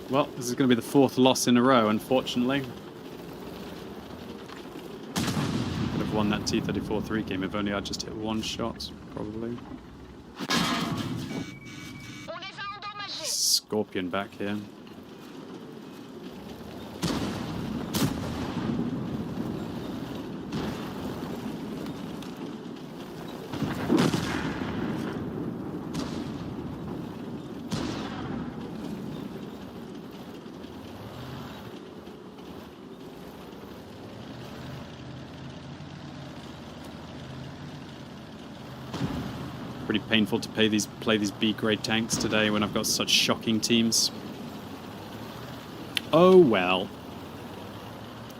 Well, this is going to be the fourth loss in a row, unfortunately. Could have won that T-34-3 game if only I just hit one shot, probably. Scorpion back here. Pretty painful to play these B-grade tanks today when I've got such shocking teams. Oh well.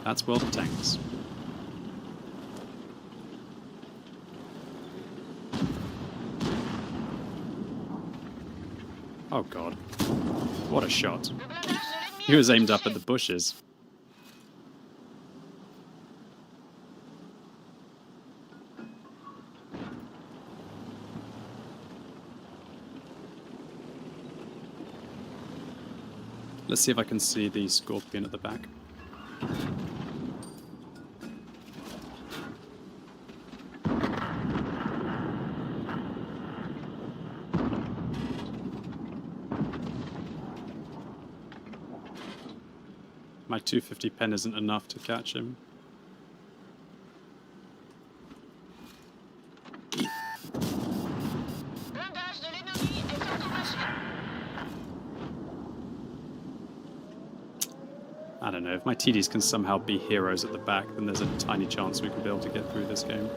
That's World of Tanks. Oh god. What a shot. He was aimed up at the bushes. Let's see if I can see the Scorpion at the back. My 250 pen isn't enough to catch him. I don't know, if my TDs can somehow be heroes at the back, then there's a tiny chance we could be able to get through this game.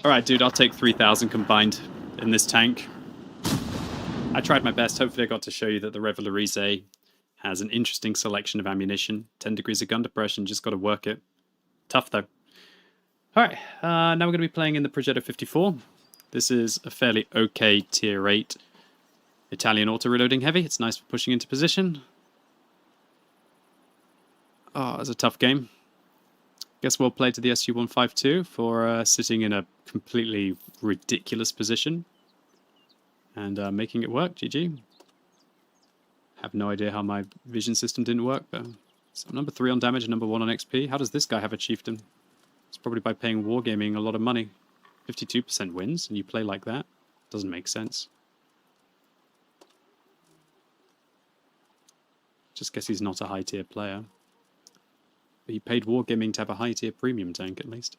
Alright, dude, I'll take 3,000 combined in this tank. I tried my best. Hopefully I got to show you that the Revelarize has an interesting selection of ammunition. 10 degrees of gun depression, just got to work it. Tough, though. All right, now we're going to be playing in the Progetto 54. This is a fairly okay tier 8 Italian auto-reloading heavy. It's nice for pushing into position. Oh, it's a tough game. Guess we'll play to the SU-152 for sitting in a completely ridiculous position and making it work. GG. Have no idea how my vision system didn't work, but so number 3 on damage and number 1 on XP. How does this guy have a chieftain? It's probably by paying Wargaming a lot of money. 52% wins, and you play like that? Doesn't make sense. Just guess he's not a high-tier player. But he paid Wargaming to have a high-tier premium tank, at least.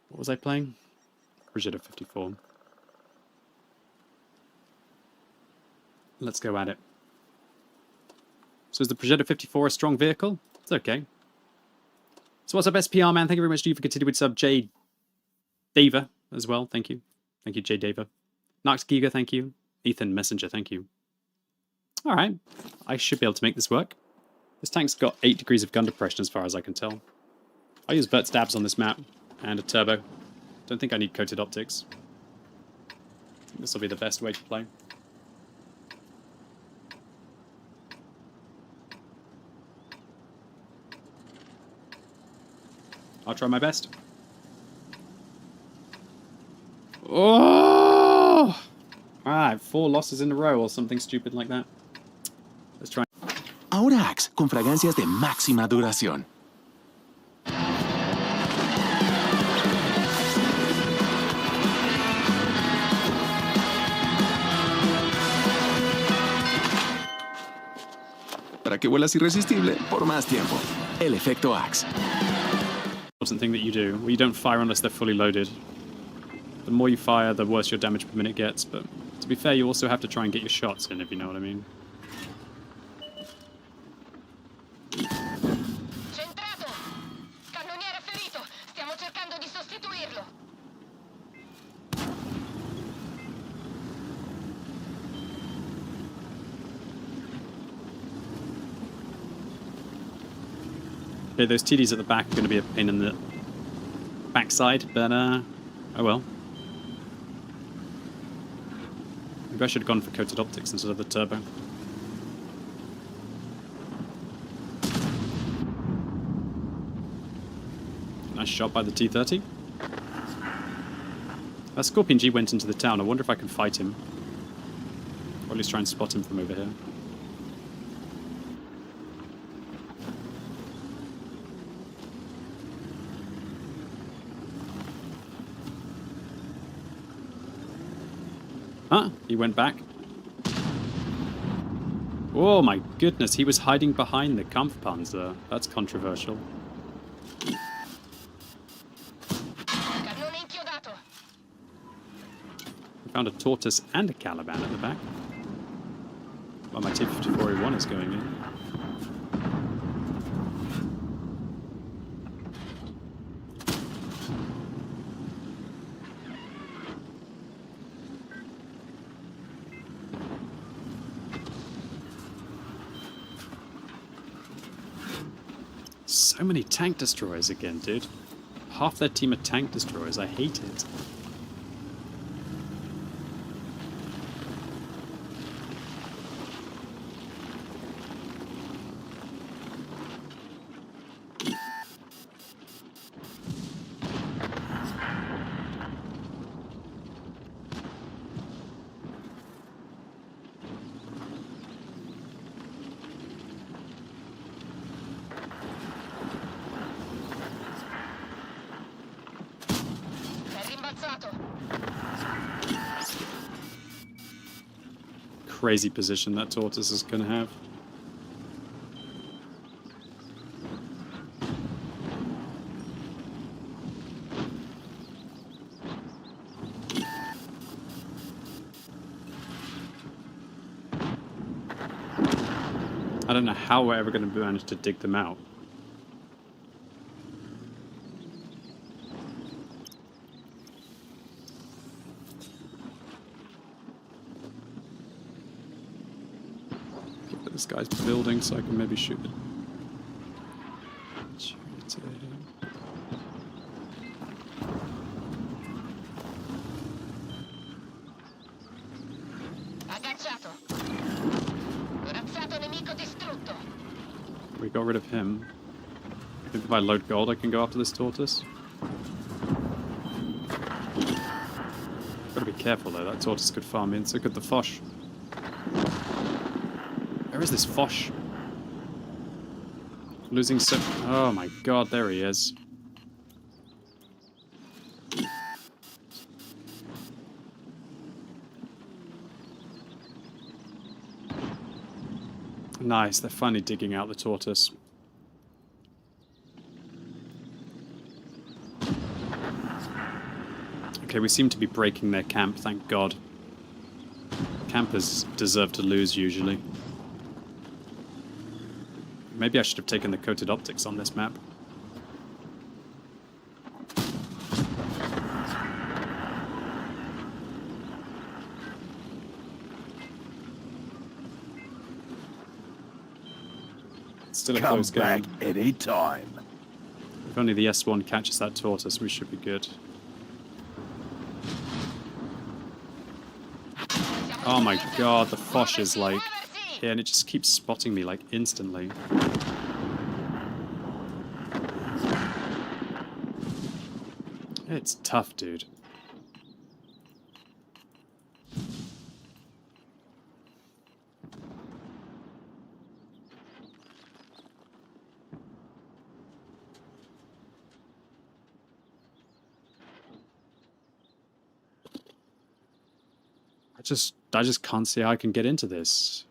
What was I playing? Progetto 54. Let's go at it. So is the Progetto 54 a strong vehicle? It's okay. So what's our best PR, man? Thank you very much to you for continuing with sub. J. Dava as well. Thank you. Thank you, J. Dava. Nox Giga, thank you. Ethan Messenger, thank you. All right. I should be able to make this work. This tank's got 8 degrees of gun depression as far as I can tell. I use vert stabs on this map and a turbo. Don't think I need coated optics. I think this will be the best way to play. I'll try my best. Oh! Alright, 4 losses in a row or something stupid like that. Let's try. Aurax, con fragancias de máxima duración. Para que vuelas irresistible por más tiempo. El efecto Axe. Thing that you do. Well, you don't fire unless they're fully loaded. The more you fire, the worse your damage per minute gets, but to be fair, you also have to try and get your shots in, if you know what I mean. Centrato! Cannoniere ferito! Stiamo cercando di sostituirlo! Okay, those TDs at the back are going to be a pain in the backside, but oh well. Maybe I should have gone for coated optics instead of the turbo. Nice shot by the T-30. Scorpion G went into the town. I wonder if I can fight him. Or at least try and spot him from over here. Huh? He went back. Oh my goodness, he was hiding behind the Kampfpanzer. That's controversial. We found a Tortoise and a Caliban at the back. Well, my T-54A1 is going in. So many tank destroyers again, dude. Half their team are tank destroyers. I hate it. Crazy position that Tortoise is going to have. I don't know how we're ever going to manage to dig them out. This guy's building, so I can maybe shoot it. We got rid of him. I think if I load gold, I can go after this tortoise. Gotta be careful though, that tortoise could farm in, so could the fosh. Where is this fosh? Losing so... Oh my god, there he is. Nice, they're finally digging out the tortoise. Okay, we seem to be breaking their camp, thank god. Campers deserve to lose usually. Maybe I should have taken the coated optics on this map. Still a close game. Any time. If only the S1 catches that tortoise, we should be good. Oh my god, the fosh is like... Yeah, and it just keeps spotting me like instantly. It's tough, dude. I just can't see how I can get into this.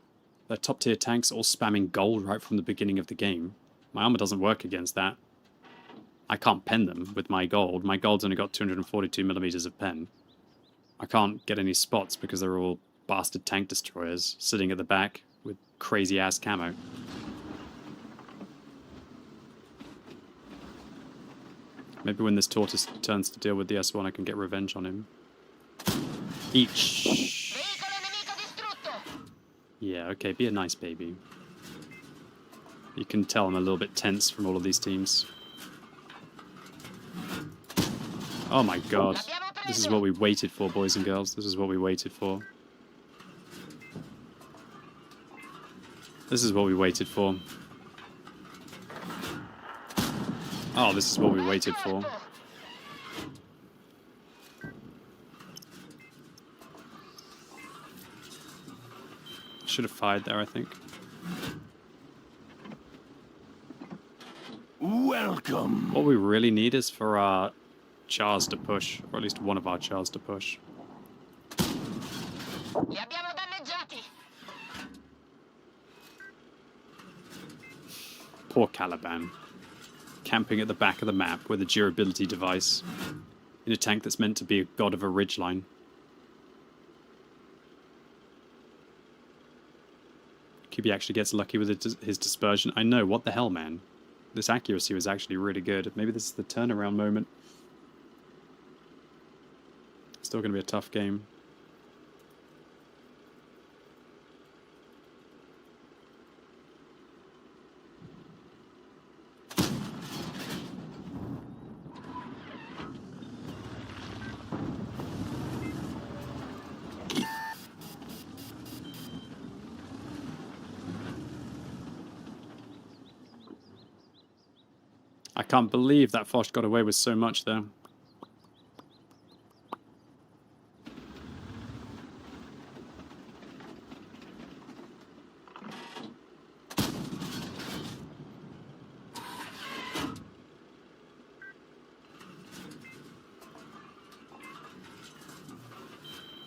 They're top tier tanks all spamming gold right from the beginning of the game. My armor doesn't work against that. I can't pen them with my gold. My gold's only got 242 millimeters of pen. I can't get any spots because they're all bastard tank destroyers sitting at the back with crazy ass camo. Maybe when this tortoise turns to deal with the S1 I can get revenge on him. Each. Yeah, okay, be a nice baby. You can tell I'm a little bit tense from all of these teams. Oh my god. This is what we waited for, boys and girls. This is what we waited for. This is what we waited for. Oh, this is what we waited for. Should have fired there, I think. Welcome. What we really need is for our chars to push, or at least one of our chars to push. Poor Caliban. Camping at the back of the map with a durability device in a tank that's meant to be a god of a ridgeline. QB actually gets lucky with his dispersion. I know, what the hell, man? This accuracy was actually really good. Maybe this is the turnaround moment. Still going to be a tough game. I can't believe that Foch got away with so much there.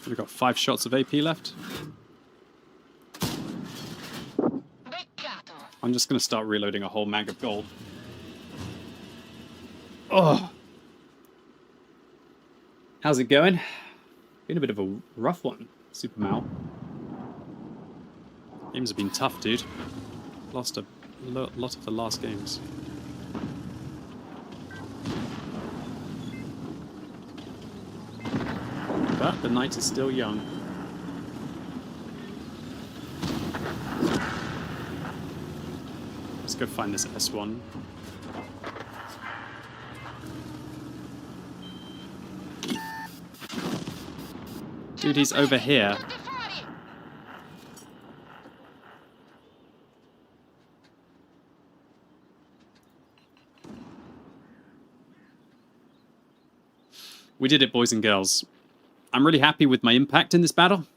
We've got 5 shots of AP left. I'm just going to start reloading a whole mag of gold. Oh, how's it going? Been a bit of a rough one, Super Mal. Games have been tough, dude. Lost a lot of the last games. But the night is still young. go find this S1. Dude, he's over here. We did it, boys and girls. I'm really happy with my impact in this battle.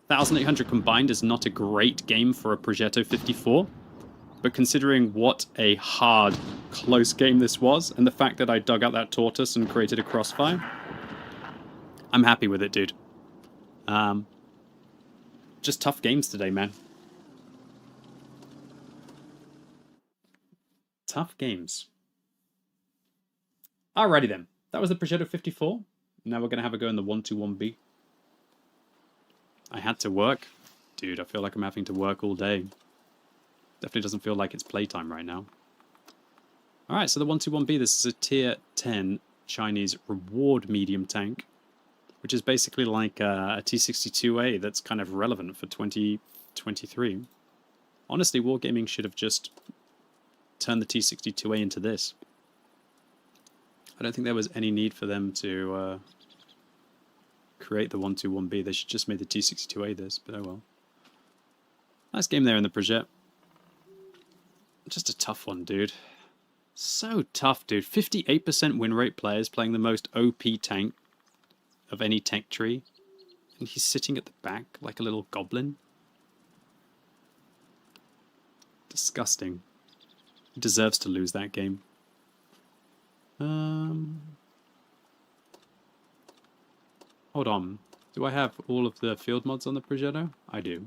1,800 combined is not a great game for a Progetto 54. But considering what a hard, close game this was, and the fact that I dug out that tortoise and created a crossfire, I'm happy with it, dude. Just tough games today, man. Tough games. Alrighty then. That was the Progetto 54. Now we're going to have a go in the 121B. I had to work. Dude, I feel like I'm having to work all day. Definitely doesn't feel like it's playtime right now. Alright, so the 121B, this is a tier 10 Chinese reward medium tank, which is basically like a T62A that's kind of relevant for 2023. Honestly, Wargaming should have just turned the T62A into this. I don't think there was any need for them to create the 121B. They should just made the T62A this, but oh well. Nice game there in the Projet. Just a tough one, dude. So tough, dude. 58% win rate players playing the most OP tank of any tank tree. And he's sitting at the back like a little goblin. Disgusting. He deserves to lose that game. Hold on. Do I have all of the field mods on the Progetto? I do.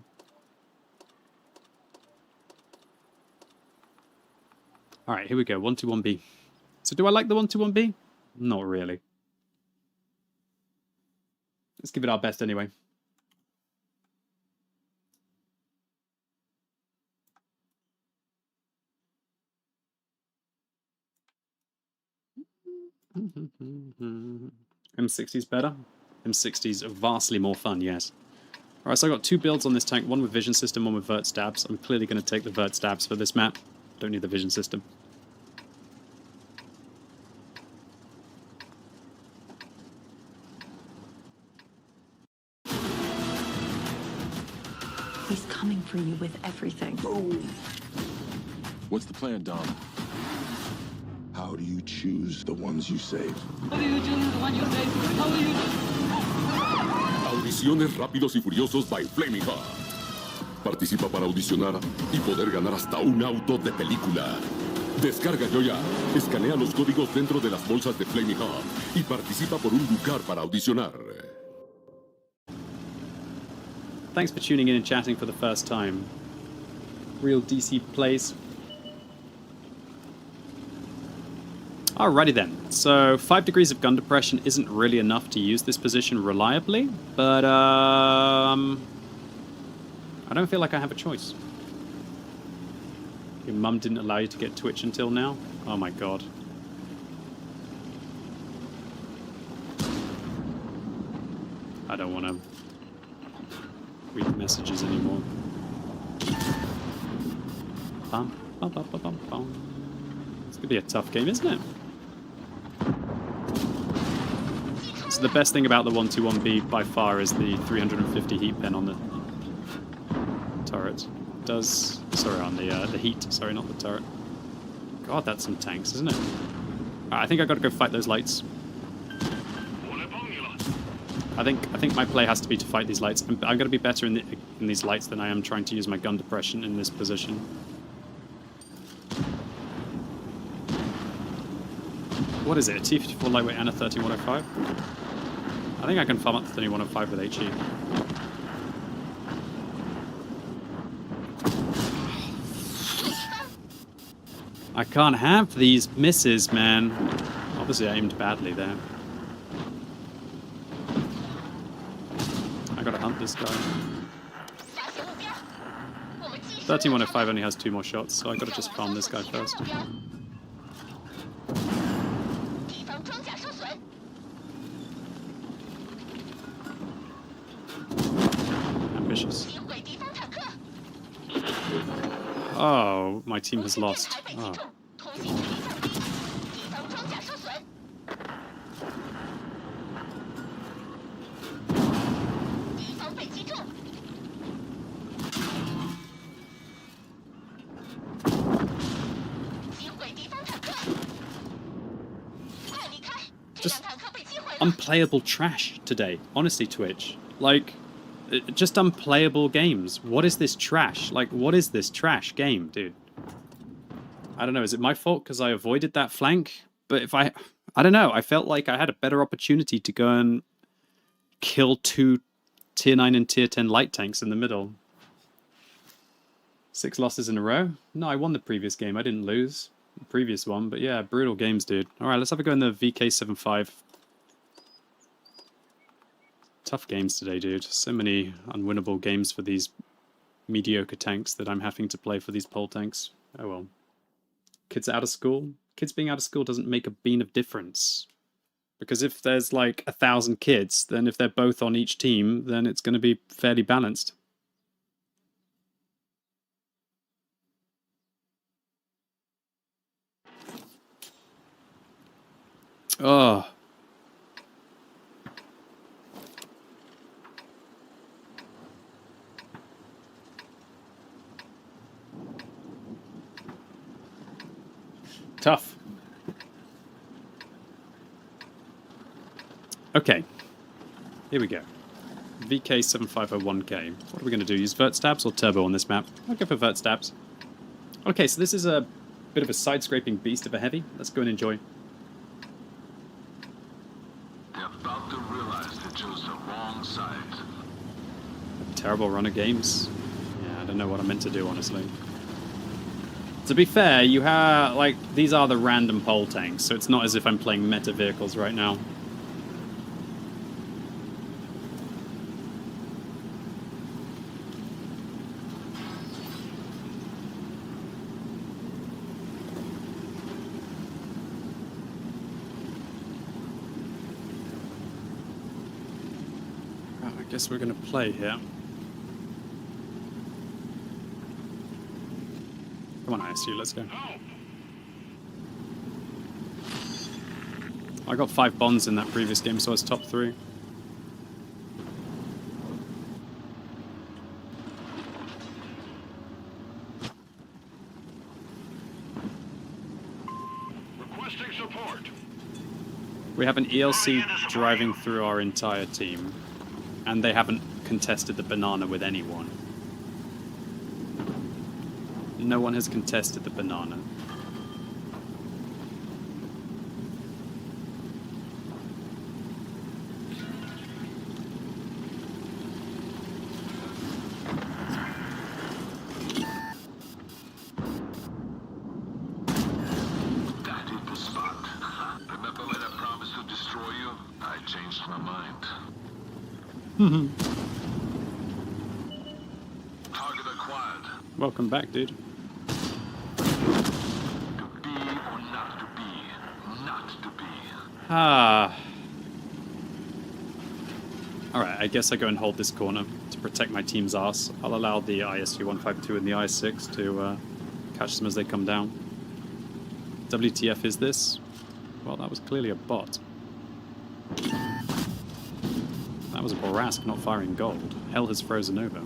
Alright, here we go. 121B. So do I like the 121B? Not really. Let's give it our best anyway. M60's better. M60's vastly more fun, yes. Alright, so I got two builds on this tank, one with vision system, one with vert stabs. I'm clearly going to take the vert stabs for this map. Don't need the vision system. He's coming for you with everything. What's the plan, Dom? How do you choose the ones you save? How do you choose the one you save? How do you Audiciones Rápidos y Furiosos by Flaming Hot. Participa para audicionar y poder ganar hasta un auto de película. Descarga yo ya. Escanea los códigos dentro de las bolsas de Flaming Hot y participa por un lugar para audicionar. Thanks for tuning in and chatting for the first time. Real DC plays. Alrighty then. So 5 degrees of gun depression isn't really enough to use this position reliably, but I don't feel like I have a choice. Your mum didn't allow you to get Twitch until now? Oh my god. I don't want to read messages anymore. Bum, bum, bum, bum, bum, bum. It's gonna be a tough game, isn't it? So the best thing about the 121B by far is the 350 heat pen on the turret. It does, sorry, on the heat. Sorry, not the turret. God, that's some tanks, isn't it? Right, I think I got to go fight those lights. I think my play has to be to fight these lights. I'm going to be better in these lights than I am trying to use my gun depression in this position. What is it? A T-54 lightweight and a 13105? I think I can farm up to 3105 with HE. I can't have these misses, man. Obviously I aimed badly there. I gotta hunt this guy. 13105 only has 2 more shots, so I gotta just farm this guy first. Ambitious. Oh, my team has lost. Oh. Just unplayable trash today. Honestly, Twitch. Like, just unplayable games. What is this trash? Like, what is this trash game, dude? I don't know. Is it my fault because I avoided that flank? But if I don't know. I felt like I had a better opportunity to go and kill 2 tier 9 and tier 10 light tanks in the middle. 6 losses in a row? No, I won the previous game. I didn't lose the previous one. But yeah, brutal games, dude. All right, let's have a go in the VK75. Tough games today, dude. So many unwinnable games for these mediocre tanks that I'm having to play for these pole tanks. Oh well. Kids out of school? Kids being out of school doesn't make a bean of difference. Because if there's like 1,000 kids, then if they're both on each team, then it's going to be fairly balanced. Oh. Tough. Okay. Here we go. VK7501K. What are we going to do? Use vert stabs or turbo on this map? I'll go for vert stabs. Okay, so this is a bit of a side-scraping beast of a heavy. Let's go and enjoy. They're about to realize they chose the wrong side. Terrible run of games. Yeah, I don't know what I meant to do, honestly. To be fair, you have, like, these are the random pole tanks, so it's not as if I'm playing meta vehicles right now. I guess we're going to play here. Come on, ISU, let's go. I got 5 bonds in that previous game, so I was top 3. Requesting support. We have an ELC driving through our entire team, and they haven't contested the banana with anyone. No one has contested the banana. That hit the spot. Remember when I promised to destroy you? I changed my mind. Target acquired. Welcome back, dude. Ah. Alright, I guess I go and hold this corner to protect my team's ass. I'll allow the ISU-152 and the I-6 to catch them as they come down. WTF is this? Well, that was clearly a bot. That was a Borask not firing gold. Hell has frozen over.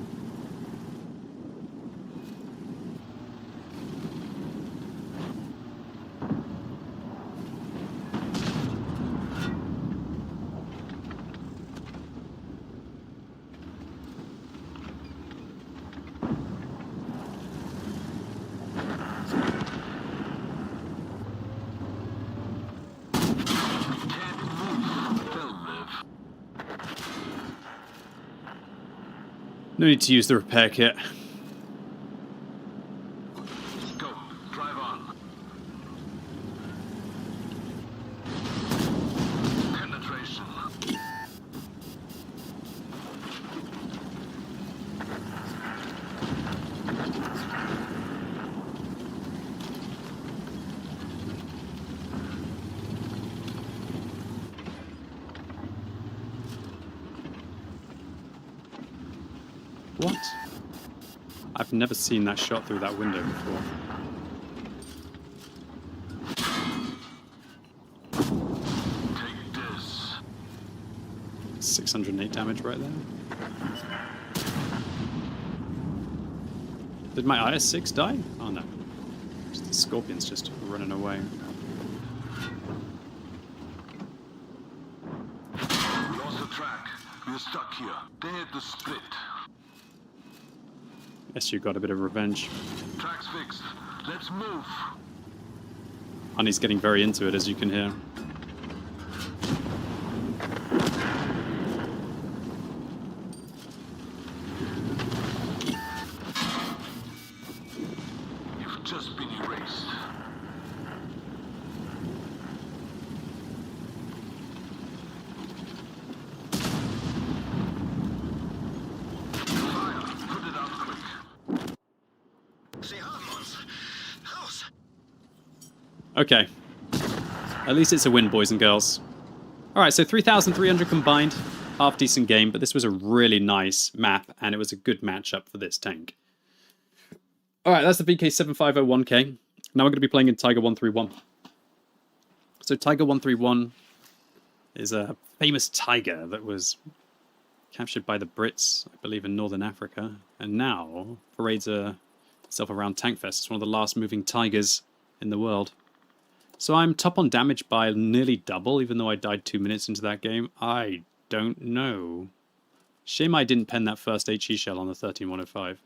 No need to use the repair kit. Go. Drive on. Penetration. What? I've never seen that shot through that window before. Take this. 608 damage right there. Did my IS-6 die? Oh no. Just the Scorpion's just running away. We lost the track. We're stuck here. They had to split. Guess you got a bit of revenge. Track's fixed. Let's move. Honey's getting very into it, as you can hear. You've just been erased. Fire. Put it out quick. Okay. At least it's a win, boys and girls. Alright, so 3,300 combined. Half decent game, but this was a really nice map, and it was a good matchup for this tank. Alright, that's the VK7501K. Now we're going to be playing in Tiger 131. So Tiger 131 is a famous tiger that was captured by the Brits, I believe, in Northern Africa, and now parades itself around Tankfest. It's one of the last moving tigers in the world. So I'm top on damage by nearly double, even though I died 2 minutes into that game. I don't know. Shame I didn't pen that first HE shell on the 13105.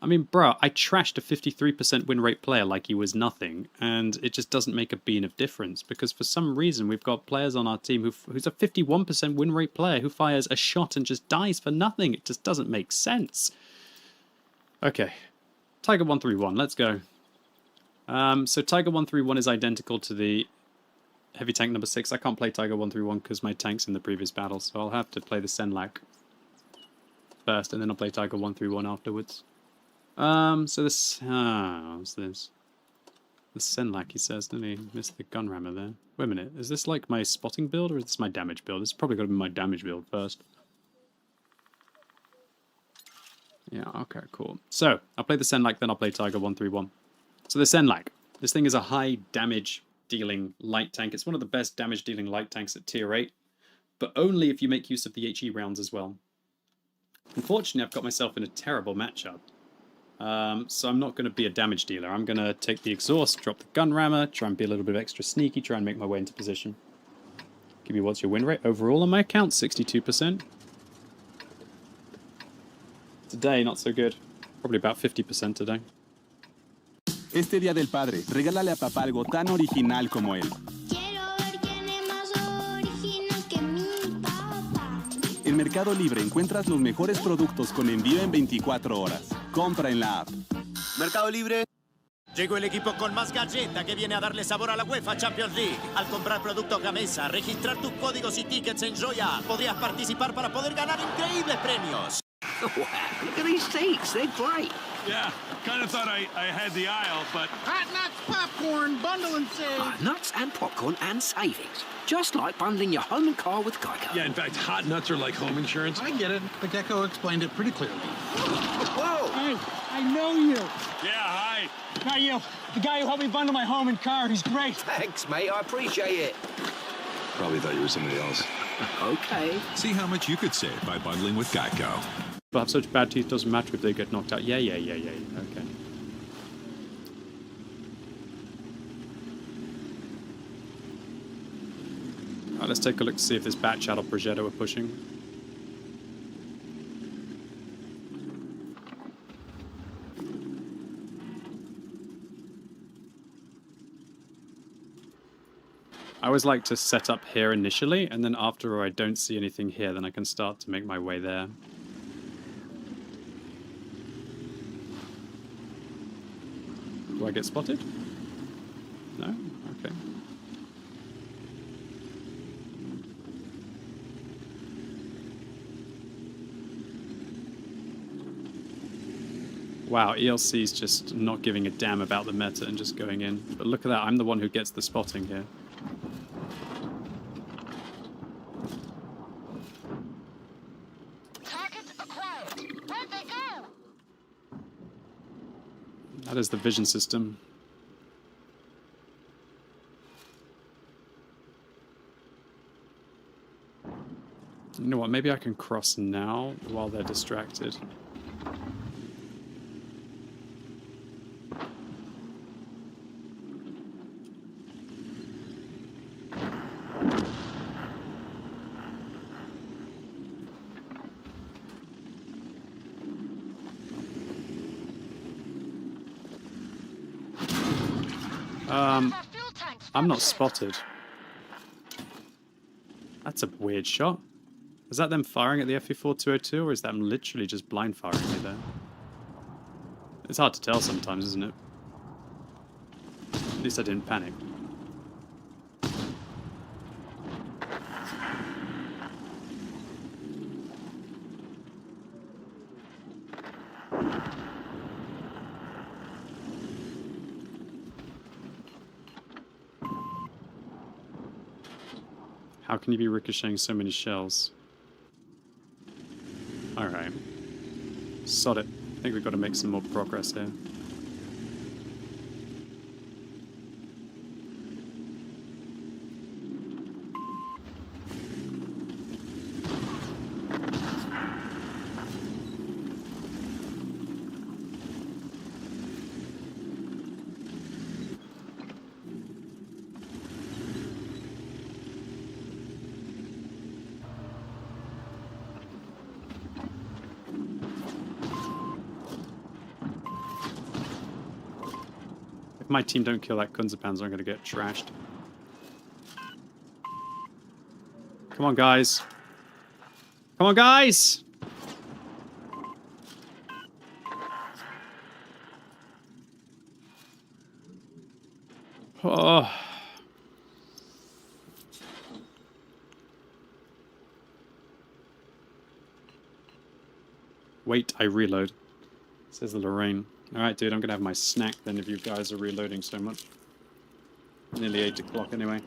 I mean, bruh, I trashed a 53% win rate player like he was nothing, and it just doesn't make a bean of difference, because for some reason we've got players on our team who's a 51% win rate player who fires a shot and just dies for nothing. It just doesn't make sense. Okay, Tiger 131, let's go. So Tiger 131 is identical to the heavy tank number 6. I can't play Tiger 131 because my tank's in the previous battle, so I'll have to play the Senlak first, and then I'll play Tiger 131 afterwards. So this... what's this? The Senlak, he says, didn't he? Missed the gun rammer there. Wait a minute, is this like my spotting build, or is this my damage build? This is probably got to be my damage build first. Yeah, okay, cool. So, I'll play the Senlak, then I'll play Tiger 131. So the Senlak. This thing is a high damage dealing light tank. It's one of the best damage dealing light tanks at tier 8, but only if you make use of the HE rounds as well. Unfortunately, I've got myself in a terrible matchup. So I'm not going to be a damage dealer. I'm going to take the exhaust, drop the gun rammer, try and be a little bit extra sneaky, try and make my way into position. Give me what's your win rate overall on my account? 62%. Today, not so good. Probably about 50% today. Este Día del Padre, regálale a papá algo tan original como él. Quiero ver quién es más original que mi papá. En Mercado Libre encuentras los mejores productos con envío en 24 horas. Compra en la app. Mercado Libre. Llegó el equipo con más galleta que viene a darle sabor a la UEFA Champions League. Al comprar producto Gamesa, registrar tus códigos y tickets en Joya, podrías participar para poder ganar increíbles premios. Wow, look at these seats. They're great. Yeah, kind of thought I had the aisle, but... Hot nuts, popcorn, bundle and save. Nuts and popcorn and savings. Just like bundling your home and car with Geico. Yeah, in fact, hot nuts are like home insurance. I get it. The gecko explained it pretty clearly. Whoa! Hey, I know you. Yeah, hi. Not you. The guy who helped me bundle my home and car. He's great. Thanks, mate. I appreciate it. Probably thought you were somebody else. Okay. See how much you could save by bundling with Geico. But have such bad teeth doesn't matter if they get knocked out. Yeah. Okay. Alright, let's take a look to see if this Bat Chat or Progetto are pushing. I always like to set up here initially, and then after I don't see anything here, then I can start to make my way there. Do I get spotted? No? Okay. Wow, ELC's just not giving a damn about the meta and just going in. But look at that, I'm the one who gets the spotting here. Targets acquired. Where'd they go? That is the vision system. You know what, maybe I can cross now while they're distracted. I'm not spotted. That's a weird shot. Is that them firing at the FE-4202, or is that them literally just blind firing me there? It's hard to tell sometimes, isn't it? At least I didn't panic. How can you be ricocheting so many shells? Alright. Sod it. I think we've got to make some more progress here. If my team don't kill that Kunzerpanzer, I'm going to get trashed. Come on, guys. Come on, guys! Oh. Wait, I reload. Says the Lorraine. Alright, dude, I'm gonna have my snack then if you guys are reloading so much. Nearly 8 o'clock anyway.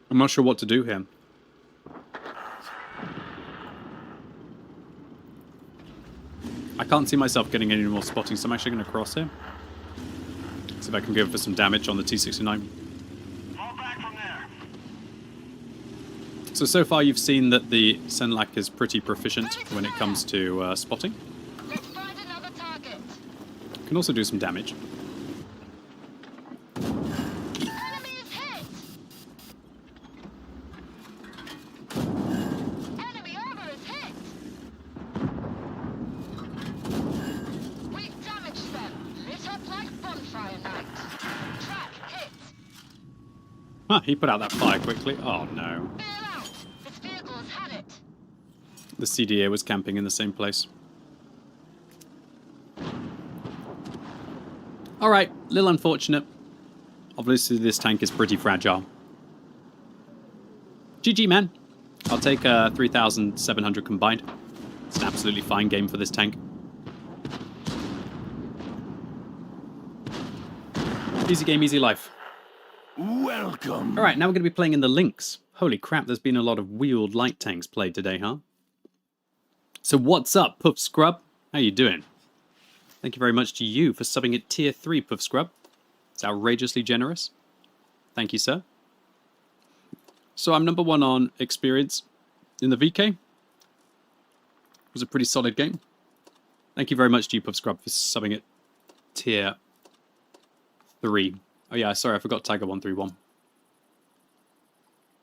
I'm not sure what to do here. I can't see myself getting any more spotting, so I'm actually going to cross here. See if I can go for some damage on the T-69. So far you've seen that the Senlac is pretty proficient when it comes to spotting. Can also do some damage. Huh, he put out that fire quickly. Oh no. The CDA was camping in the same place. Alright, little unfortunate. Obviously this tank is pretty fragile. GG, man. I'll take 3,700 combined. It's an absolutely fine game for this tank. Easy game, easy life. Welcome. All right, now we're going to be playing in the links. Holy crap, there's been a lot of wheeled light tanks played today, huh? So what's up, Puff Scrub? How you doing? Thank you very much to you for subbing at tier 3, Puff Scrub. It's outrageously generous. Thank you, sir. So I'm number 1 on experience in the VK. It was a pretty solid game. Thank you very much to you, Puff Scrub, for subbing at tier 3. Oh yeah, sorry, I forgot Tiger 131.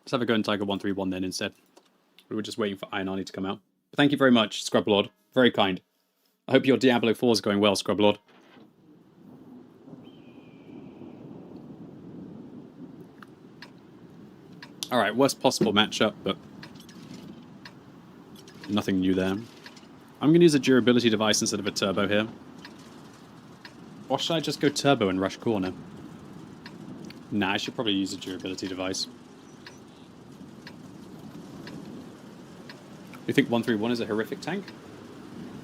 Let's have a go in Tiger 131 then instead. We were just waiting for Iron Arnie to come out. But thank you very much, Scrublord. Very kind. I hope your Diablo 4 is going well, Scrublord. Alright, worst possible matchup, but nothing new there. I'm going to use a durability device instead of a turbo here. Or should I just go turbo and rush corner? Nah, I should probably use a durability device. You think 131 is a horrific tank?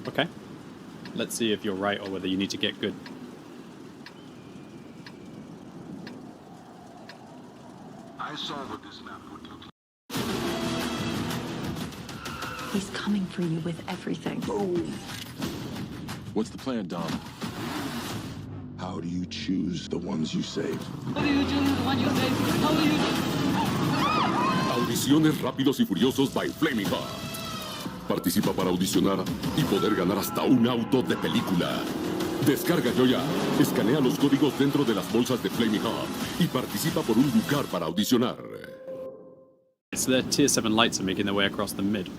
Okay. Let's see if you're right or whether you need to get good. I saw what this map would look like. He's coming for you with everything. What's the plan, Dom? How do you choose the ones you save? How do you choose the one you save? How do you... Audiciones rápidos y furiosos by Flaming Hot. Participa para audicionar y poder ganar hasta un auto de película. Descarga yo ya, escanea los códigos dentro de las bolsas de Flaming Hot y participa por un lugar para audicionar. So their tier 7 lights are making their way across the mid.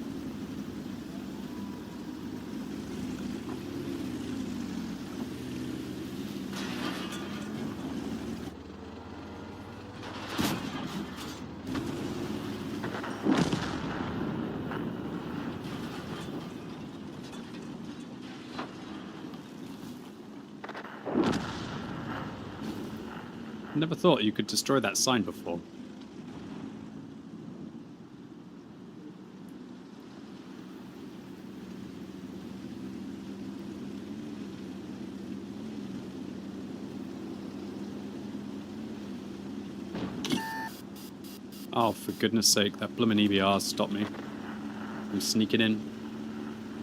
Never thought you could destroy that sign before. Oh, for goodness sake, that bloomin' EBR stopped me from sneaking in.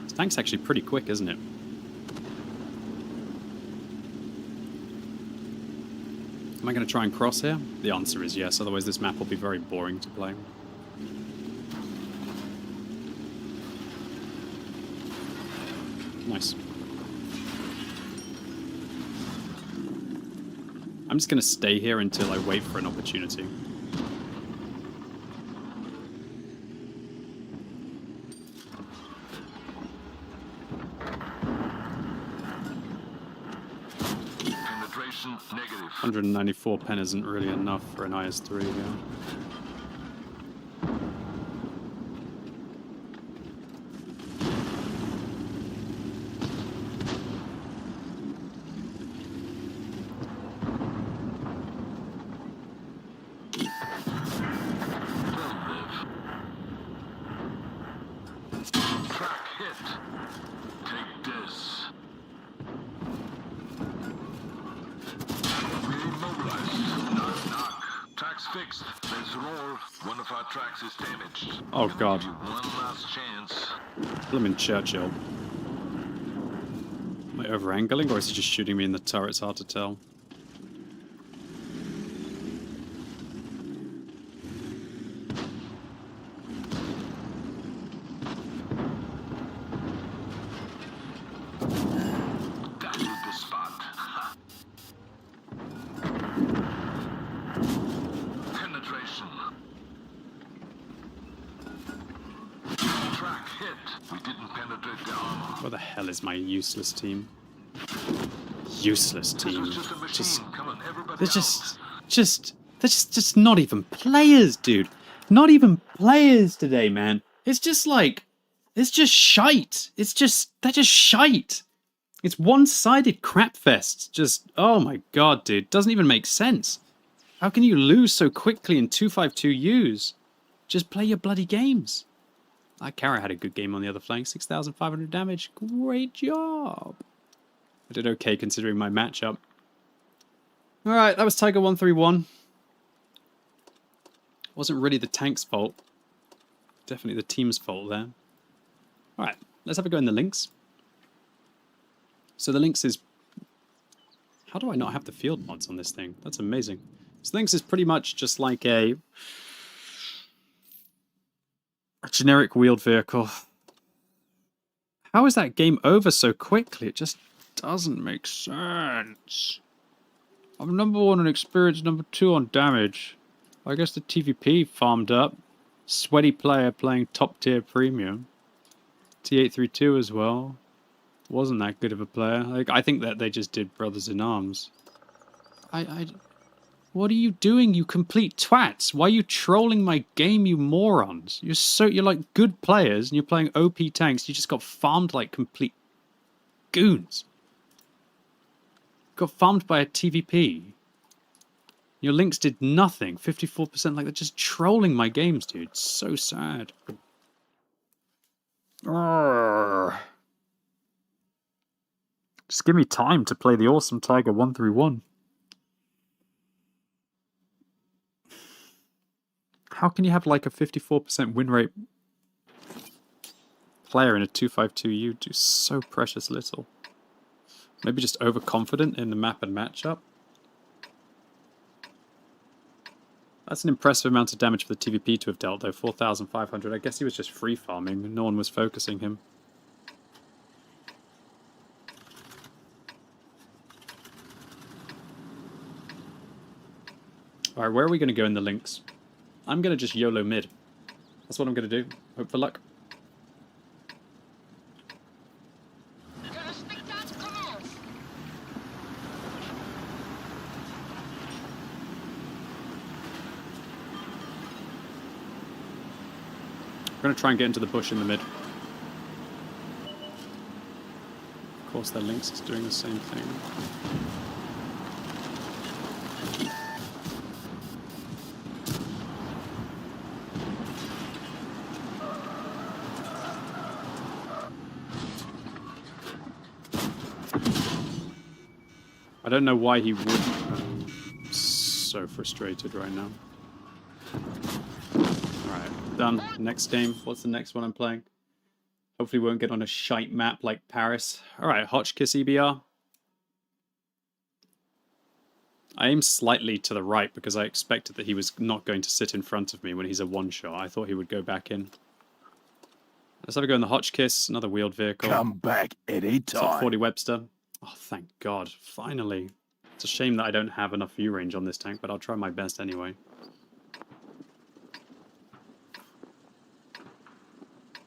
This tank's actually pretty quick, isn't it? Am I going to try and cross here? The answer is yes, otherwise this map will be very boring to play. Nice. I'm just going to stay here until I wait for an opportunity. Negative. 194 pen isn't really enough for an IS-3 here. Track hit. Take this. Tracks fixed. Let's roll. One of our tracks is damaged. Oh god. One last chance. Blimmin' Churchill. Am I over-angling or is he just shooting me in the turret? It's hard to tell. That hit the spot. Penetration. Track hit. We didn't penetrate the armor. What the hell is my useless team? Useless team. They're just not even players, dude. Not even players today, man. It's just like, it's just shite. They're just shite. It's one-sided crapfest. Just, oh my god, dude. Doesn't even make sense. How can you lose so quickly in 252Us? Just play your bloody games. That Kara had a good game on the other flank. 6,500 damage. Great job. I did okay considering my matchup. Alright, that was Tiger 131. Wasn't really the tank's fault. Definitely the team's fault there. Alright, let's have a go in the links. So the links is... How do I not have the field mods on this thing? That's amazing. So links is pretty much just like a generic wheeled vehicle. How is that game over so quickly? It just doesn't make sense. I'm number 1 on experience, number 2 on damage. I guess the TVP farmed up. Sweaty player playing top tier premium. T832 as well. Wasn't that good of a player. Like, I think that they just did Brothers in Arms. What are you doing, you complete twats? Why are you trolling my game, you morons? You're like good players and you're playing OP tanks. You just got farmed like complete goons. Got farmed by a TVP. Your links did nothing. 54%, like they're just trolling my games, dude. It's so sad. Arrgh. Just give me time to play the awesome Tiger 131. How can you have like a 54% win rate player in a 252U do so precious little? Maybe just overconfident in the map and matchup? That's an impressive amount of damage for the TVP to have dealt, though. 4,500. I guess he was just free farming. No one was focusing him. Alright, where are we going to go in the links? I'm going to just YOLO mid. That's what I'm going to do. Hope for luck. I'm going to try and get into the bush in the mid. Of course, their links is doing the same thing. I don't know why he would. I'm so frustrated right now. Alright, done. Next game. What's the next one I'm playing? Hopefully we won't get on a shite map like Paris. Alright, Hotchkiss EBR. I aimed slightly to the right because I expected that he was not going to sit in front of me when he's a one-shot. I thought he would go back in. Let's have a go in the Hotchkiss, another wheeled vehicle. Come back any time. 40 Webster. Oh, thank God. Finally. It's a shame that I don't have enough view range on this tank, but I'll try my best anyway.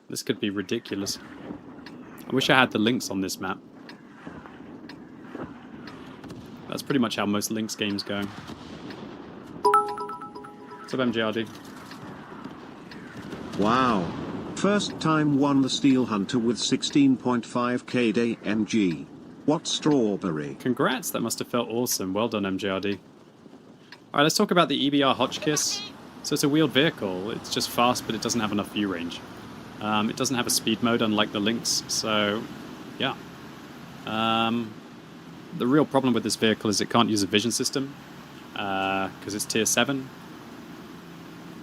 This could be ridiculous. I wish I had the links on this map. That's pretty much how most links games go. What's up, MJRD? Wow. First time won the Steel Hunter with 16.5 KD MG. What strawberry? Congrats, that must have felt awesome. Well done, MJRD. Alright, let's talk about the EBR Hotchkiss. So it's a wheeled vehicle. It's just fast, but it doesn't have enough view range. It doesn't have a speed mode, unlike the Lynx, so yeah. The real problem with this vehicle is it can't use a vision system, because it's tier 7.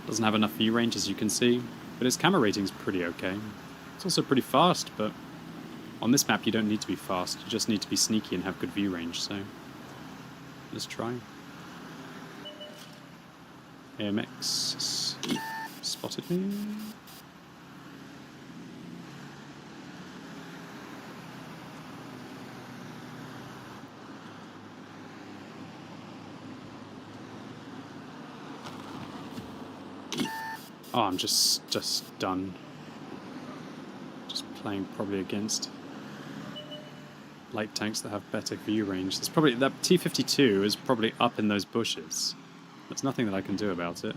Doesn't have enough view range, as you can see, but its camera rating's pretty okay. It's also pretty fast, but on this map you don't need to be fast, you just need to be sneaky and have good view range, so let's try. AMX spotted me. Oh, I'm just done. Just playing probably against light tanks that have better view range. There's probably that T-52 is probably up in those bushes. There's nothing that I can do about it.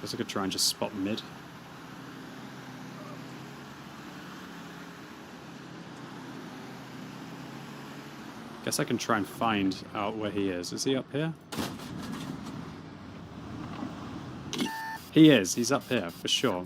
Guess I could try and just spot mid. Guess I can try and find out where he is. Is he up here? He is. He's up here, for sure.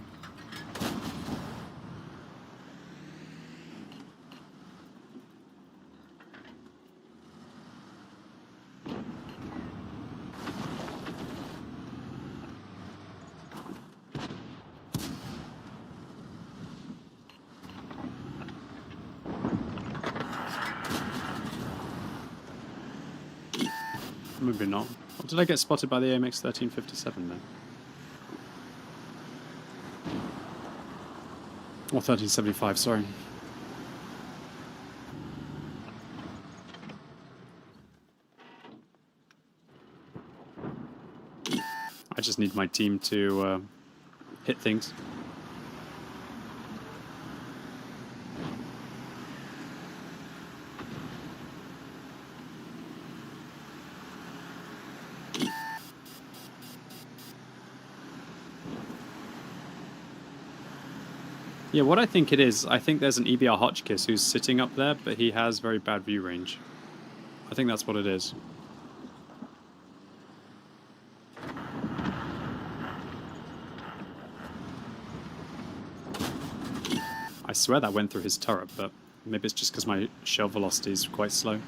Maybe not. Or did I get spotted by the AMX 1357 then? Or 1375, sorry. I just need my team to hit things. Yeah, what I think it is, I think there's an EBR Hotchkiss who's sitting up there, but he has very bad view range. I think that's what it is. I swear that went through his turret, but maybe it's just because my shell velocity is quite slow.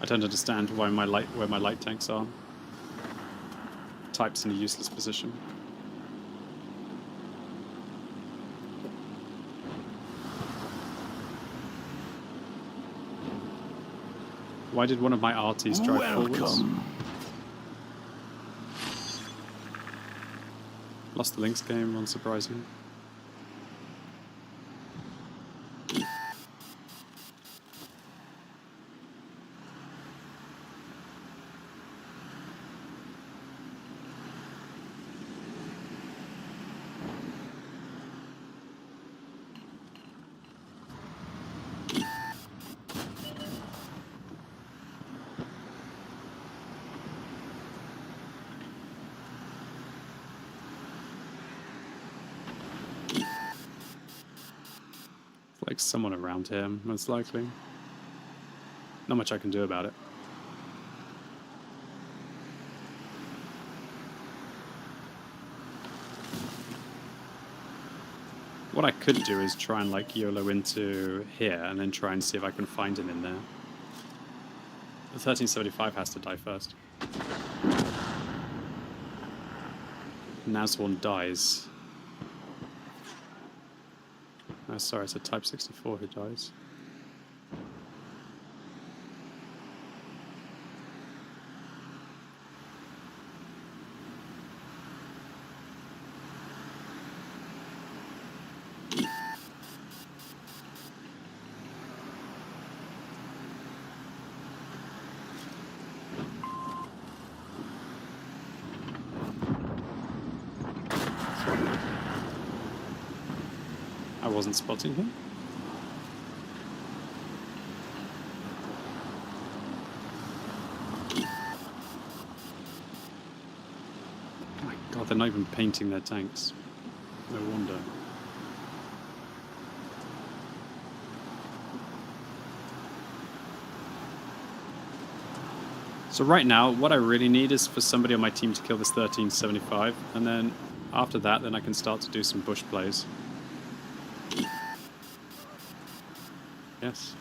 I don't understand why where my light tanks are. Type's in a useless position. Why did one of my RTs drive forwards? Lost the Lynx game, unsurprising. Like someone around here, most likely. Not much I can do about it. What I could do is try and like YOLO into here and then try and see if I can find him in there. The 1375 has to die first. Now Swan dies. Oh, sorry, it's a Type 64 who dies. I wasn't spotting him. Oh my god, they're not even painting their tanks. No wonder. So right now, what I really need is for somebody on my team to kill this 1375, and then after that, then I can start to do some bush plays. Yes.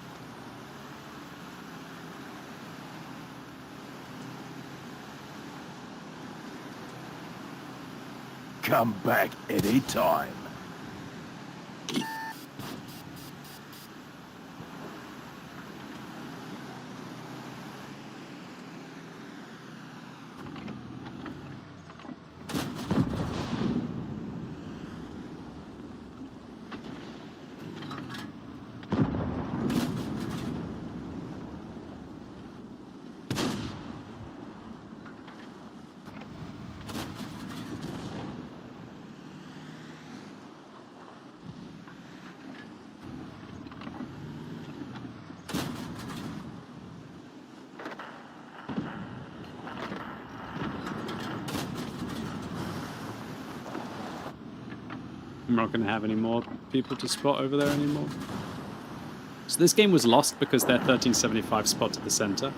Come back any time. I'm not going to have any more people to spot over there anymore. So this game was lost because their 1375 spotted the center.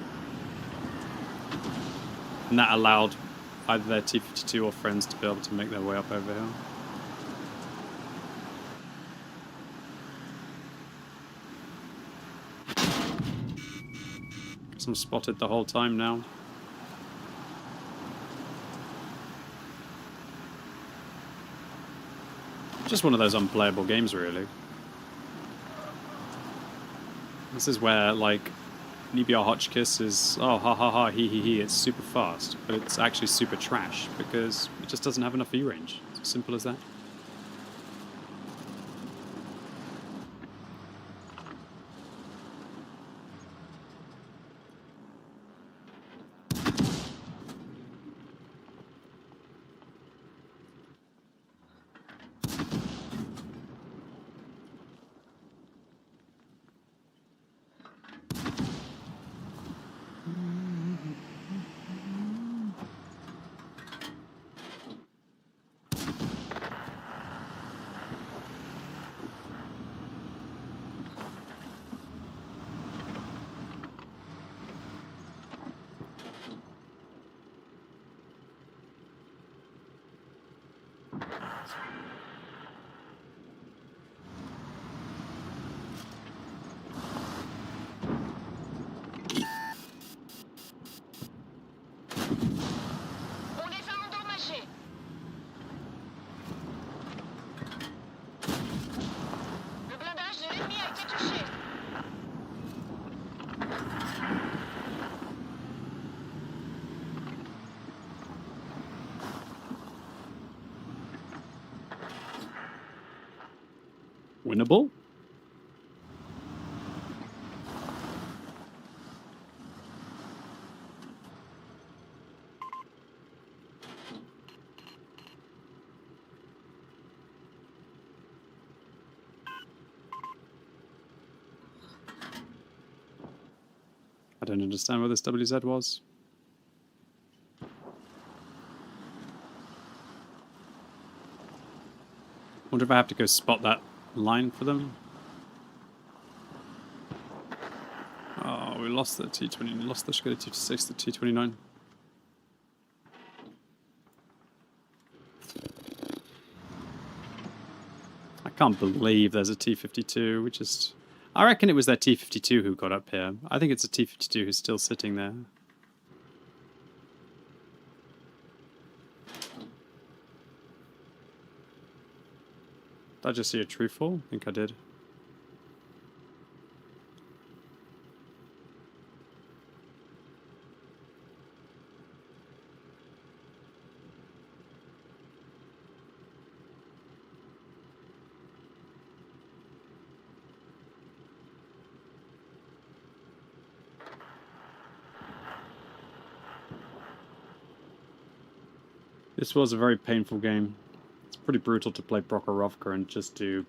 And that allowed either their T-52 or friends to be able to make their way up over here. I'm spotted the whole time now. Just one of those unplayable games, really. This is where, like, Nibia Hotchkiss is, oh, ha ha ha, he, it's super fast, but it's actually super trash because it just doesn't have enough E-range. It's as simple as that. Winnable? I don't understand what this WZ was. Wonder if I have to go spot that line for them. Oh, we lost the T20, lost the Skoda T26, the T29. I can't believe there's a T52. We just, I reckon it was their T52 who got up here. I think it's a T52 who's still sitting there. Did I just see a true fall? I think I did. This was a very painful game. It's pretty brutal to play Prokhorovka and just do...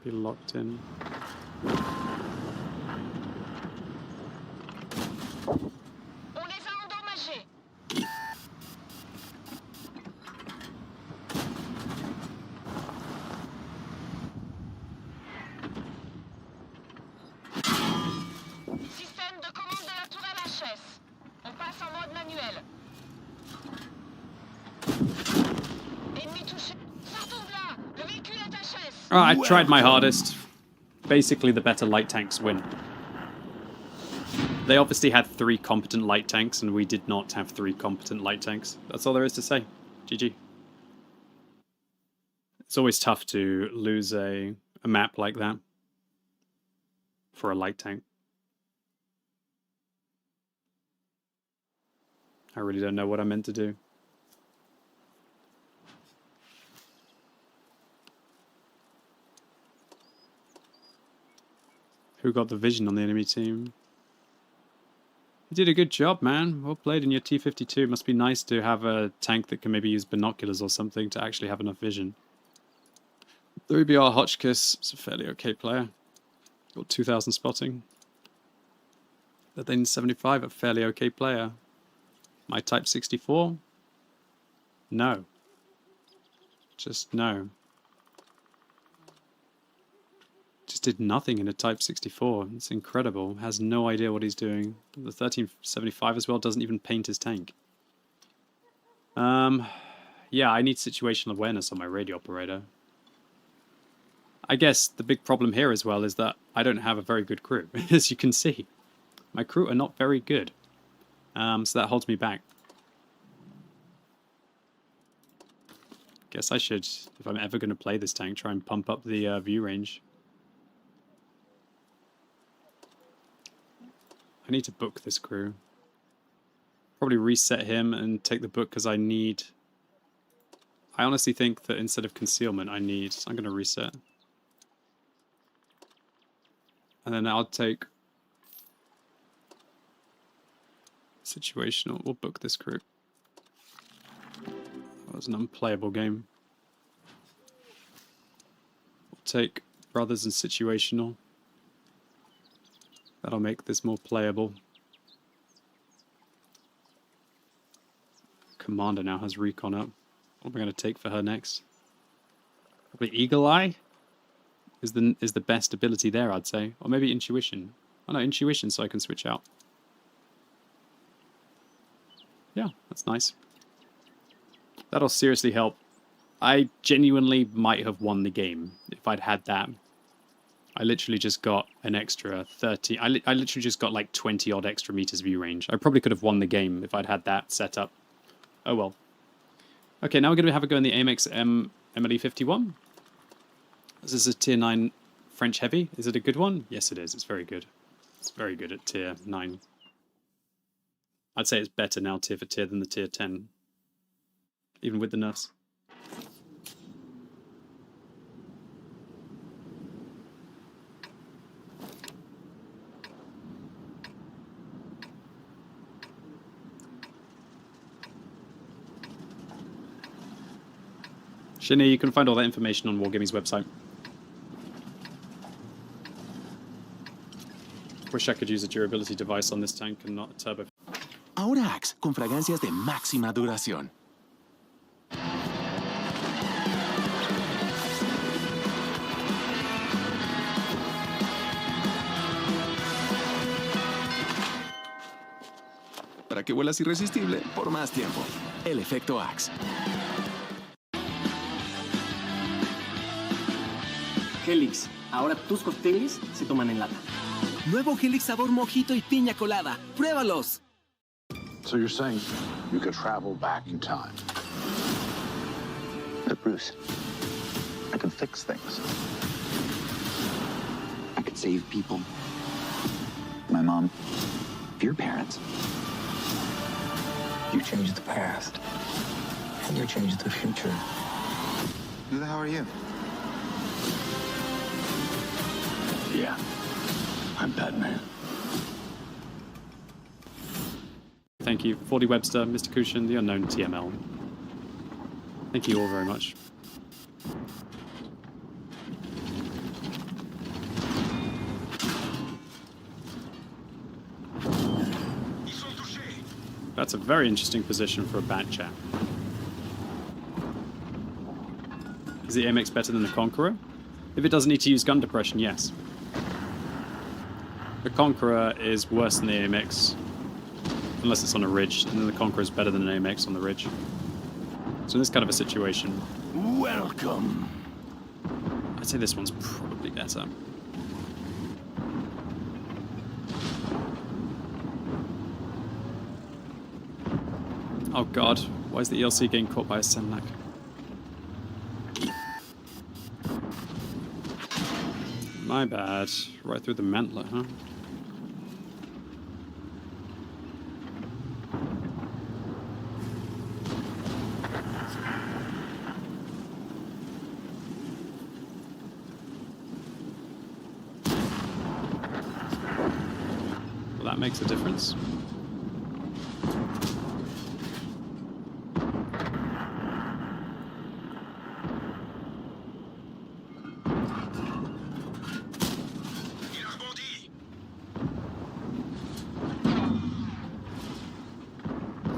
be locked in. I tried my hardest. Basically, the better light tanks win. They obviously had 3 competent light tanks, and we did not have 3 competent light tanks. That's all there is to say. GG. It's always tough to lose a map like that for a light tank. I really don't know what I meant to do. Who got the vision on the enemy team? You did a good job, man. Well played in your T-52. Must be nice to have a tank that can maybe use binoculars or something to actually have enough vision. The UBR Hotchkiss is a fairly okay player. Got 2,000 spotting. The then 75, a fairly okay player. My Type 64? No. Just no. Just did nothing in a Type 64. It's incredible. Has no idea what he's doing. The 1375 as well doesn't even paint his tank. Yeah, I need situational awareness on my radio operator. I guess the big problem here as well is that I don't have a very good crew, as you can see. My crew are not very good. So that holds me back. Guess I should, if I'm ever going to play this tank, try and pump up the view range. I need to book this crew. Probably reset him and take the book because I need... I honestly think that instead of concealment, I'm going to reset. And then I'll take... situational. We'll book this crew. That was an unplayable game. We'll take brothers and situational. That'll make this more playable. Commander now has recon up. What am I going to take for her next? Probably Eagle Eye is the best ability there, I'd say. Or maybe Intuition. Oh no, Intuition, so I can switch out. Yeah, that's nice. That'll seriously help. I genuinely might have won the game if I'd had that. I literally just got an extra 30... I literally just got like 20 odd extra meters view range. I probably could have won the game if I'd had that set up. Oh well. Okay, now we're going to have a go in the AMX MLE51. This is a tier 9 French heavy. Is it a good one? Yes, it is. It's very good. It's very good at tier 9. I'd say it's better now tier for tier than the tier 10. Even with the nerfs. Shinny, you can find all that information on Wargaming's website. Wish I could use a durability device on this tank and not a turbo. Axe, con fragancias de máxima duración. Para que vuelas irresistible por más tiempo. El efecto Axe. Helix, ahora tus cócteles se toman en lata. Nuevo Helix sabor mojito y piña colada. ¡Pruébalos! So you're saying you could travel back in time? But Bruce, I can fix things. I could save people. My mom. Your parents. You changed the past. And you changed the future. Who the hell are you? Yeah, I'm Batman. Thank you, 40 Webster, Mr. Kushin, the unknown TML. Thank you all very much. That's a very interesting position for a bat chat. Is the AMX better than the Conqueror? If it doesn't need to use gun depression, yes. The Conqueror is worse than the AMX, unless it's on a ridge, and then the Conqueror is better than an AMX on the ridge. So in this kind of a situation... Welcome! I'd say this one's probably better. Oh god, why is the ELC getting caught by a Senlac? My bad. Right through the mantler, huh? Well, that makes a difference.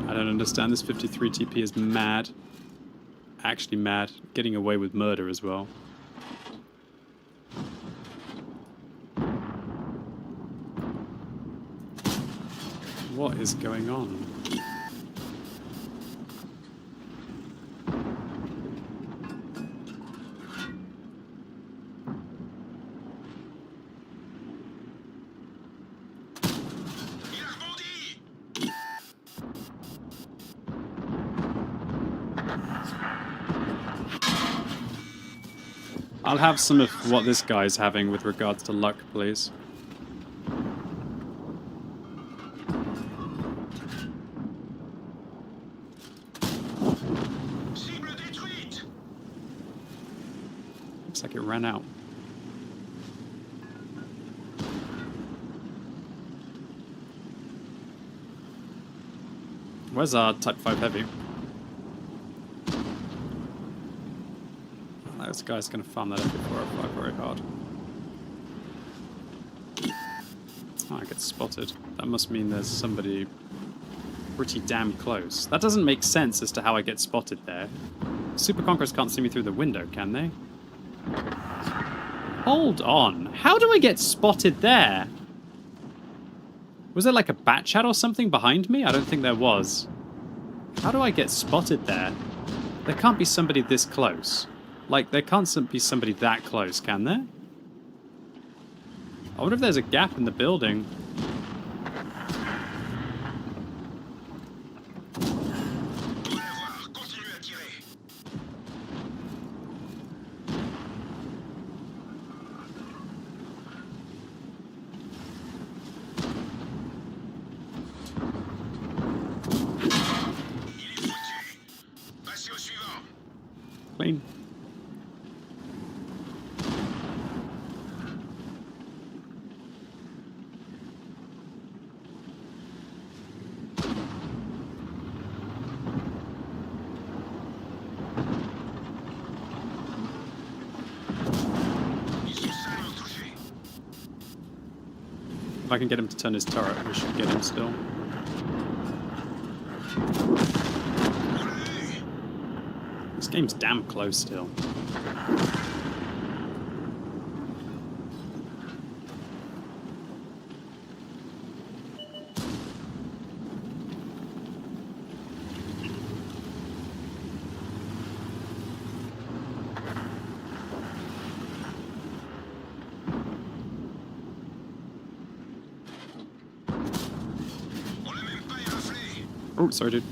I don't understand. This 53 TP is mad. Actually mad. Getting away with murder as well. What is going on? I'll have some of what this guy's having with regards to luck, please. Looks like it ran out. Where's our Type 5 Heavy? This guy's going to farm that up before I fly very hard. Oh, I get spotted. That must mean there's somebody pretty damn close. That doesn't make sense as to how I get spotted there. Super Conquerors can't see me through the window, can they? Hold on. How do I get spotted there? Was there like a bat chat or something behind me? I don't think there was. How do I get spotted there? There can't be somebody this close. Like, there can't be somebody that close, can there? I wonder if there's a gap in the building. Clean. If I can get him to turn his turret, we should get him still. This game's damn close still. Oh, sorry, dude.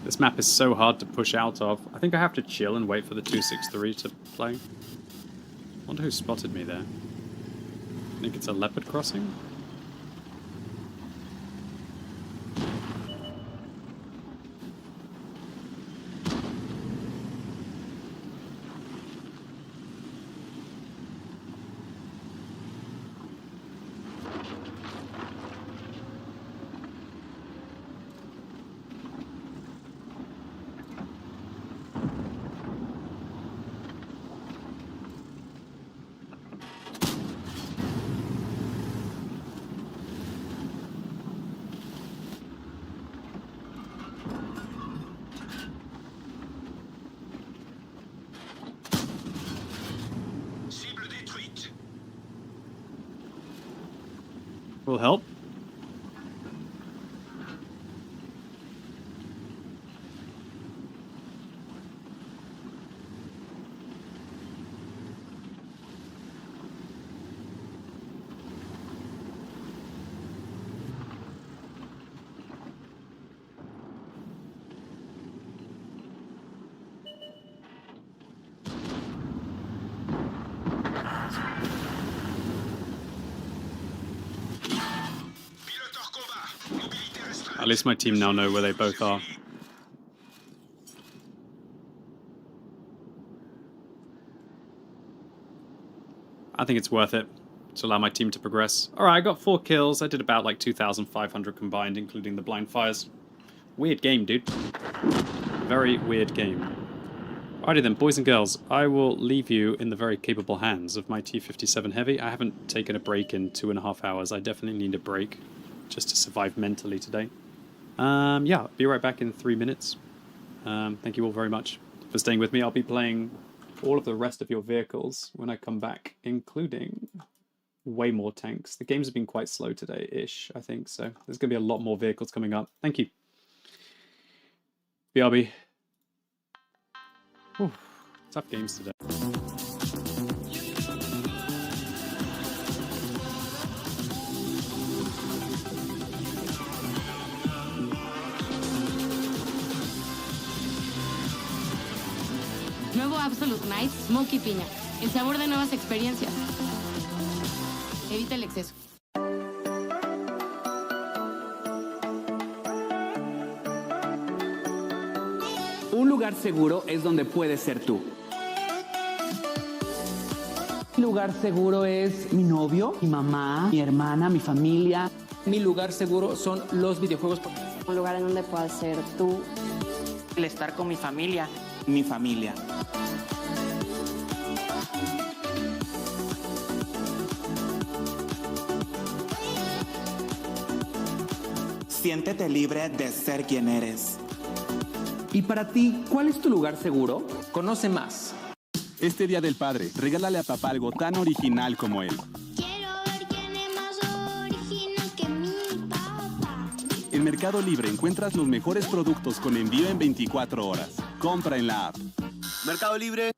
This map is so hard to push out of. I think I have to chill and wait for the 263 to play. Wonder who spotted me there. I think it's a leopard crossing? Will help. At least my team now know where they both are. I think it's worth it to allow my team to progress. Alright, I got 4 kills. I did about like 2,500 combined, including the blind fires. Weird game, dude. Very weird game. Alrighty then, boys and girls, I will leave you in the very capable hands of my T-57 Heavy. I haven't taken a break in 2.5 hours. I definitely need a break just to survive mentally today. Yeah, I'll be right back in 3 minutes. Thank you all very much for staying with me. I'll be playing all of the rest of your vehicles when I come back, including way more tanks. The games have been quite slow today-ish, I think, so there's going to be a lot more vehicles coming up. Thank you. BRB. Whew, tough games today. Nuevo Absolute Night Smoky Piña. El sabor de nuevas experiencias. Evita el exceso. Un lugar seguro es donde puedes ser tú. Mi lugar seguro es mi novio, mi mamá, mi hermana, mi familia. Mi lugar seguro son los videojuegos. Un lugar en donde puedas ser tú. El estar con mi familia. Mi familia. Siéntete libre de ser quien eres. ¿Y para ti, cuál es tu lugar seguro? Conoce más. Este Día del Padre, regálale a papá algo tan original como él. Quiero ver quién es más original que mi papá. En Mercado Libre encuentras los mejores productos con envío en 24 horas. Compra en la app. Mercado Libre.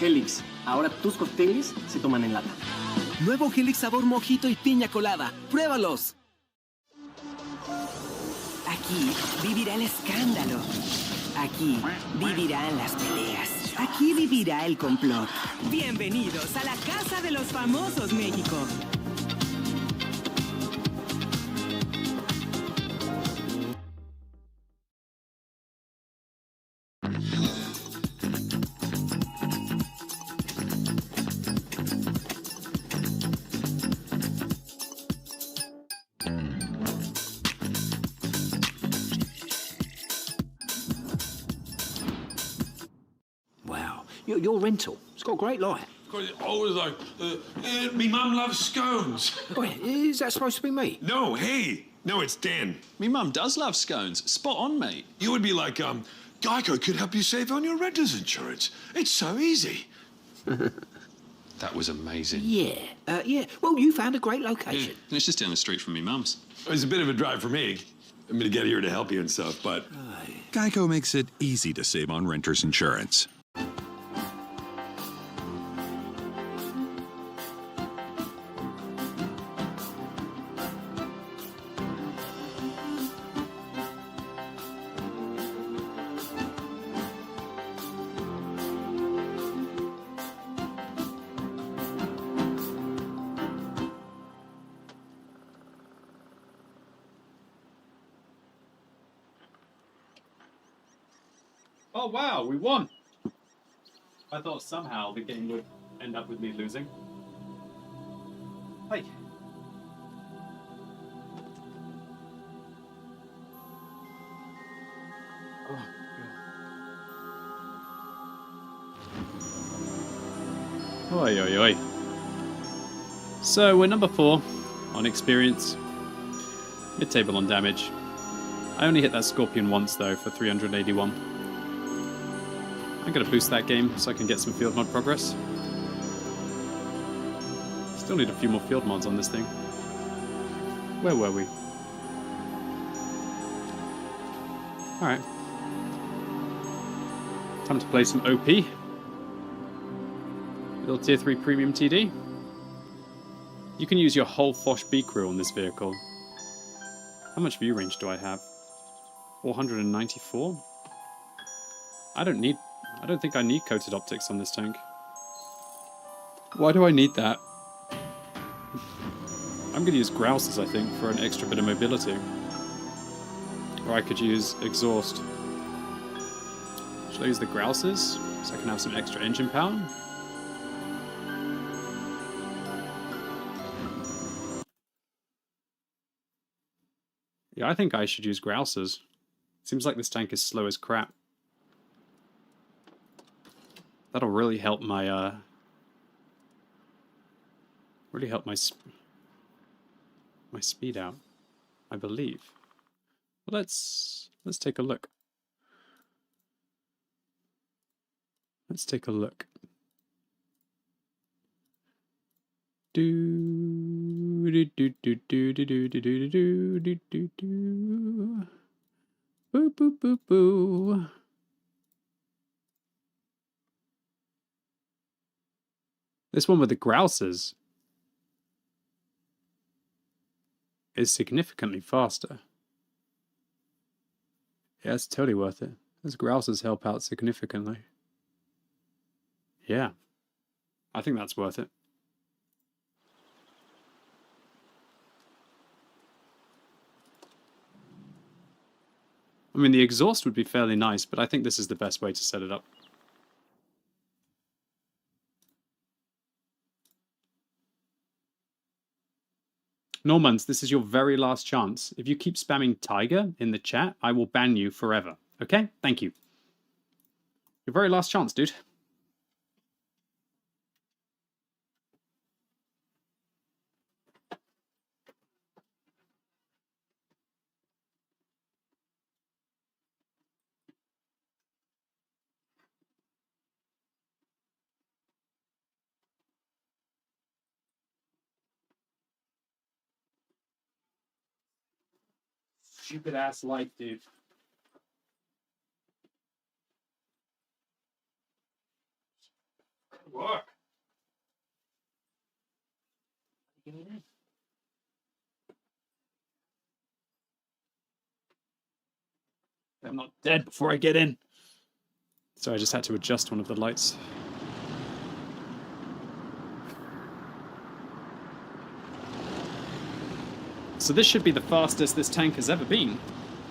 Helix, ahora tus cócteles se toman en lata. Nuevo Helix sabor mojito y piña colada. ¡Pruébalos! Aquí vivirá el escándalo. Aquí vivirán las peleas. Aquí vivirá el complot. Bienvenidos a la Casa de los Famosos México. Your rental, it's got a great light. Always like, me mum loves scones. Oh, is that supposed to be me? No, hey. No, it's Dan. Me mum does love scones. Spot on, mate. You would be like, Geico could help you save on your renter's insurance. It's so easy. That was amazing. Yeah. Well, you found a great location. Yeah, it's just down the street from me mum's. It was a bit of a drive for me. I mean, to get here to help you and stuff, but... Geico makes it easy to save on renter's insurance. Oh wow, we won! I thought somehow the game would end up with me losing. Hey. Oh, God. Oi, oi, oi. So we're number 4 on experience. Mid-table on damage. I only hit that Scorpion once though for 381. I'm going to boost that game so I can get some field mod progress. Still need a few more field mods on this thing. Where were we? Alright. Time to play some OP. Little tier 3 premium TD. You can use your whole Foch B crew on this vehicle. How much view range do I have? 494? I don't think I need coated optics on this tank. Why do I need that? I'm going to use grouses, I think, for an extra bit of mobility. Or I could use exhaust. Should I use the grouses so I can have some extra engine power? Yeah, I think I should use grouses. Seems like this tank is slow as crap. That'll really help my my speed out, I believe. Well, let's take a look. Let's take a look. Do do do do do do do do do do do do do. Boo boo boo boo. This one with the grouses is significantly faster. Yeah, it's totally worth it. Those grouses help out significantly. Yeah, I think that's worth it. I mean, the exhaust would be fairly nice, but I think this is the best way to set it up. Normans, this is your very last chance. If you keep spamming Tiger in the chat, I will ban you forever. Okay? Thank you. Your very last chance, dude. Stupid ass light, dude. Work. I'm not dead before I get in. So I just had to adjust one of the lights. So this should be the fastest this tank has ever been.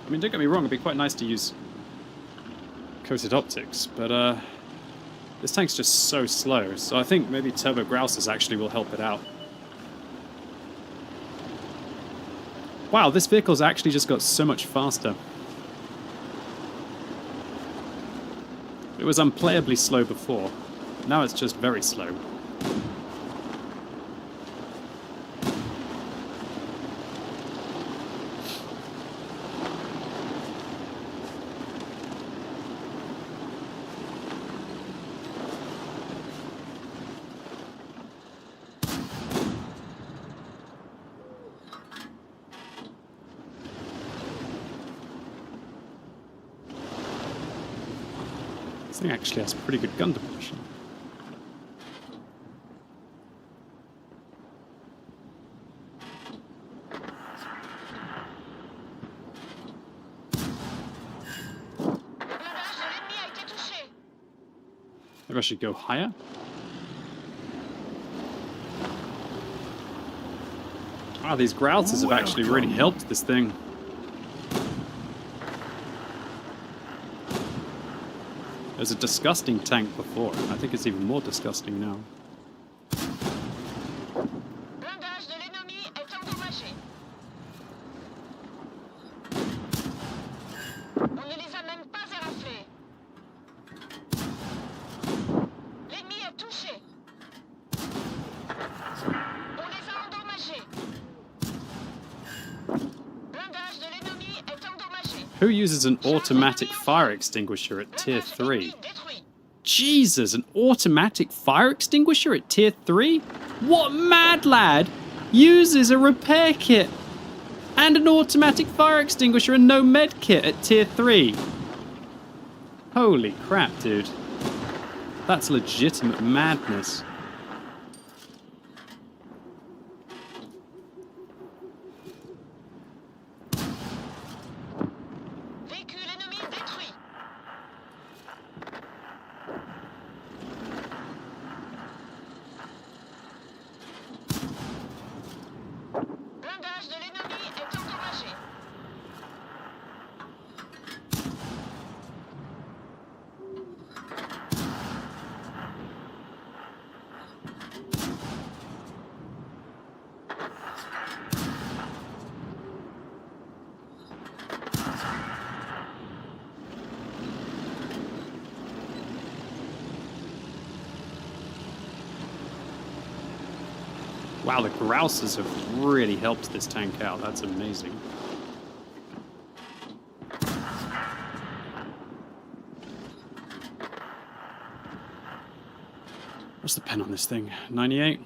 I mean, don't get me wrong, it'd be quite nice to use coated optics, but this tank's just so slow, so I think maybe turbo grouses actually will help it out. Wow, this vehicle's actually just got so much faster. It was unplayably slow before. Now it's just very slow. This thing actually has pretty good gun depression. Maybe I should go higher? Wow, these grouses have actually really helped this thing. It was a disgusting tank before. I think it's even more disgusting now. Who uses an automatic fire extinguisher at tier 3? Jesus, an automatic fire extinguisher at tier 3? What mad lad uses a repair kit and an automatic fire extinguisher and no med kit at tier 3? Holy crap, dude. That's legitimate madness. Wow, the Grouses have really helped this tank out. That's amazing. What's the pen on this thing? 98?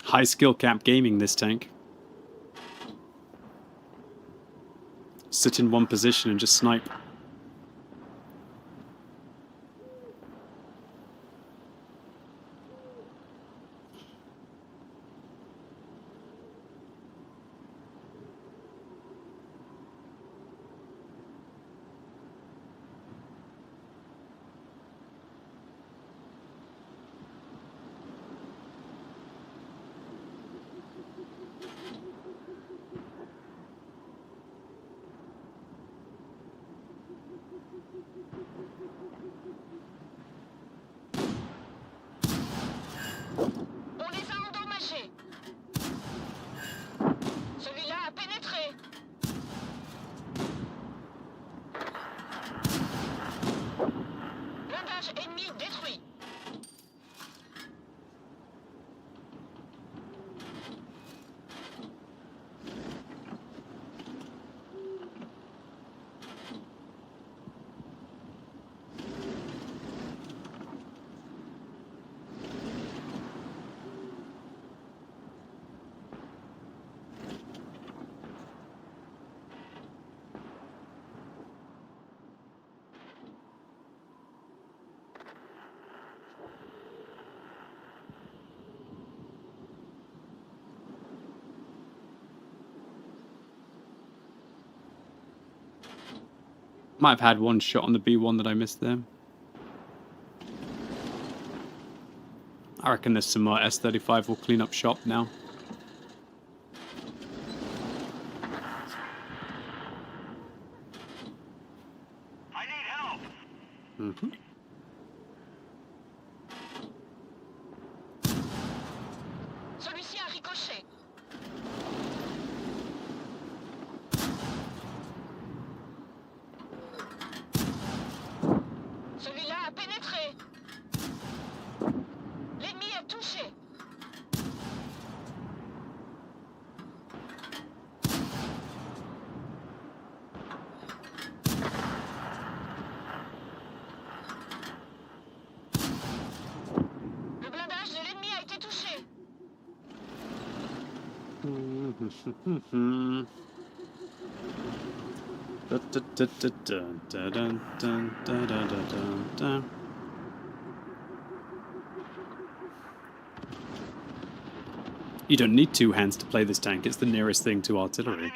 High skill cap gaming, this tank. Sit in one position and just snipe. Might have had one shot on the B1 that I missed there. I reckon there's some more S-35 will clean up shop now. I need help. Mm-hmm. Celui-ci a ricoché. Celui-là a pénétré. L'ennemi est touché. Le blindage de l'ennemi a été touché. You don't need two hands to play this tank. It's the nearest thing to artillery.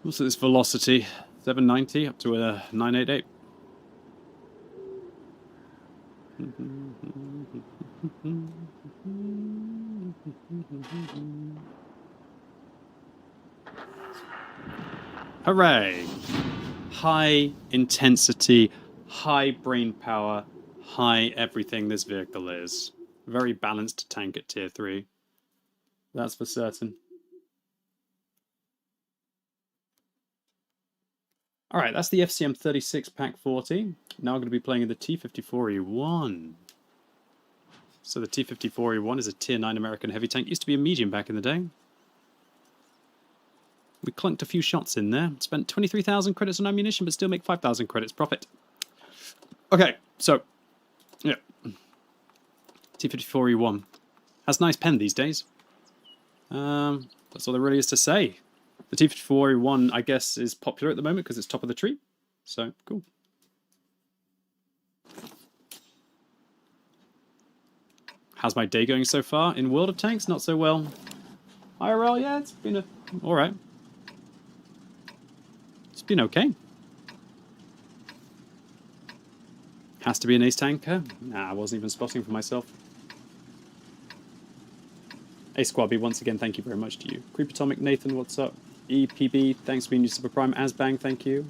Also, this velocity 790 up to a 988. Hooray! High intensity, high brain power, high everything this vehicle is. Very balanced tank at tier 3. That's for certain. Alright, that's the FCM 36 Pack 40. Now we're going to be playing in the T-54E1. So the T-54E1 is a tier 9 American heavy tank. Used to be a medium back in the day. We clunked a few shots in there. Spent 23,000 credits on ammunition, but still make 5,000 credits profit. Okay, so T-54E1. Has a nice pen these days. That's all there really is to say. The T-54E1, I guess, is popular at the moment because it's top of the tree. So, cool. How's my day going so far? In World of Tanks, not so well. IRL, yeah, it's been alright. It's been okay. Has to be an ace tanker? Nah, I wasn't even spotting for myself. Ace Squabby, once again, thank you very much to you. Creepatomic Nathan, what's up? EPB, thanks for being new Super Prime. Asbang, thank you.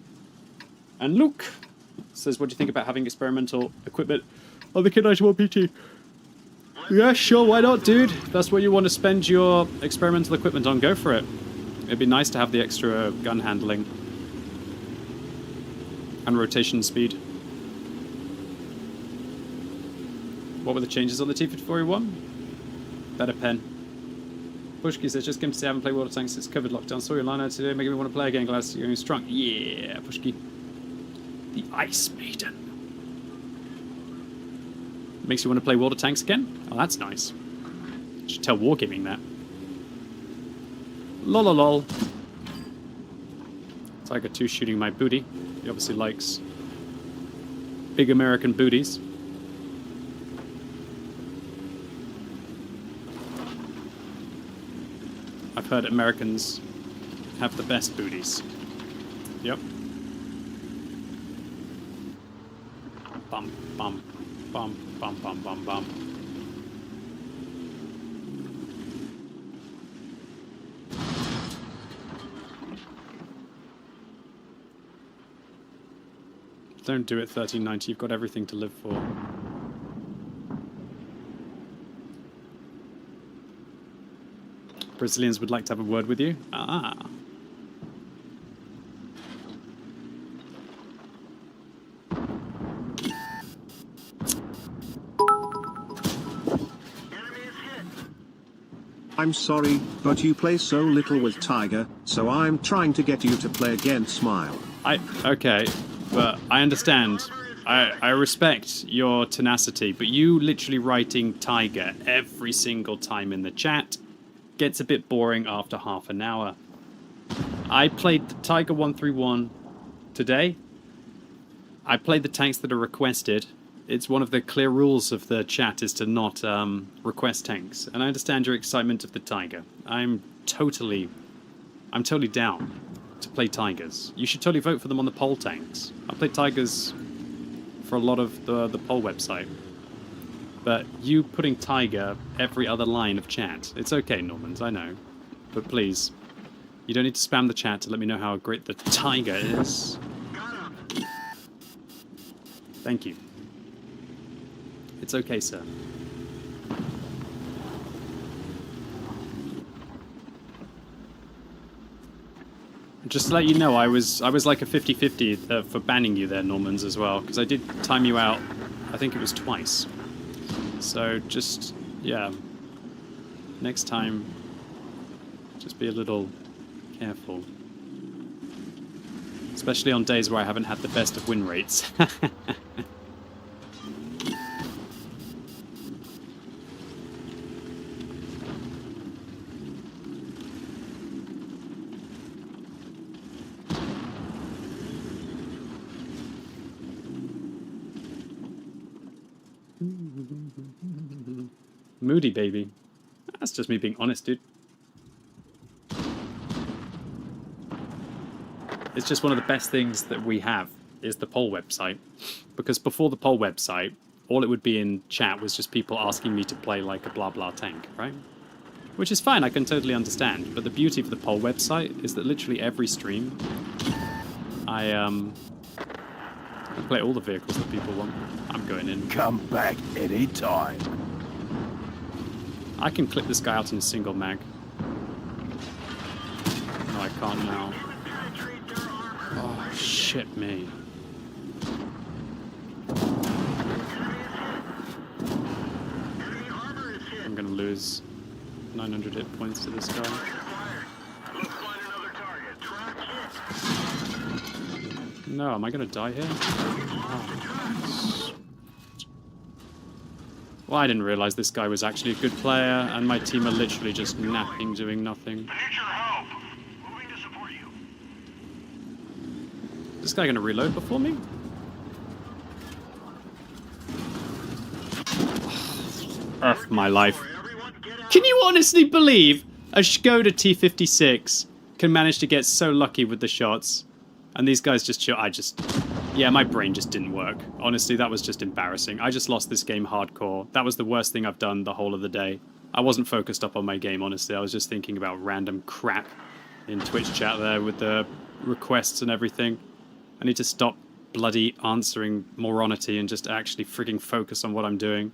And Luke says, what do you think about having experimental equipment on the Kid 91 PT? Yeah, sure, why not, dude? If that's what you want to spend your experimental equipment on, go for it. It'd be nice to have the extra gun handling. And rotation speed. What were the changes on the T-54E1? Better pen. Pushki says, just came to say I haven't played World of Tanks since COVID lockdown. Saw your line out today, making me want to play again. Glad you're going strong. Yeah, Pushki. The Ice Maiden. Makes you want to play World of Tanks again? Oh, that's nice. Should tell Wargaming that. Lol. Tiger 2 shooting my booty. He obviously likes big American booties. I've heard Americans have the best booties. Yep. Bum, bum, bum, bum, bum, bum, bum. Don't do it, 1390. You've got everything to live for. Brazilians would like to have a word with you. Ah. I'm sorry, but you play so little with Tiger, so I'm trying to get you to play again, Smile. Okay, but I understand. I respect your tenacity, but you literally writing Tiger every single time in the chat gets a bit boring after half an hour. I played the Tiger 131 today. I played the tanks that are requested. It's one of the clear rules of the chat is to not request tanks. And I understand your excitement of the Tiger. I'm totally down to play Tigers. You should totally vote for them on the poll tanks. I played Tigers for a lot of the poll website. But you putting Tiger every other line of chat. It's okay, Normans, I know. But please, you don't need to spam the chat to let me know how great the Tiger is. Thank you. It's okay, sir. Just to let you know, I was like a 50-50 for banning you there, Normans, as well, because I did time you out, I think it was twice. So just, yeah, next time, just be a little careful. Especially on days where I haven't had the best of win rates. Moody baby. That's just me being honest, dude. It's just one of the best things that we have is the poll website. Because before the poll website, all it would be in chat was just people asking me to play like a blah blah tank, right? Which is fine, I can totally understand. But the beauty of the poll website is that literally every stream, I play all the vehicles that people want. I'm going in. Come back anytime. I can clip this guy out in a single mag. No, I can't now. Oh, shit me. I'm gonna lose 900 hit points to this guy. No, am I gonna die here? Oh. Well, I didn't realize this guy was actually a good player, and my team are literally just napping, doing nothing. Is this guy going to reload before me? F my life. Can you honestly believe a Skoda T56 can manage to get so lucky with the shots? And these guys just chill. Yeah, my brain just didn't work. Honestly, that was just embarrassing. I just lost this game hardcore. That was the worst thing I've done the whole of the day. I wasn't focused up on my game, honestly. I was just thinking about random crap in Twitch chat there with the requests and everything. I need to stop bloody answering moronity and just actually frigging focus on what I'm doing.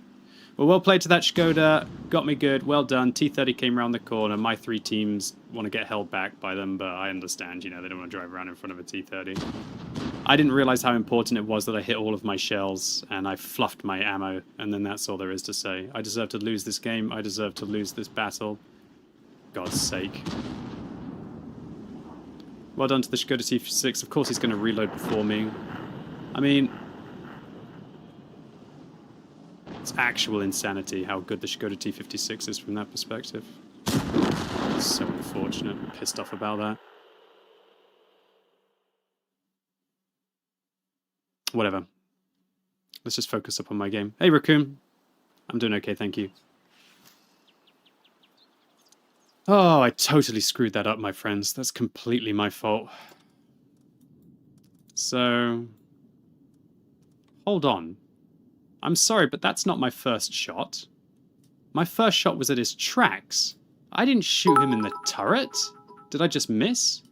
Well played to that Skoda. Got me good. Well done. T30 came around the corner. My 3 teams want to get held back by them, but I understand, you know, they don't want to drive around in front of a T30. I didn't realize how important it was that I hit all of my shells, and I fluffed my ammo, and then that's all there is to say. I deserve to lose this game. I deserve to lose this battle. God's sake. Well done to the Skoda T6. Of course he's going to reload before me. I mean, it's actual insanity how good the Skoda T56 is from that perspective. It's so unfortunate. I'm pissed off about that. Whatever. Let's just focus up on my game. Hey, Raccoon. I'm doing okay, thank you. Oh, I totally screwed that up, my friends. That's completely my fault. So, hold on. I'm sorry, but that's not my first shot. My first shot was at his tracks. I didn't shoot him in the turret. Did I just miss?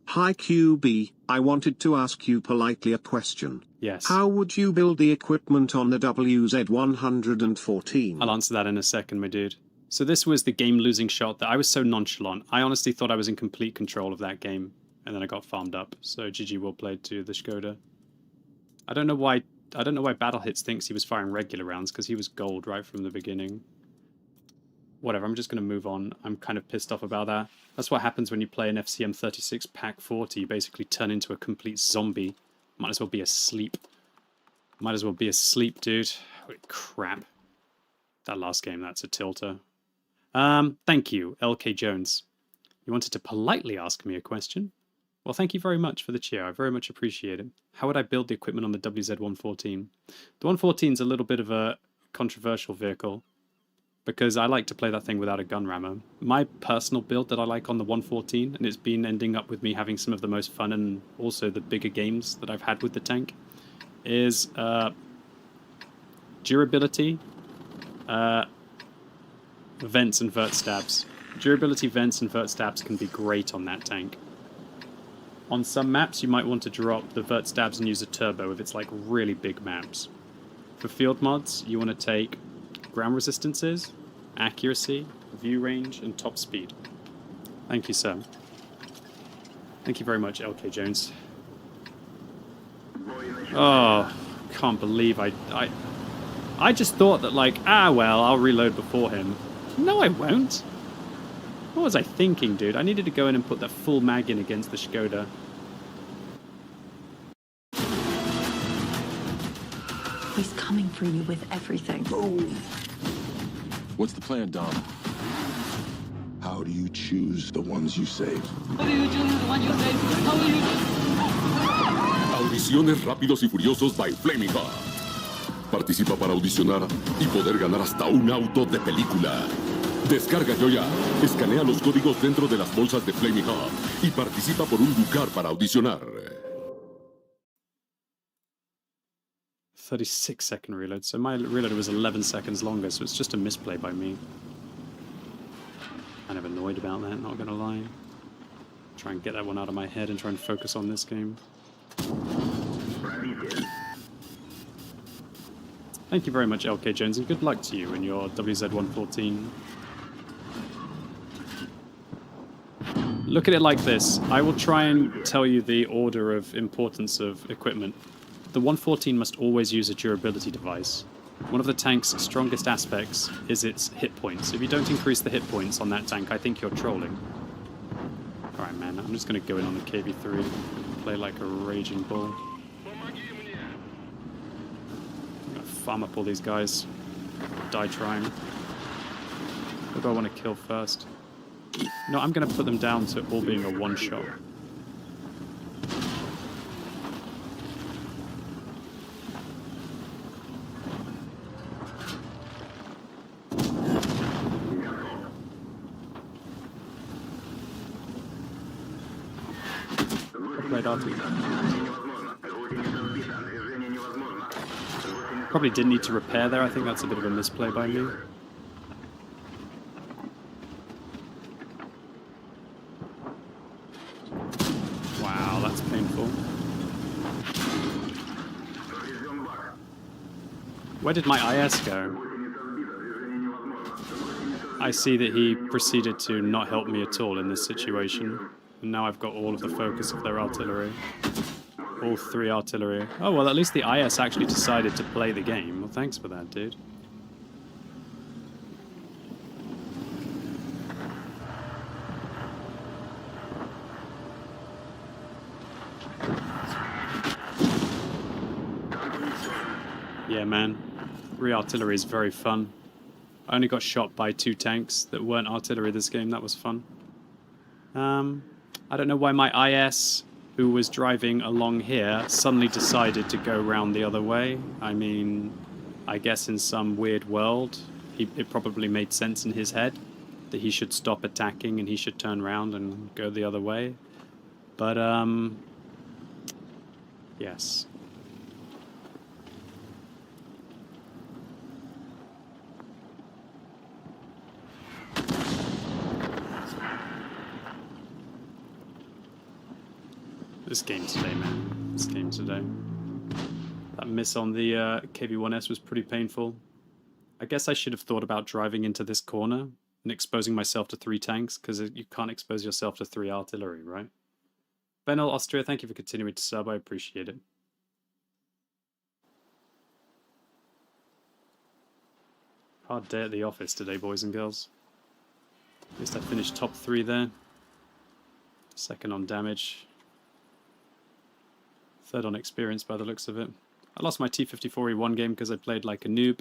Hi QB, I wanted to ask you politely a question. Yes. How would you build the equipment on the WZ-114? I'll answer that in a second, my dude. So this was the game-losing shot that I was so nonchalant. I honestly thought I was in complete control of that game, and then I got farmed up. So GG, well played to the Skoda. I don't know why Battle Hits thinks he was firing regular rounds, because he was gold right from the beginning. Whatever, I'm just going to move on. I'm kind of pissed off about that. That's what happens when you play an FCM 36 Pack 40. You basically turn into a complete zombie. Might as well be asleep. Might as well be asleep, dude. Holy crap. That last game, that's a tilter. Thank you, LK Jones. You wanted to politely ask me a question? Well, thank you very much for the cheer. I very much appreciate it. How would I build the equipment on the WZ-114? The 114 is a little bit of a controversial vehicle, because I like to play that thing without a gun rammer. My personal build that I like on the 114, and it's been ending up with me having some of the most fun and also the bigger games that I've had with the tank, is durability, vents and vert stabs. Durability, vents, and vert stabs can be great on that tank. On some maps, you might want to drop the vert stabs and use a turbo if it's like really big maps. For field mods, you want to take ground resistances, accuracy, view range, and top speed. Thank you, sir. Thank you very much, LK Jones. Oh, can't believe I just thought that, like, well, I'll reload before him. No, I won't. What was I thinking, dude? I needed to go in and put that full mag in against the Skoda. He's coming for you with everything. What's the plan, Dom? How do you choose the ones you save? How do you choose the one you save? How do you... Audiciones rápidos y furiosos by Flaming Hot. Participa para audicionar y poder ganar hasta un auto de película. Descarga yo ya, escanea los códigos dentro de las bolsas de Flaming Hot y participa por un lugar para audicionar. 36-second reload, so my reload was 11 seconds longer, so it's just a misplay by me. Kind of annoyed about that, not gonna lie. Try and get that one out of my head and try and focus on this game. Thank you very much, LK Jones, and good luck to you in your WZ-114. Look at it like this. I will try and tell you the order of importance of equipment. The 114 must always use a durability device. One of the tank's strongest aspects is its hit points. If you don't increase the hit points on that tank, I think you're trolling. Alright, man, I'm just going to go in on the KV3 and play like a raging bull. I'm going to farm up all these guys. Die trying. Who do I want to kill first? No, I'm going to put them down to all being a one-shot. Probably didn't need to repair there. I think that's a bit of a misplay by me. Wow, that's painful. Where did my IS go? I see that he proceeded to not help me at all in this situation. And now I've got all of the focus of their artillery. All 3 artillery. Oh, well, at least the IS actually decided to play the game. Well, thanks for that, dude. Yeah, man. 3 artillery is very fun. I only got shot by 2 tanks that weren't artillery this game. That was fun. I don't know why my IS, who was driving along here, suddenly decided to go round the other way. I mean, I guess in some weird world, it probably made sense in his head that he should stop attacking and he should turn around and go the other way. But, yes. This game today, man. This game today. That miss on the KV-1S was pretty painful. I guess I should have thought about driving into this corner and exposing myself to 3 tanks, because you can't expose yourself to 3 artillery, right? Benel Austria, thank you for continuing to sub. I appreciate it. Hard day at the office today, boys and girls. At least I finished top 3 there. 2nd on damage. 3rd on experience by the looks of it. I lost my T-54E1 game because I played like a noob.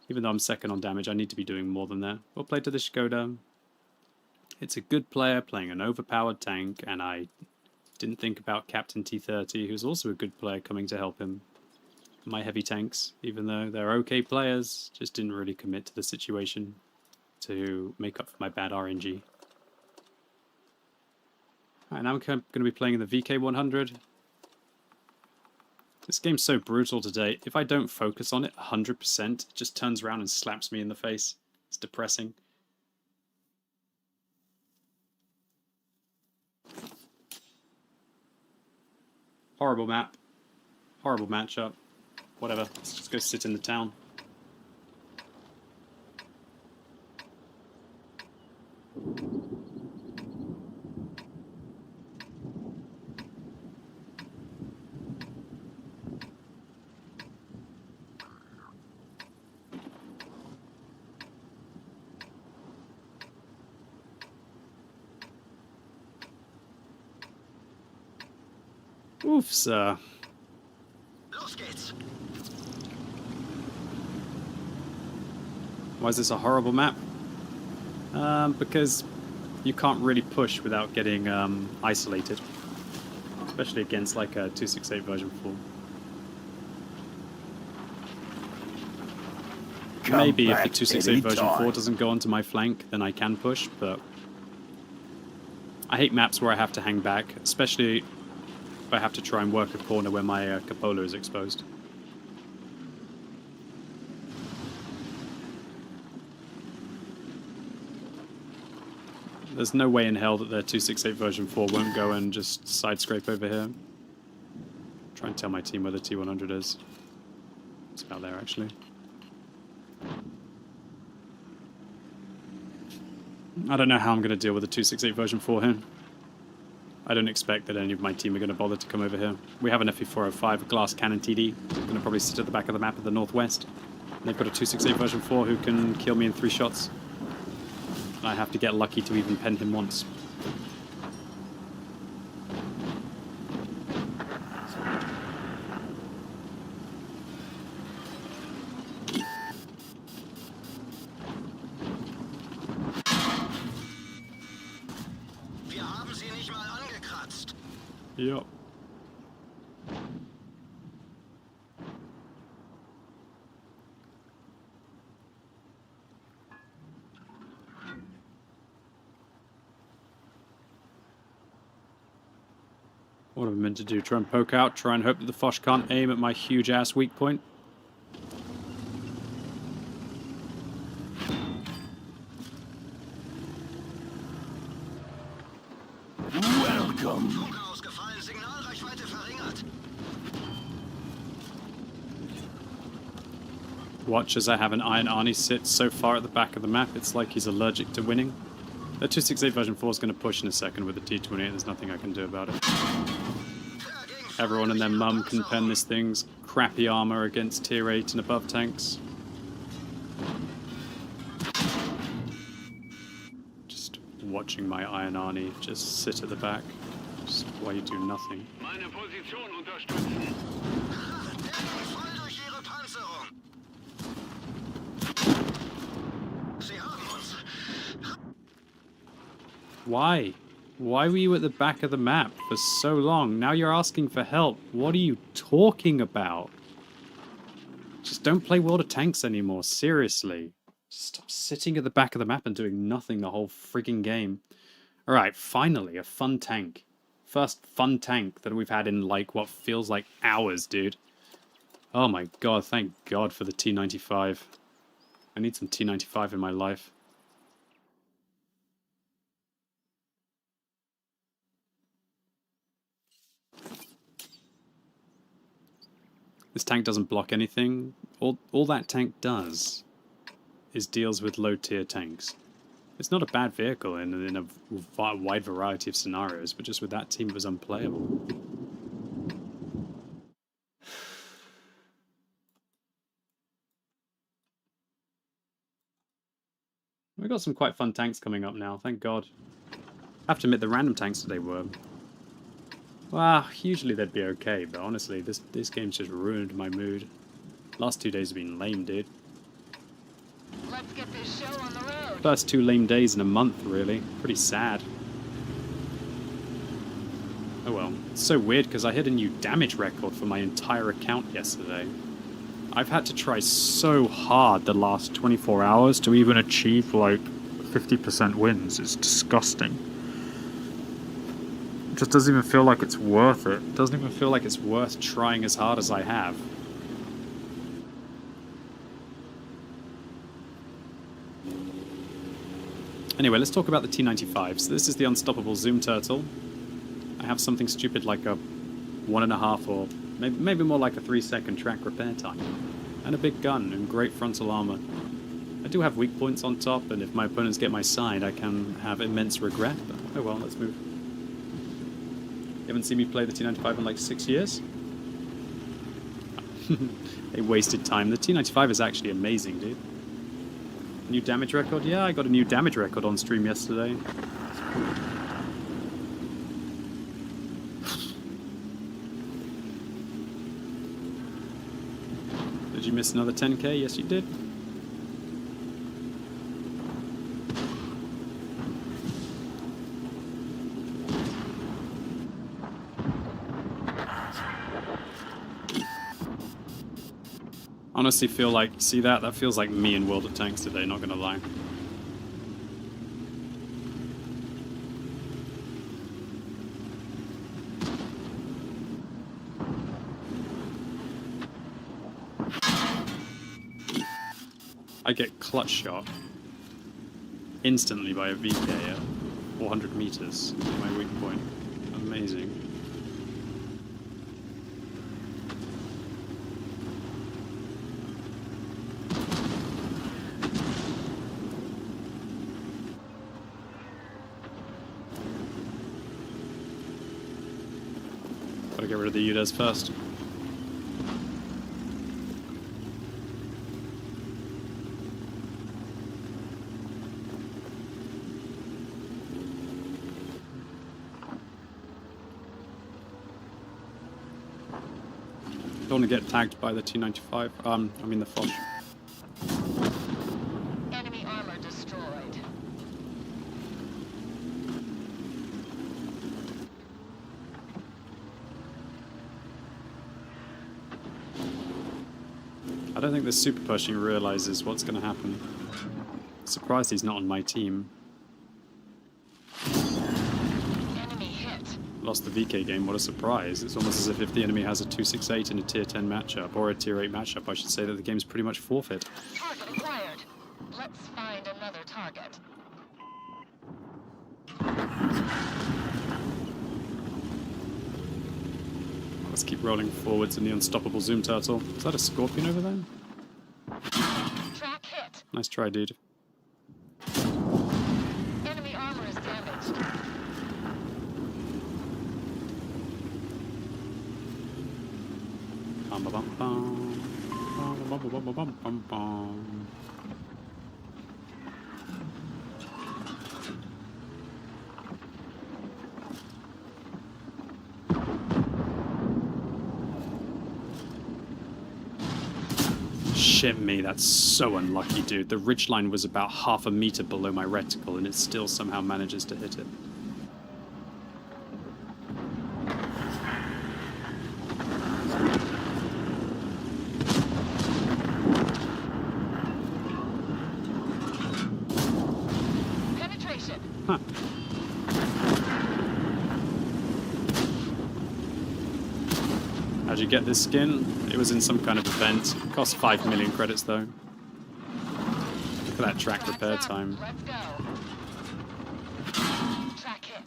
Even though I'm 2nd on damage, I need to be doing more than that. Well played to the Skoda. It's a good player playing an overpowered tank, and I didn't think about Captain T-30, who's also a good player, coming to help him. My heavy tanks, even though they're okay players, just didn't really commit to the situation to make up for my bad RNG. Alright, now I'm going to be playing in the VK100. This game's so brutal today. If I don't focus on it 100%, it just turns around and slaps me in the face. It's depressing. Horrible map. Horrible matchup. Whatever. Let's just go sit in the town. Oof, sir. Why is this a horrible map? Because you can't really push without getting isolated. Especially against like a 268 version 4. Maybe if the 268 version 4 doesn't go onto my flank, then I can push, but I hate maps where I have to hang back, especially if I have to try and work a corner where my cupola is exposed. There's no way in hell that their 268 version 4 won't go and just side scrape over here. Try and tell my team where the T100 is. It's about there, actually. I don't know how I'm going to deal with the 268 version 4 here. I don't expect that any of my team are going to bother to come over here. We have an FE405, a glass cannon TD. They're going to probably sit at the back of the map at the northwest. And they've got a 268 version 4 who can kill me in 3 shots. I have to get lucky to even pen him once. Yup. What am I meant to do? Try and poke out? Try and hope that the Foch can't aim at my huge ass weak point? Welcome. Watch as I have an Iron Arnie sit so far at the back of the map, it's like he's allergic to winning. The 268 version 4 is going to push in a second with the T28, there's nothing I can do about it. Everyone and their mum can pen this thing's crappy armor against tier 8 and above tanks. Just watching my Iron Arnie just sit at the back, just while you do nothing. Why? Why were you at the back of the map for so long? Now you're asking for help. What are you talking about? Just don't play World of Tanks anymore, seriously. Stop sitting at the back of the map and doing nothing the whole frigging game. Alright, finally, a fun tank. First fun tank that we've had in, like, what feels like hours, dude. Oh my god, thank god for the T95. I need some T95 in my life. This tank doesn't block anything. All that tank does is deals with low-tier tanks. It's not a bad vehicle in a wide variety of scenarios, but just with that team it was unplayable. We've got some quite fun tanks coming up now, thank god. I have to admit the random tanks today were... well, usually they'd be okay, but honestly, this game's just ruined my mood. Last 2 days have been lame, dude. Let's get this show on the road. First 2 lame days in a month, really. Pretty sad. Oh well. It's so weird because I hit a new damage record for my entire account yesterday. I've had to try so hard the last 24 hours to even achieve, like, 50% wins. It's disgusting. It just doesn't even feel like it's worth it. It doesn't even feel like it's worth trying as hard as I have. Anyway, let's talk about the T95. So this is the unstoppable Zoom Turtle. I have something stupid like a 1.5 or maybe more like a 3-second track repair time. And a big gun and great frontal armor. I do have weak points on top, and if my opponents get my side, I can have immense regret, but oh well, let's move. You haven't seen me play the T95 in like 6 years? They wasted time. The T95 is actually amazing, dude. New damage record? Yeah, I got a new damage record on stream yesterday. Did you miss another 10k? Yes, you did. Honestly feel like, see that? That feels like me in World of Tanks today, not gonna lie. I get clutch shot instantly by a VK at 400 meters in my weak point. Amazing. Gotta get rid of the UDES first. Don't want to get tagged by the T95. I mean the Foch. Enemy armor destroyed. I don't think the super pushing realizes what's going to happen. Surprised he's not on my team. Lost the VK game, what a surprise. It's almost as if the enemy has a 268 in a tier 10 matchup, or a tier 8 matchup, I should say, that the game's pretty much forfeit. Target acquired. Let's find another target. Let's keep rolling forwards in the unstoppable zoom turtle. Is that a scorpion over there? Track hit. Nice try, dude. Enemy armor is damaged. Bum, bum, bum, bum. Bum, bum, bum, bum, bum, bum, bum. Shit me, that's so unlucky, dude. The ridgeline was about half a meter below my reticle, and it still somehow manages to hit it. Penetration. Huh. How'd you get this skin? It was in some kind of event. It cost 5 million credits though. Look at that track repair time. Let's go. Track hit.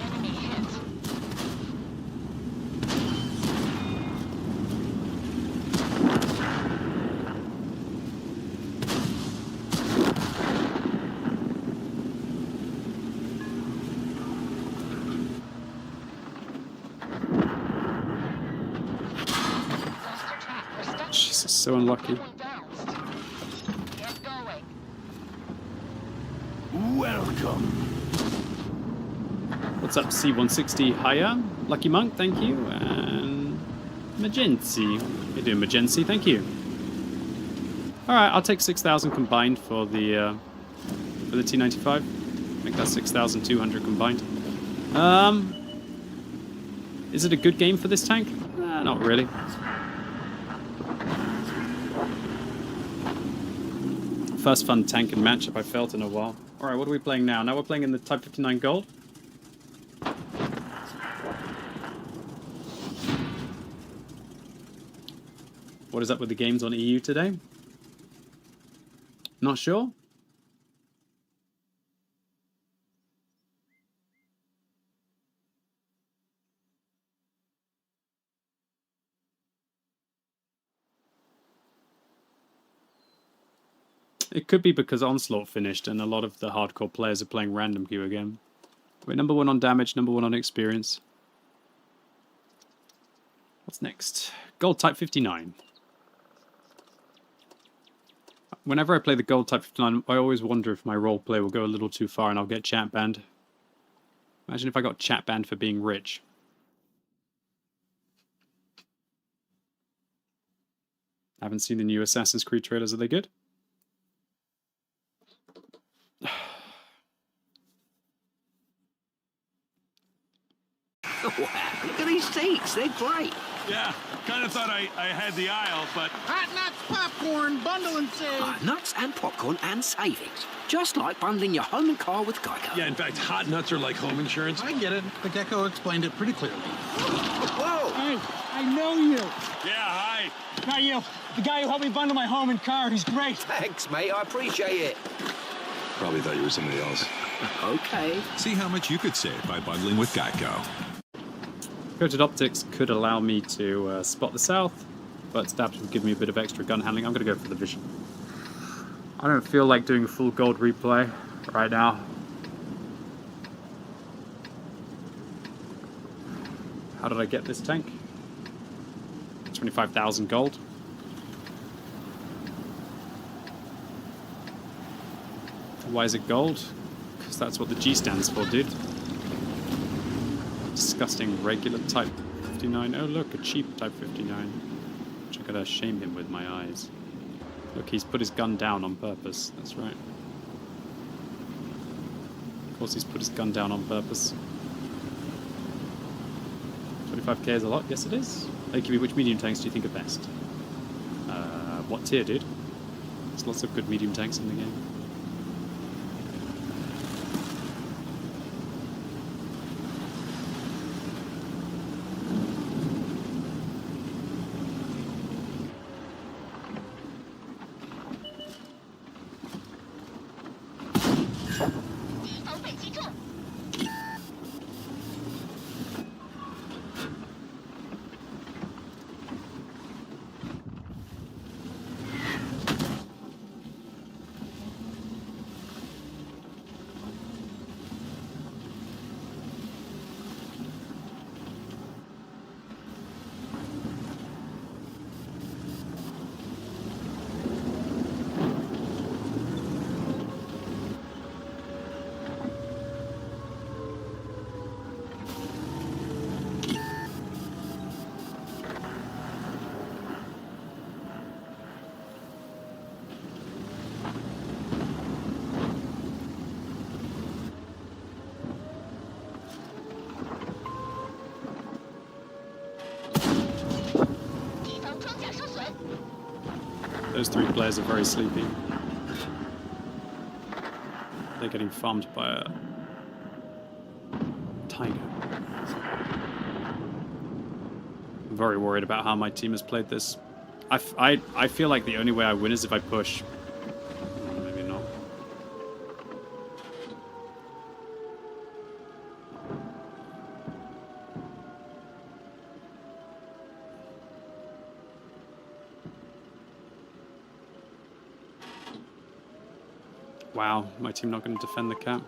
Enemy hit. Jesus, so unlucky. Get going. Welcome. What's up, C160 Higher? Lucky Monk, thank you. And Magency. How you doing, Magency? Thank you. Alright, I'll take 6,000 combined for the T95. Make that 6,200 combined. Is it a good game for this tank? Not really. First fun tank and matchup I felt in a while. Alright, what are we playing now? Now we're playing in the Type 59 Gold. What is up with the games on EU today? Not sure? It could be because Onslaught finished and a lot of the hardcore players are playing random queue again. We're number 1 on damage, number 1 on experience. What's next? Gold Type 59. Whenever I play the Gold Type 59, I always wonder if my roleplay will go a little too far and I'll get chat banned. Imagine if I got chat banned for being rich. Haven't seen the new Assassin's Creed trailers, are they good? Wow, look at these seats. They're great. Yeah, kind of thought I had the aisle, but... Hot nuts, popcorn, bundle and save. Hot nuts and popcorn and savings. Just like bundling your home and car with Geico. Yeah, in fact, hot nuts are like home insurance. I get it. The gecko explained it pretty clearly. Whoa! Hey, I know you. Yeah, hi. Not you. The guy who helped me bundle my home and car. He's great. Thanks, mate. I appreciate it. Probably thought you were somebody else. Okay. See how much you could save by bundling with Geico. Coated Optics could allow me to spot the south, but Stabs would give me a bit of extra gun handling. I'm going to go for the vision. I don't feel like doing a full gold replay right now. How did I get this tank? 25,000 gold. Why is it gold? Because that's what the G stands for, dude. Disgusting regular Type 59. Oh look, a cheap Type 59. Which I gotta shame him with my eyes. Look, he's put his gun down on purpose. That's right. Of course he's put his gun down on purpose. 45k is a lot. Yes, it is. AQB, which medium tanks do you think are best? What tier, dude? There's lots of good medium tanks in the game. Those three players are very sleepy. They're getting farmed by a tiger. I'm very worried about how my team has played this. I feel like the only way I win is if I push. Maybe not. Wow, my team not going to defend the cap.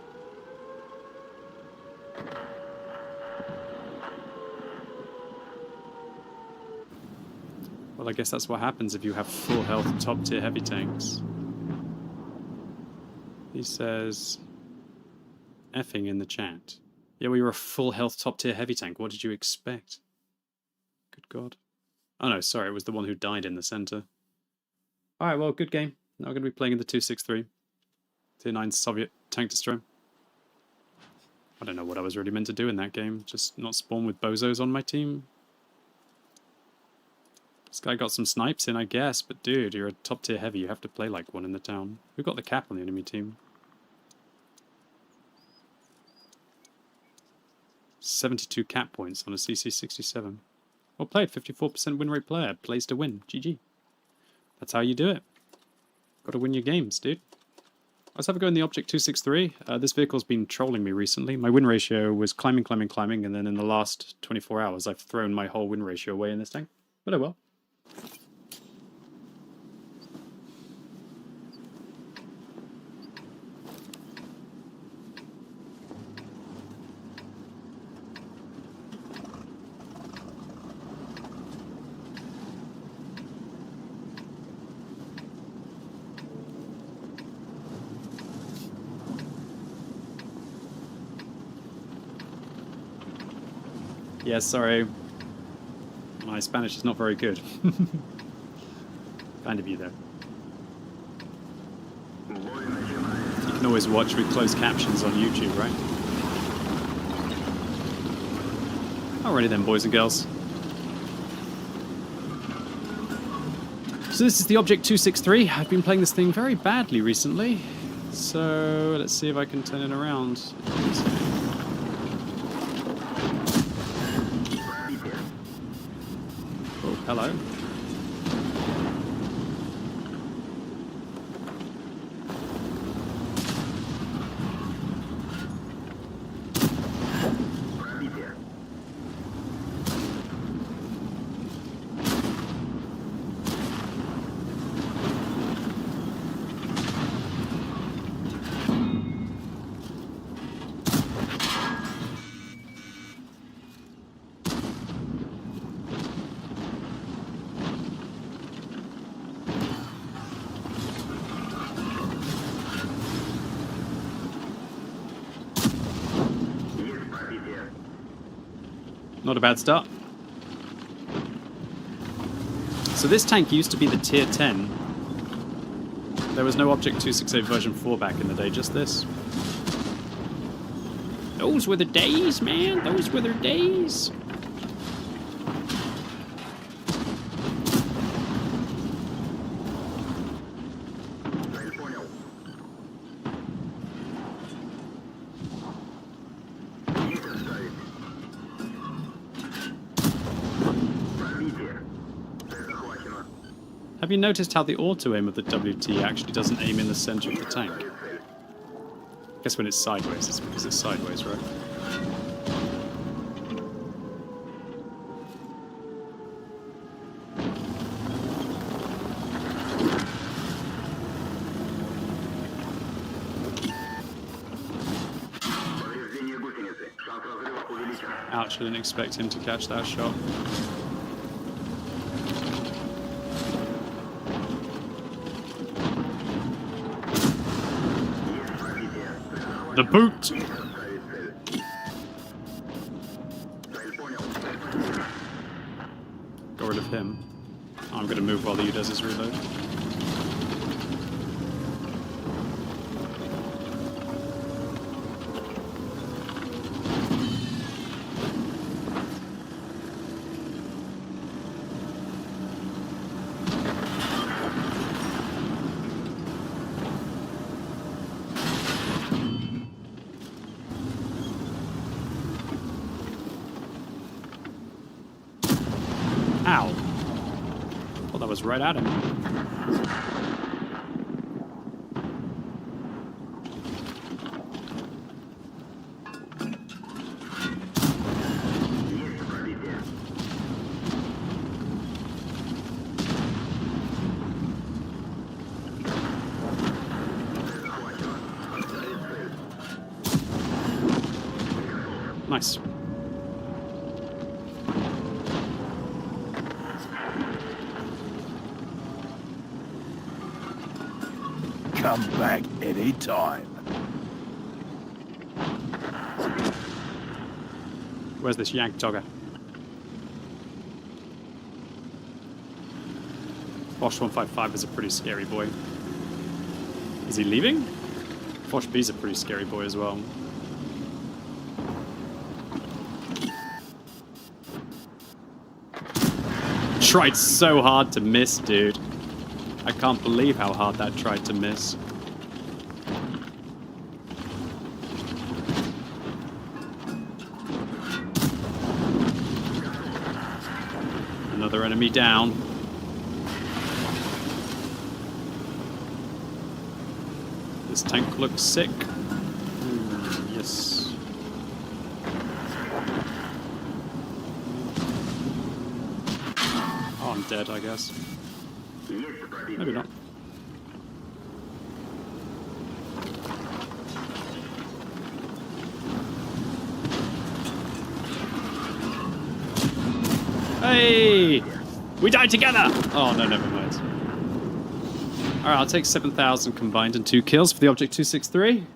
Well, I guess that's what happens if you have full health top tier heavy tanks. He says, effing in the chat. Yeah, well, you're a full health top tier heavy tank. What did you expect? Good God. Oh no, sorry, it was the one who died in the center. Alright, well, good game. Now we're going to be playing in the 263. Tier 9 Soviet tank destroyer. I don't know what I was really meant to do in that game. Just not spawn with bozos on my team. This guy got some snipes in, I guess, but dude, you're a top tier heavy. You have to play like one in the town. Who got the cap on the enemy team? 72 cap points on a CC67. Well played, 54% win rate player. Plays to win. GG. That's how you do it. Got to win your games, dude. Let's have a go in the Object 263. This vehicle's been trolling me recently. My win ratio was climbing, and then in the last 24 hours I've thrown my whole win ratio away in this tank. But oh well. Yeah, sorry. My Spanish is not very good. Kind of you, though. You can always watch with closed captions on YouTube, right? Alrighty then, boys and girls. So this is the Object 263. I've been playing this thing very badly recently. So let's see if I can turn it around. Hello. Not a bad start. So this tank used to be the tier 10. There was no Object 268 version 4 back in the day, just this. Those were the days, man. Those were the days. Have you noticed how the auto-aim of the WT actually doesn't aim in the center of the tank? I guess when it's sideways, it's because it's sideways, right? Ouch, I didn't expect him to catch that shot. The boot! Got rid of him. I'm gonna move while the U does his reload. Ow. Well, that was right at him. Nice. Come back anytime. Where's this yank jogger? Bosch 155 is a pretty scary boy. Is he leaving? Bosch B's a pretty scary boy as well. Tried so hard to miss, dude. I can't believe how hard that tried to miss. Another enemy down. This tank looks sick. Yes. Oh, I'm dead, I guess. Maybe not. Hey! We died together! Oh, no, never mind. Alright, I'll take 7,000 combined and 2 kills for the Object 263.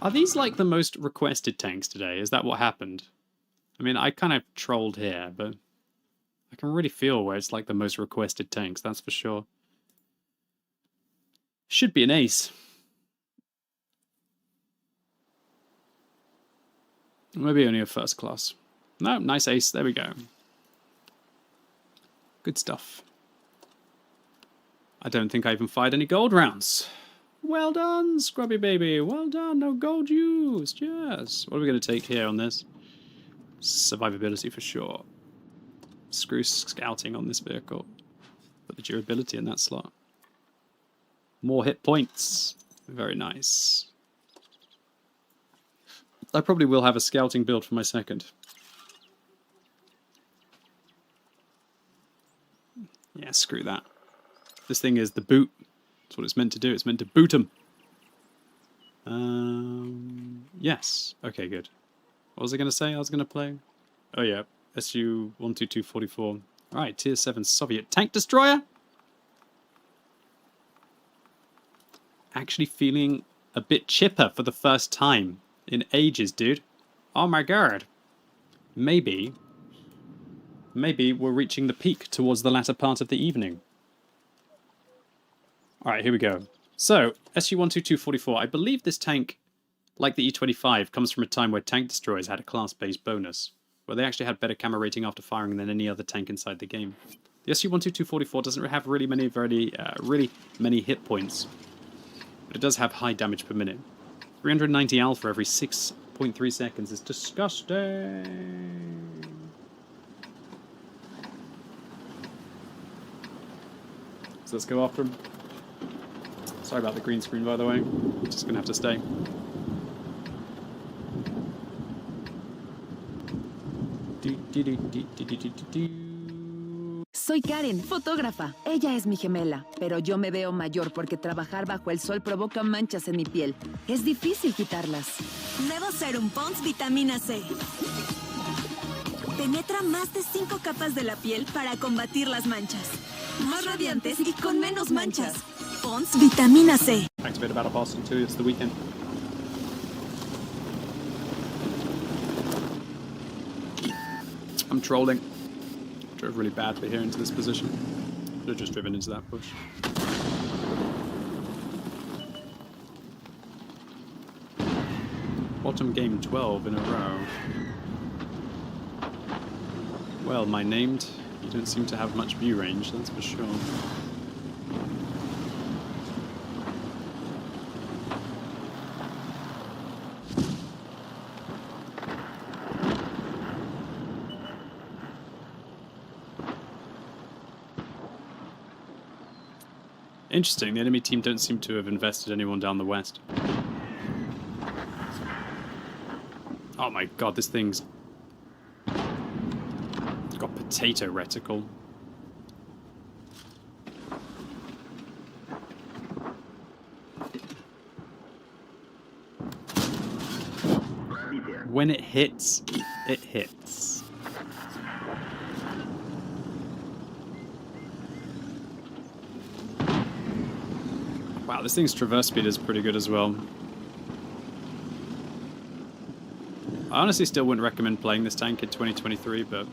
Are these like the most requested tanks today? Is that what happened? I mean, I kind of trolled here, but I can really feel where it's like the most requested tanks, that's for sure. Should be an ace. Maybe only a first class. No, nice ace. There we go. Good stuff. I don't think I even fired any gold rounds. Well done, Scrubby Baby. Well done. No gold used. Yes. What are we going to take here on this? Survivability for sure. Screw scouting on this vehicle. Put the durability in that slot. More hit points. Very nice. I probably will have a scouting build for my second. Yeah, screw that. This thing is the boot. That's what it's meant to do. It's meant to boot 'em. Yes. Okay, good. What was I going to say I was going to play? Oh, yeah. SU-12244. Alright, Tier 7 Soviet Tank Destroyer. Actually feeling a bit chipper for the first time in ages, dude. Oh my god. Maybe we're reaching the peak towards the latter part of the evening. Alright, here we go. So, SU-12244. I believe this tank, like the E-25, comes from a time where tank destroyers had a class-based bonus, where they actually had better camera rating after firing than any other tank inside the game. The SU-12244 doesn't have really many hit points, but it does have high damage per minute. 390 alpha every 6.3 seconds is disgusting. So let's go after him. Sorry about the green screen, by the way. Just gonna have to stay. Soy Karen, fotógrafa. Ella es mi gemela, pero yo me veo mayor porque trabajar bajo el sol provoca manchas en mi piel. Es difícil quitarlas. Nuevo Serum Pond's Vitamina C. Penetra más de 5 capas de la piel para combatir las manchas. Más radiantes y con menos manchas. Pond's Vitamina C. Activate Battle Pass in 2, it's the weekend. I'm trolling. Drove really badly here into this position. Should have just driven into that bush. Bottom game 12 in a row. Well, my named, you don't seem to have much view range, that's for sure. Interesting, the enemy team don't seem to have invested anyone down the west. Oh my god, this thing's got potato reticle. When it hits, it hits. Wow, this thing's traverse speed is pretty good as well. I honestly still wouldn't recommend playing this tank in 2023, but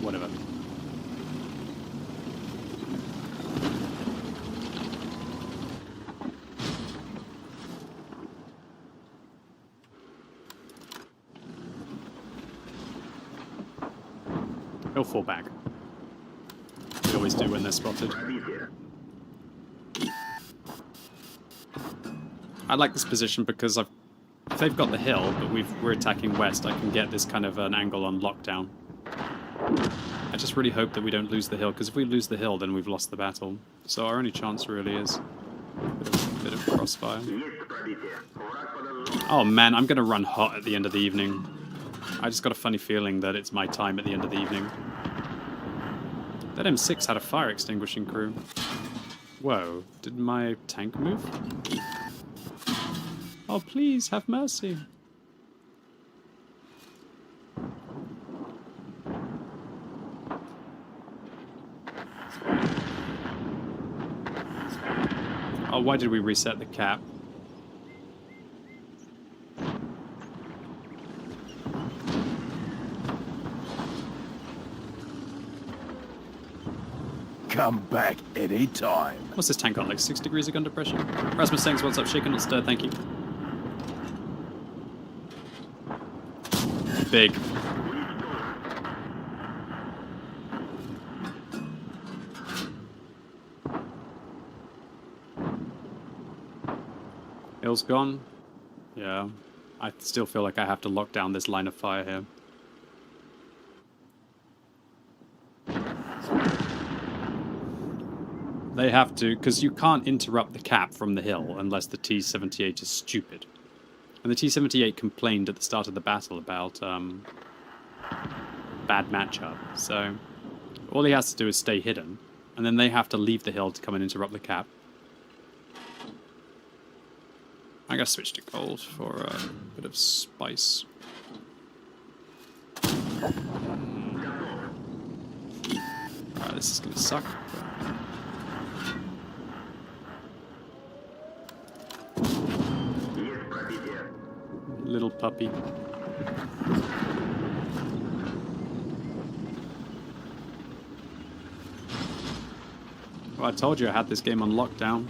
whatever. He'll fall back. They always do when they're spotted. I like this position because if they've got the hill, but we're attacking west, I can get this kind of an angle on lockdown. I just really hope that we don't lose the hill, because if we lose the hill, then we've lost the battle. So our only chance really is a bit of crossfire. Oh man, I'm going to run hot at the end of the evening. I just got a funny feeling that it's my time at the end of the evening. That M6 had a fire extinguishing crew. Whoa, did my tank move? Oh, please, have mercy. Oh, why did we reset the cap? Come back anytime. What's this tank on? Like 6 degrees of gun depression? Rasmus Sengs, what's up? Shaken not stirred, thank you. Big. Hill's gone. Yeah. I still feel like I have to lock down this line of fire here. They have to, because you can't interrupt the cap from the hill unless the T-78 is stupid. And the T-78 complained at the start of the battle about bad matchup. So all he has to do is stay hidden, and then they have to leave the hill to come and interrupt the cap. I'm going to switch to gold for a bit of spice. Alright, this is going to suck. Little puppy. Well, I told you I had this game on lockdown.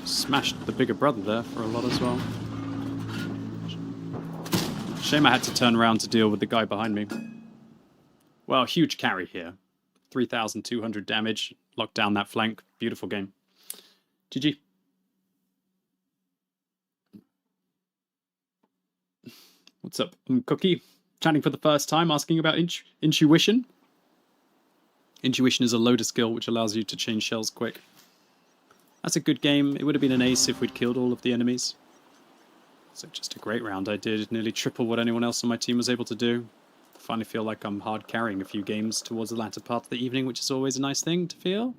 Smashed the bigger brother there for a lot as well. Shame I had to turn around to deal with the guy behind me. Well, huge carry here. 3,200 damage. Locked down that flank. Beautiful game. GG. What's up? I'm Cookie, chatting for the first time, asking about intuition. Intuition is a loader skill which allows you to change shells quick. That's a good game. It would have been an ace if we'd killed all of the enemies. So just a great round I did. Nearly triple what anyone else on my team was able to do. I finally feel like I'm hard carrying a few games towards the latter part of the evening, which is always a nice thing to feel.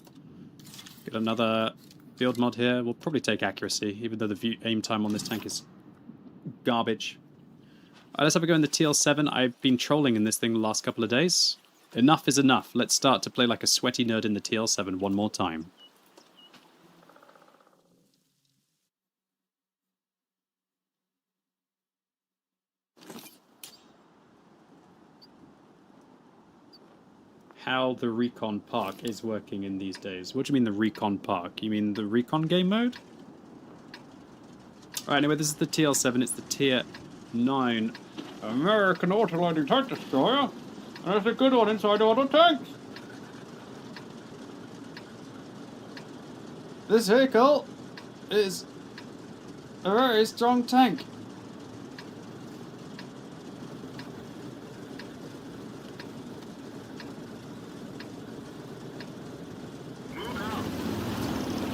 Get another field mod here. We'll probably take accuracy, even though the aim time on this tank is garbage. Alright, let's have a go in the TL7. I've been trolling in this thing the last couple of days. Enough is enough. Let's start to play like a sweaty nerd in the TL7 one more time. How the Recon Park is working in these days. What do you mean the Recon Park? You mean the Recon game mode? Alright, anyway, this is the TL7. It's the Tier 9 American Autoloading Tank Destroyer. And there's a good one inside all the tanks. This vehicle is a very strong tank.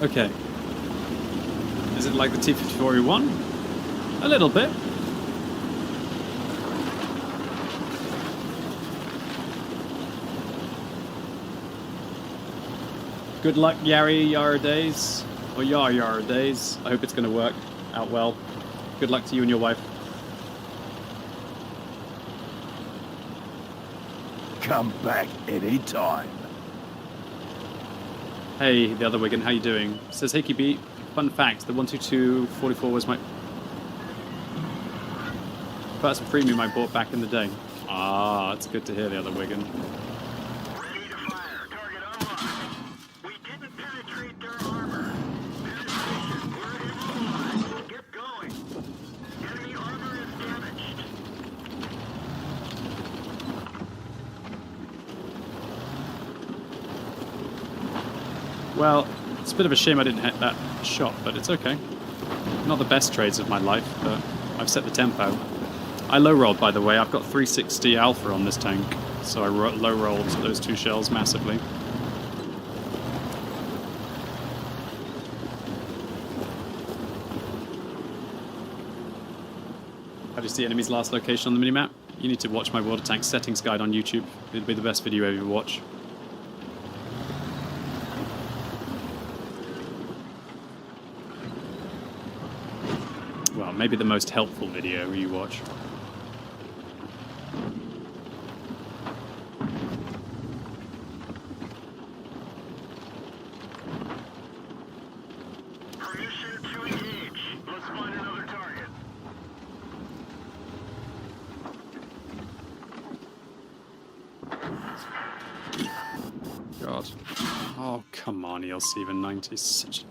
Okay. Is it like the T-54E1? A little bit. Good luck, Yar days. Or Yar days. I hope it's going to work out well. Good luck to you and your wife. Come back anytime. Hey, the other Wigan, how you doing? Says Quickybaby. Fun fact, the 122-44 was my first premium I bought back in the day. Ah, it's good to hear, the other Wigan. Well, it's a bit of a shame I didn't hit that shot, but it's okay. Not the best trades of my life, but I've set the tempo. I low-rolled, by the way. I've got 360 alpha on this tank, so I low-rolled those two shells massively. How do you see enemy's last location on the minimap? You need to watch my water tank settings guide on YouTube. It'll be the best video you ever watch. Well, maybe the most helpful video you watch. Permission to engage. Let's find another target. God. Oh, come on, ELC-90. Such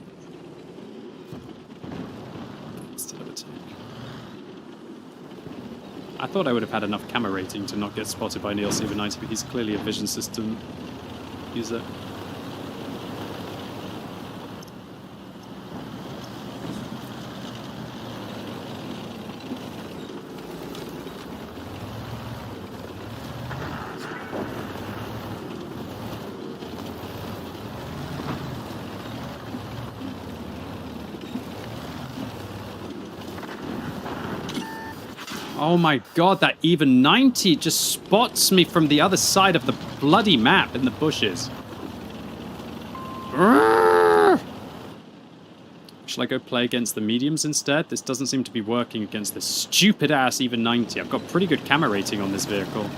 instead of a tank. I thought I would have had enough camera rating to not get spotted by an ELC-90, but he's clearly a vision system user. Oh my god, that even 90 just spots me from the other side of the bloody map in the bushes. Shall I go play against the mediums instead? This doesn't seem to be working against this stupid-ass even 90. I've got pretty good camera rating on this vehicle.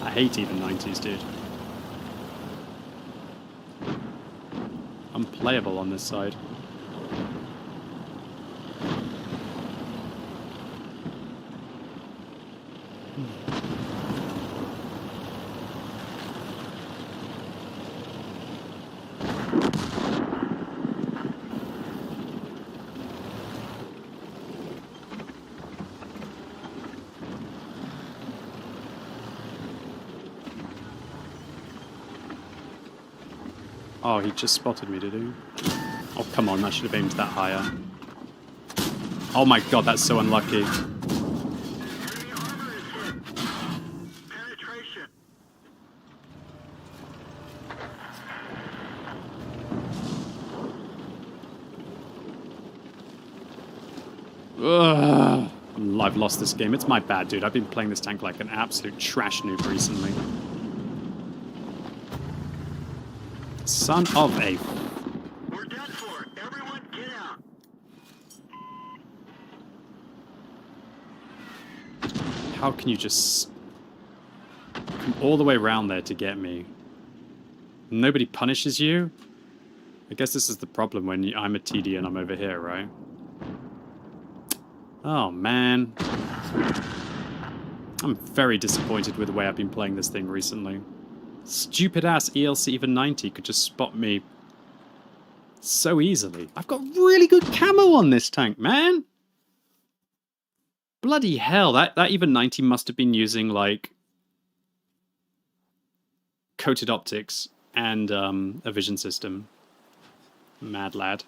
I hate even 90s, dude. Unplayable on this side. Oh, he just spotted me, did he? Oh, come on, I should have aimed that higher. Oh my god, that's so unlucky. Ugh. I've lost this game. It's my bad, dude. I've been playing this tank like an absolute trash noob recently. Son of a... We're done for. Everyone get out. How can you just come all the way around there to get me? Nobody punishes you? I guess this is the problem when I'm a TD and I'm over here, right? Oh, man. I'm very disappointed with the way I've been playing this thing recently. Stupid-ass ELC even 90 could just spot me so easily. I've got really good camo on this tank, man! Bloody hell, that even 90 must have been using, like, coated optics and a vision system. Mad lad.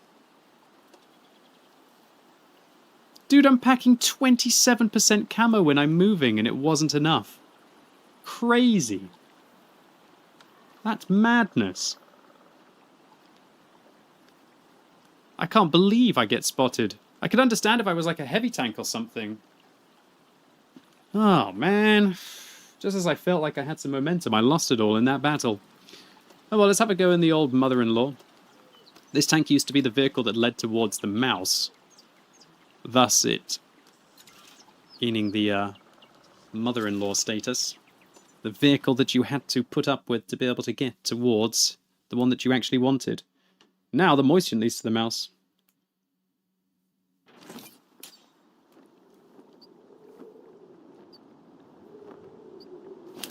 Dude, I'm packing 27% camo when I'm moving and it wasn't enough. Crazy. That's madness. I can't believe I get spotted. I could understand if I was like a heavy tank or something. Oh, man. Just as I felt like I had some momentum, I lost it all in that battle. Oh, well, let's have a go in the old mother-in-law. This tank used to be the vehicle that led towards the mouse. Thus it gaining the mother-in-law status. The vehicle that you had to put up with to be able to get towards the one that you actually wanted. Now the moisture leads to the mouse.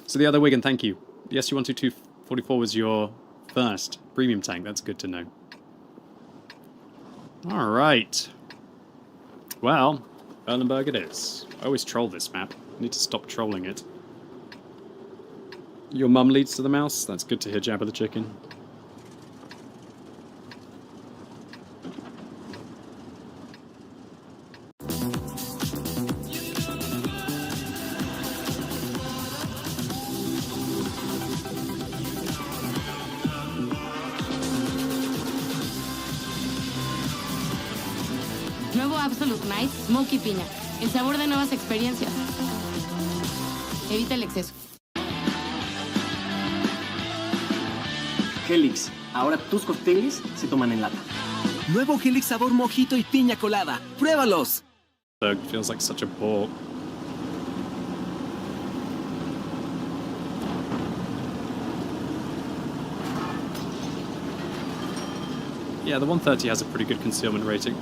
So the other Wigan, thank you. The SU-122-44 was your first premium tank. That's good to know. Alright. Well, Erlenberg it is. I always troll this map. I need to stop trolling it. Your mum leads to the mouse? That's good to hear, Jabba the Chicken. Nuevo Absolute Night, Smoky Piña. El sabor de nuevas experiencias. Evita el exceso. Helix, ahora tus cócteles se toman en lata. Nuevo Helix sabor mojito y piña colada. ¡Pruébalos! Feels like such a bore. Yeah, the 130 has a pretty good concealment rating.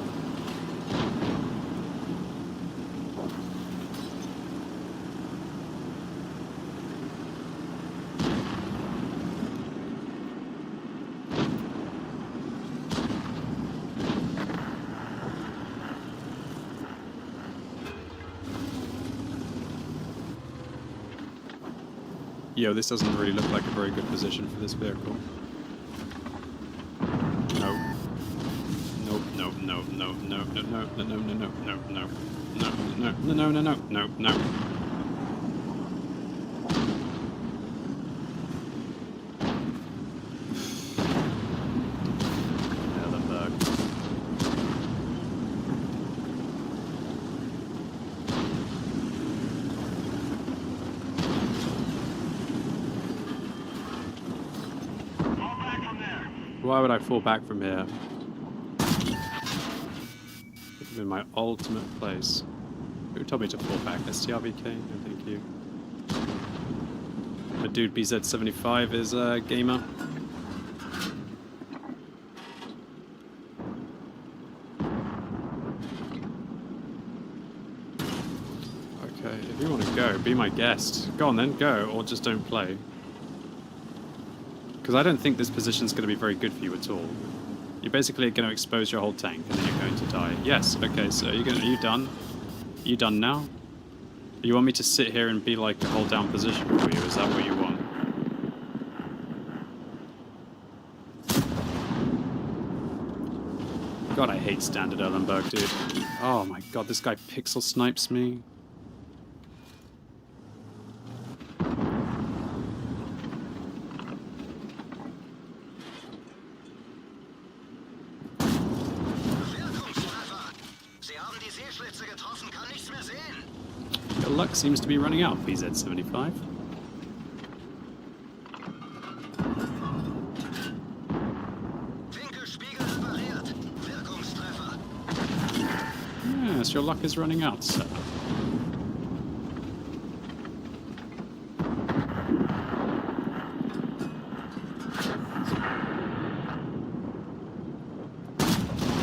Yo, this doesn't really look like a very good position for this vehicle. No. Nope, no, no, no, no, no, no, no, no, no, no, no, no, no, no, no, no, no, no. Why would I fall back from here? This is my ultimate place. Who told me to fall back? STRVK? No, thank you. My dude BZ75 is a gamer. Okay, if you want to go, be my guest. Go on then, go, or just don't play. Because I don't think this position is going to be very good for you at all. You're basically going to expose your whole tank, and then you're going to die. Yes, okay, so are you done? Are you done now? You want me to sit here and be like a hold down position for you? Is that what you want? God, I hate standard Erlenberg, dude. Oh my god, this guy pixel snipes me. Sie haben die Seeschlitze getroffen. luck seems to be running out, BZ75. Yes, your luck is running out, sir.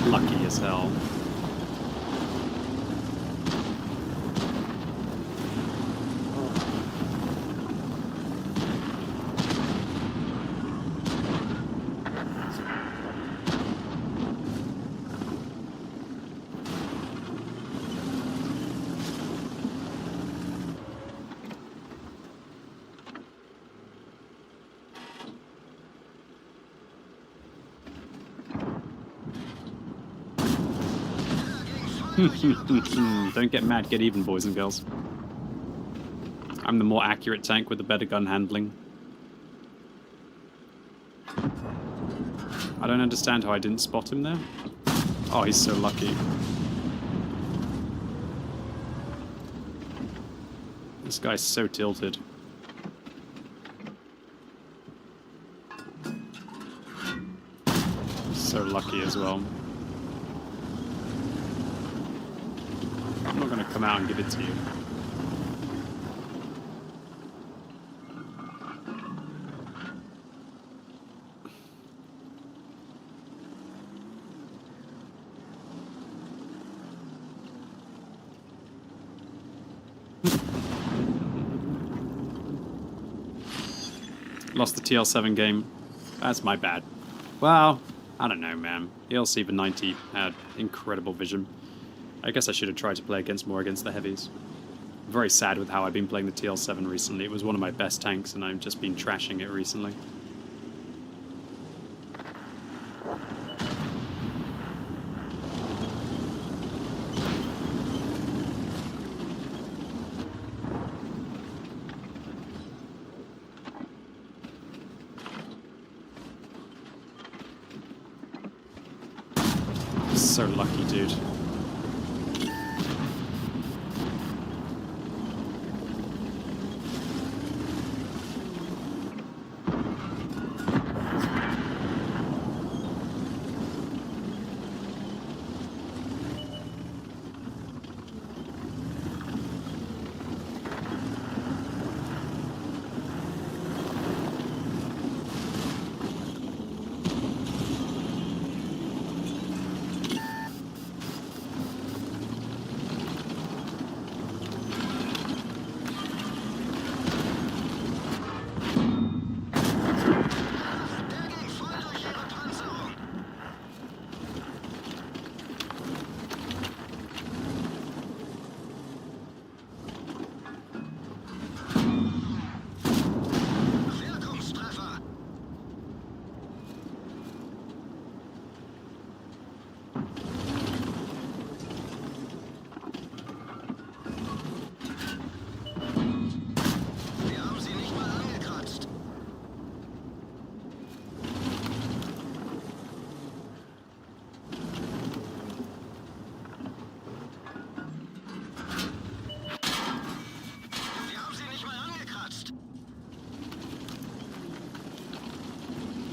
Lucky as hell. Don't get mad, get even, boys and girls. I'm the more accurate tank with the better gun handling. I don't understand how I didn't spot him there. Oh, he's so lucky. This guy's so tilted. So lucky as well. I'm not going to come out and give it to you. Lost the TL7 game. That's my bad. Well, I don't know, man. The LC 90 had incredible vision. I guess I should have tried to play more against the heavies. I'm very sad with how I've been playing the TL7 recently. It was one of my best tanks, and I've just been trashing it recently. So lucky, dude.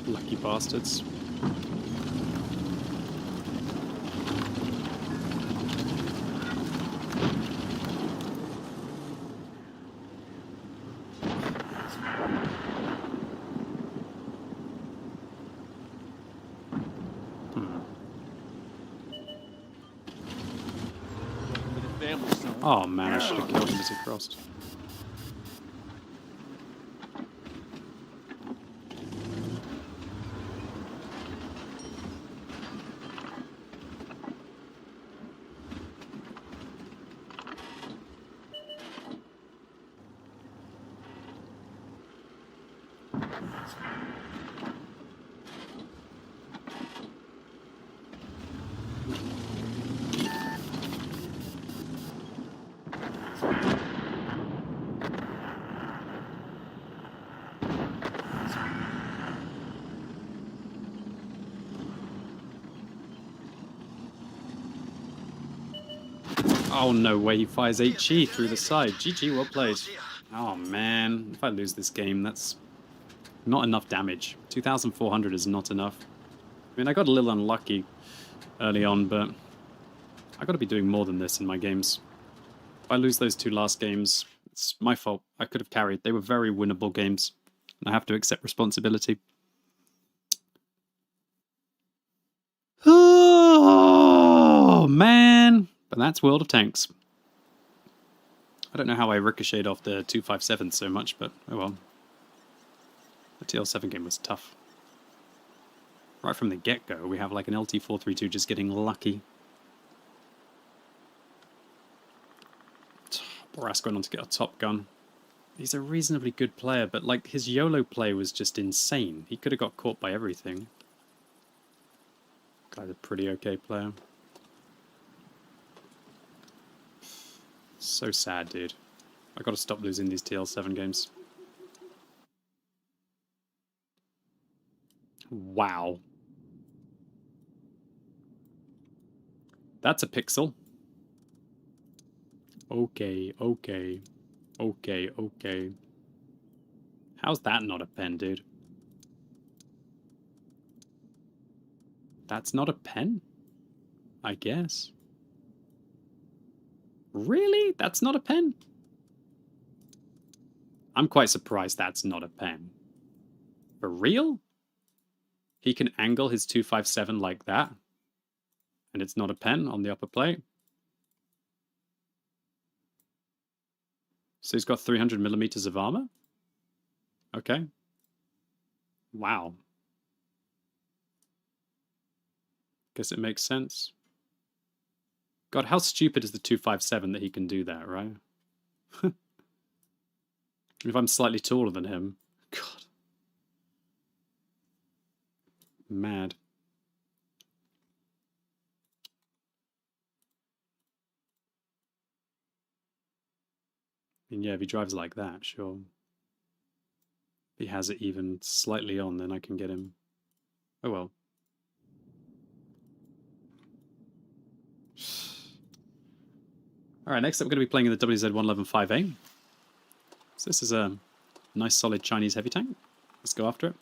Lucky bastards. Oh man, I should have killed him as he crossed. Oh, no way. He fires HE through the side. GG, well played. Oh, man. If I lose this game, that's not enough damage. 2,400 is not enough. I mean, I got a little unlucky early on, but I got to be doing more than this in my games. If I lose those two last games, it's my fault. I could have carried. They were very winnable games. I have to accept responsibility. Oh, man. But that's World of Tanks. I don't know how I ricocheted off the 257 so much, but oh well. The TL7 game was tough. Right from the get-go, we have like an LT432 just getting lucky. Boras going on to get a top gun. He's a reasonably good player, but like his YOLO play was just insane. He could have got caught by everything. Guy's a pretty okay player. So sad, dude. I gotta stop losing these TL7 games. Wow. That's a pixel. Okay, okay. Okay, okay. How's that not a pen, dude? That's not a pen? I guess. Really? That's not a pen? I'm quite surprised that's not a pen. For real? He can angle his 257 like that? And it's not a pen on the upper plate? So he's got 300 millimeters of armor? Okay. Wow. Guess it makes sense. God, how stupid is the 257 that he can do that, right? If I'm slightly taller than him. God. Mad. And yeah, if he drives like that, sure. If he has it even slightly on, then I can get him. Oh well. Alright, next up we're going to be playing in the WZ-111-5A. So this is a nice solid Chinese heavy tank. Let's go after it.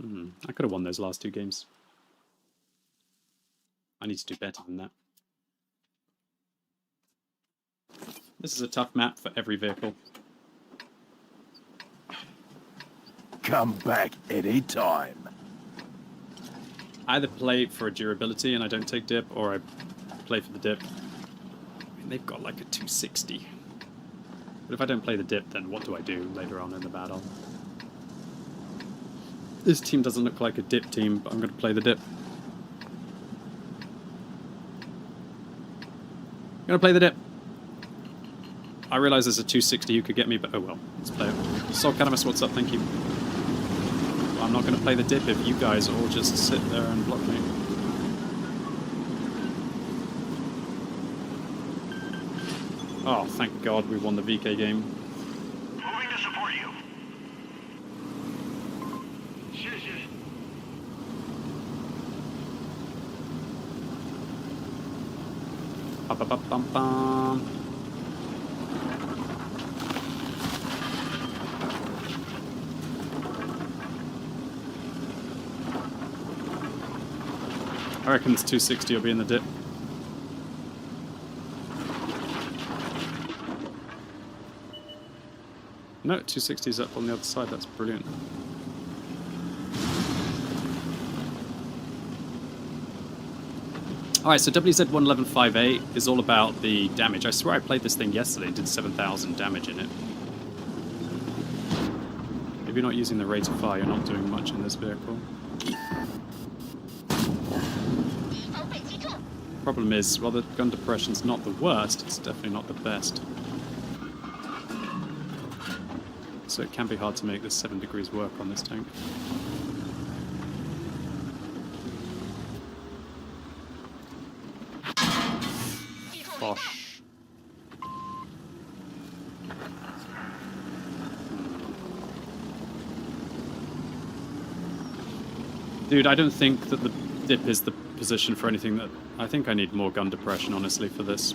I could have won those last two games. I need to do better than that. This is a tough map for every vehicle. Come back anytime. I either play for durability and I don't take dip, or I play for the dip. I mean, they've got like a 260. But if I don't play the dip, then what do I do later on in the battle? This team doesn't look like a dip team, but I'm going to play the dip. I'm going to play the dip. I realise there's a 260 who could get me, but oh well. Let's play it. Sol Canamus, what's up? Thank you. Well, I'm not going to play the dip if you guys all just sit there and block me. Oh, thank God we won the VK game. Moving to support you. Ba-ba-ba-bum-bum. I reckon this 260 will be in the dip. No, 260 is up on the other side. That's brilliant. Alright, so WZ-111-5A is all about the damage. I swear I played this thing yesterday and did 7,000 damage in it. If you're not using the rate of fire, you're not doing much in this vehicle. Problem is, while the gun depression's not the worst, it's definitely not the best. So it can be hard to make this 7 degrees work on this tank. Bosh. Dude, I don't think that the dip is the position for anything that... I think I need more gun depression, honestly, for this.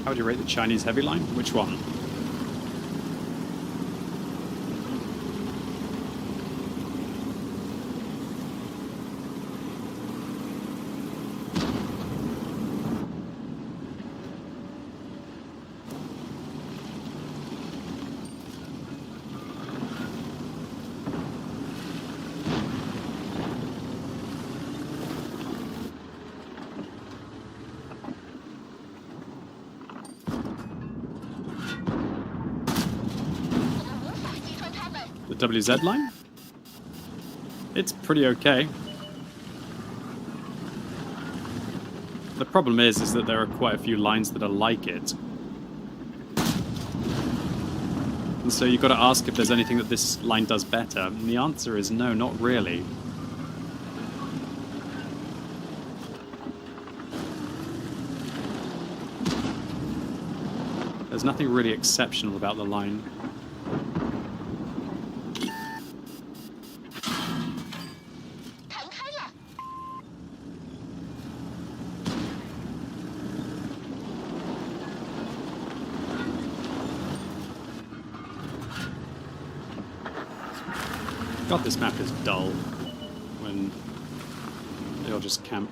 How would you rate the Chinese heavy line? Which one? The WZ line? It's pretty okay. The problem is that there are quite a few lines that are like it. And so you've got to ask if there's anything that this line does better. And the answer is no, not really. There's nothing really exceptional about the line. God, this map is dull when they all just camp.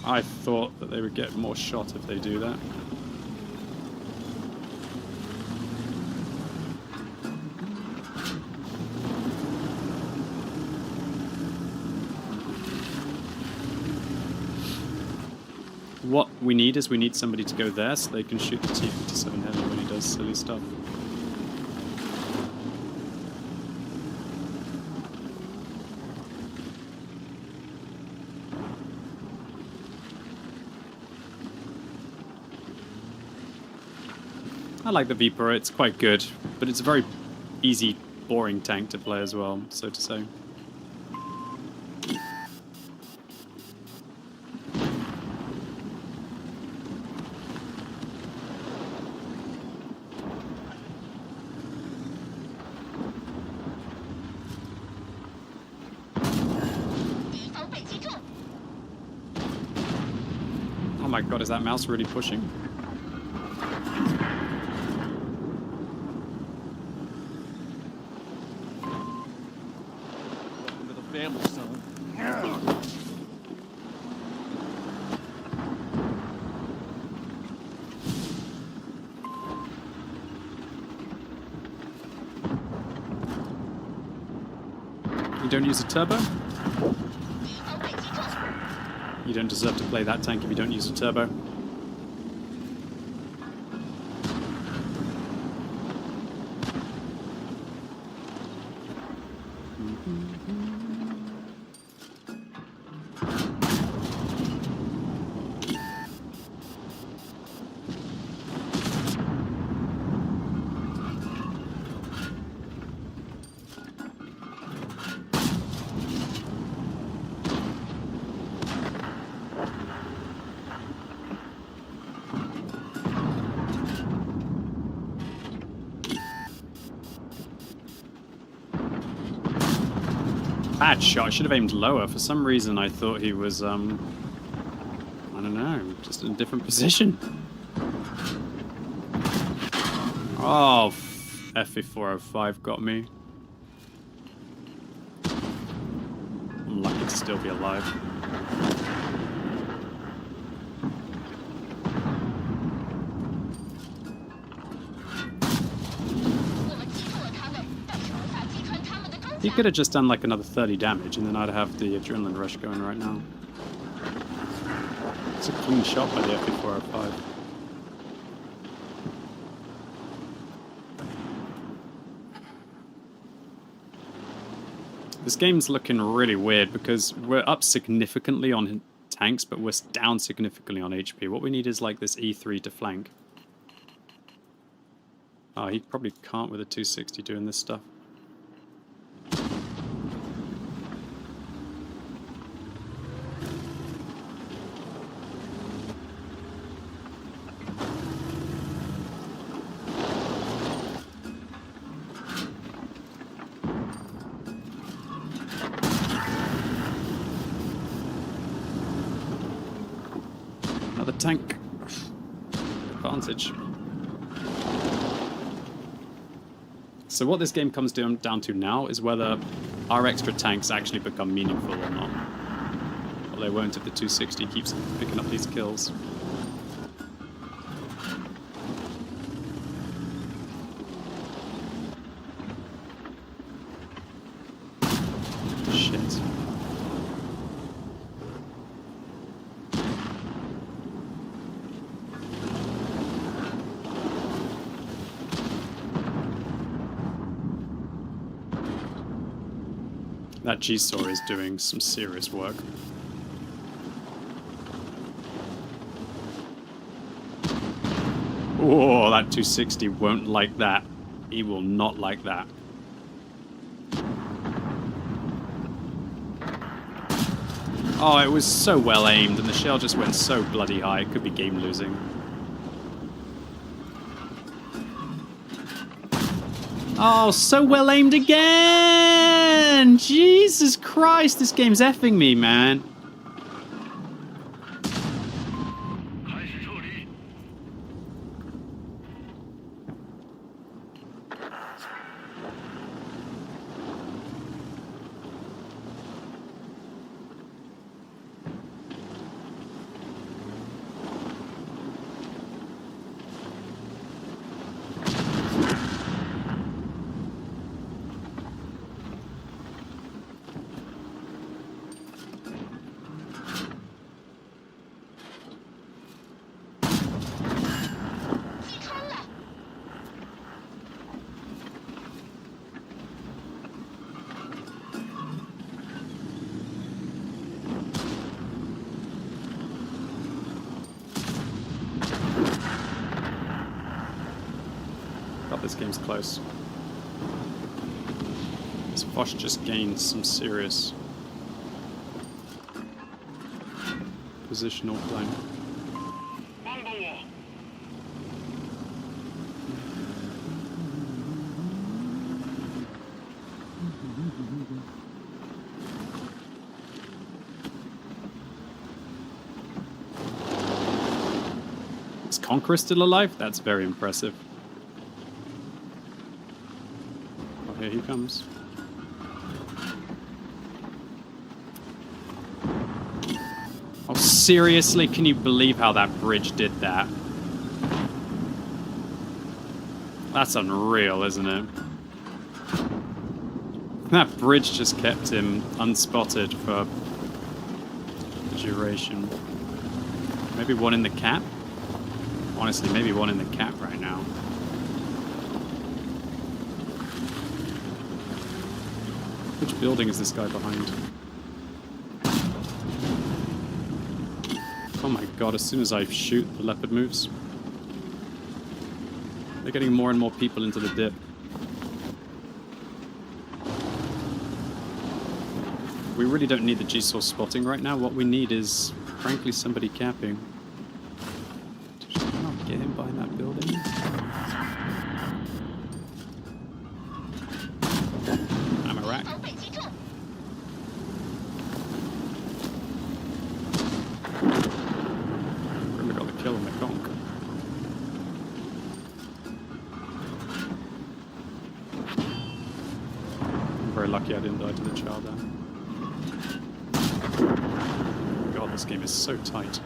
I thought that they would get more shot if they do that. What we need is we need somebody to go there so they can shoot the T-57 heavy when he does silly stuff. I like the Viper, it's quite good, but it's a very easy, boring tank to play as well, so to say. Oh my god, is that mouse really pushing? Welcome to the family, son. You don't use a turbo? You don't deserve to play that tank if you don't use a turbo. Bad shot. I should have aimed lower. For some reason, I thought he was, I don't know, just in a different position. Oh, FE405 got me. I'm lucky to still be alive. He could have just done like another 30 damage and then I'd have the adrenaline rush going right now. It's a clean shot by the FE405. This game's looking really weird because we're up significantly on tanks, but we're down significantly on HP. What we need is like this E3 to flank. Oh, he probably can't with a 260 doing this stuff. Another tank. Advantage. So what this game comes down to now is whether our extra tanks actually become meaningful or not. Well, they won't if the 260 keeps picking up these kills. Shit. That G-Saw is doing some serious work. Oh, that 260 won't like that. He will not like that. Oh, it was so well aimed, and the shell just went so bloody high. It could be game losing. Oh, so well aimed again! Jesus Christ, this game's effing me, man. God, this game's close. This Foch just gained some serious positional flank. Is Conqueror still alive? That's very impressive. Oh, here he comes. Oh, seriously? Can you believe how that bridge did that? That's unreal, isn't it? That bridge just kept him unspotted for the duration. Maybe one in the cap? Honestly, maybe one in the cap right now. Which building is this guy behind? Oh my god, as soon as I shoot, the leopard moves. They're getting more and more people into the dip. We really don't need the G-Source spotting right now. What we need is, frankly, somebody capping. Get him behind that building. I'm a rack. Really got the kill on the conch. I'm very lucky I didn't die to the child there. God, this game is so tight.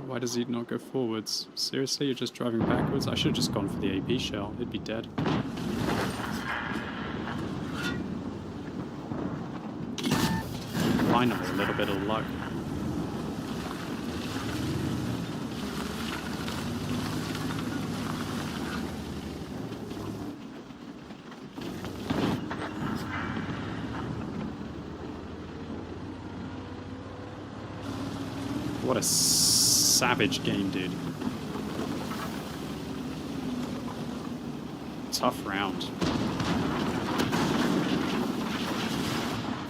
Why does he not go forwards? Seriously, you're just driving backwards? I should have just gone for the AP shell. It'd be dead. Finally, a little bit of luck. What a savage game, dude. Tough round.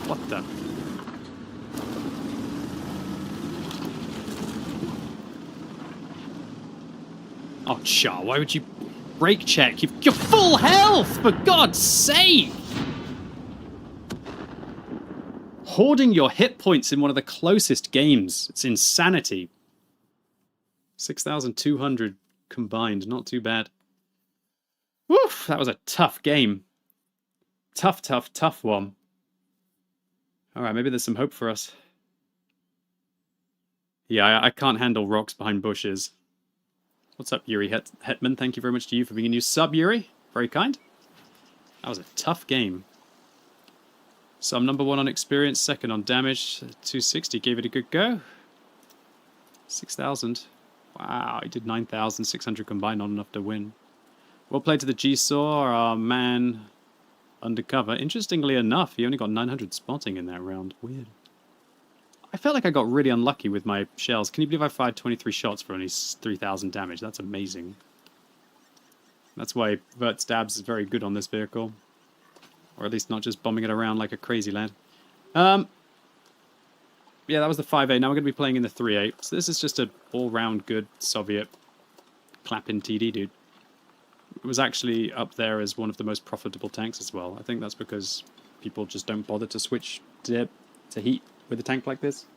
What the? Oh, Char, why would you brake check? You're full health, for God's sake! Hoarding your hit points in one of the closest games. It's insanity. 6,200 combined, not too bad. Woof, that was a tough game. Tough, tough, tough one. Alright, maybe there's some hope for us. Yeah, I can't handle rocks behind bushes. What's up, Yuri Hetman? Thank you very much to you for being a new sub, Yuri. Very kind. That was a tough game. So I'm number 1 on experience, second on damage. 260 gave it a good go. 6,000. Wow, he did 9,600 combined, not enough to win. Well played to the G-Saw, our man undercover. Interestingly enough, he only got 900 spotting in that round. Weird. I felt like I got really unlucky with my shells. Can you believe I fired 23 shots for only 3,000 damage? That's amazing. That's why Vert Stabs is very good on this vehicle. Or at least not just bombing it around like a crazy lad. Yeah, that was the 5A. Now we're going to be playing in the 3A. So this is just a all-round good Soviet clapping TD, dude. It was actually up there as one of the most profitable tanks as well. I think that's because people just don't bother to switch to heat with a tank like this.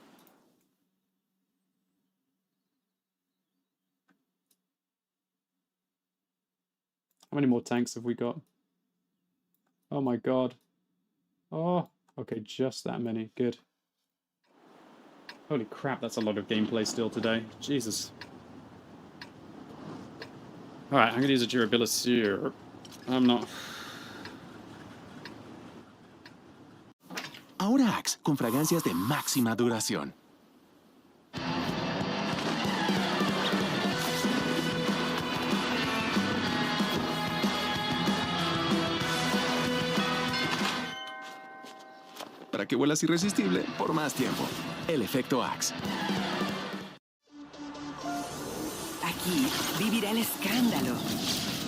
How many more tanks have we got? Oh my god. Oh, okay, just that many. Good. Holy crap, that's a lot of gameplay still today. Jesus. Alright, I'm going to use a durability here. I'm not... Ahora Axe, con fragancias de máxima duración. Para que vuelas irresistible por más tiempo. El efecto Axe. Aquí vivirá el escándalo.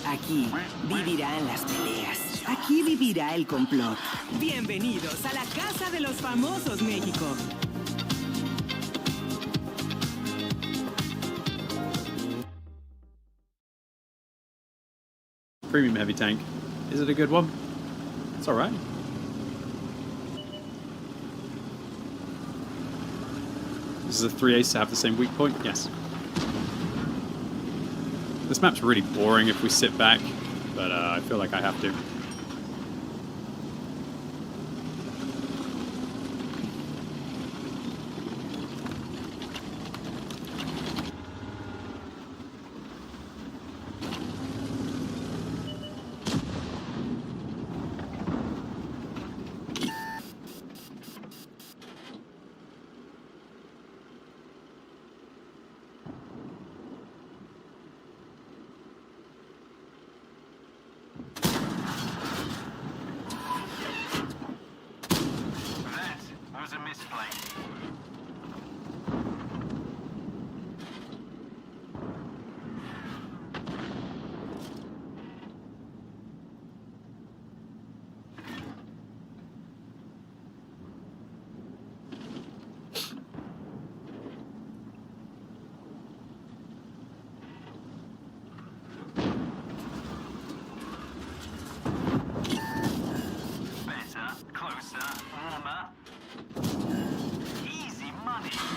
Aquí vivirán las peleas. Aquí vivirá el complot. Bienvenidos a la casa de los famosos, México. Premium heavy tank. Is it a good one? It's alright. This is a 3A to have the same weak point? Yes. This map's really boring if we sit back, but I feel like I have to.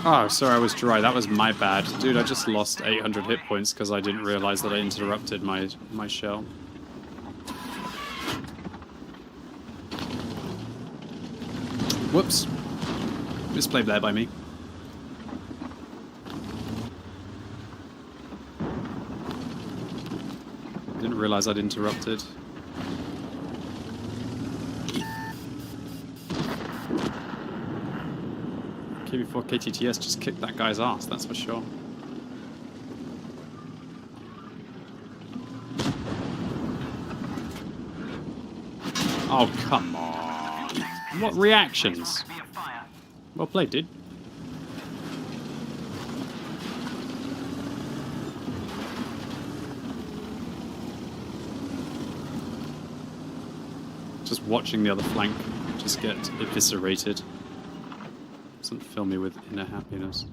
Oh, sorry, I was dry. That was my bad. Dude, I just lost 800 hit points because I didn't realize that I interrupted my shell. Whoops. Misplayed there by me. Didn't realize I'd interrupted. Before KTTS just kicked that guy's ass, that's for sure. Oh, come on. What reactions? Well played, dude. watching the other flank just get eviscerated doesn't fill me with inner happiness.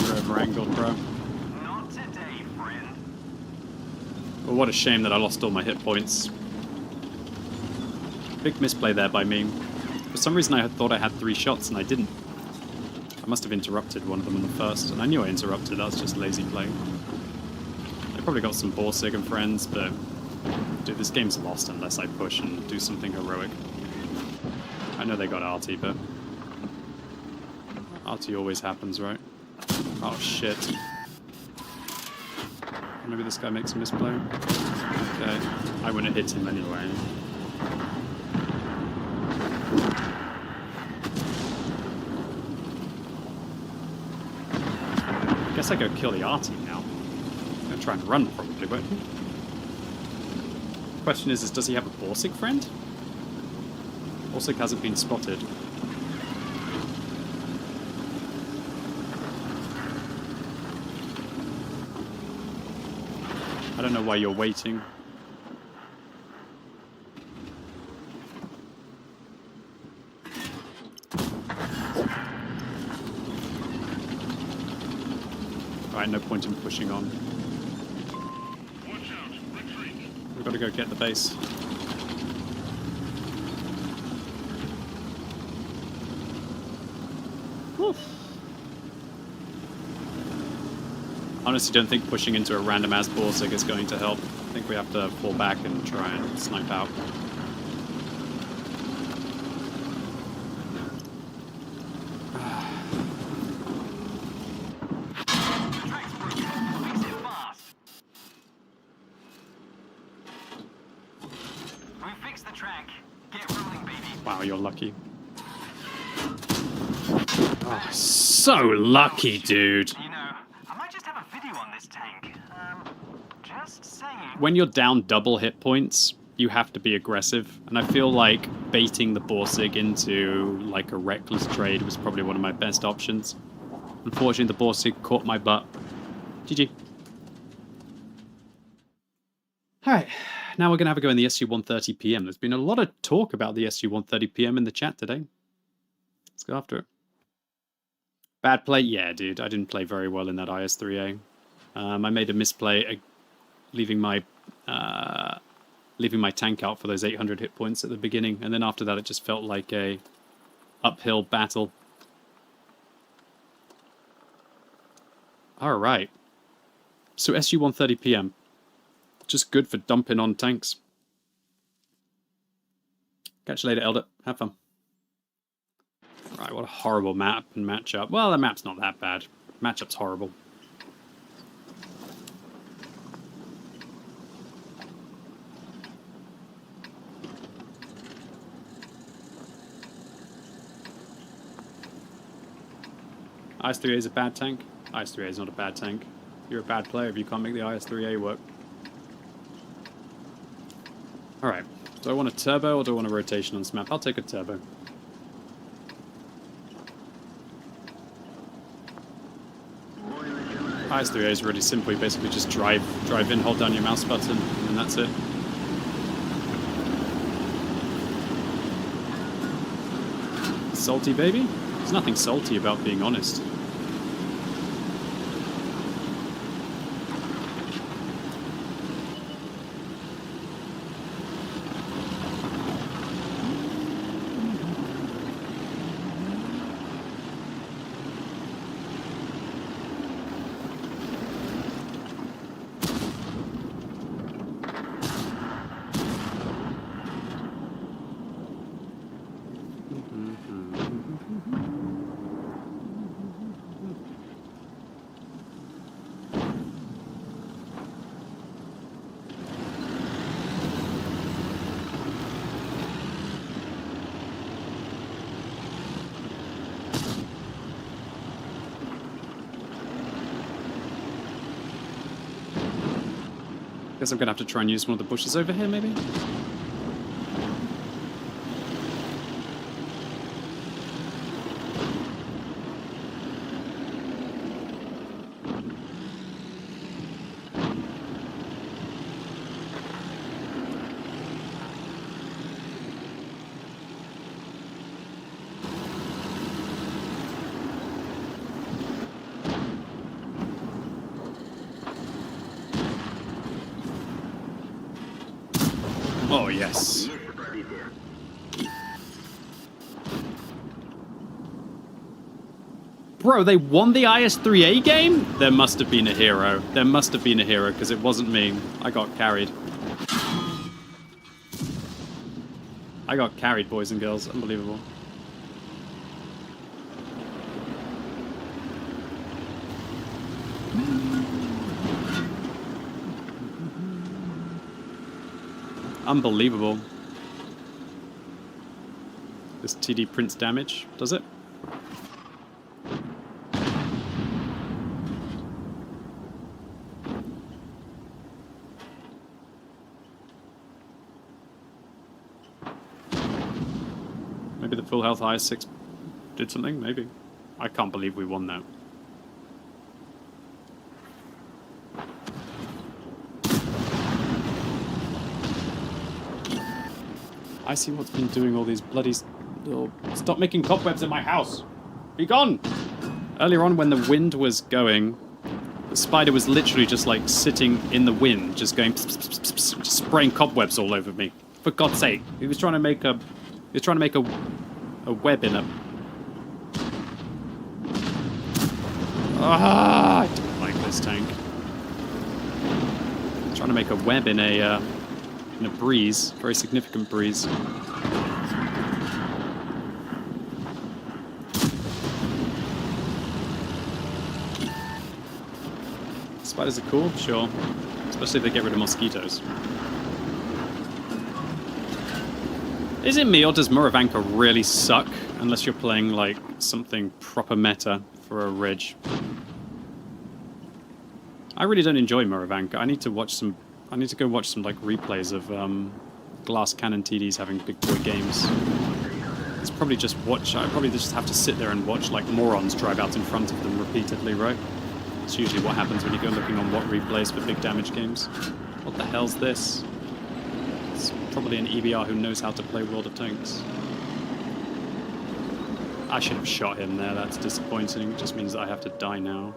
You're over-angled, bro. Not today, friend. Well, what a shame that I lost all my hit points. Big misplay there by me. For some reason I thought I had 3 shots and I didn't. I must have interrupted one of them in the first, and I knew I interrupted, that was just lazy play. I probably got some Borsig and friends, but dude, this game's lost unless I push and do something heroic. I know they got arty, but arty always happens, right? Oh shit. Maybe this guy makes a misplay. Okay, I wouldn't hit him anyway. I guess I go kill the arty now. I'm gonna try and run probably, but the question is does he have a Borsig friend? Borsig hasn't been spotted. I don't know why you're waiting. Alright, no point in pushing on. We've got to go get the base. Whew. Honestly, don't think pushing into a random ass Borsig is going to help. I think we have to fall back and try and snipe out. Wow, you're lucky. Oh, so lucky, dude. You know, I might just have a video on this tank. Just saying. When you're down double hit points, you have to be aggressive. And I feel like baiting the Borsig into like a reckless trade was probably one of my best options. Unfortunately, the Borsig caught my butt. GG. Alright, now we're going to have a go in the SU-130 PM. There's been a lot of talk about the SU-130 PM in the chat today. Let's go after it. Bad play? Yeah, dude. I didn't play very well in that IS-3A. I made a misplay leaving my tank out for those 800 hit points at the beginning, and then after that it just felt like a uphill battle. Alright. So SU-130 PM. Just good for dumping on tanks. Catch you later, Elder. Have fun. Right, what a horrible map and matchup. Well, the map's not that bad. Matchup's horrible. IS-3A is a bad tank. IS-3A is not a bad tank. You're a bad player if you can't make the IS-3A work. Alright, do I want a turbo or do I want a rotation on this map? I'll take a turbo. IS-3A is really simple. You basically just drive in, hold down your mouse button, and that's it. Salty, baby? There's nothing salty about being honest. Guess I'm gonna have to try and use one of the bushes over here, maybe? Oh, yes. Bro, they won the IS-3A game? There must have been a hero. There must have been a hero, because it wasn't me. I got carried. I got carried, boys and girls. Unbelievable. Unbelievable. This TD prints damage, does it? Maybe the full health IS-6 did something, maybe. I can't believe we won that. I see what's been doing all these bloody... Oh, stop making cobwebs in my house! Be gone! Earlier on when the wind was going, the spider was literally just like sitting in the wind, just going pss, pss, pss, pss, just spraying cobwebs all over me. For God's sake. He was trying to make a... He was trying to make a web in a... Ah, I don't like this tank. Trying to make a web in a breeze, very significant breeze. Spiders are cool, sure. Especially if they get rid of mosquitoes. Is it me, or does Moravanka really suck? Unless you're playing, like, something proper meta for a ridge. I really don't enjoy Moravanka. I need to watch some... I need to go watch some, like, replays of, Glass Cannon TDs having big boy games. It's probably just watch... I probably just have to sit there and watch, like, morons drive out in front of them repeatedly, right? It's usually what happens when you go looking on what replays for big damage games. What the hell's this? It's probably an EBR who knows how to play World of Tanks. I should have shot him there, that's disappointing. It just means that I have to die now.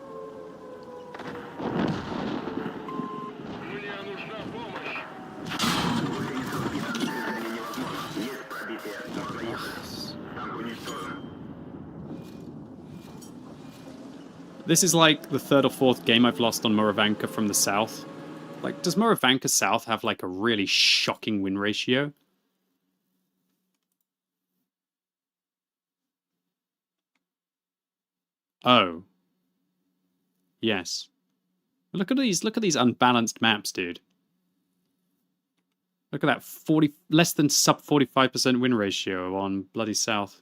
This is like the third or fourth game I've lost on Moravanka from the south. Like, does Moravanka South have like a really shocking win ratio? Oh. Yes. Look at these unbalanced maps, dude. Look at that less than sub 45% win ratio on bloody South.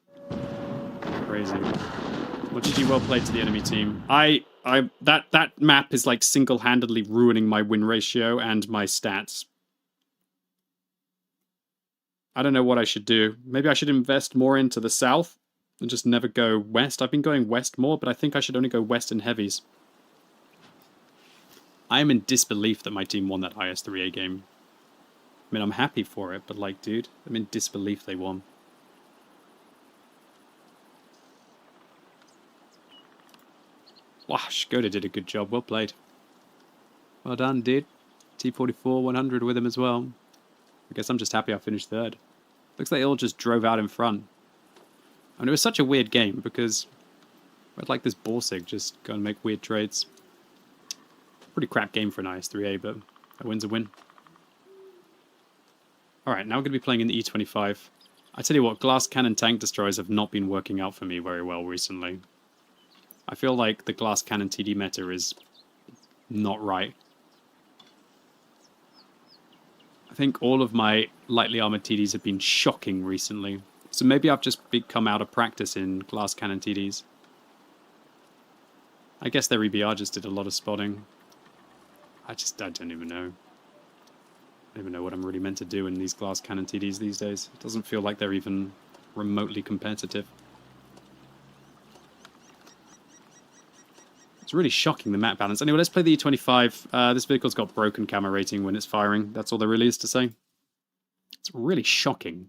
Crazy. Well, GG, well played to the enemy team. That map is like single-handedly ruining my win ratio and my stats. I don't know what I should do. Maybe I should invest more into the south and just never go west. I've been going west more, but I think I should only go west in heavies. I am in disbelief that my team won that IS-3A game. I mean, I'm happy for it, but like, dude, I'm in disbelief they won. Wow, Škoda did a good job. Well played. Well done, dude. T-44 100 with him as well. I guess I'm just happy I finished third. Looks like they all just drove out in front. I mean, it was such a weird game because I'd like this Borsig just go and make weird trades. Pretty crap game for an IS-3A, but a win's a win. Alright, now we're going to be playing in the E25. I tell you what, glass cannon tank destroyers have not been working out for me very well recently. I feel like the glass cannon TD meta is not right. I think all of my lightly armored TDs have been shocking recently. So maybe I've just become out of practice in glass cannon TDs. I guess their EBR just did a lot of spotting. I don't even know. don't even know what I'm really meant to do in these glass cannon TDs these days. It doesn't feel like they're even remotely competitive. It's really shocking, the map balance. Anyway, let's play the E25. This vehicle's got broken camera rating when it's firing. That's all there really is to say. It's really shocking.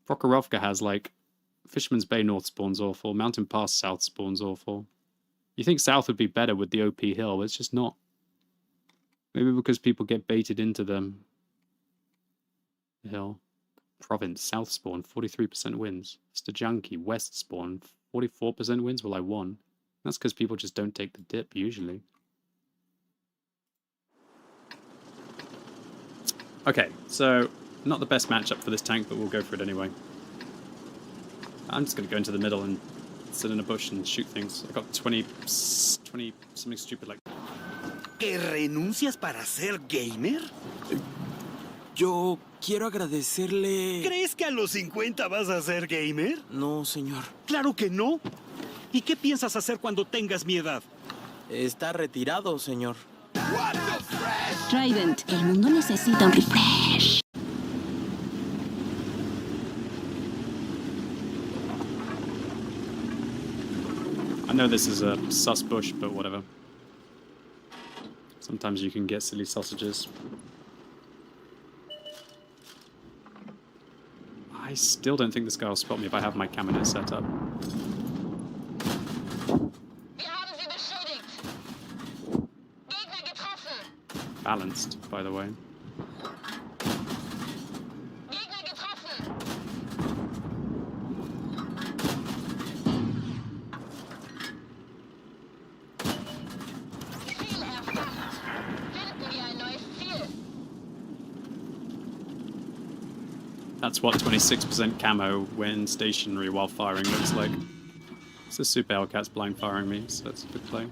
Prokhorovka has, like, Fisherman's Bay North spawns awful. Mountain Pass South spawns awful. You think South would be better with the OP hill, but it's just not. Maybe because people get baited into the hill. Province, South spawn, 43% wins. Stajanki, West spawn, 44% wins. Well, I won. That's because people just don't take the dip, usually. Okay, so not the best matchup for this tank, but we'll go for it anyway. I'm just going to go into the middle and sit in a bush and shoot things. I got 20 something stupid like... ¿Que renuncias para ser gamer? Yo quiero agradecerle... ¿Crees que a los 50 vas a ser gamer? No, señor. ¡Claro que no! ¿Y qué piensas hacer cuando tengas mi edad? Está retirado, señor. Trident, el mundo necesita un refresh. I know this is a sus bush, but whatever. Sometimes you can get silly sausages. I still don't think this guy will spot me if I have my camo set up. Balanced, by the way. That's what 26% camo when stationary while firing looks like. It's a Super Hellcat's blind firing me, so that's a good play.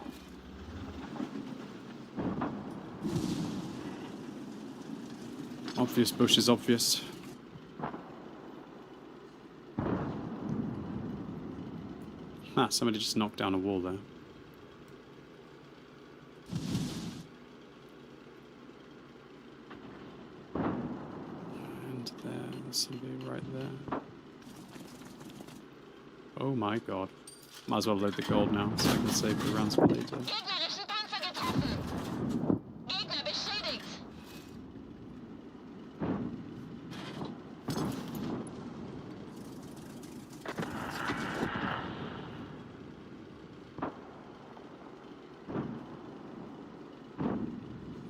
Obvious bush is obvious. Ah, somebody just knocked down a wall there. And there, there's somebody right there. Oh my god. Might as well load the gold now, so I can save the rounds for later.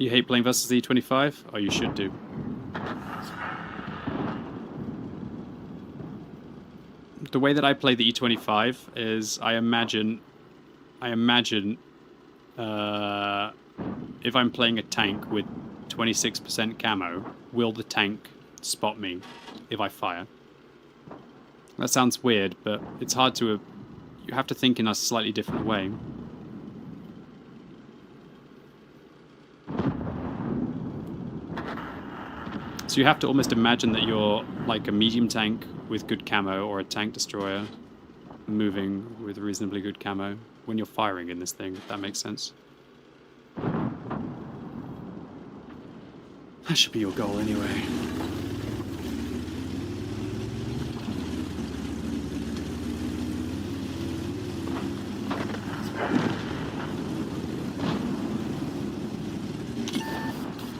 You hate playing versus the E25? Oh, you should do. The way that I play the E25 is I imagine if I'm playing a tank with 26% camo, will the tank spot me if I fire? That sounds weird, but it's hard to... you have to think in a slightly different way. So you have to almost imagine that you're like a medium tank with good camo or a tank destroyer moving with reasonably good camo when you're firing in this thing, if that makes sense. That should be your goal anyway.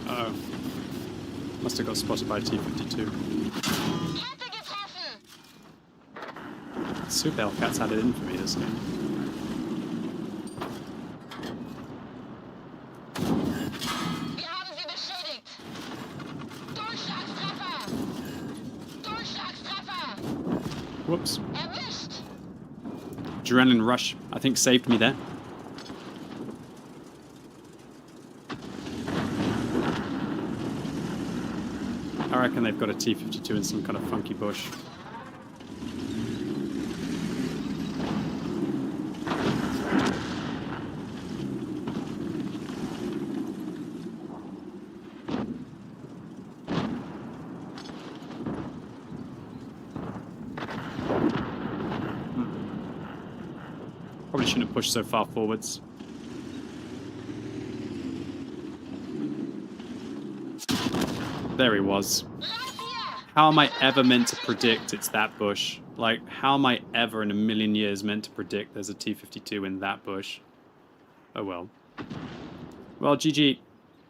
Uh-oh. Must have got spotted by T-52. Super Hellcats had it in for me this game. Whoops. Adrenaline rush, I think, saved me there. I reckon they've got a T-52 in some kind of funky bush. Probably shouldn't have pushed so far forwards. There he was. How am I ever meant to predict it's that bush? Like, how am I ever in a million years meant to predict there's a T-52 in that bush? Oh well. Well, GG.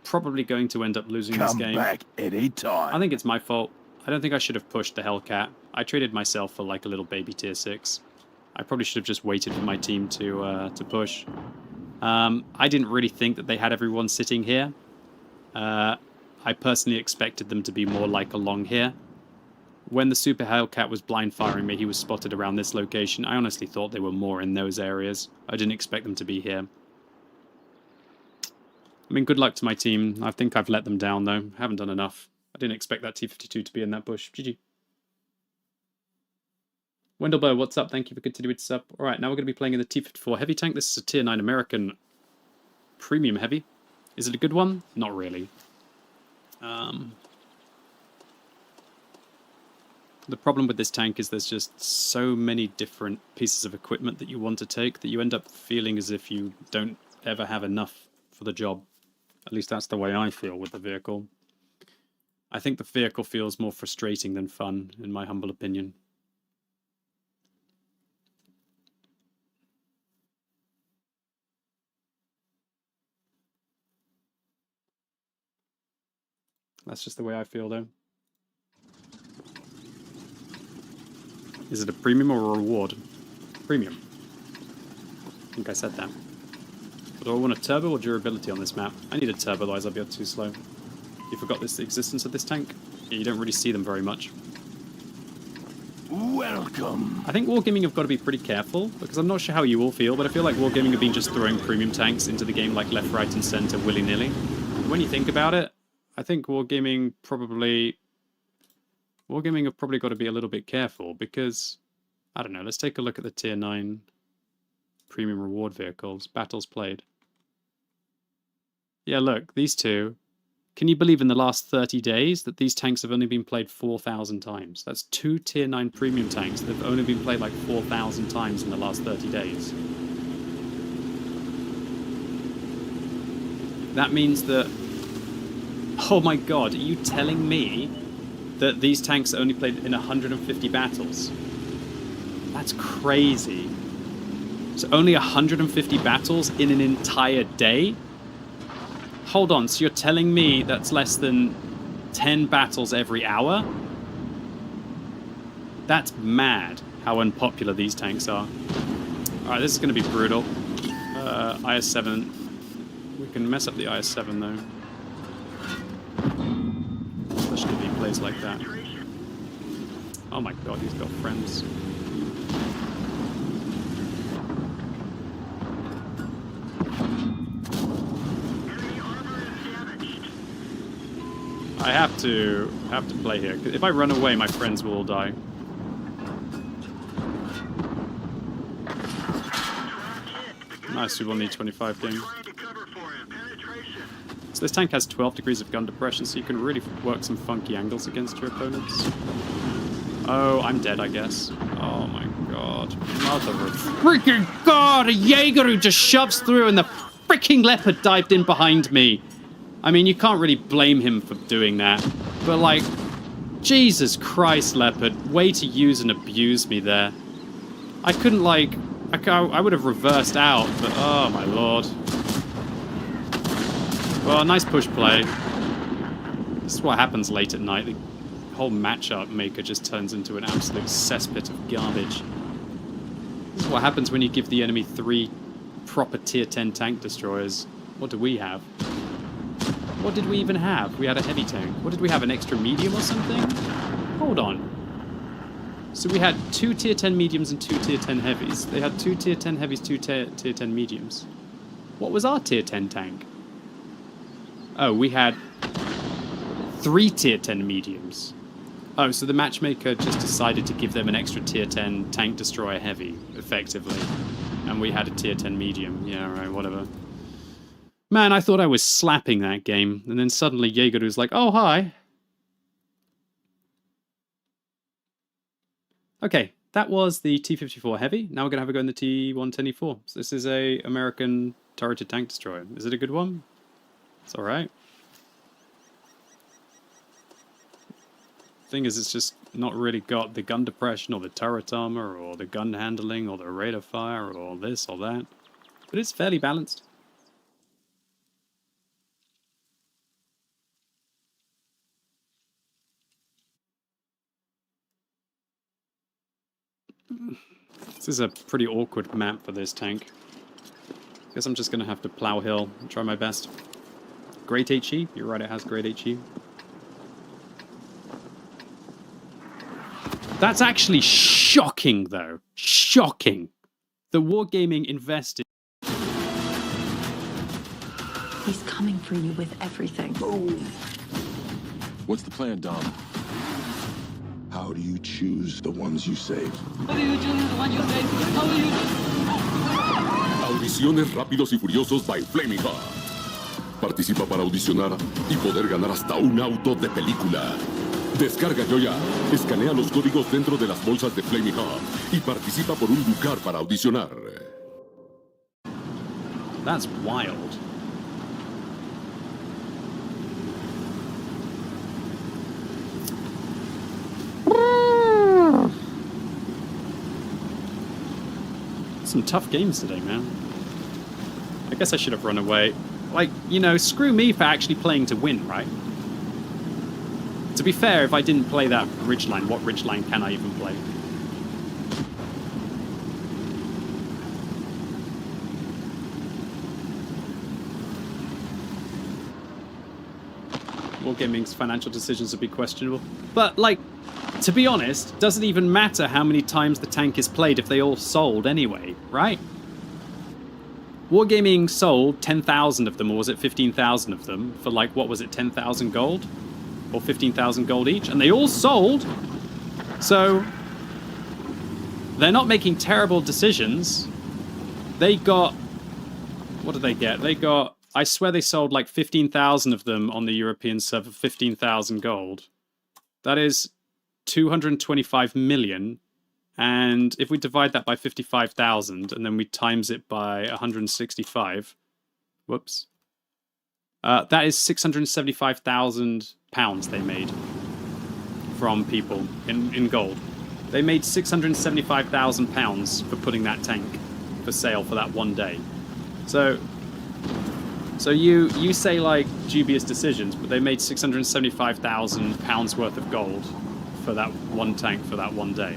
Probably going to end up losing this game. Come back any time. I think it's my fault. I don't think I should have pushed the Hellcat. I traded myself for like a little baby tier 6. I probably should have just waited for my team to push. I didn't really think that they had everyone sitting here. I personally expected them to be more like along here. When the Super Hellcat was blind firing me, he was spotted around this location. I honestly thought they were more in those areas. I didn't expect them to be here. I mean, good luck to my team. I think I've let them down, though. I haven't done enough. I didn't expect that T-52 to be in that bush. GG. Wendell what's up? Thank you for continuing to sub. Alright, now we're going to be playing in the T-54 heavy tank. This is a tier 9 American premium heavy. Is it a good one? Not really. The problem with this tank is there's just so many different pieces of equipment that you want to take that you end up feeling as if you don't ever have enough for the job. At least that's the way I feel with the vehicle. I think the vehicle feels more frustrating than fun, in my humble opinion. That's just the way I feel, though. Is it a premium or a reward? Premium. I think I said that. But do I want a turbo or durability on this map? I need a turbo, otherwise I'll be too slow. You forgot the existence of this tank? Yeah, you don't really see them very much. Welcome. I think Wargaming have got to be pretty careful, because I'm not sure how you all feel, but I feel like Wargaming have been just throwing premium tanks into the game like left, right, and center willy-nilly. When you think about it, I think Wargaming have probably got to be a little bit careful, because, I don't know, let's take a look at the tier 9 premium reward vehicles. Battles played. Yeah, look, these two. Can you believe in the last 30 days that these tanks have only been played 4,000 times? That's 2 tier 9 premium tanks that have only been played like 4,000 times in the last 30 days. That means that... Oh my god, are you telling me that these tanks only played in 150 battles? That's crazy. So only 150 battles in an entire day? Hold on, so you're telling me that's less than 10 battles every hour? That's mad how unpopular these tanks are. Alright, this is going to be brutal. IS-7. We can mess up the IS-7 though. Especially if he plays like that. Oh my god, he's got friends. I have to play here. If I run away, my friends will all die. Nice, we will need 25 game. So this tank has 12 degrees of gun depression, so you can really work some funky angles against your opponents. Oh, I'm dead, I guess. Oh my god. Mother of freaking god! A Jaeger who just shoves through and the freaking leopard dived in behind me. I mean, you can't really blame him for doing that. But, like, Jesus Christ, Leopard. Way to use and abuse me there. I couldn't, like... I would have reversed out, but oh, my lord. Well, nice push play. This is what happens late at night. The whole matchup maker just turns into an absolute cesspit of garbage. This is what happens when you give the enemy 3 proper tier 10 tank destroyers. What do we have? What did we even have? We had a heavy tank. What did we have? An extra medium or something? Hold on. So we had 2 tier 10 mediums and 2 tier 10 heavies. They had 2 tier 10 heavies, 2 tier 10 mediums. What was our tier 10 tank? Oh, we had 3 tier 10 mediums. Oh, so the matchmaker just decided to give them an extra tier 10 tank destroyer heavy, effectively. And we had a tier 10 medium. Yeah, right, whatever. Man, I thought I was slapping that game, and then suddenly Jaeger was like, oh, hi. Okay, that was the T-54 Heavy. Now we're going to have a go in the T-110E4. So this is a American turreted tank destroyer. Is it a good one? It's alright. thing is, it's just not really got the gun depression or the turret armor or the gun handling or the rate of fire or this or that. But it's fairly balanced. This is a pretty awkward map for this tank. Guess I'm just going to have to plow hill and try my best. Great HE? You're right, it has great HE. That's actually shocking, though. Shocking. The Wargaming invested. He's coming for you with everything. What's the plan, Dom? How do you choose the ones you save? How do you choose the one you save? How do you... Audiciones rápidos y furiosos by Flaming Hot. Participa para audicionar y poder ganar hasta un auto de película. Descarga yo ya, escanea los códigos dentro de las bolsas de Flaming Hot y participa por un lugar para audicionar. That's wild. Some tough games today, man. I guess I should have run away. Like, you know, screw me for actually playing to win, right? To be fair, if I didn't play that ridgeline, what ridgeline can I even play? Wargaming's financial decisions would be questionable. But, like, to be honest, doesn't even matter how many times the tank is played if they all sold anyway, right? Wargaming sold 10,000 of them, or was it 15,000 of them, for like, what was it, 10,000 gold? Or 15,000 gold each? And they all sold! So, they're not making terrible decisions. They got... What did they get? They got... I swear they sold like 15,000 of them on the European server, 15,000 gold. That is 225 million. And if we divide that by 55,000 and then we times it by 165, whoops, that is 675,000 pounds they made from people in gold. They made 675,000 pounds for putting that tank for sale for that one day. So you say like dubious decisions, but they made 675,000 pounds worth of gold for that one tank for that one day.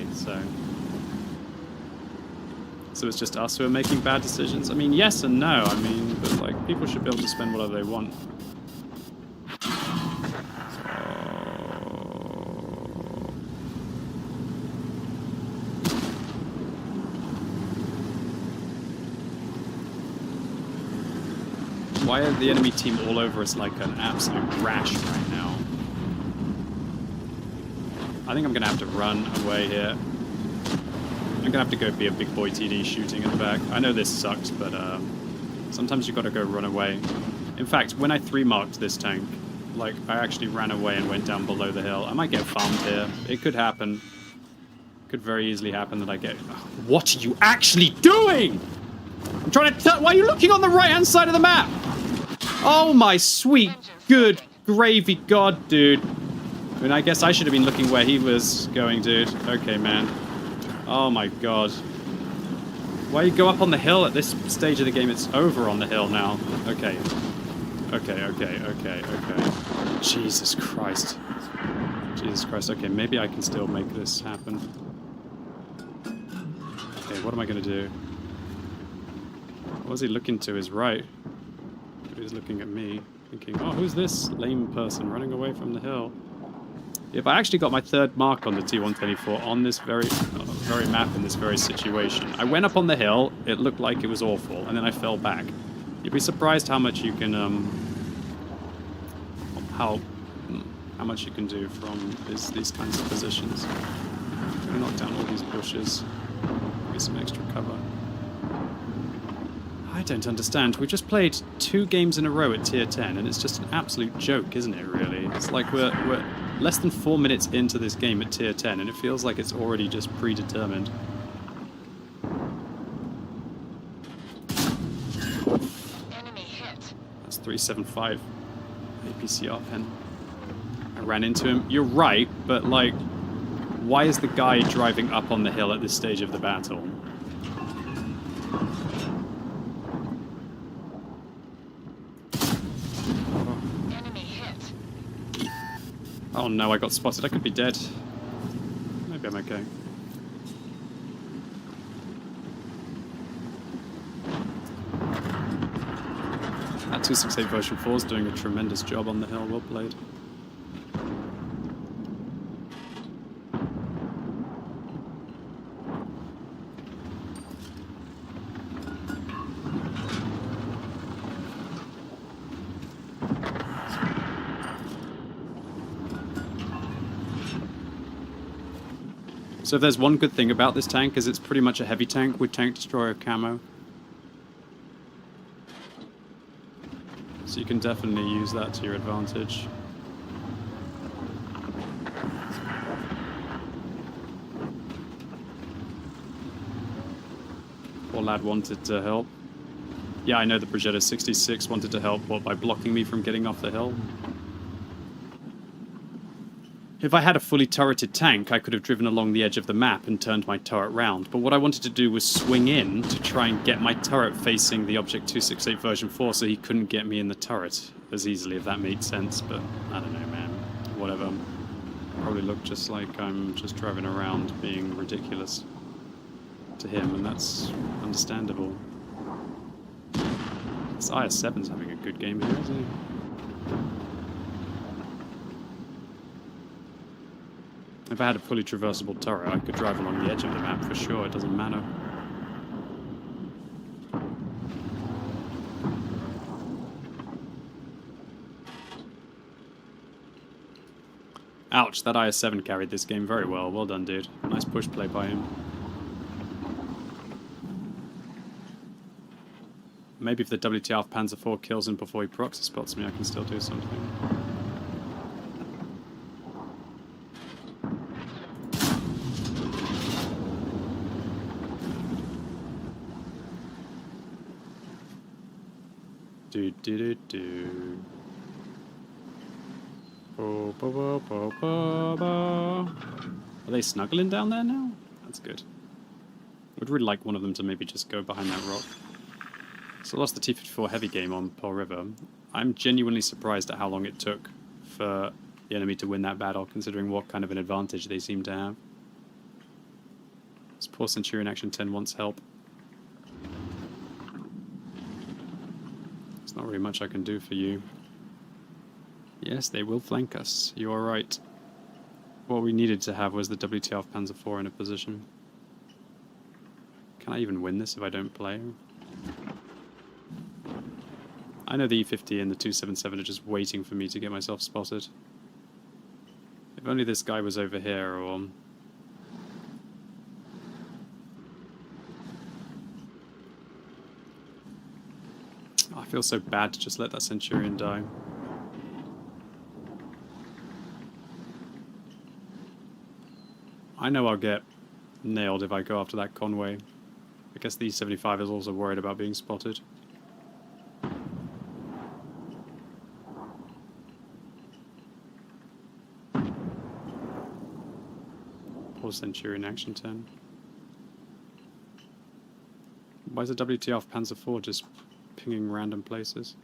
So it's just us who are making bad decisions? I mean, yes and no. I mean, but like, people should be able to spend whatever they want. Why are the enemy team all over us like an absolute rash right now? I think I'm going to have to run away here. I'm going to have to go be a big boy TD shooting in the back. I know this sucks, but sometimes you've got to go run away. In fact, when I 3-marked this tank, like, I actually ran away and went down below the hill. I might get farmed here. It could happen. Could very easily happen that I get... What are you actually doing? I'm trying to tell... Why are you looking on the right-hand side of the map? Oh my sweet, good gravy god, dude. I mean, I guess I should have been looking where he was going, dude. Okay, man. Oh my god. Why you go up on the hill at this stage of the game? It's over on the hill now. Okay. Okay. Jesus Christ. Jesus Christ. Okay, maybe I can still make this happen. Okay, what am I going to do? What was he looking to his right? He's looking at me, thinking, oh, who's this lame person running away from the hill? If I actually got my 3rd mark on the T-124 on this very map in this very situation. I went up on the hill, it looked like it was awful, and then I fell back. You'd be surprised how much you can, how much you can do from these kinds of positions. I'm gonna knock down all these bushes, get some extra cover. I don't understand. We've just played 2 games in a row at tier 10, and it's just an absolute joke, isn't it, really? It's like we're less than 4 minutes into this game at tier 10, and it feels like it's already just predetermined. Enemy hit. That's 375 APCR pen. I I ran into him. You're right, but like, why is the guy driving up on the hill at this stage of the battle? Oh no, I got spotted. I could be dead. Maybe I'm okay. That 268 version 4 is doing a tremendous job on the hill. Well played. So if there's one good thing about this tank is it's pretty much a heavy tank with tank destroyer camo. So you can definitely use that to your advantage. Poor lad wanted to help. Yeah, I know the Brigetta 66 wanted to help, by blocking me from getting off the hill? If I had a fully turreted tank, I could have driven along the edge of the map and turned my turret round, but what I wanted to do was swing in to try and get my turret facing the Object 268 version 4 so he couldn't get me in the turret as easily, if that made sense, but I don't know, man. Whatever. Probably look just like I'm just driving around being ridiculous to him, and that's understandable. This IS-7's having a good game here, isn't he? If I had a fully traversable turret, I could drive along the edge of the map for sure, it doesn't matter. Ouch, that IS-7 carried this game very well. Well done, dude. Nice push play by him. Maybe if the WTF Panzer IV kills him before he proxy spots me, I can still do something. Do. Are they snuggling down there now? That's good. Would really like one of them to maybe just go behind that rock. So I lost the T-54 heavy game on Pearl River. I'm genuinely surprised at how long it took for the enemy to win that battle, considering what kind of an advantage they seem to have. This poor Centurion Action 10 wants help. There's not really much I can do for you. Yes, they will flank us. You are right. What we needed to have was the WTF Panzer IV in a position. Can I even win this if I don't play? I know the E50 and the 277 are just waiting for me to get myself spotted. If only this guy was over here, or... I feel so bad to just let that Centurion die. I know I'll get nailed if I go after that Conway. I guess the E75 is also worried about being spotted. Poor Centurion Action 10. Why is the WTF Panzer IV just pinging random places?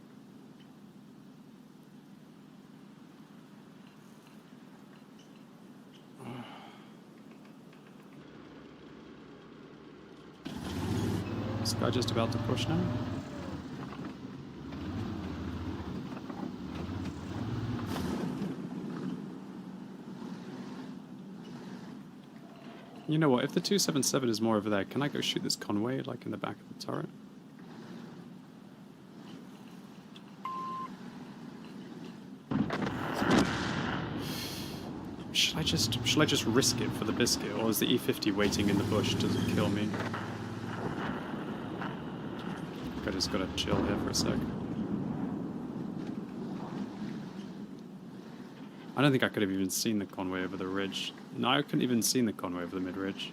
Is this guy just about to push now? You know what, if the 277 is more over there, can I go shoot this Conway, like in the back of the turret? Shall I just risk it for the biscuit, or is the E50 waiting in the bush to kill me? I just gotta chill here for a sec. I don't think I could have even seen the Conway over the ridge. No, I couldn't even seen the Conway over the mid-ridge.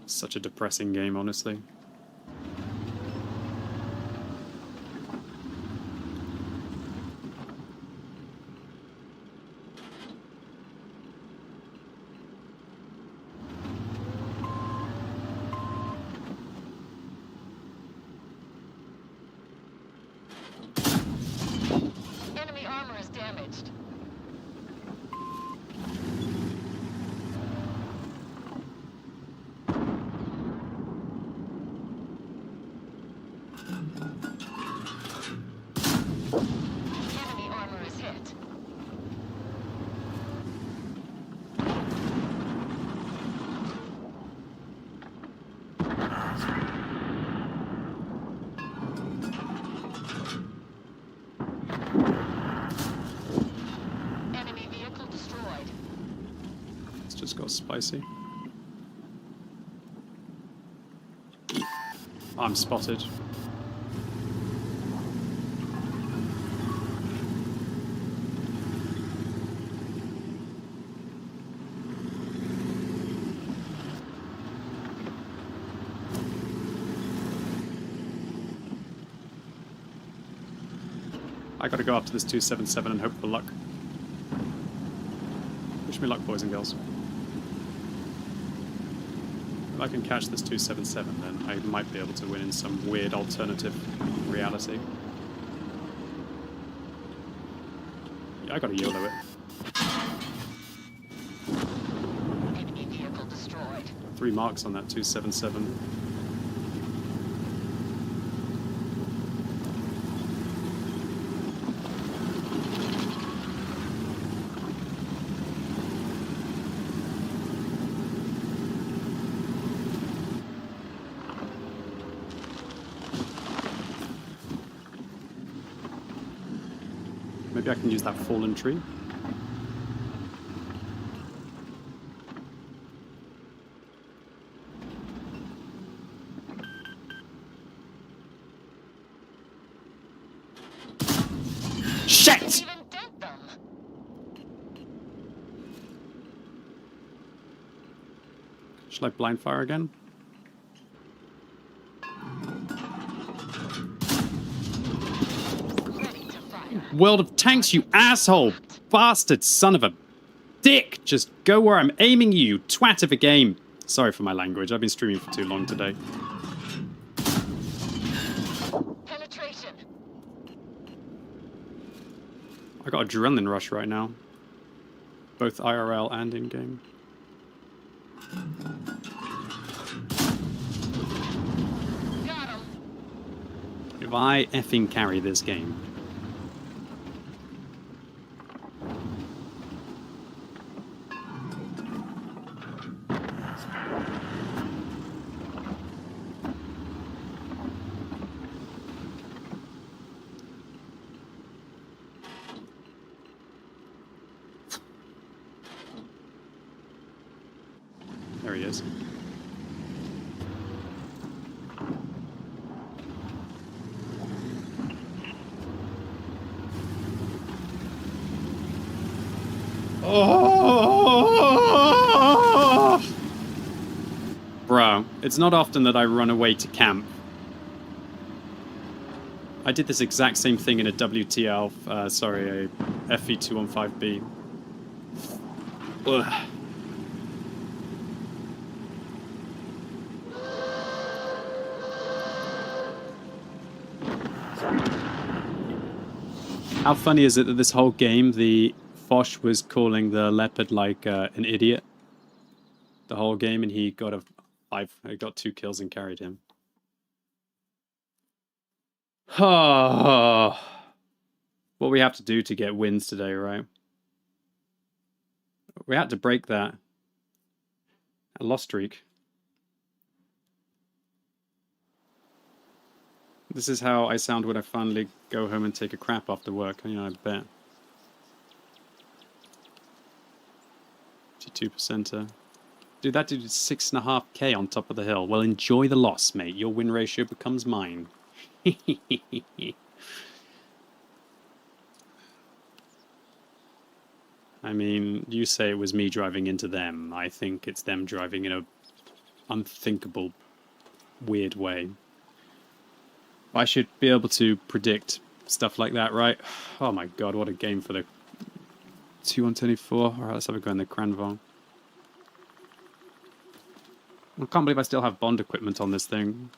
Such a depressing game, honestly. just got spicy. I'm spotted. I gotta go up to this 277 and hope for luck. Wish me luck, boys and girls. If I can catch this 277, then I might be able to win in some weird alternative reality. Yeah, I gotta YOLO it. Enemy vehicle destroyed. 3 marks on that 277. Maybe I can use that fallen tree. Shit! Should I blind fire again? World of Tanks, you asshole! Bastard son of a dick! Just go where I'm aiming you, twat of a game! Sorry for my language, I've been streaming for too long today. Penetration. I got adrenaline rush right now. Both IRL and in-game. If I effing carry this game. There he is. Oh! Bro, it's not often that I run away to camp. I did this exact same thing in a WTL, a FE215B. Ugh. How funny is it that this whole game, the Foch was calling the leopard like an idiot the whole game, and he got he got 2 kills and carried him. Oh, what we have to do to get wins today, right? We had to break that loss streak. This is how I sound when I finally go home and take a crap after work. You know, I bet. 52%. Dude, that dude is 6.5k on top of the hill. Well, enjoy the loss, mate. Your win ratio becomes mine. I mean, you say it was me driving into them. I think it's them driving in a unthinkable, weird way. I should be able to predict stuff like that, right? Oh my god, what a game for the 2-on-24. Alright, let's have a go in the Cranvon. I can't believe I still have Bond equipment on this thing.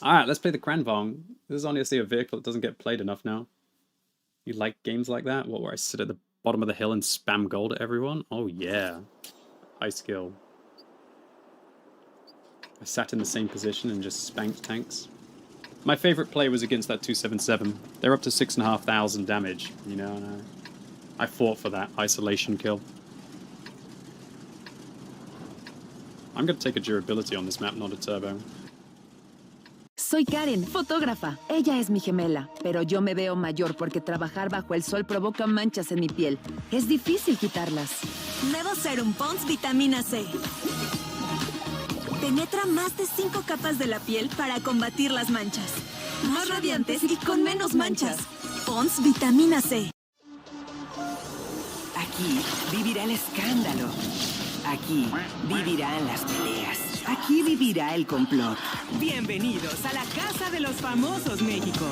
Alright, let's play the Cranvon. This is honestly a vehicle that doesn't get played enough now. You like games like that? What, where I sit at the bottom of the hill and spam gold at everyone? Oh yeah. High skill. I sat in the same position and just spanked tanks. My favorite play was against that 277. They're up to 6,500 damage, you know, and I fought for that isolation kill. I'm going to take a durability on this map, not a turbo. Soy Karen, fotógrafa. Ella es mi gemela, pero yo me veo mayor porque trabajar bajo el sol provoca manchas en mi piel. Es difícil quitarlas. Nuevo Serum Pond's Vitamina C. Penetra más de 5 capas de la piel para combatir las manchas. Más radiantes y con menos manchas. Pond's Vitamina C. Aquí vivirá el escándalo. Aquí vivirán las peleas. Aquí vivirá el complot. Bienvenidos a la Casa de los Famosos México.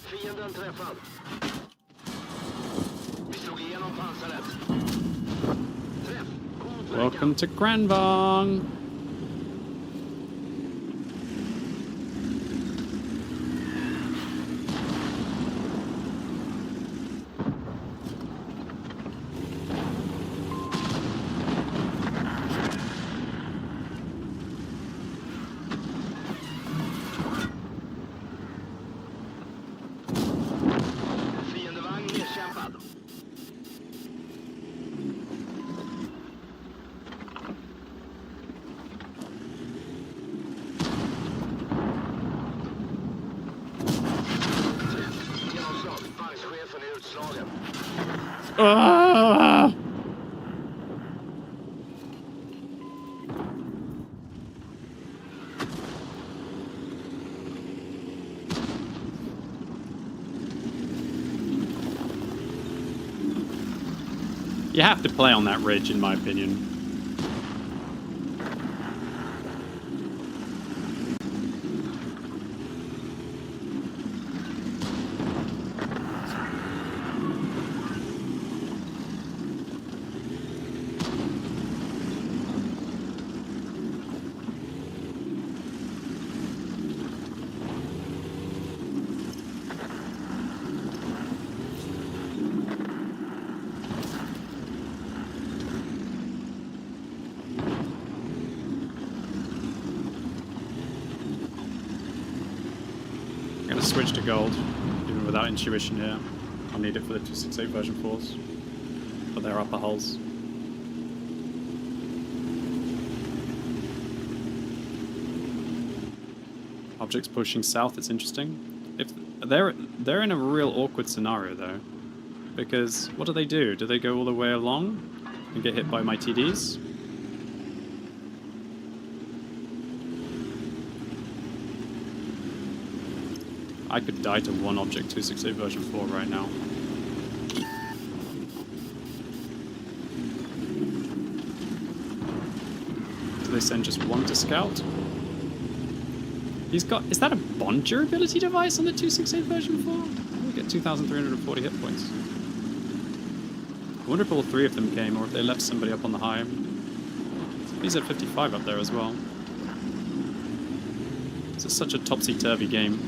Fienden träffad. Vi slog igenom pansaret. Träff. God verkan. Welcome to Granvong. Fiendevagn nedkämpad. Genomslag. Vagnchefen är utslagen. Ah! You have to play on that ridge, in my opinion. I'm gonna switch to gold, even without intuition here. I'll need it for the 268 version 4s, for their upper hulls. Objects pushing south, it's interesting. If they're in a real awkward scenario though, because what do? Do they go all the way along and get hit by my TDs? I could die to one object 268 version 4 right now. Do they send just one to scout? He's got... Is that a bond durability device on the 268 version 4? We get 2,340 hit points. I wonder if all three of them came or if they left somebody up on the high. He's at 55 up there as well. This is such a topsy-turvy game.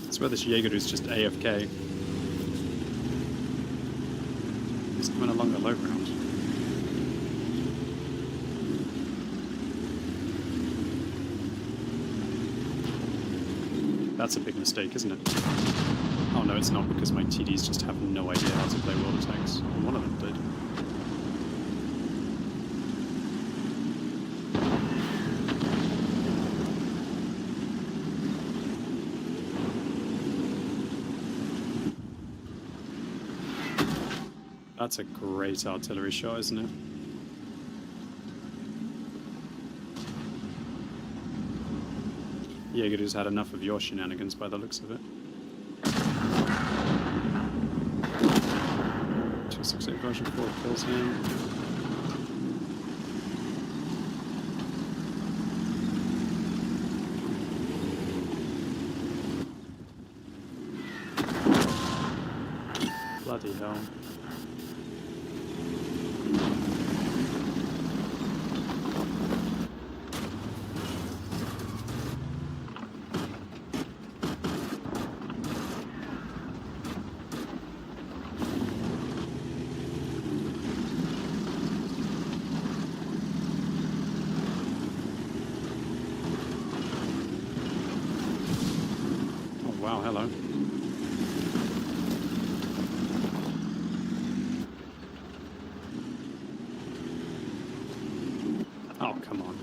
I swear this Jaeger's just AFK. He's coming along the low ground. That's a big mistake, isn't it? Oh no, it's not, because my TDs just have no idea how to play world attacks. One of them did. That's a great artillery shot, isn't it? Jaeger's had enough of your shenanigans by the looks of it. 268 version 4 kills him. Bloody hell. wow, hello. Oh, come on.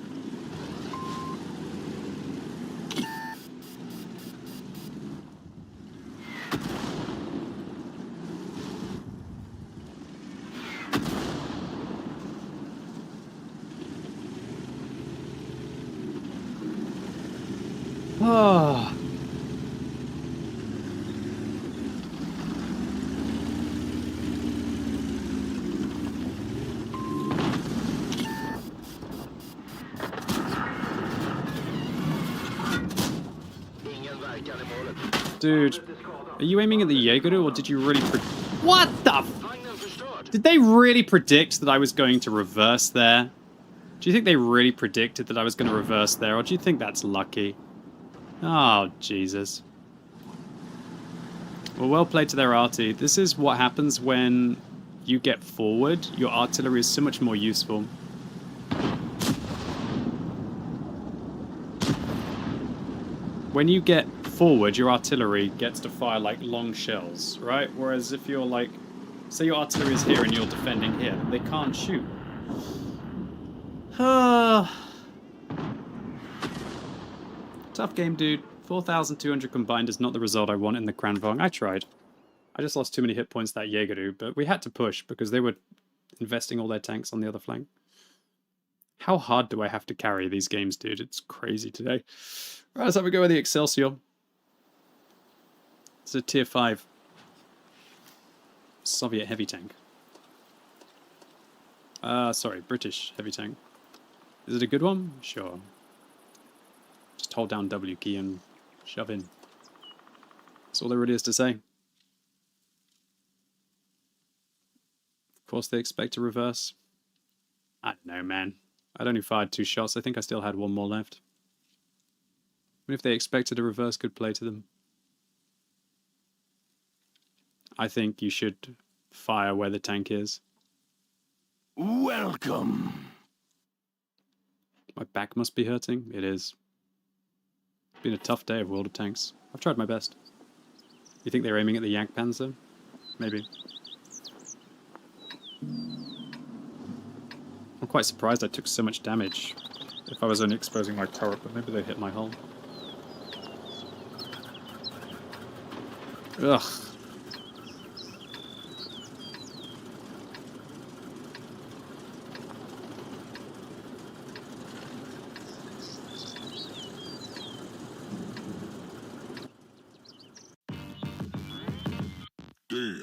Oh. Dude, are you aiming at the Jaeger or did you really what the Did they really predict that I was going to reverse there? Do you think they really predicted that I was going to reverse there, or do you think that's lucky? Oh, Jesus. Well played to their arty. This is what happens when you get forward. Your artillery is so much more useful. When you get forward, your artillery gets to fire like long shells, right? Whereas if you're like, say your artillery is here and you're defending here, they can't shoot. Tough game, dude. 4,200 combined is not the result I want in the Kranvong. I tried. I just lost too many hit points that Jaegeru, but we had to push because they were investing all their tanks on the other flank. How hard do I have to carry these games, dude? It's crazy today. Right, let's have a go with the Excelsior. It's a tier 5 Soviet heavy tank. Sorry, British heavy tank. Is it a good one? Sure. Just hold down W key and shove in. That's all there really is to say. Of course they expect to reverse. I don't know, man. I'd only fired 2 shots. I think I still had 1 more left. Even if they expected a reverse, good play to them. I think you should fire where the tank is. Welcome. My back must be hurting. It is. It's been a tough day of World of Tanks. I've tried my best. You think they're aiming at the Jagdpanzer? Maybe. I'm quite surprised I took so much damage. If I was only exposing my turret, but maybe they hit my hull. Ugh. Damn.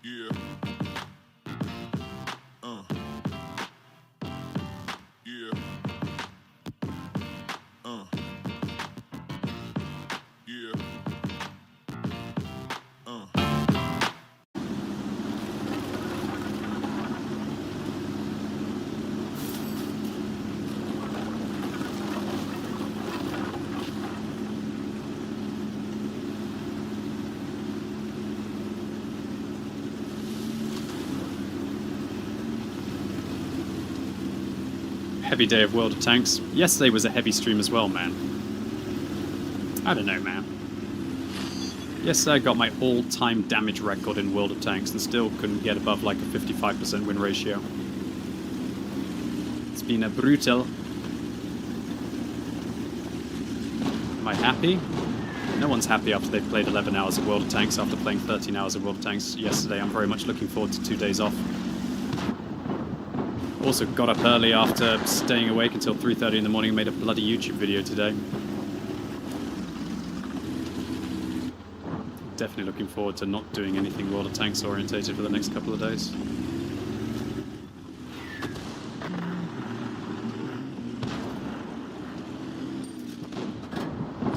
Yeah. Yeah. Yeah. Heavy day of World of Tanks. Yesterday was a heavy stream as well, man. I don't know, man. Yesterday I got my all-time damage record in World of Tanks and still couldn't get above like a 55% win ratio. It's been a brutal. Am I happy? No one's happy after they've played 11 hours of World of Tanks after playing 13 hours of World of Tanks yesterday. I'm very much looking forward to 2 days off. Also got up early after staying awake until 3:30 in the morning and made a bloody YouTube video today. Definitely looking forward to not doing anything World of Tanks orientated for the next couple of days.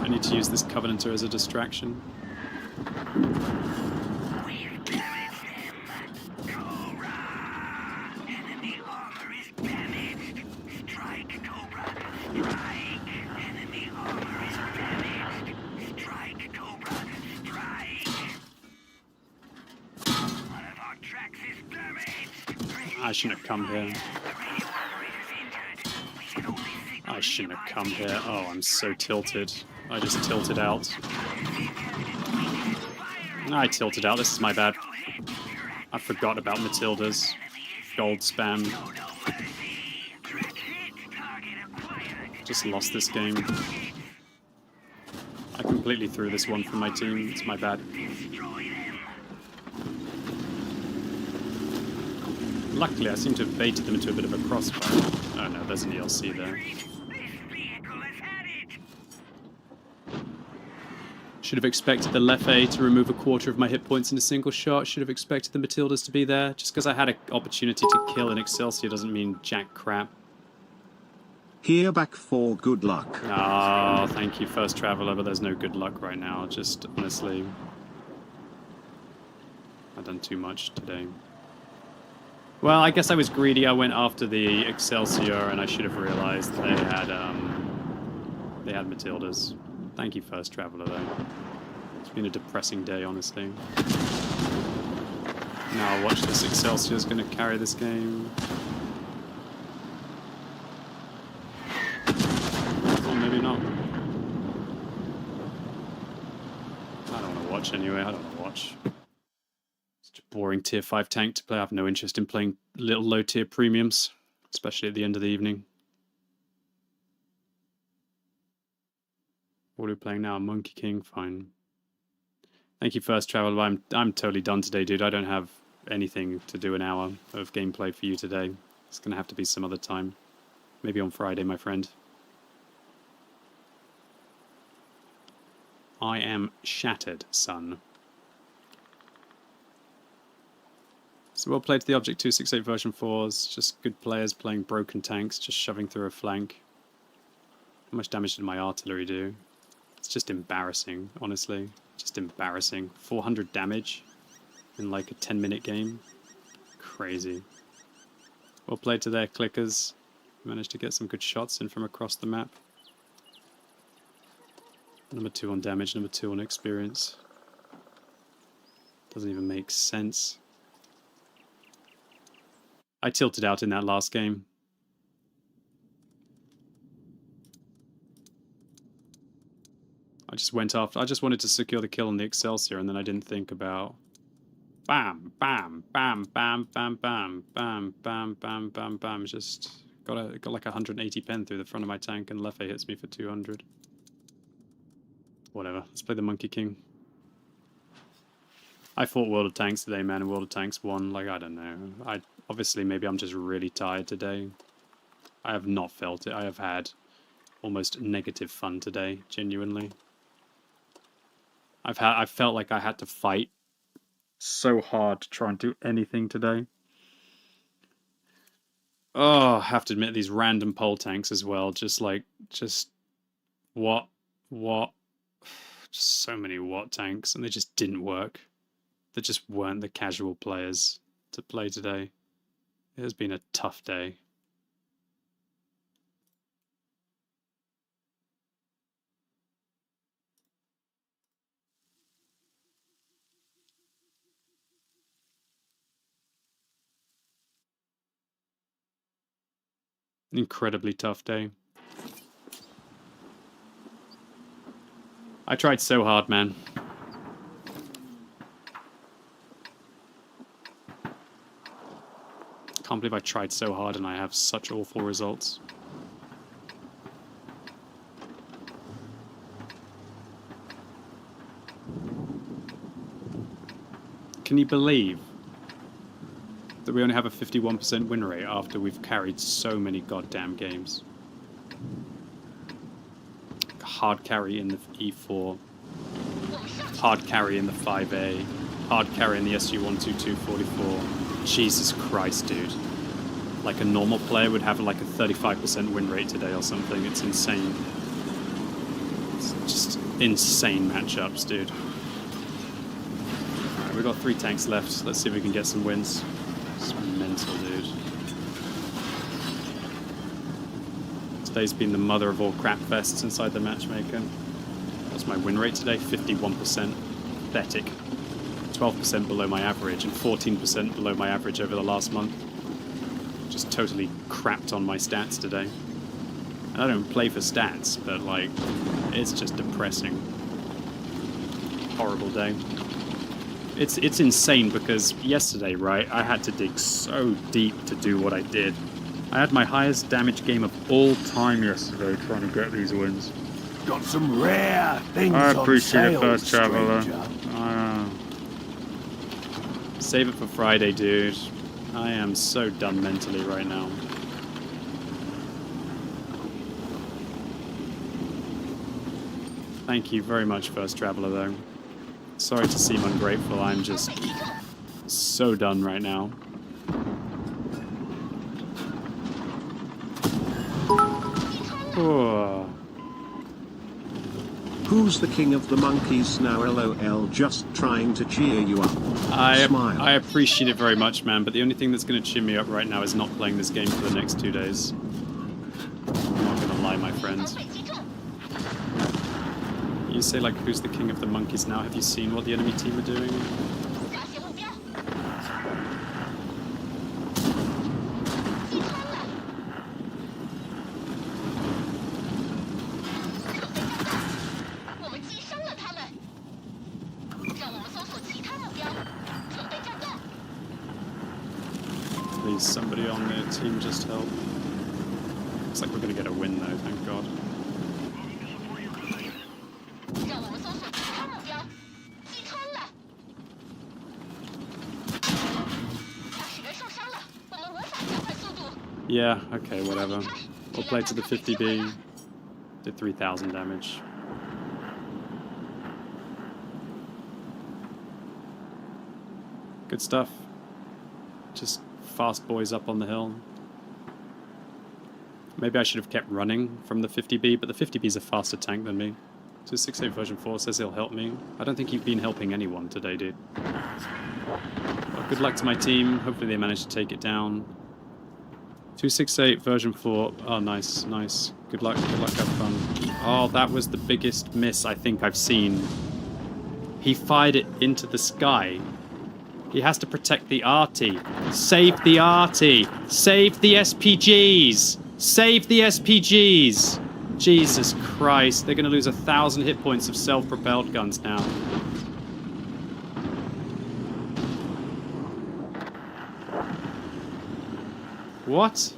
I need to use this Covenanter as a distraction. I shouldn't have come here. I shouldn't have come here. Oh, I'm so tilted. I just tilted out. I tilted out. This is my bad. I forgot about Matilda's gold spam. Just lost this game. I completely threw this one from my team. It's my bad. Luckily, I seem to have baited them into a bit of a crossfire. Oh no, there's an ELC there. Should have expected the Leffe to remove a quarter of my hit points in a single shot. Should have expected the Matildas to be there. Just because I had an opportunity to kill an Excelsior doesn't mean jack crap. Here back for good luck. Oh, thank you, First Traveler, but there's no good luck right now. Just, honestly, I've done too much today. Well, I guess I was greedy. I went after the Excelsior, and I should have realized they had Matildas. Thank you, First Traveler, though. It's been a depressing day, honestly. Now watch this. Excelsior's going to carry this game. Or maybe not. I don't want to watch anyway. I don't want to watch. Such a boring tier 5 tank to play. I have no interest in playing little low tier premiums, especially at the end of the evening. What are we playing now? Monkey King? Fine. Thank you, First Traveler. I'm totally done today, dude. I don't have anything to do an hour of gameplay for you today. It's going to have to be some other time. Maybe on Friday, my friend. I am shattered, son. So well played to the Object 268 version 4s. Just good players playing broken tanks, just shoving through a flank. How much damage did my artillery do? It's just embarrassing, honestly. Just embarrassing. 400 damage in like a 10-minute game. Crazy. Well played to their clickers. Managed to get some good shots in from across the map. Number 2 on damage, number 2 on experience. Doesn't even make sense. I tilted out in that last game. I just went after. I just wanted to secure the kill on the Excelsior, and then I didn't think about. Bam, bam, bam, bam, bam, bam, bam, bam, bam, bam, bam. Just got like 180 pen through the front of my tank, and Leffe hits me for 200. Whatever. Let's play the Monkey King. I fought World of Tanks today, man, and World of Tanks won. Like, I don't know. Obviously, maybe I'm just really tired today. I have not felt it. I have had almost negative fun today, genuinely. I felt like I had to fight so hard to try and do anything today. Oh, I have to admit, these random pole tanks as well. Just what? Just so many what tanks, and they just didn't work. They just weren't the casual players to play today. It has been a tough day. An incredibly tough day. I tried so hard, man. Can't believe I tried so hard and I have such awful results. Can you believe that we only have a 51% win rate after we've carried so many goddamn games? Hard carry in the E4, hard carry in the 5A, hard carry in the SU-122-44. Jesus Christ, dude. Like a normal player would have like a 35% win rate today or something. It's insane. It's just insane matchups, dude. Alright, we've got 3 tanks left. Let's see if we can get some wins. It's mental, dude. Today's been the mother of all crap fests inside the matchmaker. What's my win rate today? 51%. Pathetic. 12% below my average and 14% below my average over the last month. Just totally crapped on my stats today. I don't play for stats, but like, it's just depressing. Horrible day. It's insane because yesterday, right, I had to dig so deep to do what I did. I had my highest damage game of all time yesterday trying to get these wins. Got some rare things I on appreciate sale, it, First Traveler. stranger. Save it for Friday, dude. I am so done mentally right now. Thank you very much, First Traveler, though. Sorry to seem ungrateful, I'm just so done right now. Oh. Who's the king of the monkeys now? LOL, just trying to cheer you up. Smile. I appreciate it very much, man, but the only thing that's going to cheer me up right now is not playing this game for the next 2 days. I'm not going to lie, my friends. You say, like, who's the king of the monkeys now? Have you seen what the enemy team are doing? Please, somebody on their team just help. Looks like we're going to get a win, though, thank God. Yeah, okay, whatever. We'll play to the 50B. Did 3,000 damage. Good stuff. Just fast boys up on the hill. Maybe I should have kept running from the 50B, but the 50B is a faster tank than me. So 68 version 4 says he'll help me. I don't think you've been helping anyone today, dude. Well, good luck to my team. Hopefully they manage to take it down. 268 version 4. Oh, nice, nice. Good luck, have fun. Oh, that was the biggest miss I think I've seen. He fired it into the sky. He has to protect the arty. Save the arty. Save the SPGs. Save the SPGs. Jesus Christ. They're going to lose 1,000 hit points of self-propelled guns now. What?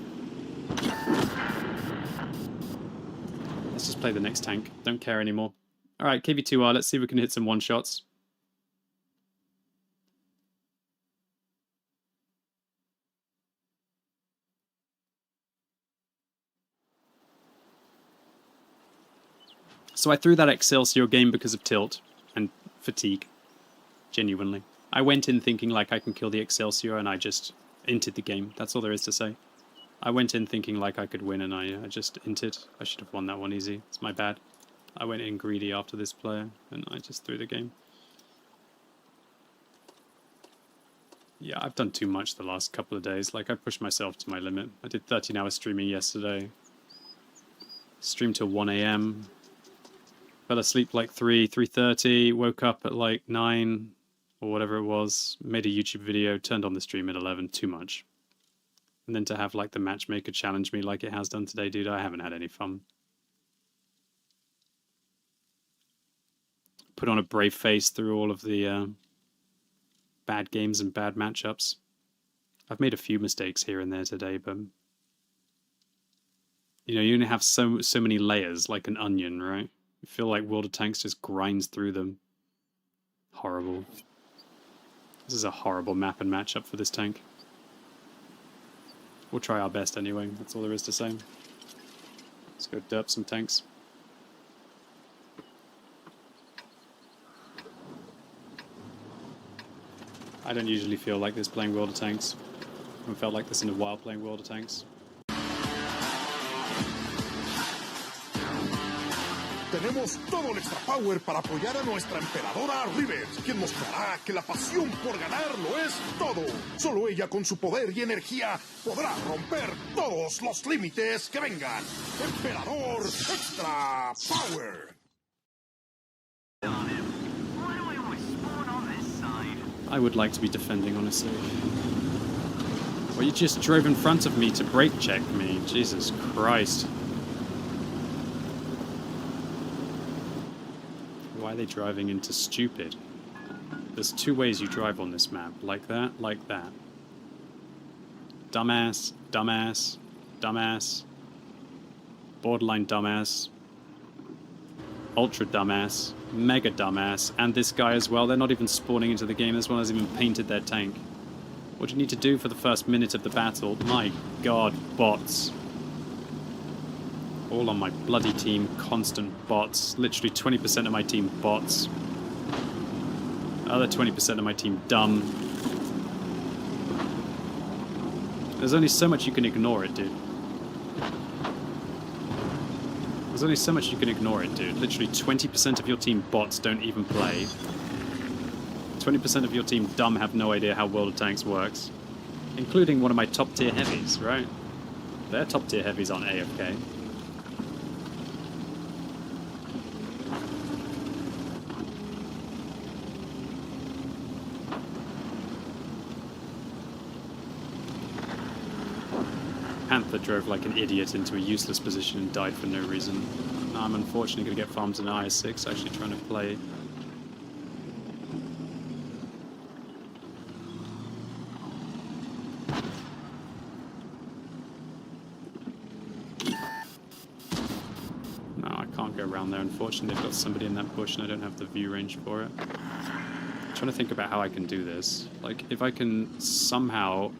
Let's just play the next tank. Don't care anymore. Alright, KV2R. Let's see if we can hit some one-shots. So I threw that Excelsior game because of tilt and fatigue. Genuinely. I went in thinking like I can kill the Excelsior and I just inted the game. That's all there is to say. I went in thinking like I could win and I just inted. I should have won that one easy. It's my bad. I went in greedy after this player and I just threw the game. Yeah, I've done too much the last couple of days. Like, I pushed myself to my limit. I did 13 hours streaming yesterday. Streamed till 1 AM. Fell asleep like 3:30, woke up at like 9 or whatever it was, made a YouTube video, turned on the stream at 11, too much. And then to have like the matchmaker challenge me like it has done today, dude, I haven't had any fun. Put on a brave face through all of the bad games and bad matchups. I've made a few mistakes here and there today, but you know, you only have so many layers like an onion, right? I feel like World of Tanks just grinds through them. Horrible. This is a horrible map and matchup for this tank. We'll try our best anyway, that's all there is to say. Let's go derp some tanks. I don't usually feel like this playing World of Tanks. I haven't felt like this in a while playing World of Tanks. Tenemos todo el extra power para apoyar a nuestra emperadora Rivers, quien mostrará que la pasión por ganar lo es todo. Solo ella con su poder y energía podrá romper todos los límites que vengan. Emperador Extra Power. I would like to be defending, honestly. Well, you just drove in front of me to brake check me. Jesus Christ. Why are they driving into stupid? There's two ways you drive on this map. Like that, like that. Dumbass, dumbass, dumbass. Borderline dumbass. Ultra dumbass. Mega dumbass. And this guy as well. They're not even spawning into the game. This one hasn't even painted their tank. What do you need to do for the first minute of the battle? My god, bots. All on my bloody team, constant bots. Literally 20% of my team bots. Other 20% of my team dumb. There's only so much you can ignore it, dude. There's only so much you can ignore it, dude. Literally 20% of your team bots don't even play. 20% of your team dumb have no idea how World of Tanks works. Including one of my top tier heavies, right? Their top tier heavies aren't AFK. Panther drove like an idiot into a useless position and died for no reason. Now I'm unfortunately going to get farms in IS-6, actually trying to play. No, I can't go around there. Unfortunately, they've got somebody in that bush and I don't have the view range for it. I'm trying to think about how I can do this. Like, if I can somehow...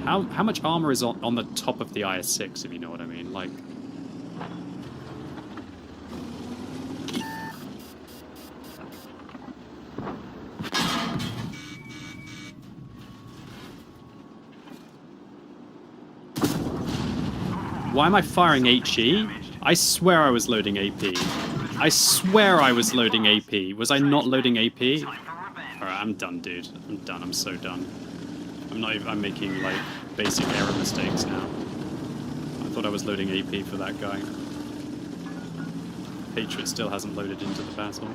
How much armor is on the top of the IS-6, if you know what I mean? Like... Why am I firing HE? I swear I was loading AP. I swear I was loading AP. Was I not loading AP? Alright, I'm done, dude. I'm done. I'm so done. I'm not even... I'm making, like, basic error mistakes now. I thought I was loading AP for that guy. Patriot still hasn't loaded into the battle.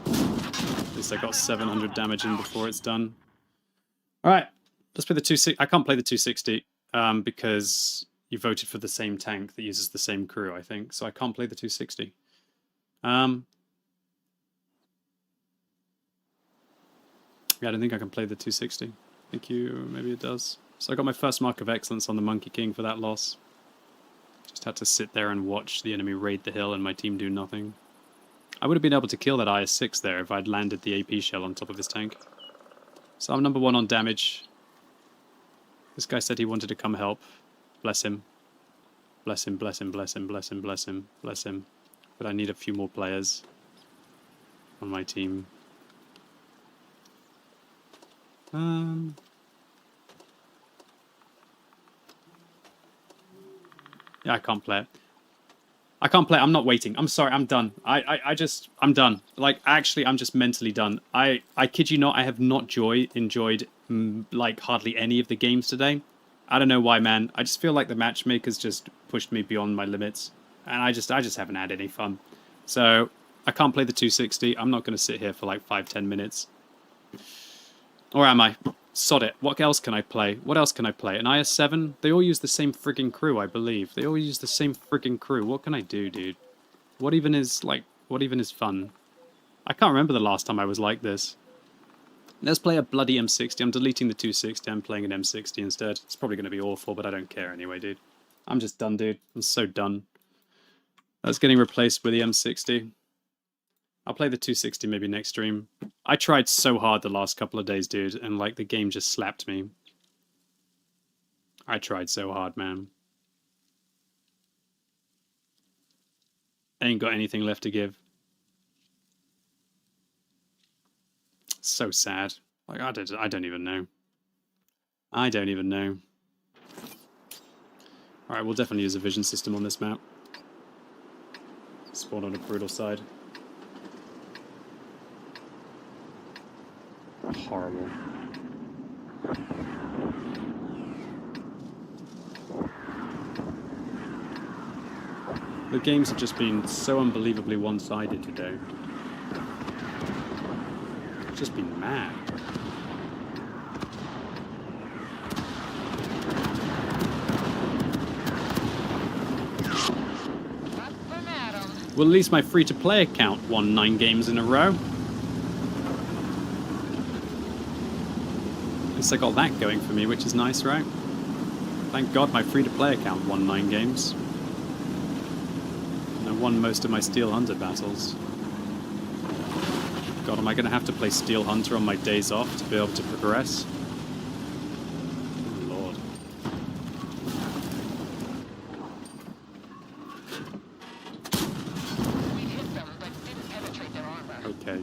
At least I got 700 damage in before it's done. Alright, let's play the 260. I can't play the 260 because you voted for the same tank that uses the same crew, I think. So I can't play the 260. Yeah, I don't think I can play the 260. Thank you. Maybe it does. So I got my first mark of excellence on the Monkey King for that loss. Just had to sit there and watch the enemy raid the hill and my team do nothing. I would have been able to kill that IS-6 there if I'd landed the AP shell on top of his tank. So I'm number 1 on damage. This guy said he wanted to come help. Bless him. Bless him, bless him, bless him, bless him, bless him, bless him. But I need a few more players on my team. Yeah, I can't play it. I can't play it. I'm not waiting. I'm sorry. I'm done. I'm done. Like, actually, I'm just mentally done. I kid you not, I have not enjoyed, like, hardly any of the games today. I don't know why, man. I just feel like the matchmakers just pushed me beyond my limits. And I just haven't had any fun. So, I can't play the 260. I'm not going to sit here for like 5-10 minutes. Or am I? Sod it. What else can I play? What else can I play? An IS-7? They all use the same friggin' crew, I believe. They all use the same friggin' crew. What can I do, dude? What even is fun? I can't remember the last time I was like this. Let's play a bloody M60. I'm deleting the 260. I'm playing an M60 instead. It's probably going to be awful, but I don't care anyway, dude. I'm just done, dude. I'm so done. That's getting replaced with the M60. I'll play the 260 maybe next stream. I tried so hard the last couple of days, dude, and like the game just slapped me. I tried so hard, man. Ain't got anything left to give. So sad. Like, I don't even know. I don't even know. Alright, we'll definitely use a vision system on this map. Spawn on a brutal side. Horrible. The games have just been so unbelievably one-sided today. It's just been mad. Well, at least my free-to-play account won 9 games in a row. At least I got that going for me, which is nice, right? Thank God my free-to-play account won 9 games. And I won most of my Steel Hunter battles. God, am I going to have to play Steel Hunter on my days off to be able to progress? Lord. Okay.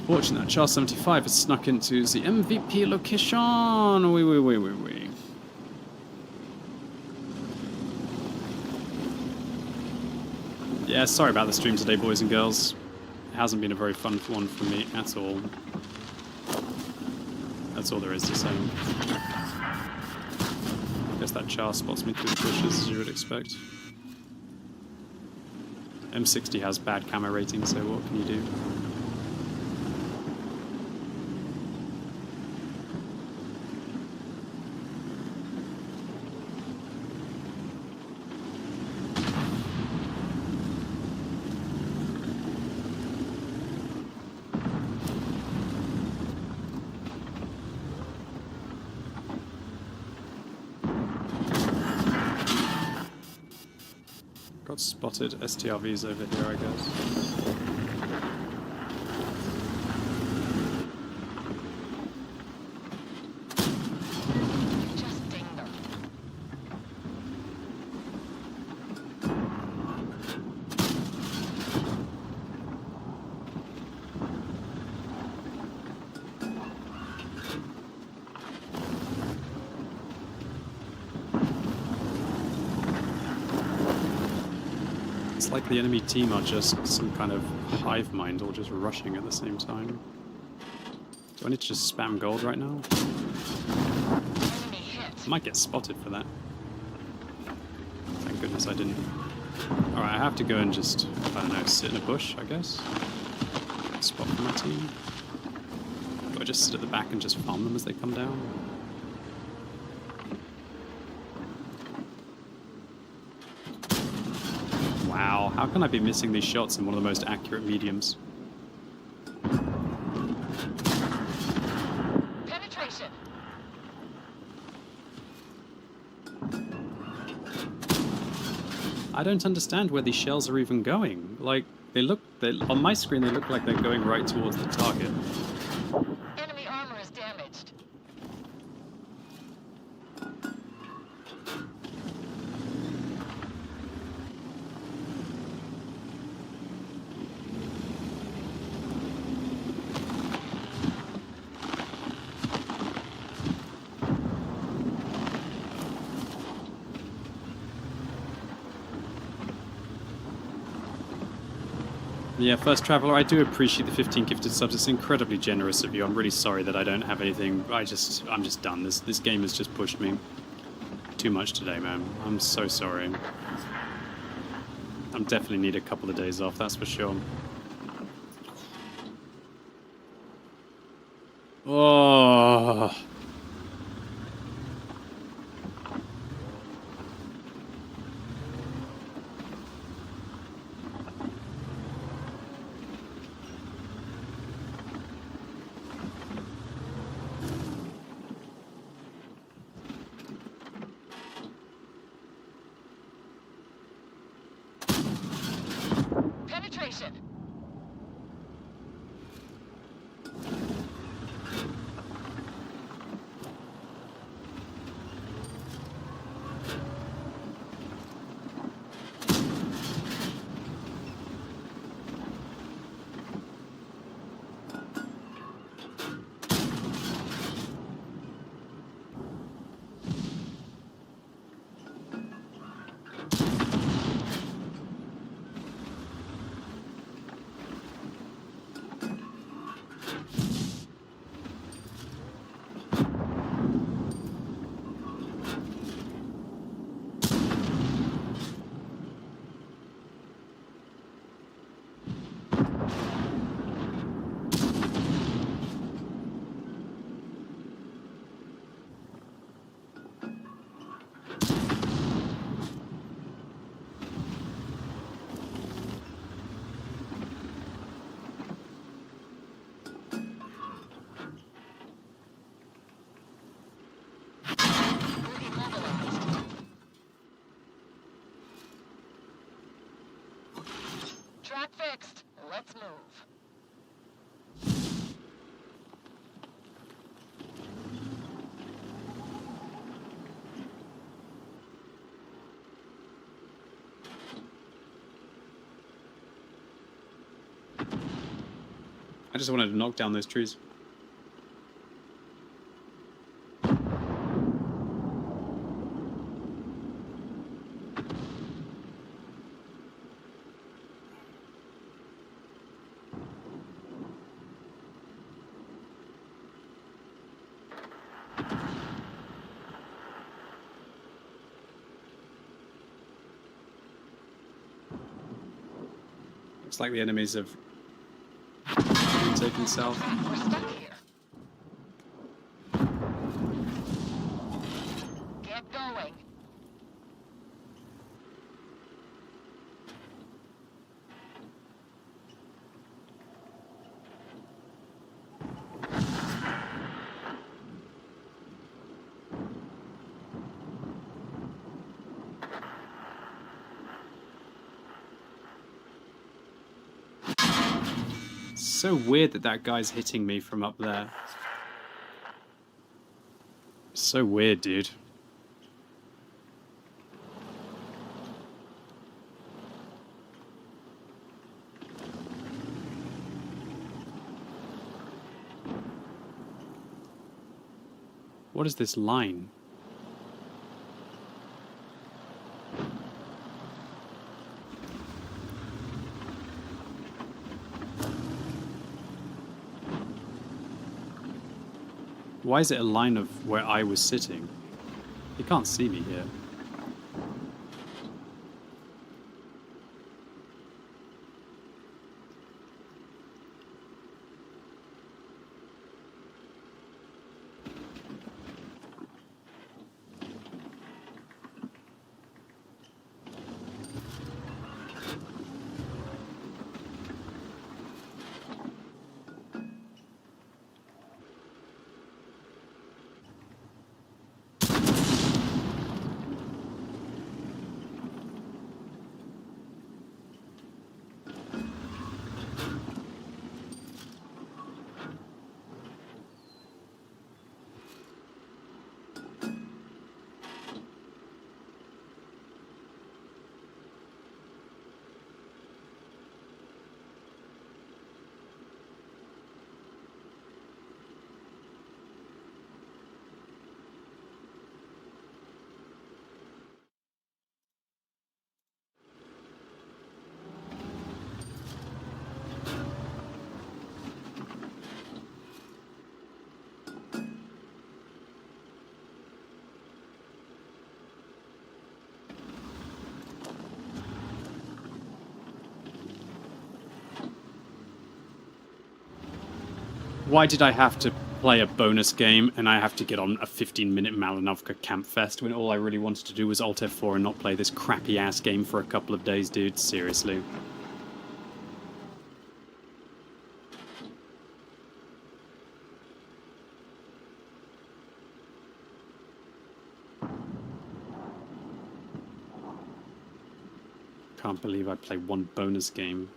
Fortunate that Charles 75 has snuck into the MVP location. Wee. Yeah, sorry about the stream today, boys and girls. It hasn't been a very fun one for me at all. That's all there is to say. I guess that Char spots me through the bushes, as you would expect. M60 has bad camo rating, so what can you do? Got spotted STRVs over here, I guess. It's like the enemy team are just some kind of hive mind, all just rushing at the same time. Do I need to just spam gold right now? I might get spotted for that. Thank goodness I didn't. Alright, I have to go and just, I don't know, sit in a bush, I guess. Spot for my team. Do I just sit at the back and just farm them as they come down? Wow, how can I be missing these shots in one of the most accurate mediums? Penetration. I don't understand where these shells are even going. Like, on my screen they look like they're going right towards the target. Enemy armor is damaged. Yeah, First Traveler, I do appreciate the 15 gifted subs. It's incredibly generous of you. I'm really sorry that I don't have anything. I'm just done. This game has just pushed me too much today, man. I'm so sorry. I definitely need a couple of days off, that's for sure. Oh. Penetration. Not fixed. Let's move. I just wanted to knock down those trees. Looks like the enemies have taken south. We're stuck here. Get going. So weird that that guy's hitting me from up there. So weird, dude. What is this line? Why is it a line of where I was sitting? You can't see me here. Why did I have to play a bonus game and I have to get on a 15-minute Malinovka camp fest when all I really wanted to do was Alt F4 and not play this crappy-ass game for a couple of days, dude? Seriously. Can't believe I played one bonus game.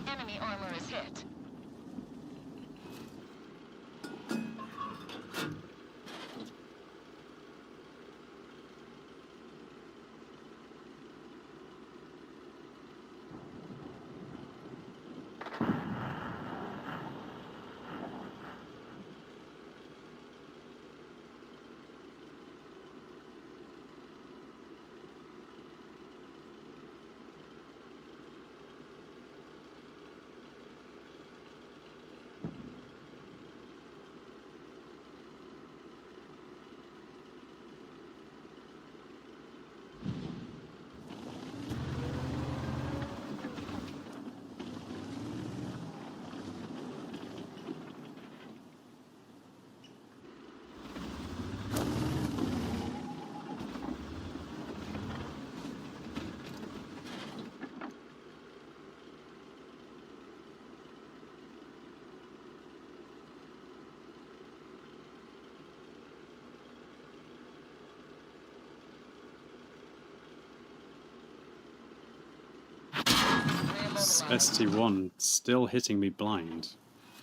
Enemy armor is hit. this ST1 still hitting me blind?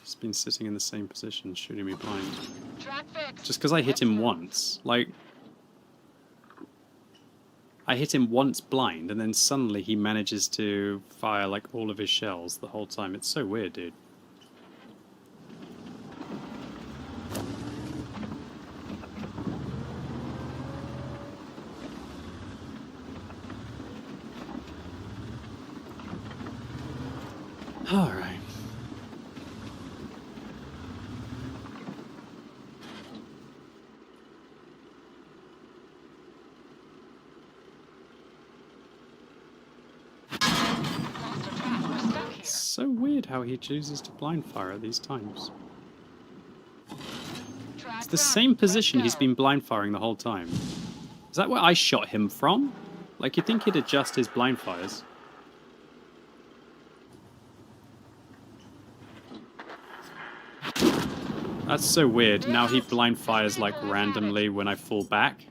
He's been sitting in the same position, shooting me blind. Just because I hit him once, like... I hit him once blind, and then suddenly he manages to fire, like, all of his shells the whole time. It's so weird, dude. All right. It's so weird how he chooses to blind fire at these times. It's the same position he's been blind firing the whole time. Is that where I shot him from? Like, you'd think he'd adjust his blind fires. That's so weird. Now he blind fires like randomly when I fall back.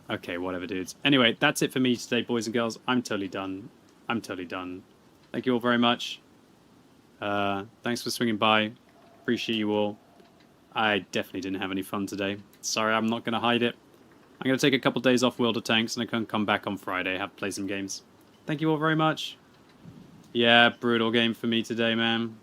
Okay, whatever, dudes. Anyway, that's it for me today, boys and girls. I'm totally done. I'm totally done. Thank you all very much. Thanks for swinging by. Appreciate you all. I definitely didn't have any fun today. Sorry, I'm not going to hide it. I'm going to take a couple days off World of Tanks and I can come back on Friday, have play some games. Thank you all very much. Yeah, brutal game for me today, man.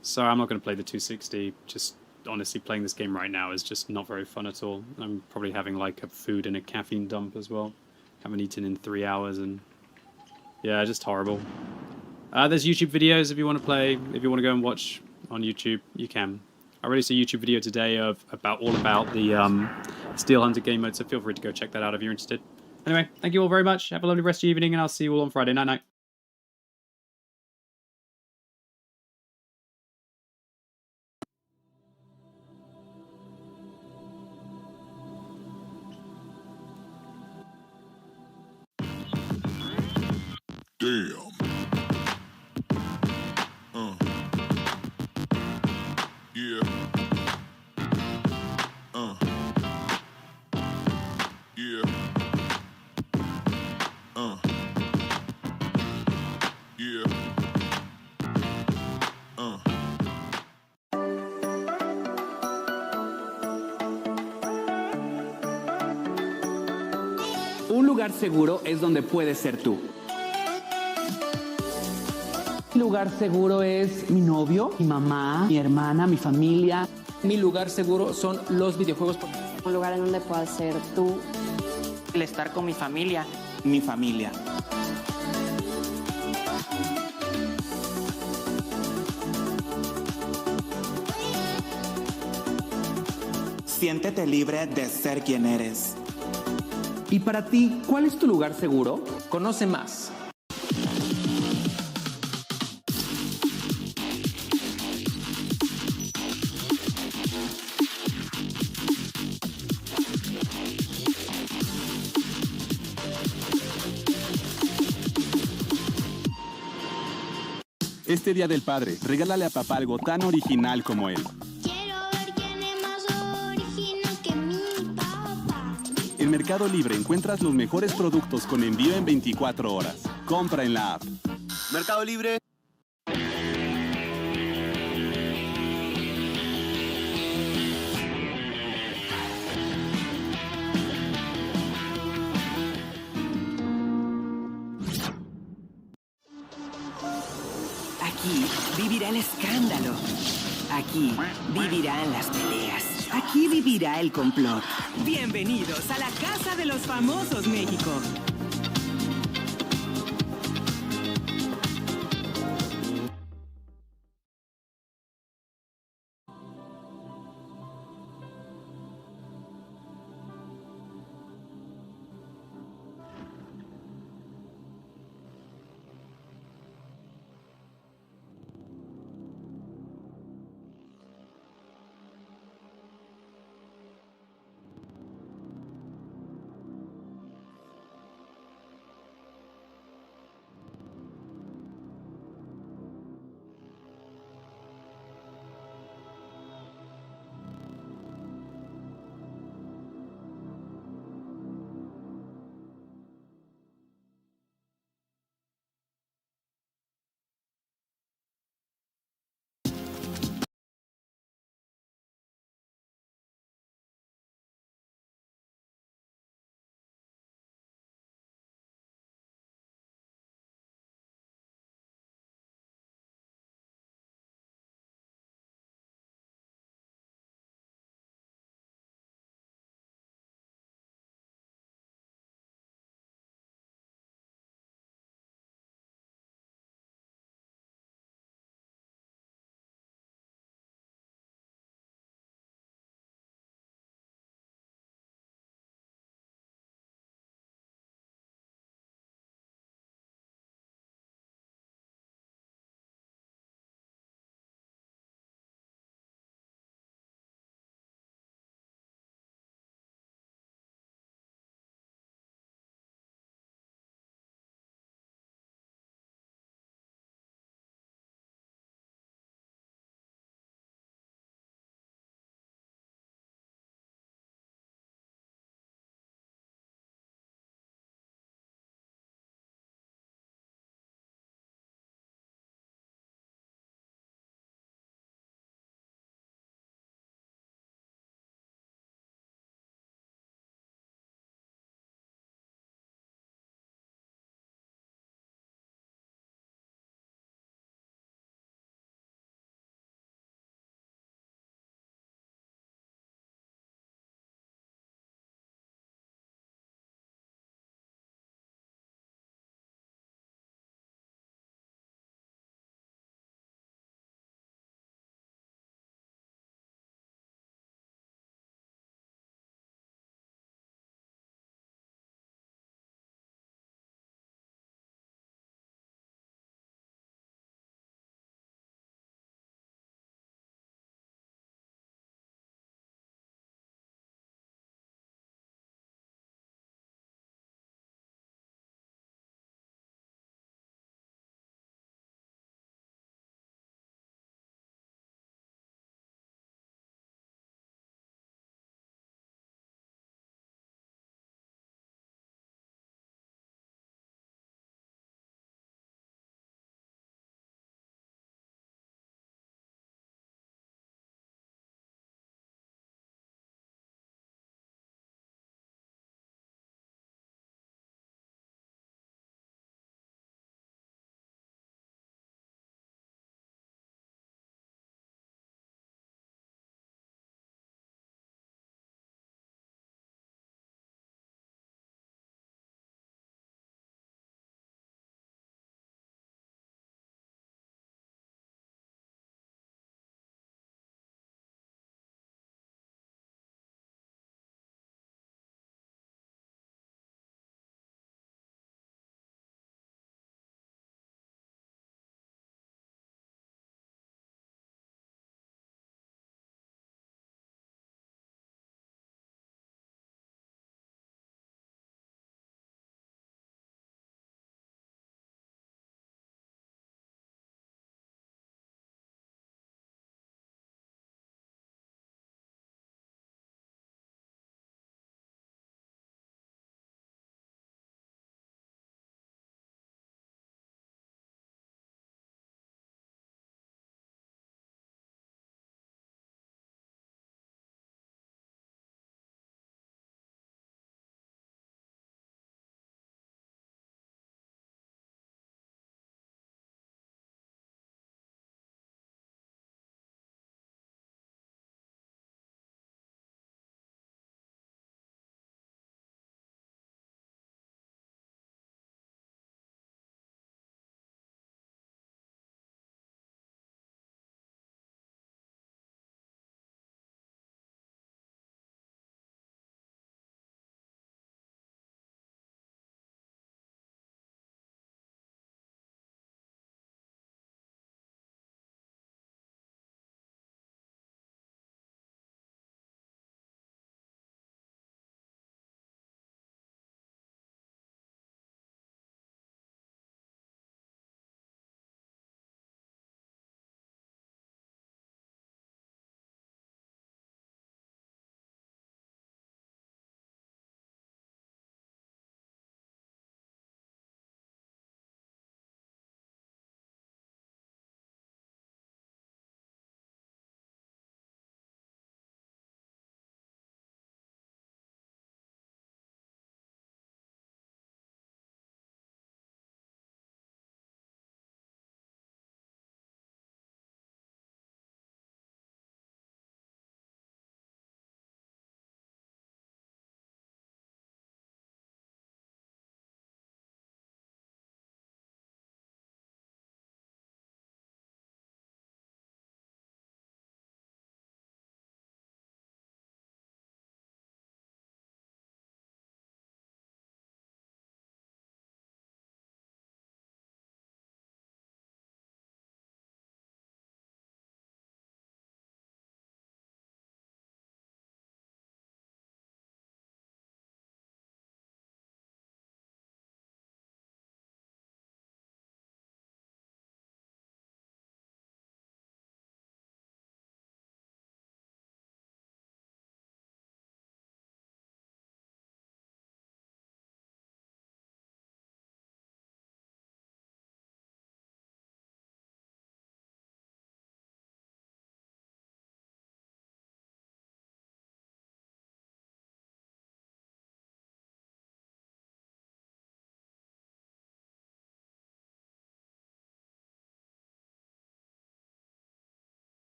Sorry, I'm not going to play the 260. Just honestly, playing this game right now is just not very fun at all. I'm probably having like a food and a caffeine dump as well. Haven't eaten in 3 hours and yeah, just horrible. There's YouTube videos if you want to play. If you want to go and watch on YouTube, you can. I released a YouTube video today all about the Steel Hunter game mode, so feel free to go check that out if you're interested. Anyway, thank you all very much. Have a lovely rest of your evening, and I'll see you all on Friday. Night-night. Damn. Yeah. Yeah. Yeah. Un lugar seguro es donde puedes ser tú. Mi lugar seguro es mi novio, mi mamá, mi hermana, mi familia. Mi lugar seguro son los videojuegos. Un lugar en donde puedas ser tú. El estar con mi familia. Mi familia. Siéntete libre de ser quien eres. ¿Y para ti, cuál es tu lugar seguro? Conoce más. Este Día del Padre, regálale a papá algo tan original como él. Quiero ver quién es más original que mi papá. En Mercado Libre encuentras los mejores productos con envío en 24 horas. Compra en la app. Mercado Libre. Aquí vivirá el escándalo. Aquí vivirán las peleas. Aquí vivirá el complot. Bienvenidos a la Casa de los Famosos México.